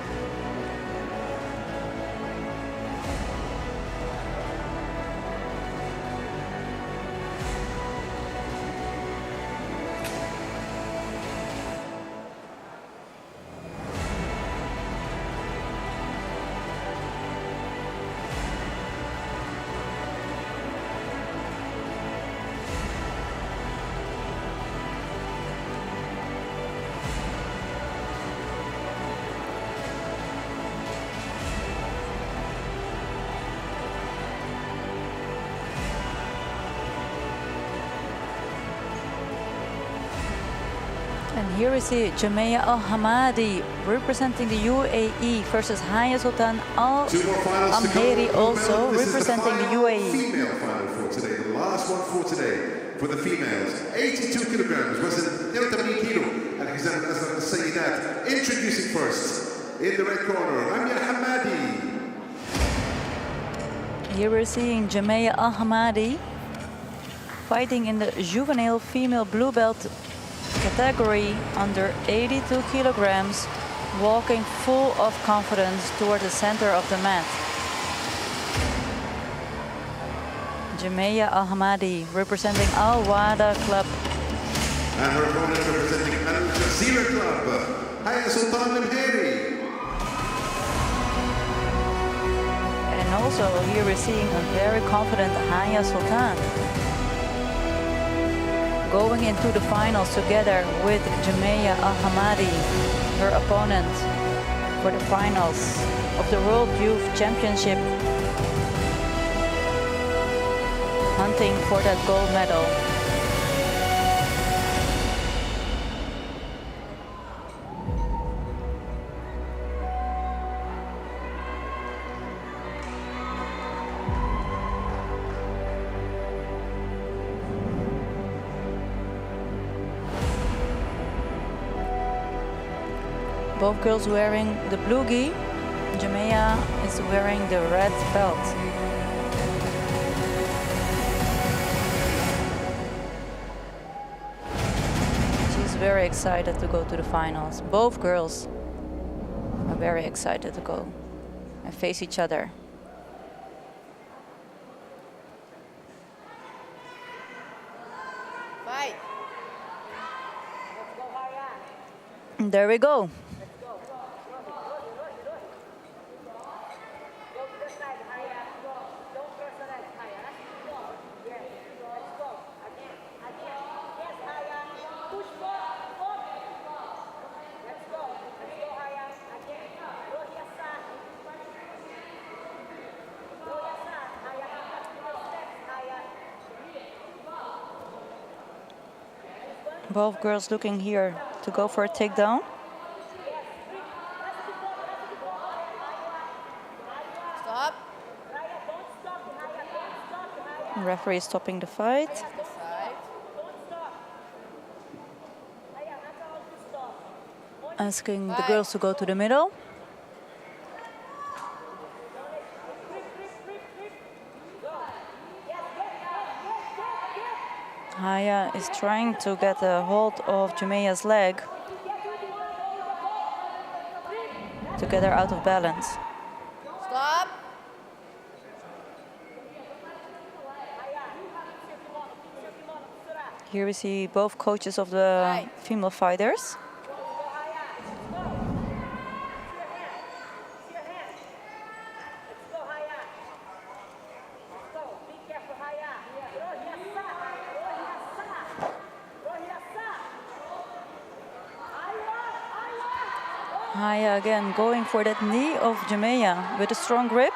And here we see Jamea Al-Hamadi representing the UAE versus Haya Sultan Al-Amheri, also representing the UAE. Female final for today, the last one for today for the females. 82 kilograms, was it 83 kilo. Al-Hizam Al-Azhar Al-Sayyidat. Introducing first in the red corner, Jamea Al-Hamadi. Here we're seeing Jamea Al-Hamadi fighting in the juvenile female blue belt category under 82 kilograms, walking full of confidence toward the center of the mat. Jamea Al-Hamadi representing Al Wada Club. And her opponent representing Al Jazeera Club, Haya Sultan Al-Amheri. And also here we're seeing a very confident Haya Sultan going into the finals together with Jamea Al-Hamadi, her opponent, for the finals of the World Youth Championship, hunting for that gold medal. Both girls wearing the blue gi. Jamea is wearing the red belt. She's very excited to go to the finals. Both girls are very excited to go and face each other. Fight. And there we go. Both girls looking here to go for a takedown. Stop. The referee is stopping the fight. Side. Asking the girls to go to the middle. Haya is trying to get a hold of Jumeya's leg to get her out of balance. Stop. Here we see both coaches of the female fighters. Haya again going for that knee of Jumeya with a strong grip.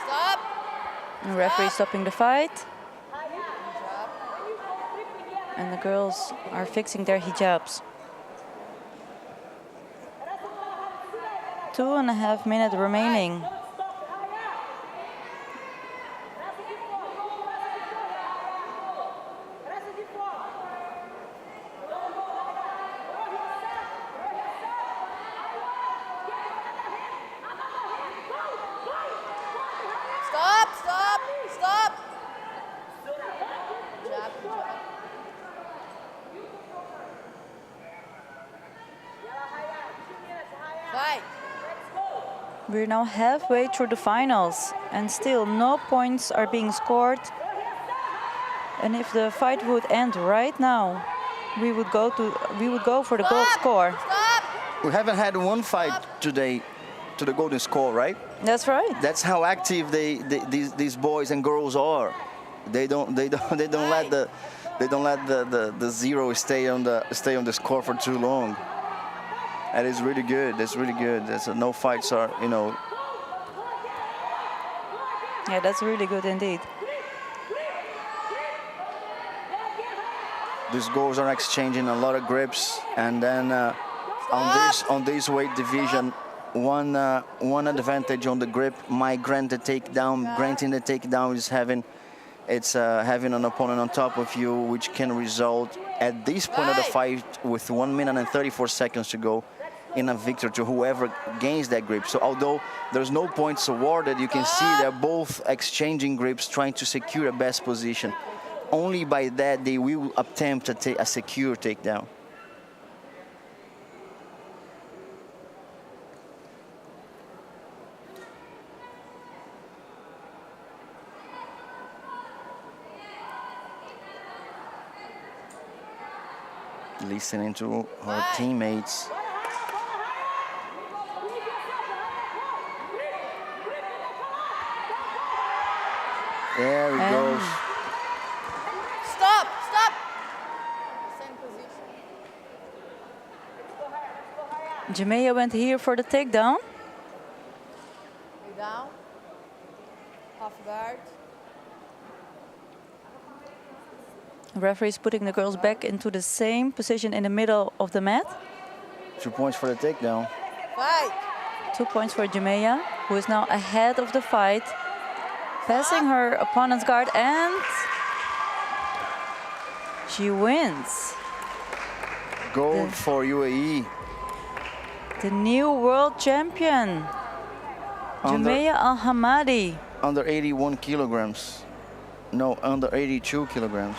Stop. The referee stopping the fight. And the girls are fixing their hijabs. 2.5 minutes remaining. Stop. Stop. Stop. Jab. Fight. We're now halfway through the finals and still no points are being scored. And if the fight would end right now, we would go for the gold score. Stop. We haven't had one fight today to the golden score, right? That's right. That's how active these boys and girls are. They don't let the zero stay on the score for too long. That is really good. That's really good. No fights are, you know. Yeah, that's really good indeed. These girls are exchanging a lot of grips, and then on this weight division, one advantage on the grip might grant the takedown. Granting the takedown is having an opponent on top of you, which can result at this point of the fight with 1 minute and 34 seconds to go in a victory to whoever gains that grip. So although there's no points awarded, you can see they're both exchanging grips, trying to secure a best position. Only by that they will attempt a secure takedown. Listening to her teammates. There he goes. Stop. Stop. Same position. Jumeya went here for the takedown. Lay down. Half guard. The referee is putting the girls back into the same position in the middle of the mat. 2 points for the takedown. Fight. 2 points for Jumeya, who is now ahead of the fight. Passing her opponent's guard, and she wins. Gold for UAE. The new world champion, Jumeya Al-Hamadi. Under 81 kilograms. No, under 82 kilograms.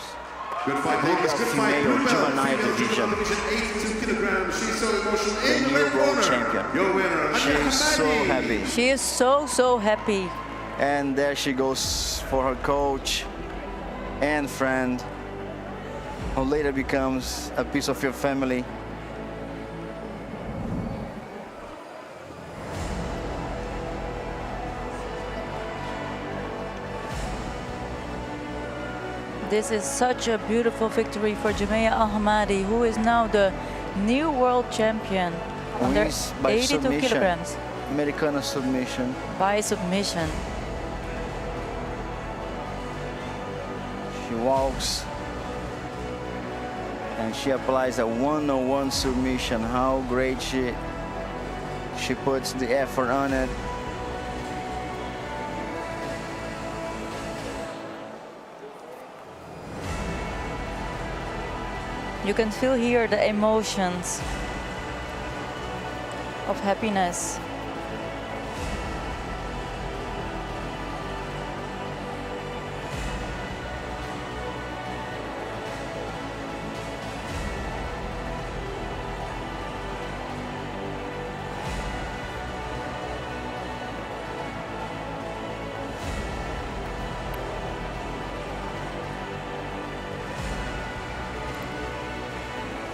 Good fight, ladies. Good fight. Female Blue belt, juvenile female division. 82 kilograms. She's so emotional. The In the new red world corner, champion. your winner. She is so happy. She is so happy. And there she goes for her coach and friend, who later becomes a piece of your family. This is such a beautiful victory for Jumeya Al-Hamadi, who is now the New world champion under Wins by 82 submission. kilograms Americana submission. by submission. She walks and she applies a one-on-one submission. How great she puts the effort on it. You can feel here the emotions of happiness.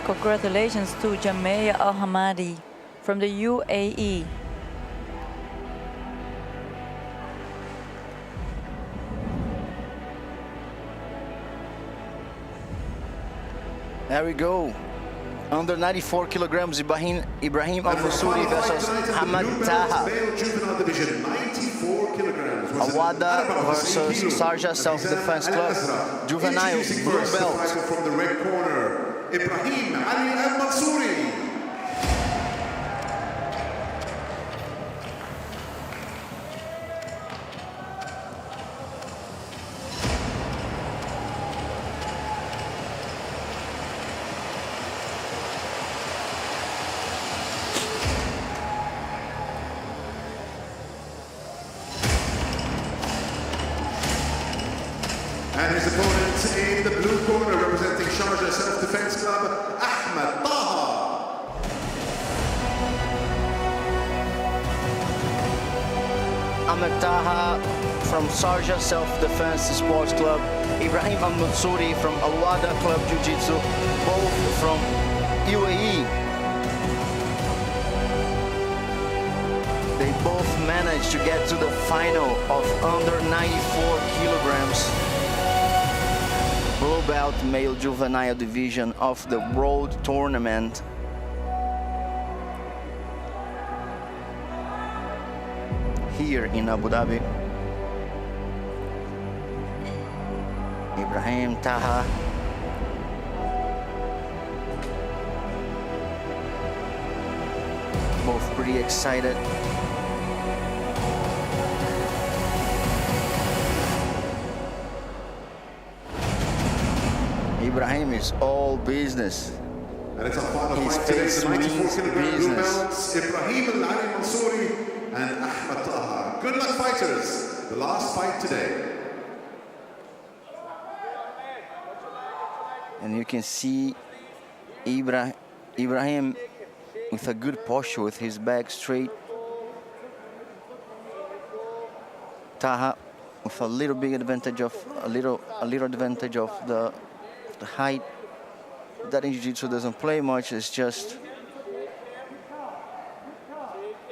Congratulations to Jamea Al-Hamadi from the UAE. There we go. Under 94 kilograms, Ibrahim Al-Masuri versus Hamad Taha. Male juvenile division, 94 kilograms. Awada versus Sharjah Self-Defense Club. Juvenile Introducing blue first the belt. fighter from the red corner, Ibrahim Ali Al-Mansouri. And his opponent in the blue corner, representing Sharjah Self-Defense Club, Ahmed Taha. Ahmed Taha from Sharjah Self-Defense Sports Club. Ibrahim Al-Mansouri from Awada Club Jiu-Jitsu, both from UAE. They both managed to get to the final of under 94 kilograms. Blue belt male juvenile division of the World Tournament. Here in Abu Dhabi. Ibrahim Taha. Both pretty excited. Ibrahim is all business. And it's a final His fight today, face the 94 means kilogram blue business. belts, Ibrahim Ali Mansouri and Ahmed Taha. Good luck, fighters. The last fight today. And you can see Ibrahim with a good posture, with his back straight. Taha with a little big advantage of a little advantage of the height. That in Jiu-Jitsu doesn't play much. It's just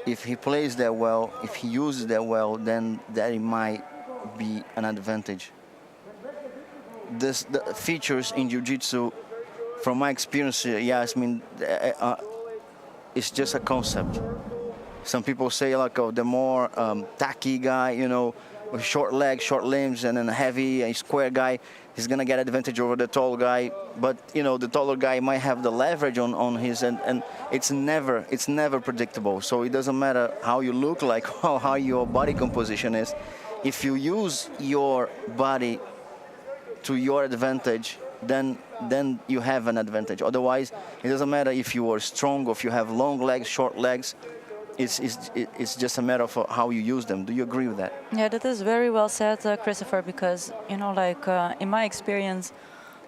if he plays that well, if he uses that well, then that might be an advantage. The features in Jiu-Jitsu, from my experience, yes, I mean, it's just a concept. Some people say like, oh, the more tacky guy, you know, with short legs, short limbs, and then a heavy and square guy, he's gonna get advantage over the tall guy. But you know, the taller guy might have the leverage on his, and it's never predictable. So it doesn't matter how you look like, how your body composition is. If you use your body to your advantage, then you have an advantage. Otherwise, it doesn't matter if you are strong or if you have long legs, short legs. It's just a matter of how you use them. Do you agree with that? Yeah, that is very well said, Christopher, because, you know, like in my experience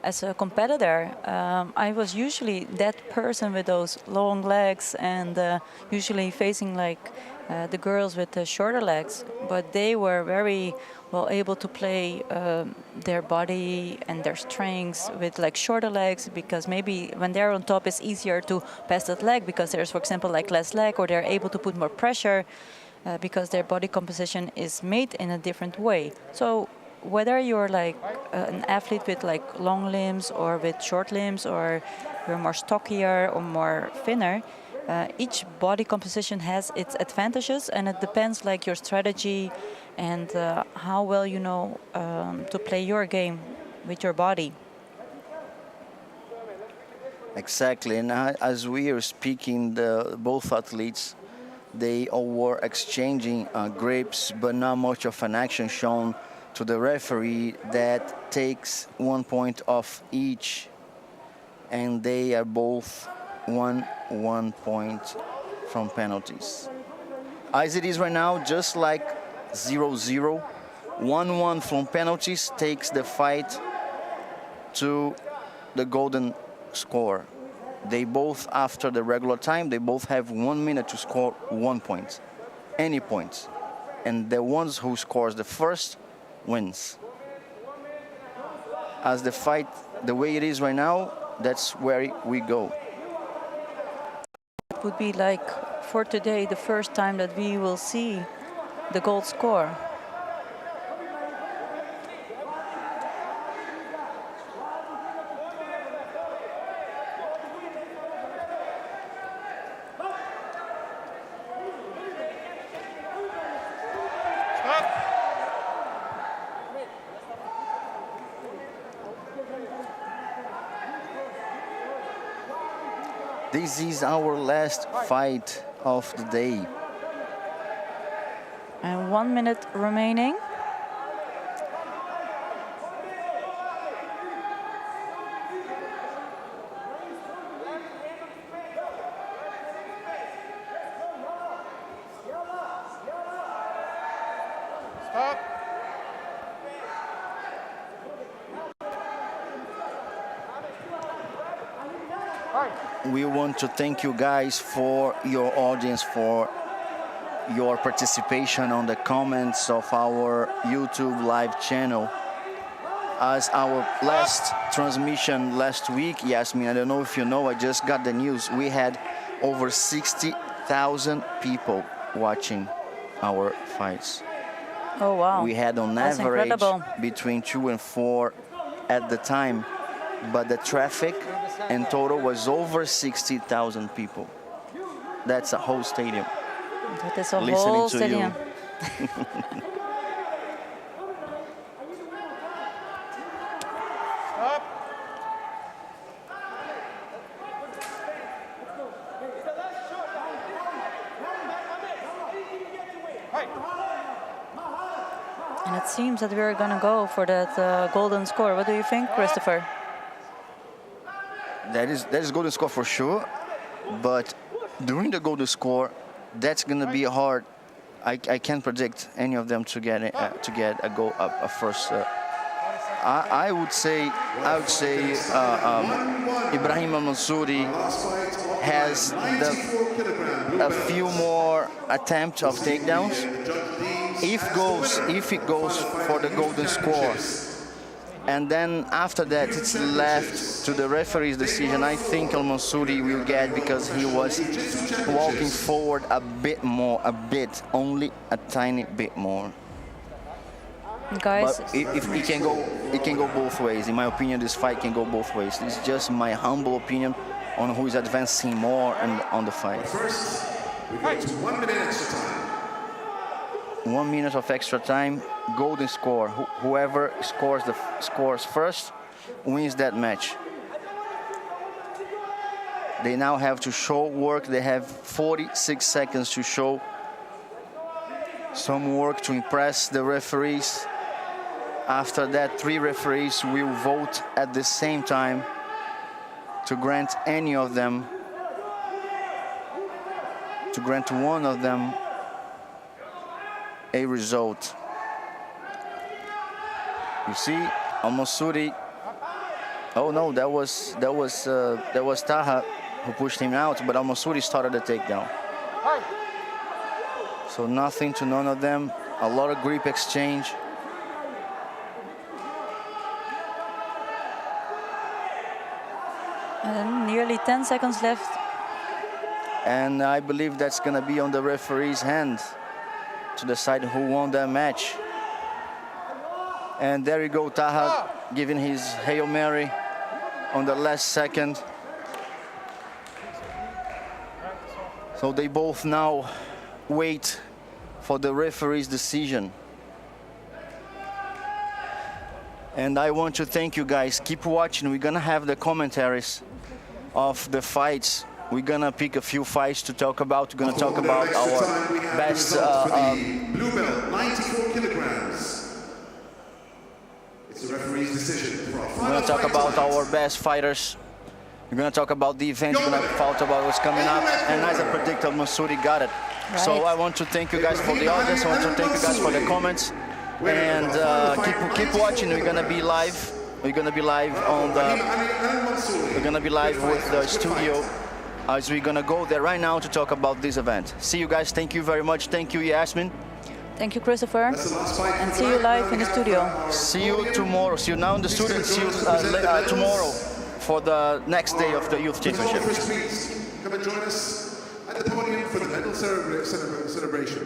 as a competitor, I was usually that person with those long legs and usually facing like the girls with the shorter legs, but they were very well able to play their body and their strengths with like shorter legs, because maybe when they're on top it's easier to pass that leg because there's, for example, like less leg, or they're able to put more pressure because their body composition is made in a different way. So whether you're like an athlete with like long limbs or with short limbs, or you're more stockier or more thinner, each body composition has its advantages, and it depends like your strategy and how well you know to play your game with your body. Exactly, and as we are speaking, both athletes, they all were exchanging grips, but not much of an action shown to the referee that takes 1 point off each, and they are both 1 point from penalties. As it is right now, just like 0-0, 1-1 from penalties takes the fight to the golden score. They both, after the regular time, they both have 1 minute to score 1 point, any points. And the ones who scores the first wins. As the fight, the way it is right now, that's where we go. It would be like for today the first time that we will see the gold score. This is our last fight of the day. And 1 minute remaining. We want to thank you guys for your audience, for your participation on the comments of our YouTube live channel. As our last transmission last week, Yasmin, I don't know if you know, I just got the news. We had over 60,000 people watching our fights. Oh, wow. We had on That's average incredible. between 2 and 4 at the time, but the traffic in total was over 60,000 people. That's a whole stadium. That is a Listening whole to stadium. you. And it seems that we're going to go for that golden score. What do you think, Christopher? That is golden score for sure, but during the golden score, that's gonna be hard. I can't predict any of them to get a goal, a first. I would say Ibrahim Al-Mansouri has a few more attempts of takedowns. If it goes for the golden score. And then after that, it's left to the referee's decision. I think Al-Mansouri will get, because he was walking forward a bit more, only a tiny bit more. Guys, But if it can go both ways. In my opinion, this fight can go both ways. It's just my humble opinion on who is advancing more and on the fight. First, we go to 1 minute extra time. 1 minute of extra time, golden score. Whoever scores first wins that match. They now have to show work. They have 46 seconds to show some work to impress the referees. After that, 3 referees will vote at the same time to grant any of them, to grant one of them a result. You see, Al-Mansouri. Oh no, that was Taha who pushed him out, but Al-Mansouri started the takedown. So nothing to none of them. A lot of grip exchange. and nearly 10 seconds left. And I believe that's gonna be on the referee's hand to decide who won that match. And there you go, Taha giving his Hail Mary on the last second. So they both now wait for the referee's decision. And I want to thank you guys. Keep watching. We're gonna have the commentaries of the fights. We're gonna pick a few fights to talk about. We're gonna talk about our best. Blue belt, 94 kilograms. It's the referee's decision. We're gonna talk about our best fighters. We're gonna talk about the event. We're gonna talk about what's coming up. And as I predicted, Masuri got it. Right. So I want to thank you guys for the audience. I want to thank you guys for the comments. And keep watching. We're gonna be live. We're gonna be live on the. We're gonna be live with the studio as we're gonna go there right now to talk about this event. See you guys. Thank you very much. Thank you, Yasmin. Thank you, Christopher. And see you live in the studio. See you tomorrow. See you now in the studio. And see you tomorrow for the next day of the Youth Championship. Come and join us at the podium for the medal celebration.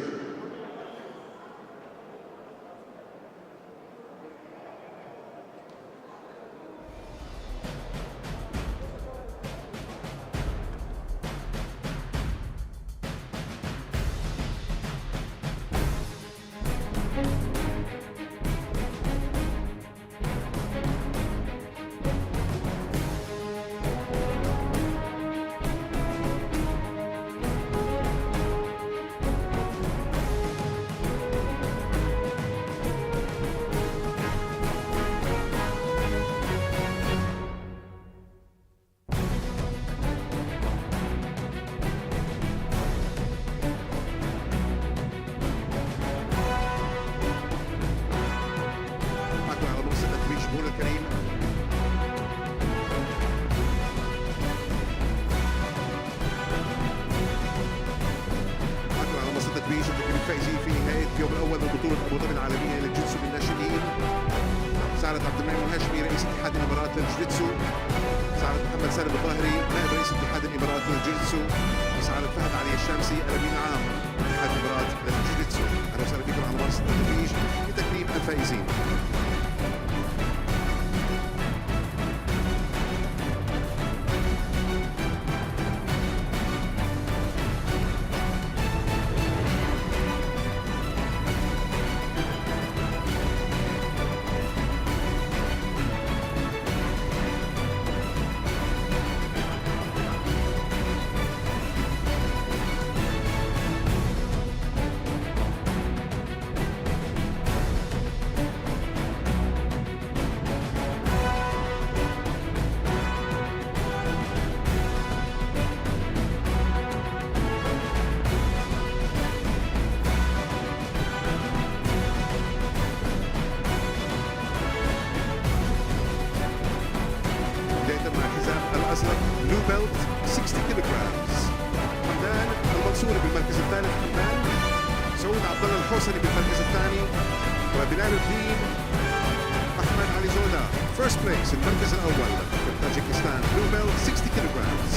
الفائزين في نهاية اليوم الأول من بطولة أبو ظبي العالمية للجيتسو بالناشئين. سعادة عبد المنعم الهاشمي رئيس اتحاد الإمارات للجيتسو، سعادة محمد سالم الظاهري نائب رئيس اتحاد الإمارات للجيتسو، وسعادة فهد علي الشامسي الأمين العام اتحاد الإمارات للجيتسو. أهلا وسهلا بكم على منصة التتويج لتكريم الفائزين. Blue belt 60 kilograms. حمدان المنصوري بالمركز الثالث، حمدان سعود عبد الله الحوسني بالمركز الثاني، وبلال الدين احمد علي زودا first place المركز الاول في طاجيكستان. Blue belt 60 kilograms.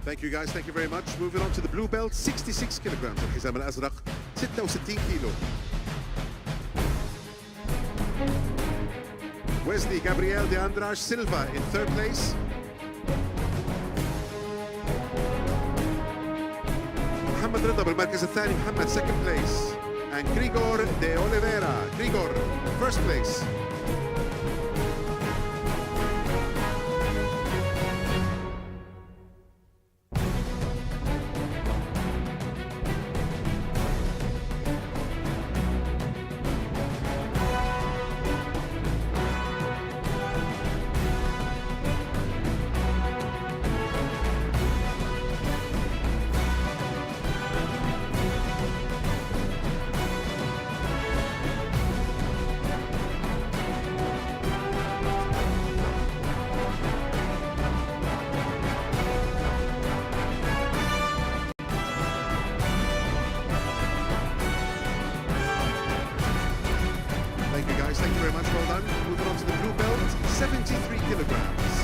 Thank you guys, thank you very much. Moving on to the blue belt, 66 kilograms. الحزام الأزرق 66 كيلو. Wesley Gabriel de Andrade Silva in third place. محمد رضا بالمركز الثاني، محمد second place. And Grigor de Oliveira, Grigor first place. very much. Well done. Moving on to the blue belt, 73 kilograms.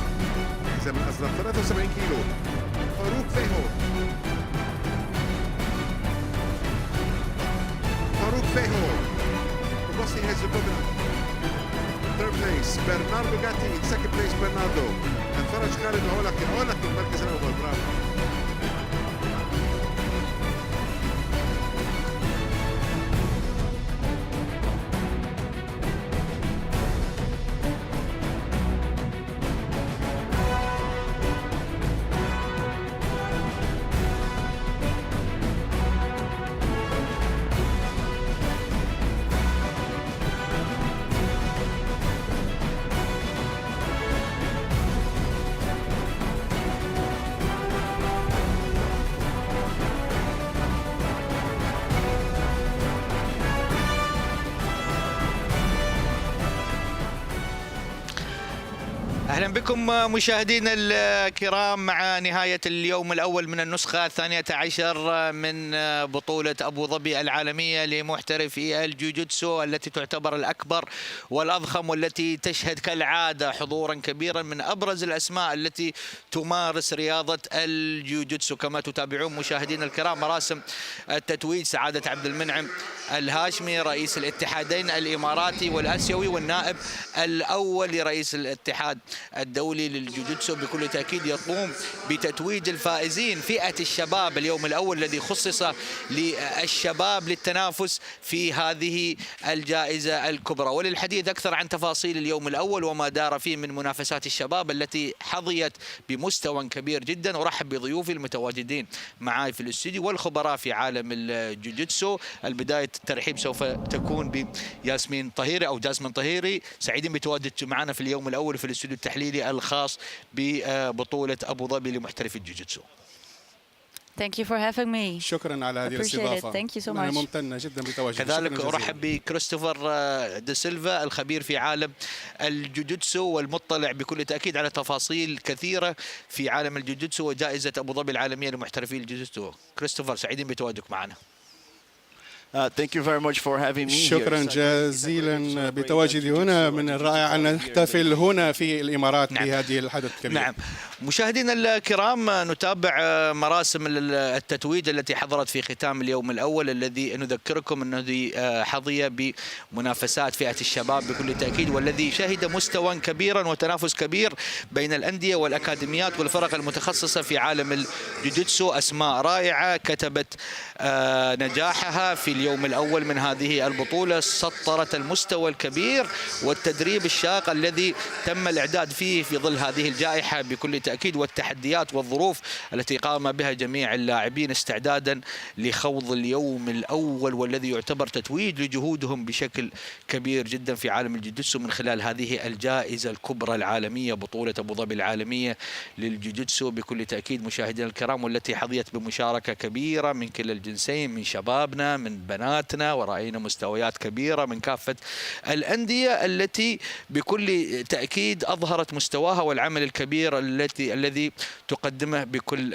حزام الأزرق 73 كيلو. فاروق فيهو. فاروق فيهو. Bosnia Herzegovina. Third place, Bernardo Gatti. Second place, Bernardo. And فرج خالد عولك المركز الأول. برافو. أهلا بكم مشاهدينا الكرام مع نهاية اليوم الأول من النسخة 12 من بطولة أبو ظبي العالمية لمحترفي الجوجيتسو التي تعتبر الأكبر والأضخم والتي تشهد كالعادة حضورا كبيرا من أبرز الأسماء التي تمارس رياضة الجوجيتسو. كما تتابعون مشاهدينا الكرام مراسم التتويج سعادة عبد المنعم الهاشمي رئيس الاتحادين الإماراتي والآسيوي والنائب الأول لرئيس الاتحاد الدولي للجوجيتسو بكل تأكيد يقوم بتتويج الفائزين فئة الشباب اليوم الأول الذي خصص للشباب للتنافس في هذه الجائزة الكبرى. وللحديث أكثر عن تفاصيل اليوم الأول وما دار فيه من منافسات الشباب التي حظيت بمستوى كبير جدا، أرحب بضيوفي المتواجدين معي في الاستوديو والخبراء في عالم الجوجيتسو. البداية الترحيب سوف تكون بياسمين طهيري أو جاسمين طهيري، سعيدين بتواجدك معنا في اليوم الأول في الاستوديو التحليلي الخاص ببطولة أبو ظبي لمحترفي الجوجيتسو. Thank you for having me. شكرا على هذه الاستضافة. Thank you so أنا much. ممتن جدا بتواجدك. كذلك أرحب بكريستوفر دي سيلفا الخبير في عالم الجوجيتسو والمطلع بكل تأكيد على تفاصيل كثيرة في عالم الجوجيتسو وجائزة أبو ظبي العالمية لمحترفي الجوجيتسو. كريستوفر سعيدين بتواجدك معنا. Thank you very much for having me شكرا جزيلا بتواجدي هنا. من الرائع أن نحتفل هنا في الإمارات بهذه الحدث الكبير. نعم مشاهدينا الكرام نتابع مراسم التتويج التي حضرت في ختام اليوم الأول الذي نذكركم أنه حظي بمنافسات فئة الشباب بكل تأكيد والذي شهد مستوى كبيرا وتنافس كبير بين الأندية والأكاديميات والفرق المتخصصة في عالم الجوجيتسو. أسماء رائعة كتبت نجاحها في اليوم الأول من هذه البطولة، سطرت المستوى الكبير والتدريب الشاق الذي تم الإعداد فيه في ظل هذه الجائحة بكل تأكيد والتحديات والظروف التي قام بها جميع اللاعبين استعدادا لخوض اليوم الأول والذي يعتبر تتويج لجهودهم بشكل كبير جدا في عالم الجوجيتسو من خلال هذه الجائزة الكبرى العالمية بطولة أبو ظبي العالمية للجوجيتسو بكل تأكيد مشاهدينا الكرام، والتي حظيت بمشاركة كبيرة من كلا الجنسين من شبابنا من بناتنا، ورأينا مستويات كبيرة من كافة الأندية التي بكل تأكيد أظهرت مستواها والعمل الكبير الذي تقدمه بكل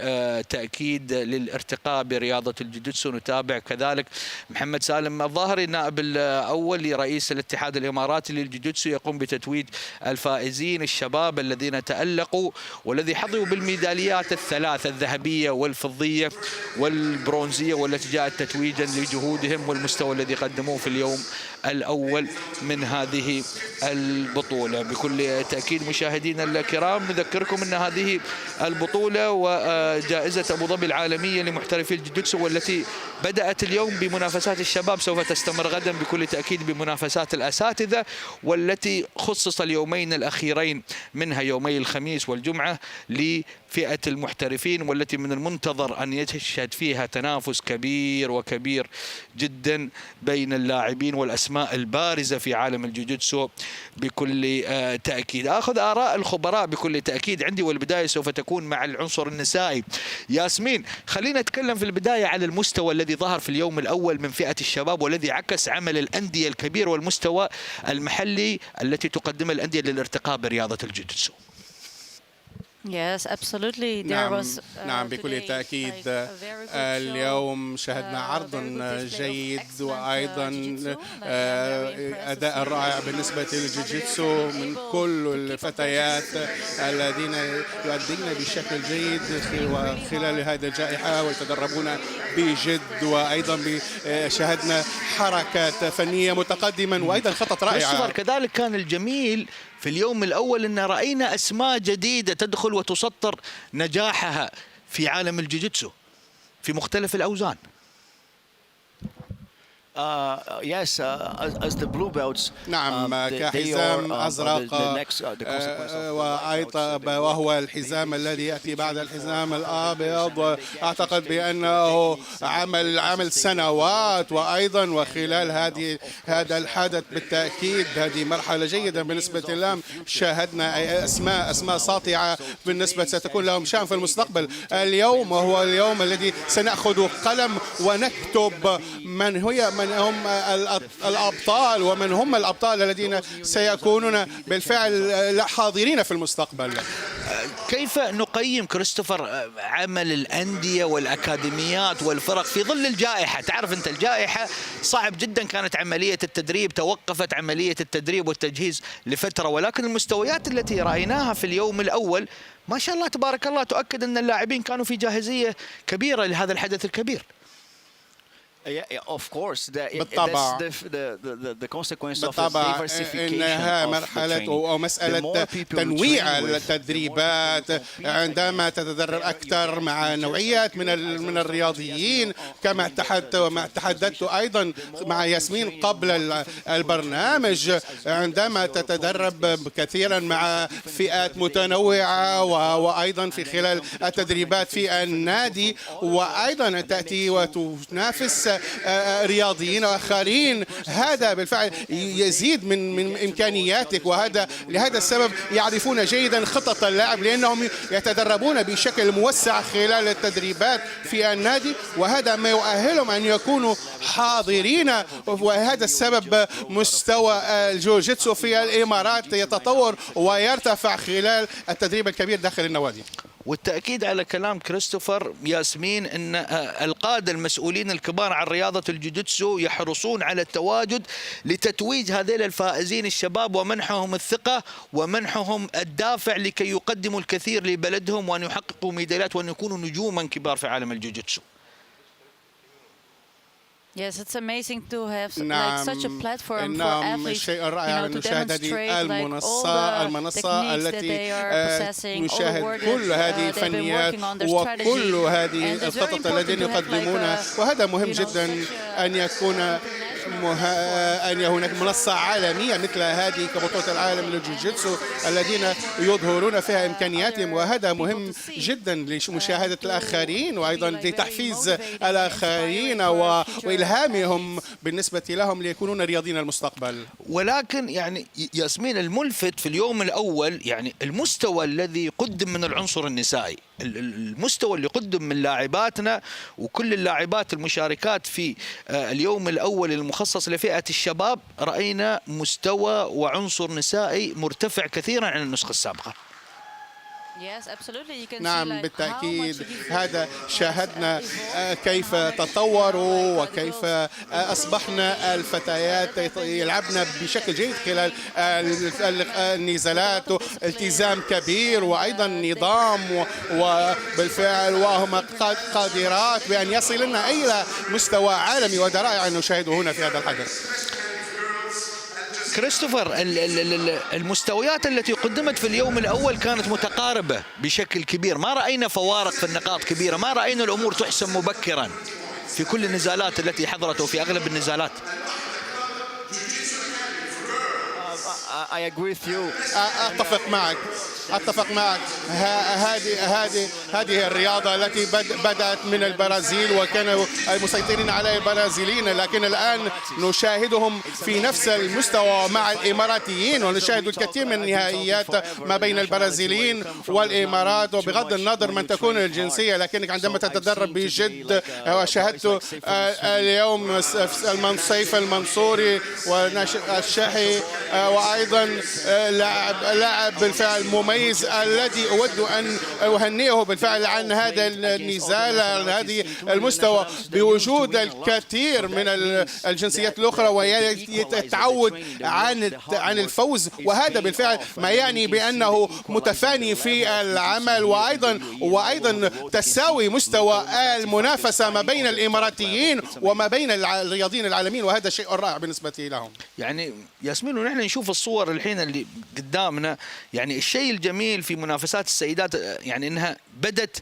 تأكيد للارتقاء برياضة الجوجيتسو. نتابع كذلك محمد سالم الظاهري النائب الأول لرئيس الاتحاد الإماراتي للجوجيتسو يقوم بتتويج الفائزين الشباب الذين تألقوا والذي حظوا بالميداليات الثلاث الذهبية والفضية والبرونزية والتي جاءت تتويجا لجهودهم والمستوى الذي قدموه في اليوم الأول من هذه البطولة. بكل تأكيد مشاهدينا الكرام نذكركم أن هذه البطولة وجائزة أبو ظبي العالمية لمحترفي الجوجيتسو والتي بدأت اليوم بمنافسات الشباب سوف تستمر غدا بكل تأكيد بمنافسات الأساتذة والتي خصص اليومين الأخيرين منها يومي الخميس والجمعة لفئة المحترفين والتي من المنتظر أن يشهد فيها تنافس كبير وكبير جدا بين اللاعبين والأسماء البارزة في عالم الجوجيتسو بكل تأكيد. أخذ آراء الخبراء بكل تأكيد عندي، والبداية سوف تكون مع العنصر النسائي. ياسمين خلينا نتكلم في البداية على المستوى الذي ظهر في اليوم الأول من فئة الشباب والذي عكس عمل الأندية الكبير والمستوى المحلي التي تقدمها الأندية للارتقاء برياضة الجوجيتسو. Yes, absolutely. There نعم was نعم بكل today, تأكيد like, a very good show, اليوم شهدنا عرض very good display of جيد excellent, وأيضا jiu-jitsu. Like, I'm very impressed to أداء see رائع how بالنسبة the للجوجيتسو girls من have been كل able to keep up their الفتيات jiu-jitsu الذين يؤدين بشكل جيد خلال هذه الجائحة ويتدربون بجد، وأيضا شاهدنا حركات فنية متقدما وأيضا خطط رائعة. كذلك كان الجميل في اليوم الأول أن رأينا أسماء جديدة تدخل وتسطر نجاحها في عالم الجوجيتسو في مختلف الأوزان. Yes, as the blue belts. نعم كحزام أزرق وأيضا وهو الحزام الذي يأتي بعد الحزام الأبيض. أعتقد بأنه عمل سنوات، وأيضا وخلال هذا الحدث بالتأكيد هذه مرحلة جيدة بالنسبة لهم. شاهدنا أسماء ساطعة بالنسبة ستكون لهم شأن في المستقبل. اليوم وهو اليوم الذي سنأخذ قلم ونكتب من هم الأبطال ومن هم الأبطال الذين سيكونون بالفعل حاضرين في المستقبل. كيف نقيم كريستوفر عمل الأندية والأكاديميات والفرق في ظل الجائحة؟ تعرف أنت الجائحة صعب جدا، كانت عملية التدريب، توقفت عملية التدريب والتجهيز لفترة، ولكن المستويات التي رأيناها في اليوم الأول ما شاء الله تبارك الله تؤكد أن اللاعبين كانوا في جاهزية كبيرة لهذا الحدث الكبير. Of course, بالطبع إنها مرحلة أو مسألة تنويع التدريبات. عندما تتدرب أكثر مع نوعيات من الرياضيين، كما تحدثت أيضا مع ياسمين قبل البرنامج، عندما تتدرب كثيرا مع فئات متنوعة وأيضا في خلال التدريبات في النادي، وأيضا تأتي وتنافس رياضيين آخرين، هذا بالفعل يزيد من إمكانياتك. لهذا السبب يعرفون جيدا خطط اللاعب، لأنهم يتدربون بشكل موسع خلال التدريبات في النادي، وهذا ما يؤهلهم أن يكونوا حاضرين. وهذا السبب مستوى الجوجيتسو في الإمارات يتطور ويرتفع خلال التدريب الكبير داخل النوادي. والتأكيد على كلام كريستوفر ياسمين أن القادة المسؤولين الكبار عن رياضة الجوجيتسو يحرصون على التواجد لتتويج هذيل الفائزين الشباب ومنحهم الثقة ومنحهم الدافع لكي يقدموا الكثير لبلدهم وأن يحققوا ميداليات وأن يكونوا نجوما كبار في عالم الجوجيتسو. Yes, it's amazing to have like such a platform for athletes, شيء رائع to نشاهد demonstrate هذه المنصة التي نشاهد كل كل هذه الفنيات وكل هذه الخطط الذين يقدمونها. وهذا مهم جدا أن يكون هناك منصة عالمية مثل هذه كبطولة العالم للجوجيتسو الذين يظهرون فيها إمكانياتهم، وهذا مهم جدا لمشاهدة الآخرين وأيضا لتحفيز الآخرين وإلهامهم بالنسبة لهم ليكونون رياضيين المستقبل. ولكن يعني ياسمين الملفت في اليوم الأول يعني المستوى الذي قدم من العنصر النسائي، المستوى اللي قدم من لاعباتنا وكل اللاعبات المشاركات في اليوم الأول المخصص لفئة الشباب، رأينا مستوى وعنصر نسائي مرتفع كثيرا عن النسخة السابقة. نعم بالتأكيد، هذا شاهدنا كيف تطوروا وكيف أصبحنا الفتيات يلعبن بشكل جيد خلال النزالات، التزام كبير وأيضا نظام، وبالفعل وهم قادرات بأن يصلن إلى مستوى عالمي، وهذا رائع أن نشاهده هنا في هذا الحدث. كريستوفر المستويات التي قدمت في اليوم الأول كانت متقاربة بشكل كبير، ما رأينا فوارق في النقاط كبيرة، ما رأينا الأمور تحسم مبكرا في كل النزالات التي حضرت وفي أغلب النزالات. I agree with you. أتفق معك. هذه هذه الرياضة التي بدأت من البرازيل وكانوا المسيطرين على البرازيليين، لكن الآن نشاهدهم في نفس المستوى مع الإماراتيين، ونشاهد الكثير من النهائيات ما بين البرازيليين والإمارات، وبغض النظر من تكون الجنسية، لكنك عندما تتدرب بجد. وشاهدت اليوم سيف المنصوري والشحي، وأيضا لاعب بالفعل مميز الذي أود أن أهنئه بالفعل عن هذا النزال، عن هذه المستوى، بوجود الكثير من الجنسيات الأخرى ويتعود عن الفوز، وهذا بالفعل ما يعني بأنه متفاني في العمل، وأيضا تساوي مستوى المنافسة ما بين الإماراتيين وما بين الرياضيين العالميين، وهذا شيء رائع بالنسبة لهم. يعني ياسمين، ونحن نشوف الصور الحين اللي قدامنا، يعني الشيء الجميل في منافسات السيدات يعني انها بدت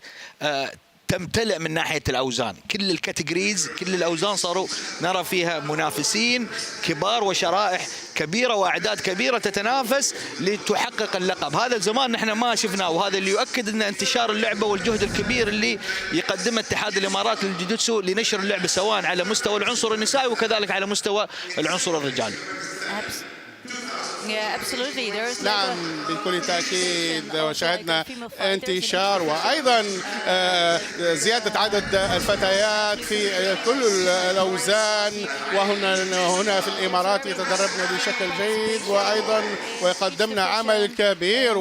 تمتلئ من ناحية الأوزان، كل الكاتيجوريز كل الأوزان صاروا نرى فيها منافسين كبار وشرائح كبيرة وأعداد كبيرة تتنافس لتحقق اللقب. هذا الزمان نحن ما شفناه، وهذا اللي يؤكد أن انتشار اللعبة والجهد الكبير اللي يقدمه اتحاد الإمارات للجوجيتسو لنشر اللعبة سواء على مستوى العنصر النسائي وكذلك على مستوى العنصر الرجالي. نعم بكل تأكيد، وشاهدنا انتشار وأيضا زيادة عدد الفتيات في كل الأوزان، وهنا في الإمارات يتدربن بشكل جيد، ويقدمنا عمل كبير،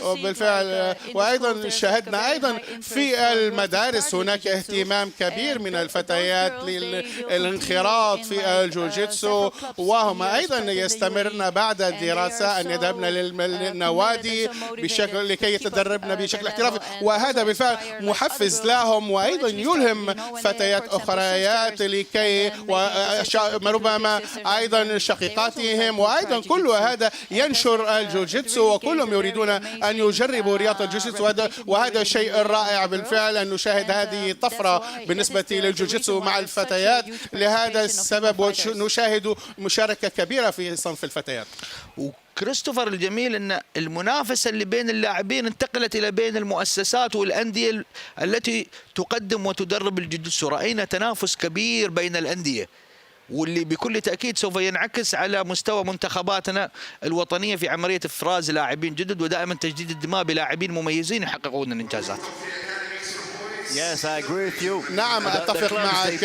وبالفعل وأيضا شاهدنا أيضا في المدارس هناك اهتمام كبير من الفتيات للانخراط في الجوجيتسو، وهم أيضا يستمرن بعد الدراسة أن يذهبن للنوادي بشكل لكي يتدربن بشكل احترافي، وهذا بالفعل محفز لهم، وأيضا يلهم فتيات أخريات لكي وربما أيضا شقيقاتهم، وأيضا كل هذا ينشر الجوجيتسو، وكلهم يريدون أن يجربوا رياضة الجوجيتسو، وهذا شيء رائع بالفعل أن نشاهد هذه طفرة بالنسبة للجوجيتسو مع الفتيات. لهذا السبب نشاهد مشاركة كبيرة في صنف الفتيات. وكريستوفر الجميل أن المنافسة اللي بين اللاعبين انتقلت إلى بين المؤسسات والأندية التي تقدم وتدرب الجوجيتسو. رأينا تنافس كبير بين الأندية، واللي بكل تأكيد سوف ينعكس على مستوى منتخباتنا الوطنية في عملية إفراز لاعبين جدد ودائما تجديد الدماء بلاعبين مميزين يحققون الإنجازات. Yes, I agree with you. نعم أتفق معك.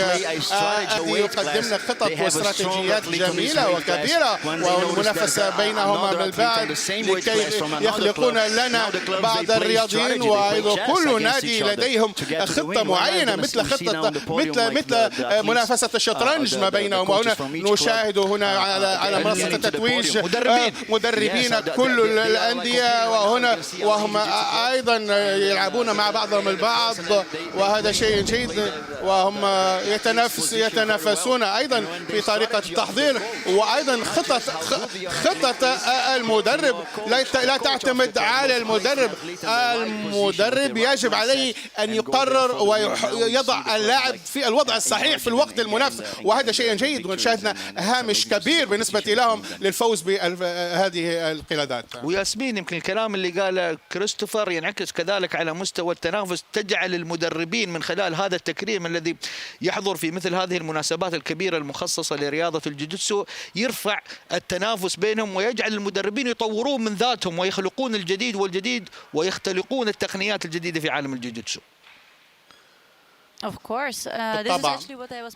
يقدمنا خطط واستراتيجيات جميلة وكبيرة، والمنافسة بينهما بالبعض لكي يخلقون لنا بعض الرياضيين، وأيضا كل نادي لديهم خطة معينة مثل مثل منافسة الشطرنج ما بينهم. وهنا نشاهد هنا على منصة التتويج مدربين كل الأندية، وهم أيضا يلعبون مع بعضهم البعض، وهذا شيء جيد، وهم يتنافسون أيضا في طريقة التحضير، وأيضا خطة المدرب لا تعتمد على المدرب. المدرب يجب عليه أن يقرر ويضع اللاعب في الوضع الصحيح في الوقت المناسب، وهذا شيء جيد، وشاهدنا هامش كبير بالنسبة لهم للفوز بهذه القيادات. وياسمين، يمكن الكلام اللي قاله كريستوفر ينعكس كذلك على مستوى التنافس، تجعل المدربين من خلال هذا التكريم الذي يحضر في مثل هذه المناسبات الكبيرة المخصصة لرياضة الجوجيتسو يرفع التنافس بينهم، ويجعل المدربين يطورون من ذاتهم ويخلقون الجديد والجديد ويختلقون التقنيات الجديدة في عالم الجوجيتسو.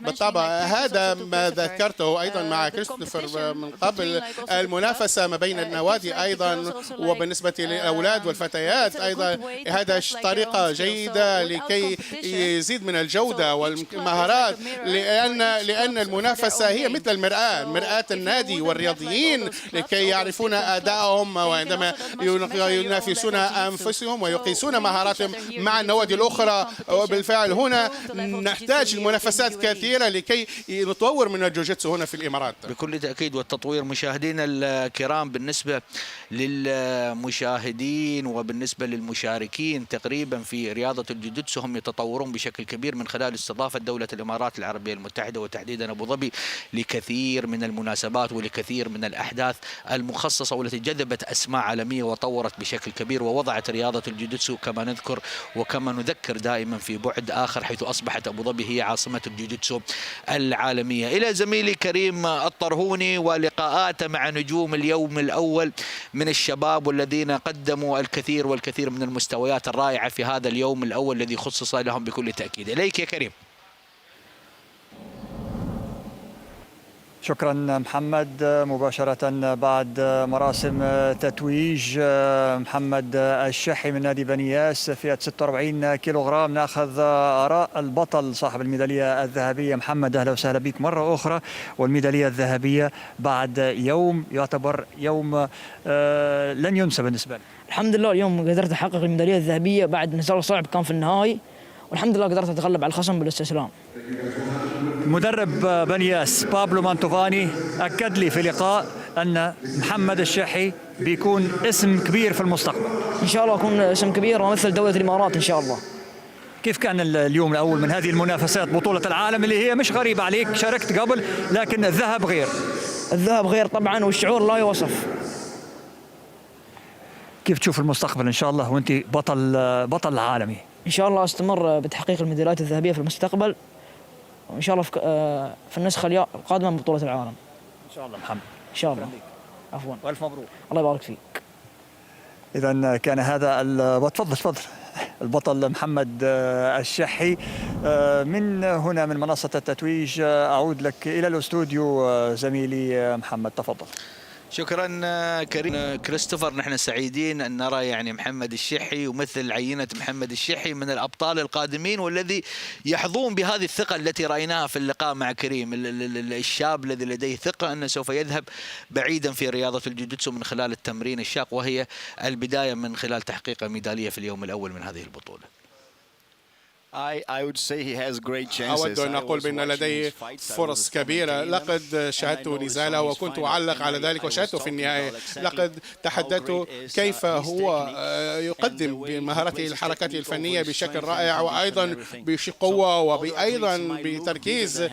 بالطبع هذا ما ذكرته أيضا مع كريستوفر من قبل، المنافسة ما بين النوادي أيضا وبالنسبة للأولاد والفتيات أيضا، هذا طريقة جيدة لكي يزيد من الجودة والمهارات، لأن المنافسة هي مثل المرآة، مرآة النادي والرياضيين لكي يعرفون أدائهم، وعندما ينافسون أنفسهم ويقيسون مهاراتهم مع النوادي الأخرى. وبالفعل هنا نحتاج المنافسات كثيرة لكي نطور من الجوجيتسو هنا في الإمارات. بكل تأكيد، والتطوير مشاهدينا الكرام بالنسبة للمشاهدين وبالنسبة للمشاركين تقريبا في رياضة الجوجيتسو هم يتطورون بشكل كبير من خلال استضافة دولة الإمارات العربية المتحدة وتحديدا أبو ظبي لكثير من المناسبات ولكثير من الأحداث المخصصة والتي جذبت أسماء عالمية وطورت بشكل كبير ووضعت رياضة الجوجيتسو كما نذكر وكما نذكر دائما في بعد آخر، حيث أصبحت أبو ظبي هي عاصمة الجوجيتسو العالمية. إلى زميلي كريم الطرهوني ولقاءاته مع نجوم اليوم الأول من الشباب والذين قدموا الكثير والكثير من المستويات الرائعة في هذا اليوم الأول الذي خصص لهم بكل تأكيد. إليك يا كريم. شكرا محمد. مباشرة بعد مراسم تتويج محمد الشحي من نادي بني ياس فئة 46 كيلوغرام ناخذ آراء البطل صاحب الميدالية الذهبية. محمد أهلا وسهلا بك مرة أخرى، والميدالية الذهبية بعد يوم يعتبر يوم لن ينسى بالنسبة لي. الحمد لله اليوم قدرت أحقق الميدالية الذهبية بعد نزال صعب كان في النهائي، والحمد لله قدرت أتغلب على الخصم بالاستسلام. مدرب بني ياس بابلو مانتوفاني أكد لي في لقاء أن محمد الشحي بيكون اسم كبير في المستقبل. إن شاء الله أكون اسم كبير وأمثل دولة الإمارات إن شاء الله. كيف كان اليوم الأول من هذه المنافسات بطولة العالم اللي هي مش غريبة عليك، شاركت قبل لكن الذهب غير؟ الذهب غير طبعا، والشعور لا يوصف. كيف تشوف المستقبل إن شاء الله وأنت بطل عالمي؟ إن شاء الله أستمر بتحقيق الميداليات الذهبية في المستقبل، وإن شاء الله في النسخة القادمة من بطولة العالم. إن شاء الله محمد. إن شاء الله. عفوا. والف مبروك. الله يبارك فيك. إذا كان هذا تفضل البطل محمد الشحي. من هنا من منصة التتويج أعود لك إلى الاستوديو زميلي محمد، تفضل. شكرا كريم. كريستوفر، نحن سعيدين أن نرى يعني محمد الشحي ومثل عينة محمد الشحي من الأبطال القادمين والذي يحظون بهذه الثقة التي رأيناها في اللقاء مع كريم، الشاب الذي لديه ثقة أنه سوف يذهب بعيدا في رياضة الجوجيتسو من خلال التمرين الشاق، وهي البداية من خلال تحقيق ميدالية في اليوم الأول من هذه البطولة. أود أن أقول بأن لديه فرص كبيرة. لقد شاهدت نزاله وكنت أعلق على ذلك وشاهدته في النهاية. لقد تحدثت كيف هو يقدم بمهارته الحركات الفنية بشكل رائع، وأيضا بقوة وأيضا بتركيز.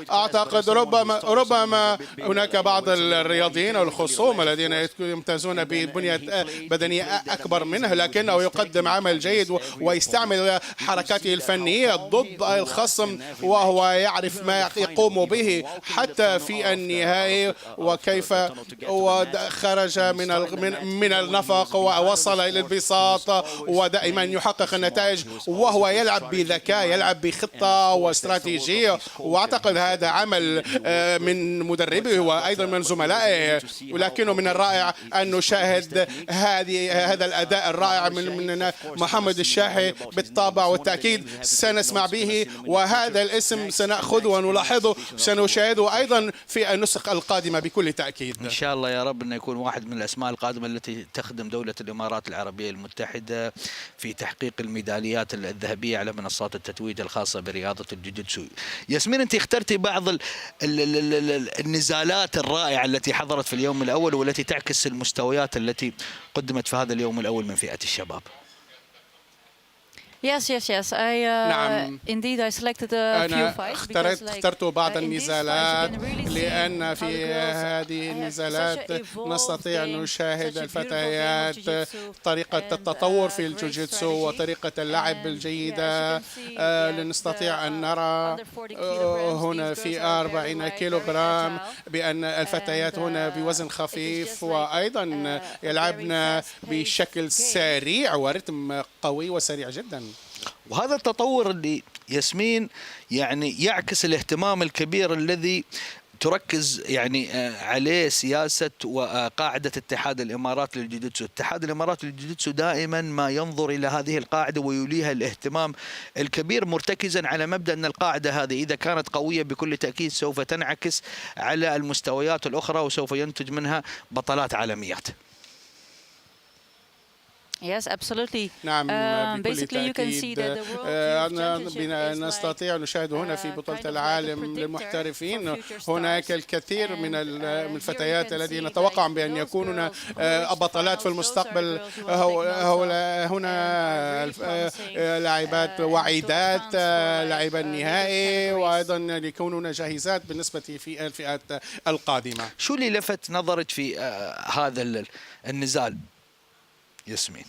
أعتقد ربما هناك بعض الرياضيين أو الخصوم الذين يمتازون ببنية بدنية أكبر منه، لكنه يقدم عمل جيد ويستعمل حركاته الفنية ضد الخصم، وهو يعرف ما يقوم به حتى في النهاية، وكيف خرج من النفق ووصل إلى البساط ودائما يحقق النتائج، وهو يلعب بذكاء، يلعب بخطة واستراتيجية. وأعتقد هذا عمل من مدربه وأيضا من زملائه، ولكنه من الرائع أن نشاهد هذا الأداء الرائع من محمد الشاحي. بالطبع والتأكيد سنسمع به، وهذا الاسم سنأخذه ونلاحظه، سنشاهده أيضا في النسخ القادمة بكل تأكيد. إن شاء الله يا رب أن يكون واحد من الأسماء القادمة التي تخدم دولة الإمارات العربية المتحدة في تحقيق الميداليات الذهبية على منصات التتويج الخاصة برياضة الجوجيتسو. ياسمين، أنت اخترتي بعض النزالات الرائعة التي حضرت في اليوم الأول والتي تعكس المستويات التي قدمت في هذا اليوم الأول من فئة الشباب. Yes. نعم. Indeed, I selected a few fights اخترت بعض النزالات لأن في هذه النزالات نستطيع أن نشاهد الفتيات طريقة التطور في الجوجيتسو وطريقة اللعب الجيدة. لنستطيع أن نرى هنا في 40 كيلوغرام بأن الفتيات هنا بوزن خفيف وأيضا يلعبن بشكل سريع ورتم قوي وسريع جدا. وهذا التطور اللي ياسمين يعني يعكس الاهتمام الكبير الذي تركز يعني عليه سياسة وقاعدة اتحاد الإمارات للجوجيتسو. اتحاد الإمارات للجوجيتسو دائما ما ينظر إلى هذه القاعدة ويوليها الاهتمام الكبير، مرتكزا على مبدأ أن القاعدة هذه إذا كانت قوية بكل تأكيد سوف تنعكس على المستويات الأخرى وسوف ينتج منها بطلات عالميات. Yes, absolutely. نعم بكل Basically, you can see تأكيد that the World Youth Championship is نستطيع أن نشاهد هنا في بطولة العالم للمحترفين هناك الكثير من الفتيات الذين نتوقع بأن يكونون بطلات في المستقبل. هنا لاعبات وعيدات لاعبا النهائي وأيضا يكونون جاهزات بالنسبة في الفئات القادمة. شو اللي لفت نظرك في هذا النزال ياسمين؟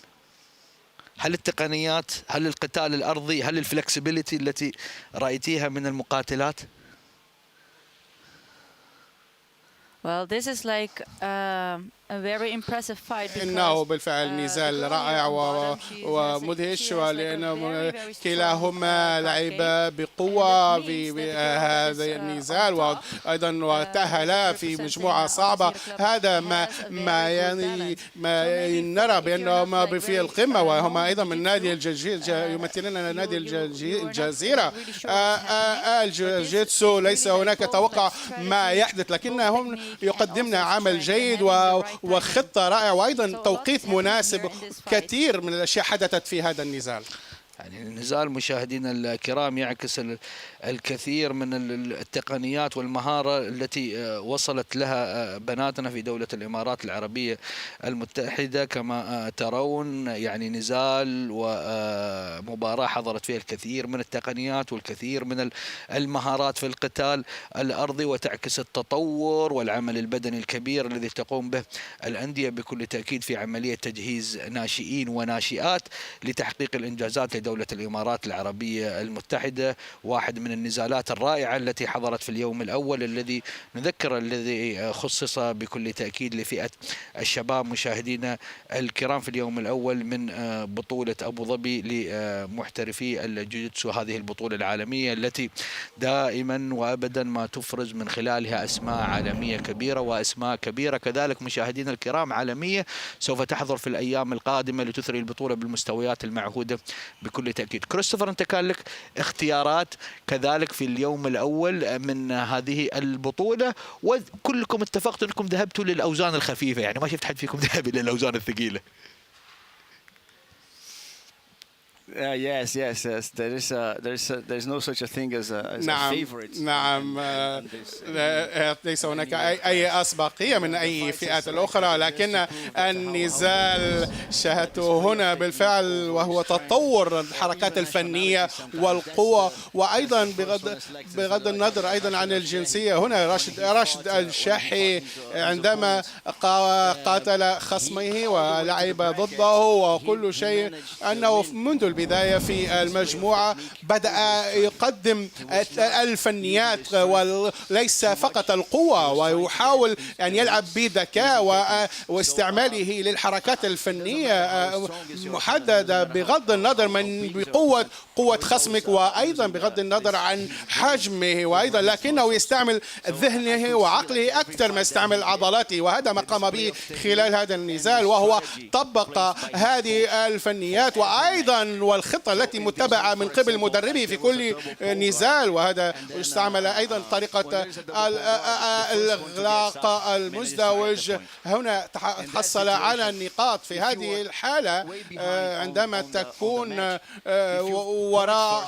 هل التقنيات، هل القتال الأرضي، هل الفلكسبيليتي التي رأيتيها من المقاتلات؟ Well, this is like a very impressive fight. إنه بالفعل نزال رائع ومدهش ولأنه كلاهما لعب بقوة في هذا النزال وأيضا وتأهلا في مجموعة صعبة. هذا ما نرى بأنهم في القمة وهم أيضا من نادي الجزيرة يمثلون نادي الجزيرة. الجيتسو ليس هناك توقع ما يحدث لكنهم يقدمون عمل جيد وخطة رائعة وأيضا توقيت مناسب. كثير من الأشياء حدثت في هذا النزال. يعني النزال مشاهدينا الكرام يعكس الكثير من التقنيات والمهارة التي وصلت لها بناتنا في دولة الإمارات العربية المتحدة. كما ترون يعني نزال ومباراة حضرت فيها الكثير من التقنيات والكثير من المهارات في القتال الأرضي وتعكس التطور والعمل البدني الكبير الذي تقوم به الأندية بكل تأكيد في عملية تجهيز ناشئين وناشئات لتحقيق الإنجازات لدولة الإمارات العربية المتحدة. واحد من النزالات الرائعة التي حضرت في اليوم الأول الذي نذكر الذي خصص بكل تأكيد لفئة الشباب مشاهدينا الكرام في اليوم الأول من بطولة أبو ظبي لمحترفي الجوجيتسو. هذه البطولة العالمية التي دائما وأبدا ما تفرز من خلالها أسماء عالمية كبيرة وأسماء كبيرة كذلك مشاهدينا الكرام عالمية سوف تحضر في الأيام القادمة لتثري البطولة بالمستويات المعهودة بكل تأكيد. كريستوفر، أنت كان لك اختيارات كذلك في اليوم الأول من هذه البطولة وكلكم اتفقتوا أنكم ذهبتوا للأوزان الخفيفة، يعني ما شفت حد فيكم ذهب إلى الأوزان الثقيلة. Yes. There's no such a thing as a favorite. نعم ليس هناك أي أسبقية من أي فئات الأخرى لكن النزال شاهدته هنا بالفعل وهو تطور الحركات الفنية والقوة وأيضا بغض النظر أيضا عن الجنسية. هنا راشد الشاحي عندما قاتل خصمه ولعب ضده وكل شيء أنه منذ البداية في المجموعة بدأ يقدم الفنيات وليس فقط القوة ويحاول أن يلعب بذكاء واستعماله للحركات الفنية محددة بغض النظر من قوة خصمك وأيضا بغض النظر عن حجمه وأيضا لكنه يستعمل ذهنه وعقله أكثر ما يستعمل عضلاته وهذا ما قام به خلال هذا النزال وهو طبق هذه الفنيات وأيضا والخطة التي متبعة من قبل مدربه في كل نزال وهذا استعمل أيضا طريقة الإغلاق المزدوج. هنا حصل على النقاط في هذه الحالة عندما تكون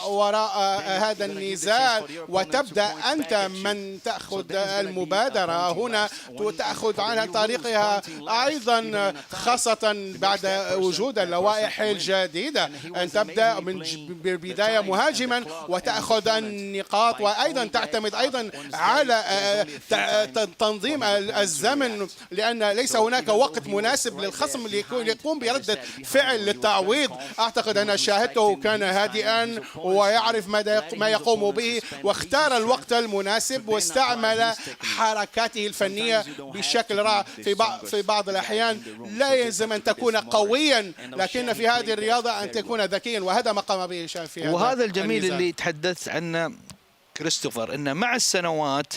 وراء هذا النزال وتبدأ أنت من تأخذ المبادرة هنا تأخذ عنها طريقها أيضا خاصة بعد وجود اللوائح الجديدة أن تبدأ من بداية مهاجما وتأخذ النقاط وأيضا تعتمد أيضا على تنظيم الزمن لأن ليس هناك وقت مناسب للخصم ليقوم بردة فعل للتعويض. أعتقد أن شاهدته كان هادئا ويعرف ما يقوم به واختار الوقت المناسب واستعمل حركاته الفنية بشكل رائع. في بعض الأحيان لا يلزم أن تكون قويا لكن في هذه الرياضة أن تكون ذكيا وهذا ما قام به في هذا وهذا الجميل اللي تحدث عنه كريستوفر أن مع السنوات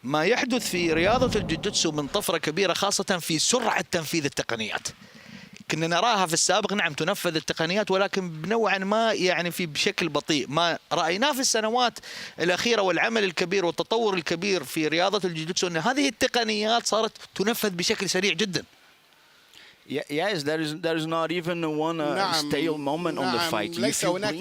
ما يحدث في رياضة الجوجيتسو من طفرة كبيرة خاصة في سرعة تنفيذ التقنيات. كنا نراها في السابق نعم تنفذ التقنيات ولكن بنوعا ما يعني بشكل بطيء. ما رأيناه في السنوات الأخيرة والعمل الكبير والتطور الكبير في رياضة الجوجيتسو أن هذه التقنيات صارت تنفذ بشكل سريع جدا. Yes, there is not even one stale moment on the fight. ليس هناك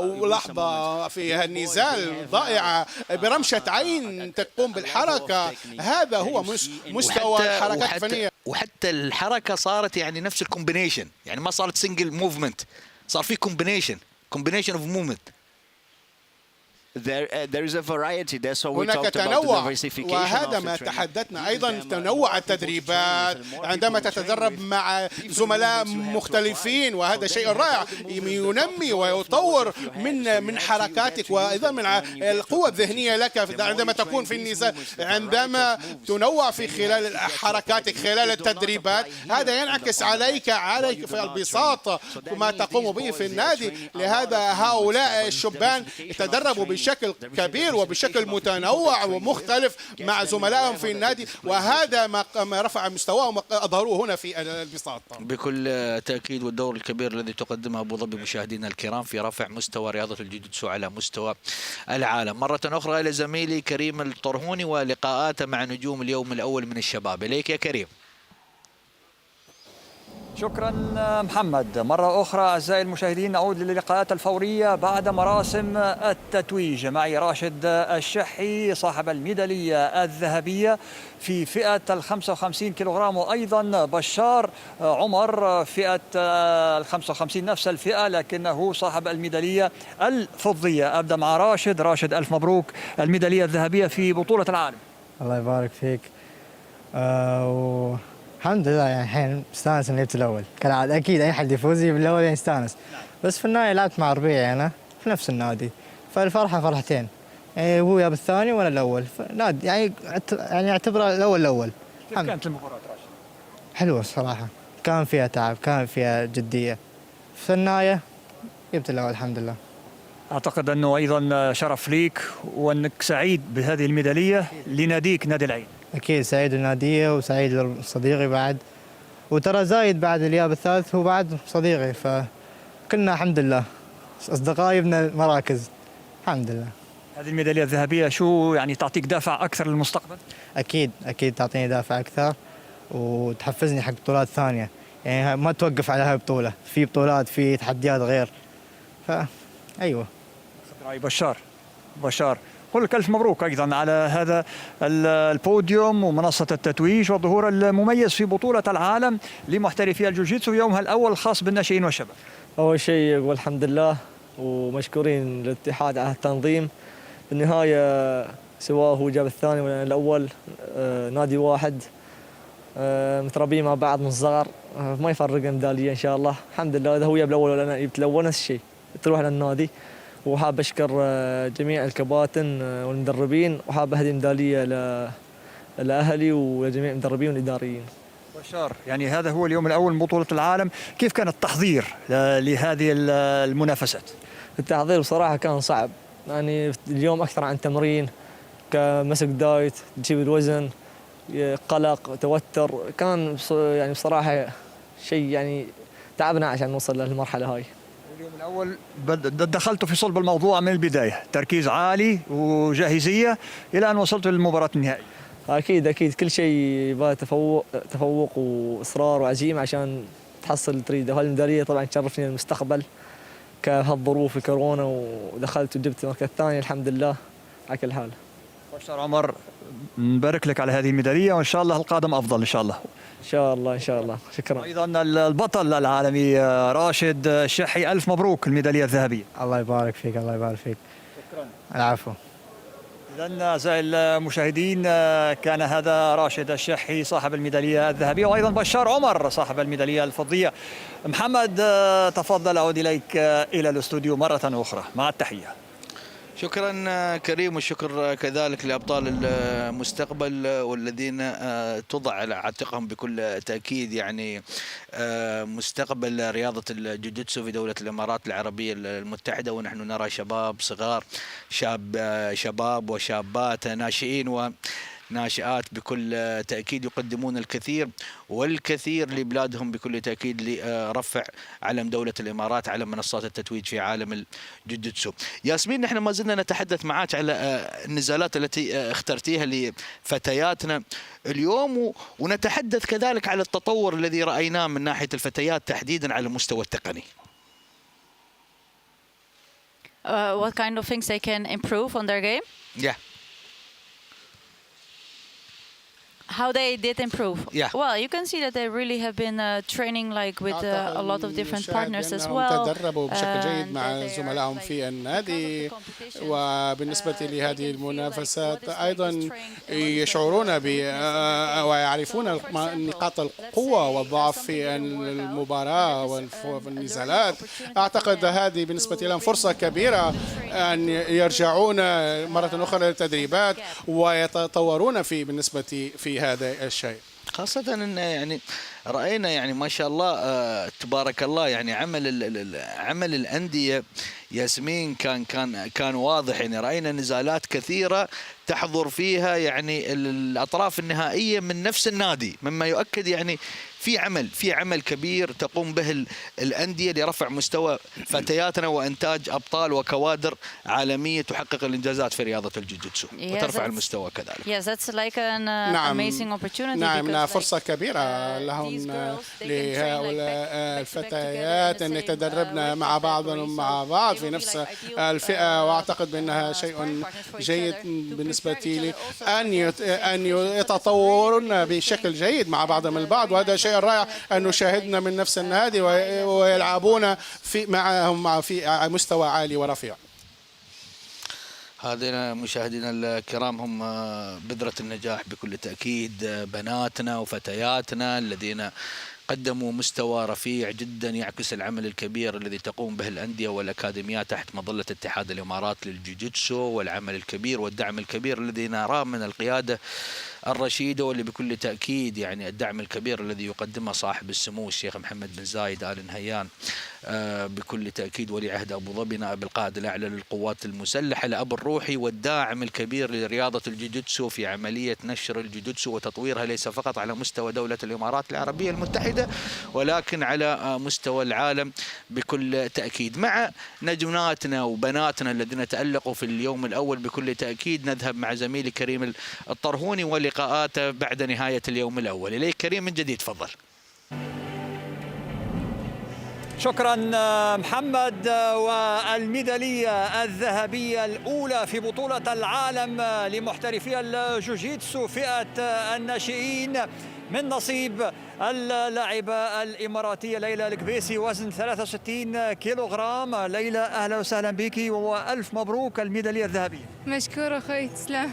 لحظة في النزال ضائعة برمشة عين تقوم بالحركة. هذا هو مستوى الحركات الفنية. وحتى الحركة صارت يعني نفس الكومبينيشن، يعني ما صارت سنجل موفمنت، صار في combination of movement. There is a variety. That's what we هناك talked about the تنوع، diversification وهذا of the ما training. تحدثنا أيضا تنوع التدريبات عندما تتدرب مع زملاء مختلفين، وهذا شيء رائع ينمي ويطور من حركاتك وأيضا من القوة الذهنية لك عندما تكون في النزال. عندما تنوع في خلال حركاتك خلال التدريبات هذا ينعكس عليك في البساط وما تقوم به في النادي. لهذا هؤلاء الشبان يتدربوا بشكل كبير وبشكل متنوع ومختلف مع زملائهم في النادي، وهذا ما رفع مستواهم وأظهروه هنا في البساط. بكل تأكيد، والدور الكبير الذي تقدمه أبو ظبي مشاهدينا الكرام في رفع مستوى رياضة الجوجيتسو على مستوى العالم. مرة أخرى إلى زميلي كريم الطرهوني ولقاءاته مع نجوم اليوم الأول من الشباب. إليك يا كريم. شكرا محمد. مرة أخرى أعزائي المشاهدين نعود للقاءات الفورية بعد مراسم التتويج. معي راشد الشحي صاحب الميدالية الذهبية في فئة 55 كيلوغرام، وأيضا بشار عمر فئة 55 نفس الفئة لكنه صاحب الميدالية الفضية. أبدأ مع راشد. راشد، ألف مبروك الميدالية الذهبية في بطولة العالم. الله يبارك فيك. الحمد لله، يعني الحين مستانس اني جبت الاول كالعاده. اكيد اي حد يفوز بالاول يعني يستانس، بس في النهايه لعبت مع ربيعي انا في نفس النادي، فالفرحه فرحتين، يعني هو جاب الثاني وانا الاول، نادي يعني اعتبره الاول. كيف كانت المباراه راشد؟ حلوه الصراحه، كان فيها تعب، كان فيها جديه، في النهايه جبت الاول الحمد لله. أعتقد أنه أيضا شرف ليك وأنك سعيد بهذه الميدالية لناديك نادي العين. أكيد سعيد للنادية وسعيد لصديقي بعد، وترى زايد بعد الياب الثالث هو بعد صديقي، فكلنا الحمد لله أصدقائي بنا المراكز الحمد لله. هذه الميدالية الذهبية شو يعني تعطيك دافع أكثر للمستقبل؟ أكيد تعطيني دافع أكثر وتحفزني حق بطولات ثانية، يعني ما توقف على هاي البطولة، في بطولات في تحديات غير، فأيوه. رأي بشار قل لك ألف مبروك أيضا على هذا البوديوم ومنصة التتويج والظهور المميز في بطولة العالم لمحترفي الجوجيتسو يومها الأول الخاص بالناشئين والشباب. أول شيء أقول الحمد لله ومشكورين الاتحاد على التنظيم. بالنهاية سواء هو جاب الثاني ولا الأول، نادي واحد، متربيين مع بعض من الصغر، ما يفرق ميدالية إن شاء الله. الحمد لله إذا هو جاب الأول ولا أنا جبت الأول نفس الشيء تروح للنادي. وحاب أشكر جميع الكباتن والمدربين، وحاب أهدي ميدالية لأهلي ولجميع المدربين والإداريين. بشار، يعني هذا هو اليوم الأول من بطولة العالم، كيف كان التحضير لهذه المنافسات؟ التحضير بصراحة كان صعب، يعني اليوم أكثر عن تمرين كمسك دايت، تجيب الوزن، قلق، توتر، كان يعني بصراحة شيء يعني تعبنا عشان نوصل للمرحلة هاي. اليوم الأول دخلتوا في صلب الموضوع من البداية، تركيز عالي وجاهزية إلى أن وصلتوا للمباراة النهائية. أكيد كل شيء يبغى تفوق وإصرار وعزيمة عشان تحصل اللي تريده. وهالميدالية طبعا تشرفني للمستقبل كهالظروف الكورونا، ودخلت وجبت المركز الثاني الحمد لله على كل حال. بشار عمر، نبارك لك على هذه الميدالية وإن شاء الله القادم أفضل إن شاء الله. إن شاء الله شكرا. أيضا البطل العالمي راشد الشحي، ألف مبروك الميدالية الذهبية. الله يبارك فيك. شكرا. العفو. إذن أعزائي المشاهدين كان هذا راشد الشحي صاحب الميدالية الذهبية، وأيضا بشار عمر صاحب الميدالية الفضية. محمد تفضل، أعود إليك إلى الاستوديو مرة أخرى مع التحية. شكرا كريم، والشكر كذلك لأبطال المستقبل والذين تضع على عاتقهم بكل تأكيد يعني مستقبل رياضة الجوجيتسو في دولة الإمارات العربية المتحدة. ونحن نرى شباب صغار، شباب وشابات ناشئين ناشئات بكل تأكيد يقدمون الكثير والكثير لبلادهم بكل تأكيد لرفع علم دولة الإمارات على منصات التتويج في عالم الجوجيتسو. ياسمين، نحن ما زلنا نتحدث معك على النزالات التي اخترتيها لفتياتنا اليوم، ونتحدث كذلك على التطور الذي رأيناه من ناحية الفتيات تحديدا على المستوى التقني. What kind of things they can improve on their game? Yeah. How they did improve? Yeah. Well, you can see that they really have been training like with a lot of different partners as well. تدربوا بشكل جيد مع زملائهم في النادي، وبالنسبة لهذه المنافسات أيضا يشعرون ويعرفون نقاط القوة والضعف في المباراة والنزالات. أعتقد هذه بالنسبة لهم فرصة كبيرة أن يرجعون مرة أخرى للتدريبات ويتطورون بالنسبة في هذا الشيء، خاصة أن يعني رأينا يعني ما شاء الله تبارك الله يعني عمل الأندية ياسمين كان واضح. يعني رأينا نزالات كثيرة تحضر فيها يعني الأطراف النهائية من نفس النادي، مما يؤكد يعني في عمل كبير تقوم به الأندية لرفع مستوى فتياتنا وإنتاج أبطال وكوادر عالمية تحقق الإنجازات في رياضة الجوجيتسو وترفع المستوى كذلك. Yes, that's like an amazing opportunity. نعم، فرصة كبيرة لهم لهؤلاء الفتيات أن يتدربن مع بعضهم مع بعض في نفس الفئة، وأعتقد بأنها شيء جيد بالنسبة لي أن يتطورون بشكل جيد مع بعضهم البعض، وهذا شيء رائع أن نشاهدنا من نفس النادي ويلعبون معهم في مستوى عالي ورفيع. هذين مشاهدينا الكرام هم بذرة النجاح بكل تأكيد، بناتنا وفتياتنا الذين قدموا مستوى رفيع جدا يعكس العمل الكبير الذي تقوم به الأندية والأكاديميات تحت مظلة اتحاد الإمارات للجوجيتسو، والعمل الكبير والدعم الكبير الذي نراه من القيادة الرشيدة، واللي بكل تأكيد يعني الدعم الكبير الذي يقدمه صاحب السمو الشيخ محمد بن زايد آل نهيان بكل تأكيد ولي عهد أبو ظبي نائب القائد الأعلى للقوات المسلحة، الأب الروحي والداعم الكبير لرياضة الجوجيتسو في عملية نشر الجوجيتسو وتطويرها ليس فقط على مستوى دولة الإمارات العربية المتحدة ولكن على مستوى العالم بكل تأكيد. مع نجماتنا وبناتنا الذين تألقوا في اليوم الأول بكل تأكيد نذهب مع زميلي كريم الطرهوني ولقاءاته بعد نهاية اليوم الأول. إليك كريم من جديد، تفضل. شكرا محمد. والميدالية الذهبية الأولى في بطولة العالم لمحترفي الجوجيتسو فئة الناشئين من نصيب اللاعبة الإماراتية ليلى القبيسي وزن 63 كيلوغرام. ليلى أهلا وسهلا بك وألف مبروك الميدالية الذهبية. مشكورة أخوي، تسلم.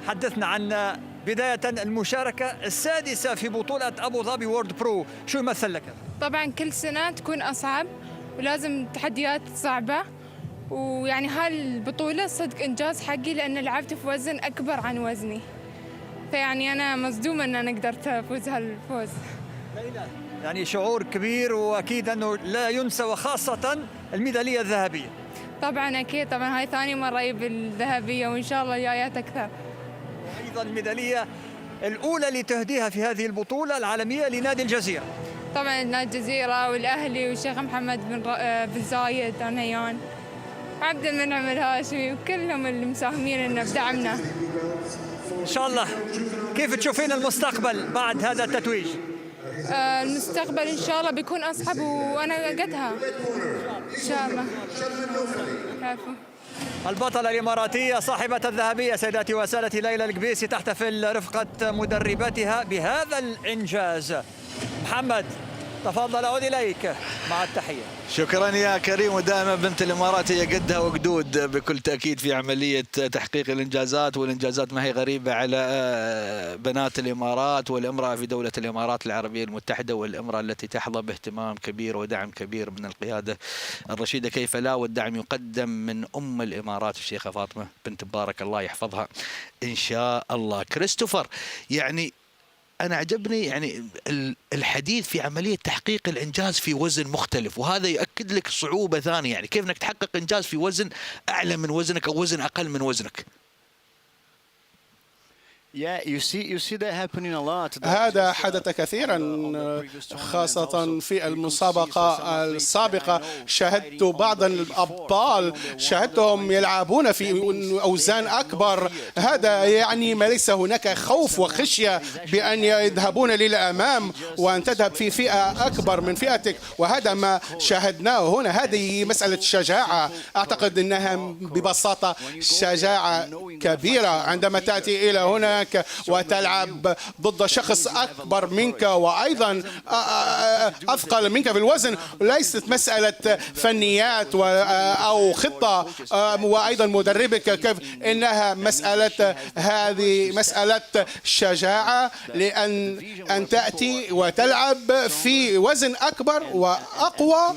حدثنا عن بداية المشاركة السادسة في بطولة أبو ظبي وورد برو، شو يمثل لك؟ طبعا كل سنة تكون أصعب ولازم تحديات صعبة، ويعني هالبطولة صدق إنجاز حقي لأن لعبت في وزن أكبر عن وزني، فيعني أنا مصدومة أن أنا قدرت أفوز هالفوز. يعني شعور كبير وأكيد أنه لا ينسى، وخاصة الميدالية الذهبية. طبعا أكيد، طبعا هاي ثاني مرة أجيب الذهبية وإن شاء الله جايات أكثر. وأيضا الميدالية الأولى اللي تهديها في هذه البطولة العالمية لنادي الجزيرة. طبعا نادي الجزيرة والأهلي والشيخ محمد بن زايد آل نهيان عبد المنعم الهاشمي وكلهم اللي مساهمين إنه بدعمنا. إن شاء الله. كيف تشوفين المستقبل بعد هذا التتويج؟ المستقبل إن شاء الله بيكون أصعب وأنا قدها إن شاء الله. عفوا. البطلة الإماراتية صاحبة الذهبية سيداتي وسادتي ليلى القبيسي تحتفل رفقة مدربتها بهذا الإنجاز. محمد تفضل، أعود إليك مع التحية. شكرا يا كريم. ودائما بنت الإمارات هي قدها وقدود بكل تأكيد في عملية تحقيق الإنجازات، والإنجازات ما هي غريبة على بنات الإمارات والامرأة في دولة الإمارات العربية المتحدة، والامرأة التي تحظى باهتمام كبير ودعم كبير من القيادة الرشيدة كيف لا، والدعم يقدم من أم الإمارات الشيخة فاطمة بنت مبارك الله يحفظها إن شاء الله. كريستوفر، يعني أنا عجبني يعني الحديث في عملية تحقيق الإنجاز في وزن مختلف، وهذا يؤكد لك صعوبة ثانية، يعني كيف أنك تحقق إنجاز في وزن أعلى من وزنك أو وزن أقل من وزنك. Yeah, you see that happening a lot. هذا حدث كثيرا خاصة في المسابقة السابقة. شاهدت بعض الأبطال شاهدتهم يلعبون في أوزان أكبر. هذا يعني ما ليس هناك خوف وخشية بأن يذهبون للأمام وأن تذهب في فئة أكبر من فئتك، وهذا ما شاهدناه هنا. هذه مسألة شجاعة، أعتقد أنها ببساطة شجاعة كبيرة عندما تأتي إلى هنا وتلعب ضد شخص أكبر منك وأيضا أثقل منك في الوزن. ليست مسألة فنيات أو خطة وأيضا مدربك كيف، إنها هذه مسألة شجاعة لأن تأتي وتلعب في وزن أكبر وأقوى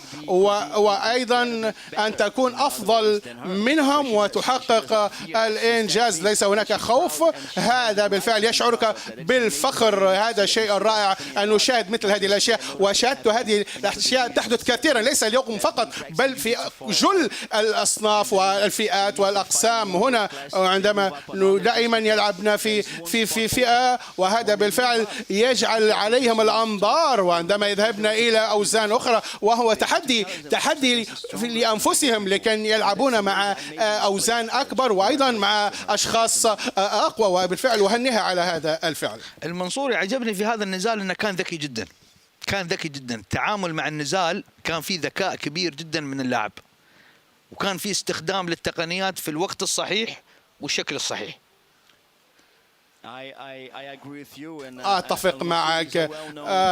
وأيضا أن تكون أفضل منهم وتحقق الإنجاز. ليس هناك خوف. هذا بالفعل يشعرك بالفخر. هذا شيء رائع أن نشاهد مثل هذه الأشياء، وشاهدت هذه الأشياء تحدث كثيرا ليس اليوم فقط بل في جل الأصناف والفئات والأقسام هنا. عندما دائما يلعبنا في فئة، وهذا بالفعل يجعل عليهم الأنظار، وعندما يذهبنا إلى أوزان أخرى وهو تحدي لأنفسهم لكي يلعبون مع أوزان أكبر وأيضا مع أشخاص أقوى. وبالفعل وهنها على هذا الفعل. المنصوري عجبني في هذا النزال انه كان ذكي جدا، كان ذكي جدا. التعامل مع النزال كان فيه ذكاء كبير جدا من اللاعب، وكان فيه استخدام للتقنيات في الوقت الصحيح والشكل الصحيح. أتفق معك.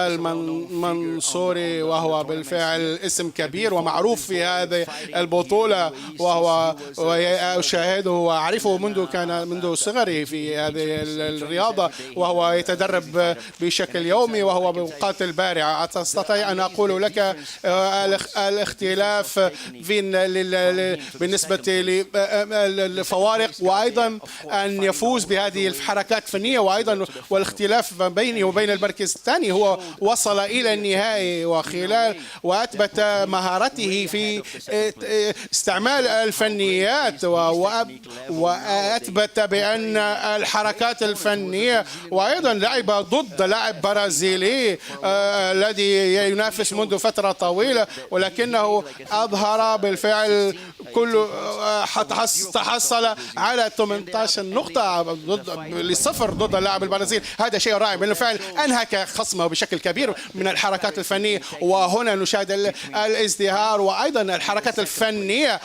المنصوري وهو بالفعل اسم كبير ومعروف في هذه البطولة، وهو أشاهده وأعرفه منذ صغري في هذه الرياضة، وهو يتدرب بشكل يومي وهو مقاتل بارع. أستطيع أن أقول لك الاختلاف بالنسبة للفوارق، وأيضا أن يفوز بهذه الحركات فنية، وأيضا والاختلاف بينه وبين المركز الثاني. هو وصل إلى النهائي وأثبت مهارته في استعمال الفنيات، وأثبت بأن الحركات الفنية، وأيضا لعب ضد لاعب برازيلي الذي ينافس منذ فترة طويلة، ولكنه أظهر بالفعل تحصل على 18 نقطة لصفر ضد اللاعب البرازيلي. هذا شيء رائع بالفعل. أنهك خصمه بشكل كبير من الحركات الفنية، وهنا نشاهد الازدهار وأيضا الحركات الفنية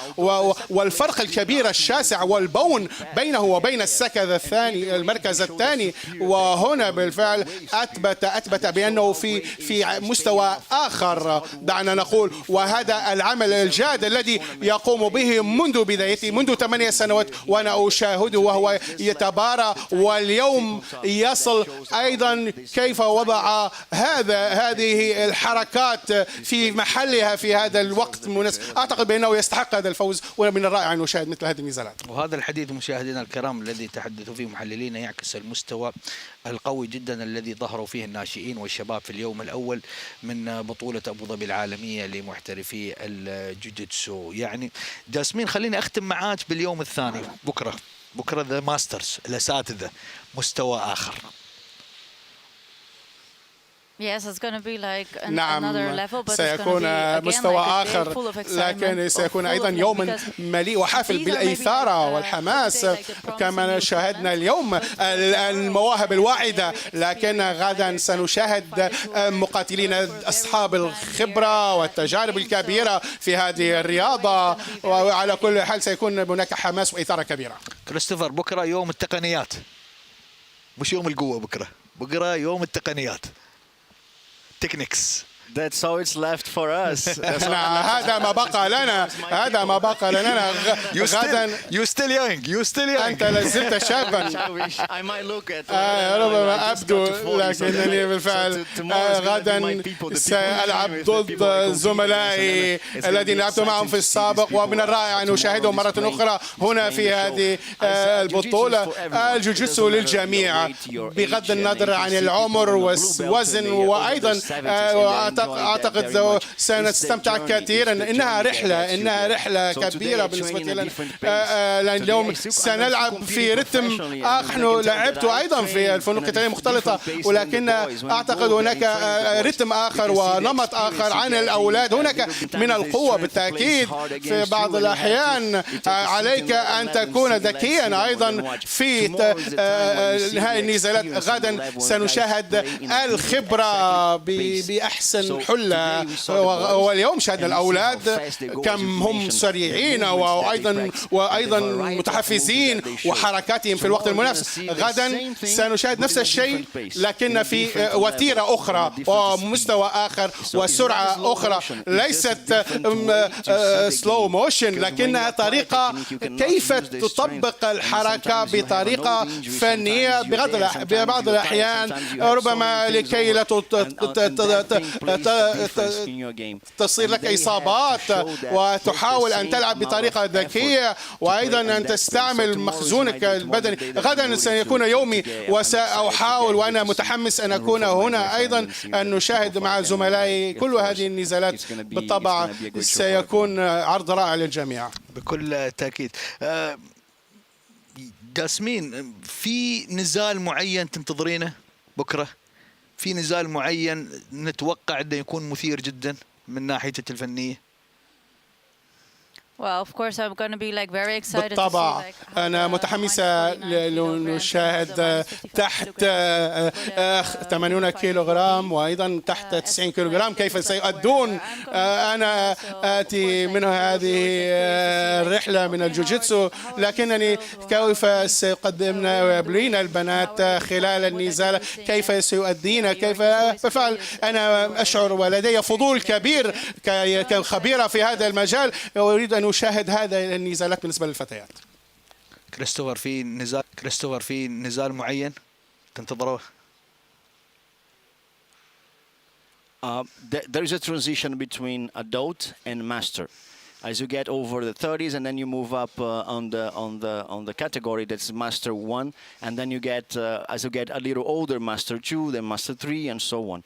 والفرق الكبير الشاسع والبون بينه وبين السكذ الثاني المركز الثاني. وهنا بالفعل أثبت بأنه في مستوى آخر دعنا نقول. وهذا العمل الجاد الذي يقوم به منذ بدايته منذ 8 سنوات وأنا أشاهده وهو يتبارى، واليوم يصل أيضا كيف وضع هذه الحركات في محلها في هذا الوقت المناسب. أعتقد بأنه يستحق هذا الفوز، ومن الرائع أن نشاهد مثل هذه النزالات. وهذا الحديث مشاهدينا الكرام الذي تحدثوا فيه محللين يعكس المستوى القوي جدا الذي ظهروا فيه الناشئين والشباب في اليوم الأول من بطولة أبو ظبي العالمية لمحترفي الجوجيتسو. يعني جاسمين، خليني أختم معاك باليوم الثاني بكرة ذا ماسترز، الأساتذة، مستوى آخر. Yes, it's going to be like another level, but سيكون مستوى آخر، لكن سيكون أيضا يوم مليء وحافل بالإثارة والحماس كما شاهدنا اليوم المواهب الواعدة. لكن غدا سنشاهد مقاتلين أصحاب الخبرة والتجارب الكبيرة في هذه الرياضة، وعلى كل حال سيكون هناك حماس وإثارة كبيرة. كريستوفر، بكرة يوم التقنيات، مش يوم القوة. بكرة يوم التقنيات. Technics. That's how it's left for us. هذا ما بقى لنا. غدا. You still young. أنت لازلت شابا. ربما أبدو، لكنني بالفعل غدا سألعب ضد زملائي الذين لعبت معهم في السابق، ومن الرائع أن أشاهدهم مرة أخرى هنا في هذه البطولة. الجوجيتسو للجميع بغض النظر عن العمر والوزن، وأيضا أعتقد سنستمتع كثيرا. إنها رحلة كبيرة بالنسبة لنا. اليوم سنلعب في رتم نحن لعبت أيضا في الفنون القتالية مختلطة، ولكن أعتقد هناك رتم آخر ونمط آخر عن الأولاد. هناك من القوة بالتأكيد في بعض الأحيان. عليك أن تكون ذكيا أيضا في نهاية النزالات. غدا سنشاهد الخبرة بأحسن حلة، واليوم شاهدنا الأولاد كم هم سريعين وأيضا متحفزين وحركاتهم في الوقت المنافس. غدا سنشاهد نفس الشيء لكن في وتيرة أخرى ومستوى آخر وسرعة أخرى، ليست سلو موشن لكنها طريقة كيف تطبق الحركة بطريقة فنية. ببعض الأحيان ربما لكي لا تصير لك إصابات وتحاول أن تلعب بطريقة ذكية وأيضا أن تستعمل مخزونك البدني. غدا سيكون يومي وسأحاول وأنا متحمس أن أكون هنا أيضا أن نشاهد مع زملائي كل هذه النزالات. بالطبع سيكون عرض رائع للجميع بكل تأكيد. جاسمين، في نزال معين تنتظرينه بكرة؟ في نزال معين نتوقع أنه يكون مثير جدا من ناحيتك الفنية؟ Well, of course, I'm going to be like very excited. بالطبع أنا متحمسة لنشاهد تحت 80 كيلوغرام وأيضا تحت 90 كيلوغرام كيف سيؤدون. أنا آتي من هذه الرحلة من الجوجيتسو، لكنني كيف سيقدمن ويبلين البنات خلال النزال، كيف سيؤدين، كيف بالفعل. أنا أشعر ولدي فضول كبير كخبيرة في هذا المجال، وأريد أن نشاهد هذا النزالات بالنسبة للفتيات. كريستوفر في نزال معين تنتظروه؟ There is a transition between adult and master. As you get over the 30s, and then you move up on the category that's Master 1, and then you get as you get a little older, Master 2, then Master 3, and so on.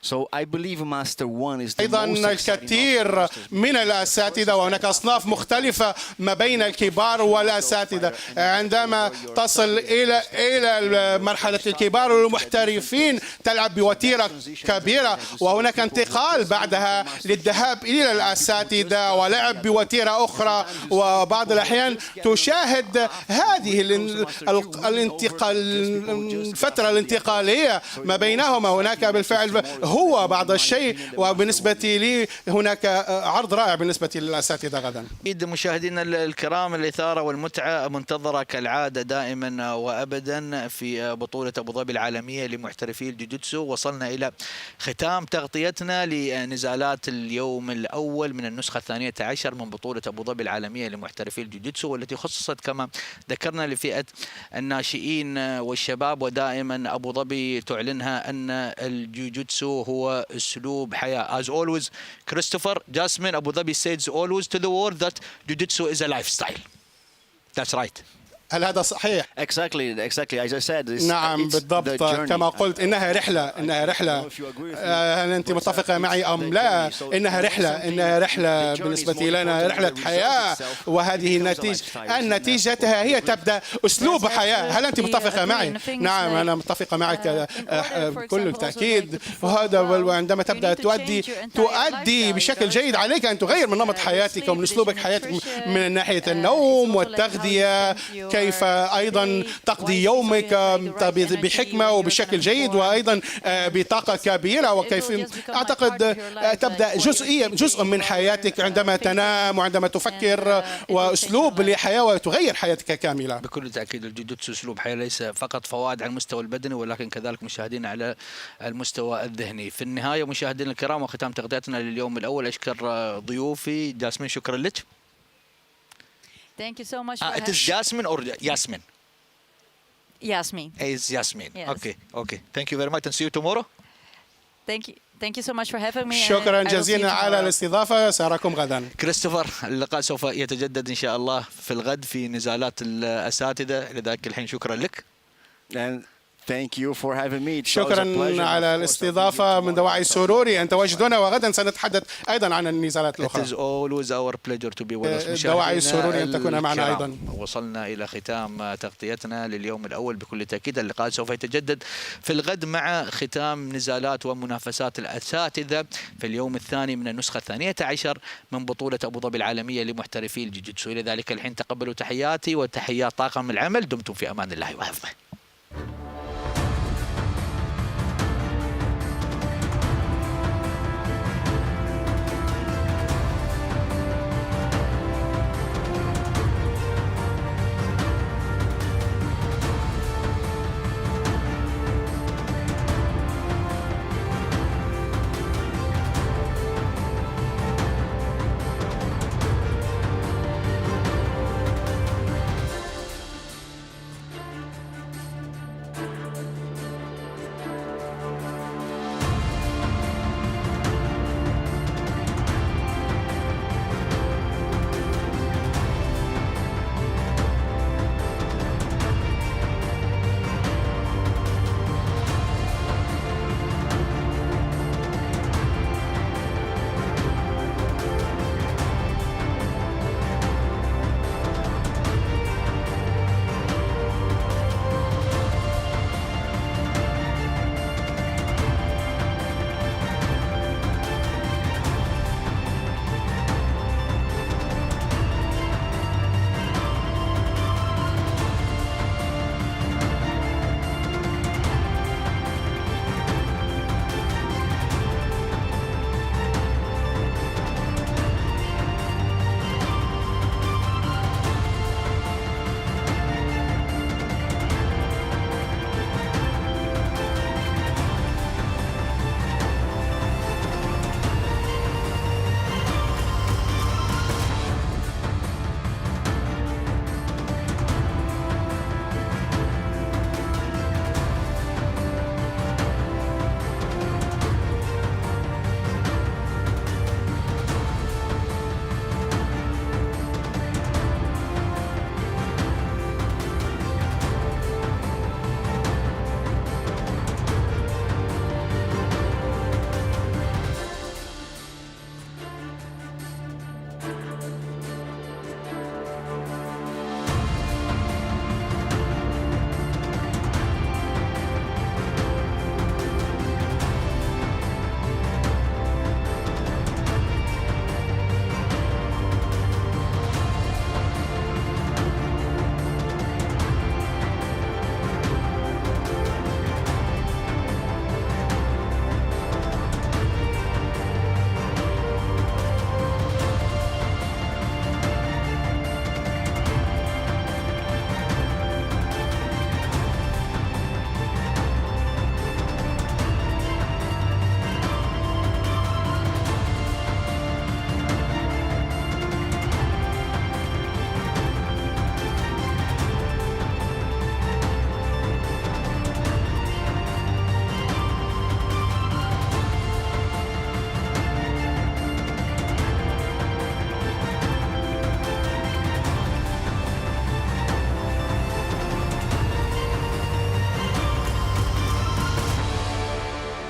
So I believe Master 1 is the أيضا الكثير من الأساتذة وهناك أصناف مختلفة ما بين الكبار والأساتذة. عندما تصل إلى مرحلة الكبار والمحترفين تلعب بوتيرة كبيرة، وهناك انتقال بعدها للذهاب إلى الأساتذة ولعب بوتيرة أخرى. وبعض الأحيان تشاهد هذه الفترة الانتقالية ما بينهما. هناك بالفعل هو بعض الشيء، وبالنسبة لي هناك عرض رائع بالنسبة للأساتذة غدا. أكيد مشاهدينا الكرام، الإثارة والمتعة منتظرة كالعادة دائما وأبدا في بطولة أبو ظبي العالمية لمحترفي الجوجيتسو. وصلنا إلى ختام تغطيتنا لنزالات اليوم الأول من النسخة 12 من بطولة أبو ظبي العالمية لمحترفي الجوجيتسو، والتي خصصت كما ذكرنا لفئة الناشئين والشباب. ودائما أبو ظبي تعلنها أن الجوجيتسو هو اسلوب حياه. As always, Christopher, Jasmine, Abu Dhabi says always to the world that jiu-jitsu is a lifestyle. That's right. هل هذا صحيح؟ Exactly. As I said, نعم بالضبط كما قلت، إنها رحلة. هل أنت متفقة معي أم لا؟ إنها رحلة بالنسبة لنا، رحلة حياة، وهذه نتيجتها هي تبدأ أسلوب حياة. هل أنت متفقة معي؟ نعم أنا متفقة معك بكل تأكيد. وهذا عندما تبدأ تؤدي بشكل جيد، عليك أن تغير من نمط حياتك ومن أسلوبك حياتك من ناحية النوم والتغذية، كيف أيضا تقضي يومك بحكمة وبشكل جيد وأيضا بطاقة كبيرة، وكيف أعتقد تبدأ جزء من حياتك عندما تنام وعندما تفكر، وأسلوب لحياة وتغير حياتك كاملة. بكل تأكيد الجوجيتسو أسلوب حياة، ليس فقط فوائد على المستوى البدني ولكن كذلك مشاهدين على المستوى الذهني. في النهاية مشاهدينا الكرام وختام تغطيتنا لليوم الأول، أشكر ضيوفي. جاسمين شكرا لك. Thank you so much. It is Jasmine or Yasmin? Yasmin. It's Yasmin. Yes. Okay. Thank you very much and see you tomorrow. Thank you so much for having me. شكرا جزيلا على الاستضافة. سأراكم غدا. كريستوفر، اللقاء سوف يتجدد إن شاء الله في الغد في نزالات الأساتذة. لذلك الحين شكرا لك. And Thank you for having me. شكرا على الاستضافة. من دواعي سروري أن تواجدنا، وغدا سنتحدث أيضا عن النزالات الأخرى. It is always our pleasure to be with us. دواعي سروري أن تكون معنا أيضا. وصلنا إلى ختام تغطيتنا لليوم الأول. بكل تأكيد اللقاء سوف يتجدد في الغد مع ختام نزالات ومنافسات الأساتذة في اليوم الثاني من النسخة 12 من بطولة أبو ظبي العالمية لمحترفي الجيجيتسو. إلى ذلك الحين تقبلوا تحياتي وتحيات طاقم العمل. دمتم في أمان الله وحفظه.